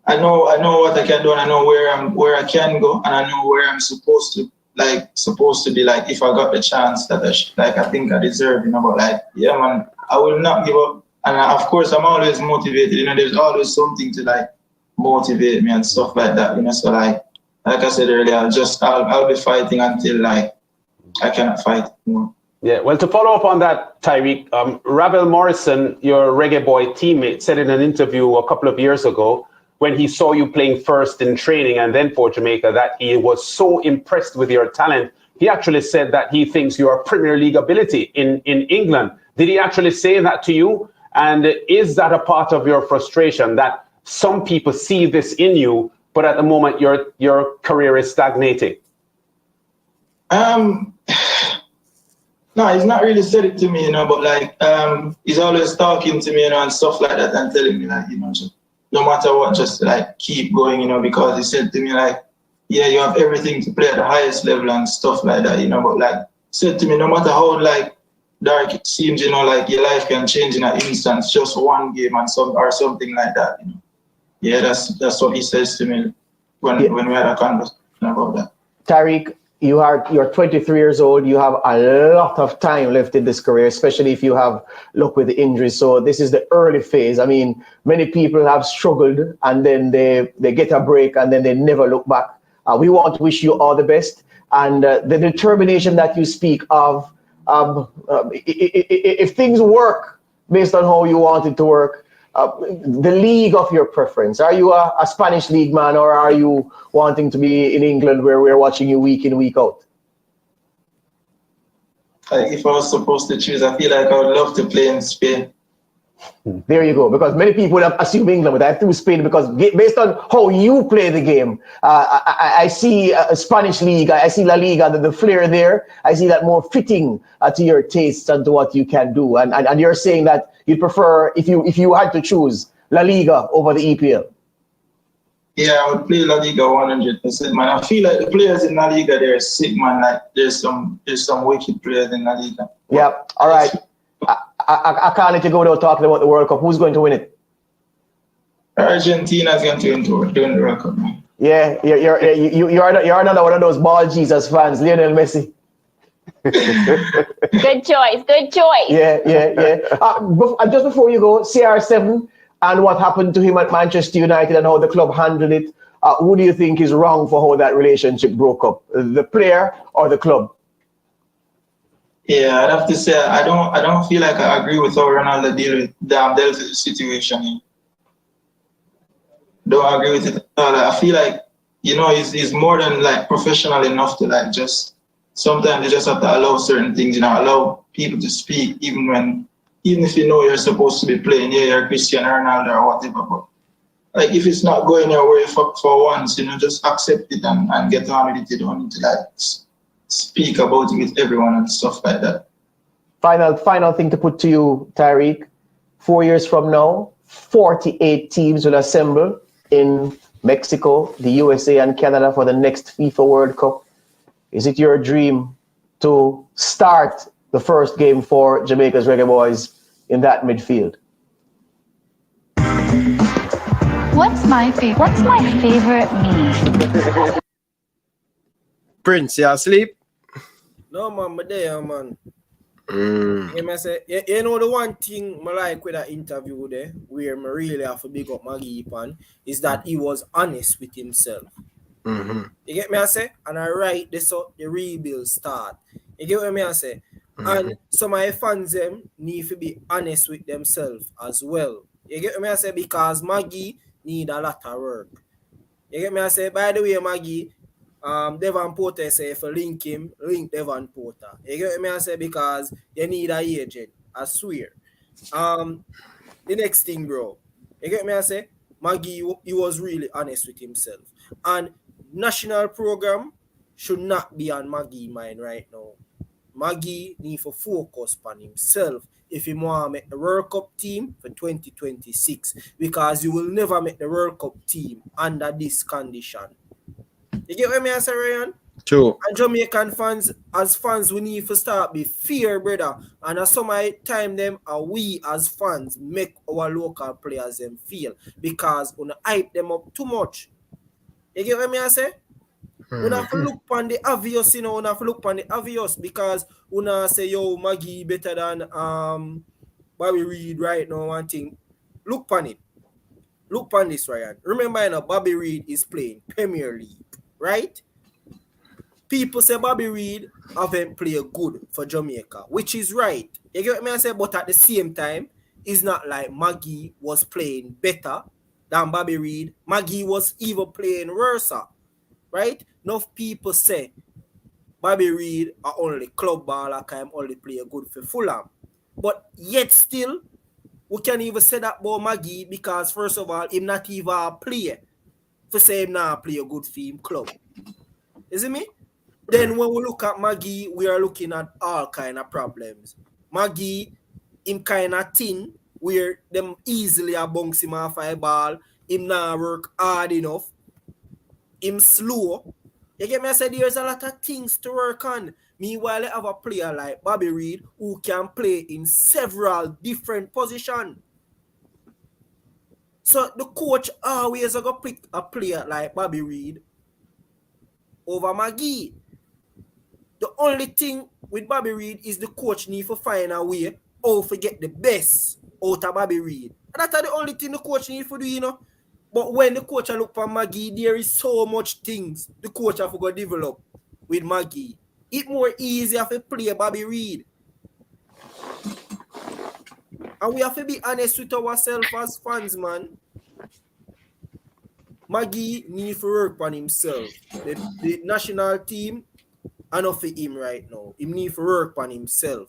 I know what I can do and I know where I can go and I know where I'm supposed to be, like, if I got the chance that I think I deserve, you know. But like, yeah, man, I will not give up. And of course, I'm always motivated, you know. There's always something to like motivate me and stuff like that, you know. So like I said earlier, I'll be fighting until like I cannot fight, you know. Yeah, well, to follow up on that, Tariq, Ravel Morrison, your Reggae Boy teammate, said in an interview a couple of years ago, when he saw you playing first in training and then for Jamaica, that he was so impressed with your talent. He actually said that he thinks you are Premier League ability in England. Did he actually say that to you? And is that a part of your frustration that some people see this in you, but at the moment your career is stagnating? No, he's not really said it to me, you know, but like he's always talking to me, you know, and stuff like that and telling me like, you know, just, no matter what, just like keep going, you know, because he said to me like, yeah, you have everything to play at the highest level and stuff like that, you know, but like said to me, no matter how like dark it seems, you know, like your life can change in an instant, just one game and something like that, you know. Yeah, that's what he says to me when we had a conversation about that. Tariq, you're 23 years old. You have a lot of time left in this career, especially if you have luck with the injuries. So this is the early phase. I mean, many people have struggled and then they get a break and then they never look back. We want to wish you all the best. And the determination that you speak of, if things work based on how you want it to work, the league of your preference. Are you a Spanish league man, or are you wanting to be in England where we're watching you week in, week out? Like if I was supposed to choose, I feel like I would love to play in Spain. There you go. Because many people would have assumed England would have through Spain because based on how you play the game, I see a Spanish league, I see La Liga, the flair there. I see that more fitting to your tastes and to what you can do. And you're saying that you'd prefer, if you had to choose, La Liga over the EPL. Yeah, I would play La Liga 100%, man. I feel like the players in La Liga, they're sick, man. Like there's some wicked players in La Liga. Yeah. All right. I can't let you go without talking about the World Cup. Who's going to win it? Argentina's going to win the World Cup. Yeah, you're another one of those ball Jesus fans, Lionel Messi. Good choice. Good choice. Yeah. Just before you go, CR7 and what happened to him at Manchester United and how the club handled it. Who do you think is wrong for how that relationship broke up? The player or the club? Yeah, I'd have to say I don't feel like I agree with how Ronaldo dealt with the situation. Don't agree with it. I feel like he's more than like professional enough to like just sometimes you just have to allow certain things. Allow people to speak even if you know you're supposed to be playing. Yeah, you're Cristiano Ronaldo or whatever. But like if it's not going your way for once, just accept it and get on with it. You don't need to like speak about it with everyone and stuff like that. Final thing to put to you, Tariq. 4 years from now, 48 teams will assemble in Mexico, the USA, and Canada for the next FIFA World Cup. Is it your dream to start the first game for Jamaica's Reggae Boys in that midfield? What's my favorite me? Prince, you asleep? No, man, I'm there, man. You know the one thing I like with that interview there, where I really have to big up Magee pan, is that he was honest with himself. You get me I say? And I write this up, the rebuild start. You get what I say? And some of my fans them need to be honest with themselves as well. You get what I say? Because Magee need a lot of work. You get me I say? By the way, Magee, Devon Porter say if you link him, link Devon Porter. You get me I say? Because you need a agent. I swear. The next thing, bro. You get me I say? Magee, he was really honest with himself. And national program should not be on Magee mind right now. Magee need to focus on himself if he want to make the World Cup team for 2026, because you will never make the World Cup team under this condition. You get what I say, Ryan? True. And Jamaican fans, as fans, we need to start with fear, brother. And as some time them we as fans make our local players them feel, because we hype them up too much. You get what I say? We have to look on the obvious, we have to look on the obvious, because we say, yo, Magee better than Bobby Reid right now, one thing. Look on it. Look on this, Ryan. Remember, Bobby Reid is playing Premier League, right? People say Bobby Reid haven't played good for Jamaica, which is right. You get what I say? But at the same time, it's not like Magee was playing better than Bobby Reid. Magee was even playing worse, right? Enough people say Bobby Reid are only club baller, can only play good for Fulham. But yet still, we can't even say that about Magee, because first of all, him not even a player. For say him not play a good for him club. Is it me? Then when we look at Magee, we are looking at all kind of problems. Magee, him kind of thin, where them easily a bounce him off a ball. Him not work hard enough. Him slow. You get me? I said there's a lot of things to work on. Meanwhile, I have a player like Bobby Reid who can play in several different positions. So the coach always going to pick a player like Bobby Reid over Magee. The only thing with Bobby Reid is the coach need to find a way how to get the best out of Bobby Reid. And that's the only thing the coach need to do, But when the coach look for Magee, there is so much things the coach have to go develop with Magee. It's more easier to play Bobby Reid. And we have to be honest with ourselves as fans, man. Magee needs to work on himself. The national team, enough for him right now. He needs to work on himself.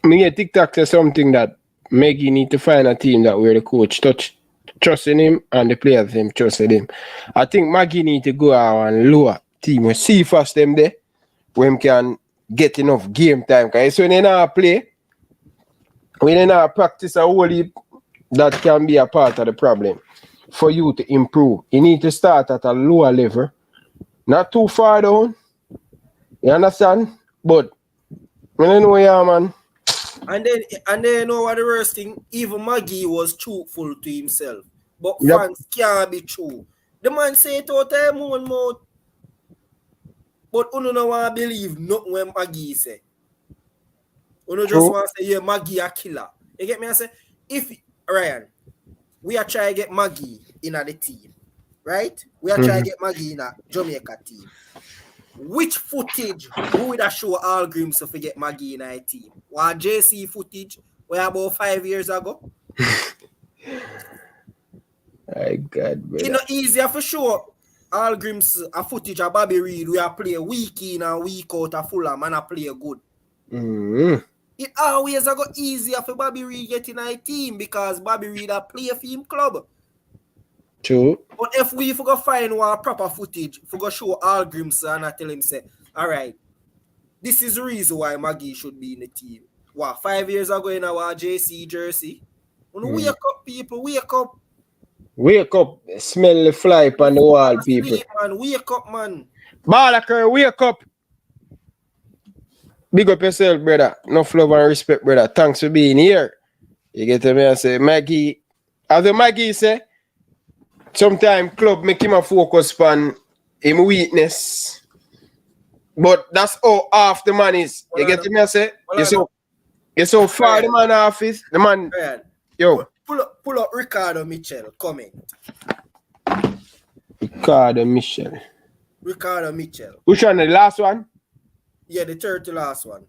Me a TikTok says something that Magee need to find a team that where the coach trusting him and the players them trusted him. I think Magee need to go out and lower team. We see first them there when we can get enough game time. Because when they not play, when they not practice a whole heap, that can be a part of the problem. For you to improve, you need to start at a lower level, not too far down. You understand? But when I know, yeah, man. And then you know what the worst thing? Even Magee was truthful to himself. But Yep. fans can't be true. The man say it out of him own mouth. But you don't want to believe nothing when Magee say. You just True. want to say, yeah, Magee a killer. You get me? I say, if Ryan, we are trying to get Magee in the team, right? We are trying to get Magee in a Jamaica team. Which footage would I show all Grims if we get Magee in our team? One JC footage where about 5 years ago? My God, brother. It's not easier for sure. All Grims a footage of Bobby Reed we are play week in and week out of Fulham and I play good. Mm-hmm. It always go easier for Bobby Reed get in our team because Bobby Reed a play for him club. True. But if we go find one proper footage, if we go show all Grims and I tell him say, all right, this is the reason why Magee should be in the team. What, 5 years ago in our JC jersey? Wake up, people, wake up. Wake up, smell the fly on the wall, people. Sleep, man. Wake up, man. Balaker, wake up. Big up yourself, brother. Enough love and respect, brother. Thanks for being here. You get to me and say, Magee, as the Magee say, sometimes club make him a focus on him weakness. But that's how half the man is. You get to me and say, you so far the man off is, the man, yo. Pull up Ricardo Mitchell, comment. Ricardo Mitchell. Which one, the last one? Yeah, the third to last one.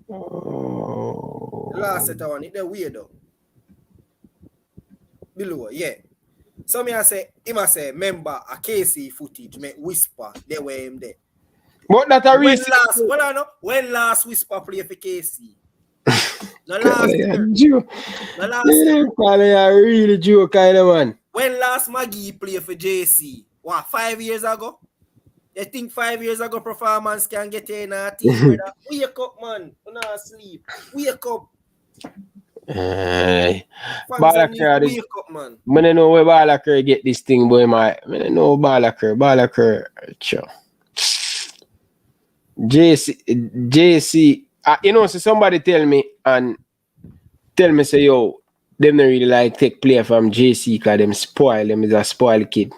Oh. The last set one, it's weird though. Below, yeah. So me I say, remember a KC footage, me whisper, they were him there. But that a reason. When last whisper play for KC? The last year. The last year. A really joke kind of man. When last Magee play for JC? What, 5 years ago? You think 5 years ago performance can get in a team, brother? Wake up, man. Do not sleep. Wake up. Balaker, wake up, man. I don't know where Balaker get this thing, boy. I don't know Balaker. JC. You know, so somebody tell me, say, yo, them don't really like take player from JC because them spoil, them is a spoiled kid.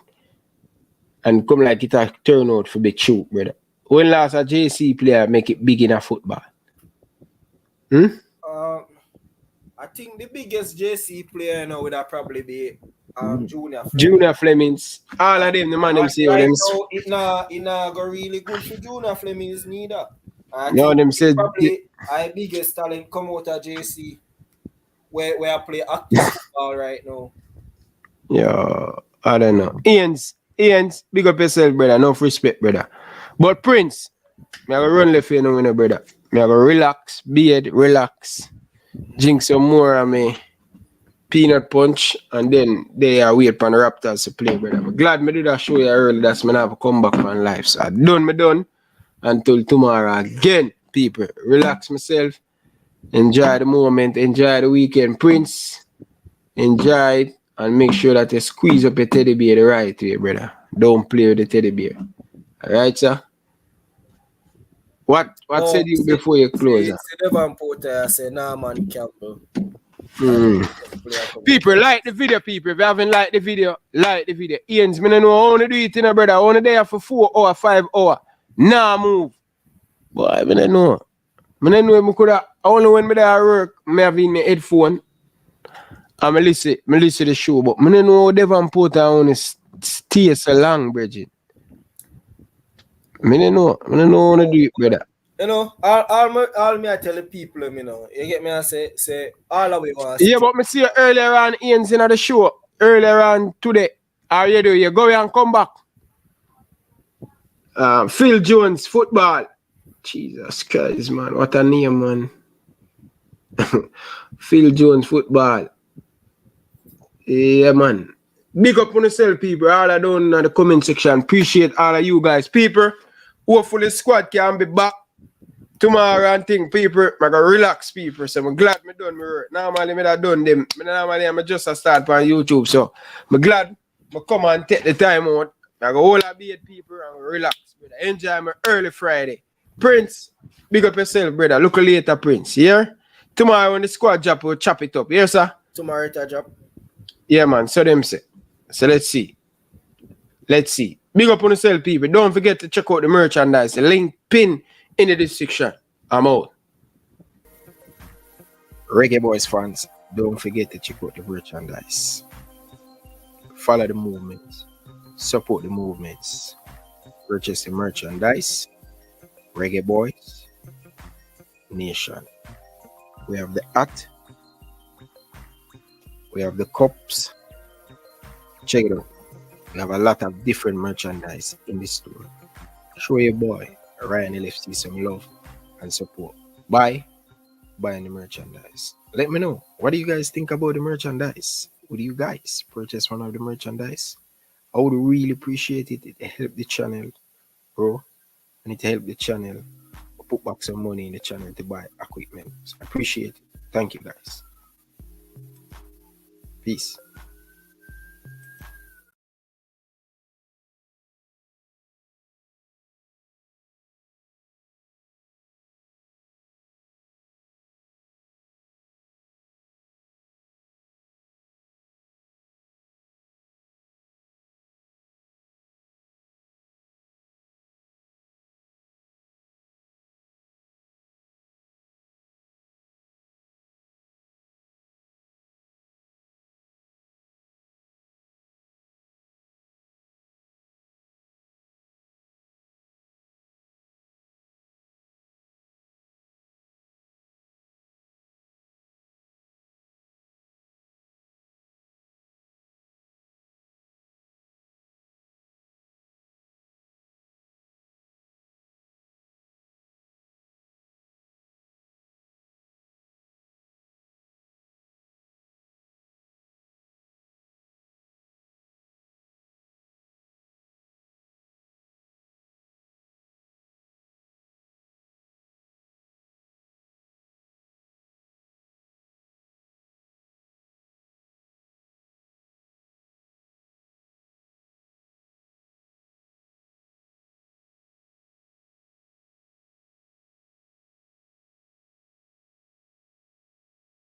And come like it a turn out for be true, brother. When last a JC player make it big in a football? I think the biggest JC player now would probably be Junior Flemings. Junior Flemings. All of them, the man them say. Right now, it not go really good for Junior Flemings neither. No, them said probably our biggest talent come out of JC where I play active football right now. Yeah, I don't know. Ian's, big up yourself, brother. Enough respect, brother. But Prince, me I go run left here now, brother. Me I go relax, beard, relax. Drink some more of me peanut punch, and then they are wait for the Raptors to play, brother. I'm glad me did that show you early. That's me have to come back on live. So I done. Until tomorrow again, people. Relax myself. Enjoy the moment. Enjoy the weekend. Prince, enjoy it. And make sure that you squeeze up your teddy bear the right way, brother. Don't play with the teddy bear. Alright, sir? What said you before you close? Devon Porter say Norman Campbell. People, like the video, people. If you haven't liked the video, like the video. Ian's, me don't know how to do it, brother. I want to there for 4 hours, 5 hours. Nah, move. Boy, I don't know. I don't know if I could have, only when I there at work, I have in my headphone. And I listen to the show, but I don't know how Devon Porter only stay so long, Bridget. I don't know how to do it, brother. You know, all me I tell the people, you know, you get me and say all of we want. Yeah, but me see you earlier on Ian's in the show, earlier on today. How you do? You go and come back. Phil Jones, football. Jesus Christ, man. What a name, man. Phil Jones football. Yeah, man. Big up on yourself, people. All I done in the comment section. Appreciate all of you guys. People, hopefully the squad can be back tomorrow and think, people. I gotta relax, people. So I'm glad I done my work. Normally, I done them. Normally, I'm just a start on YouTube. So I'm glad I come and take the time out. I go all I be people and relax. Brother. Enjoy my early Friday. Prince, big up yourself, brother. Look later, Prince. Yeah? Tomorrow when the squad drop, we'll chop it up. Yes, sir? Tomorrow it a drop. Yeah, man. So them say. So let's see. Let's see. Big up on yourself, people. Don't forget to check out the merchandise. The link pin in the description. I'm out. Reggae Boys fans, don't forget to check out the merchandise. Follow the movements. Support the movements. Purchase the merchandise. Reggae Boys Nation. We have the hat. We have the cups. Check it out. We have a lot of different merchandise in the store. Show your boy Ryan LFC some love and support. Buy the merchandise. Let me know. What do you guys think about the merchandise? Would you guys purchase one of the merchandise? I would really appreciate it. It help the channel, bro. And it help the channel put back some money in the channel to buy equipment. So I appreciate it. Thank you guys. Peace.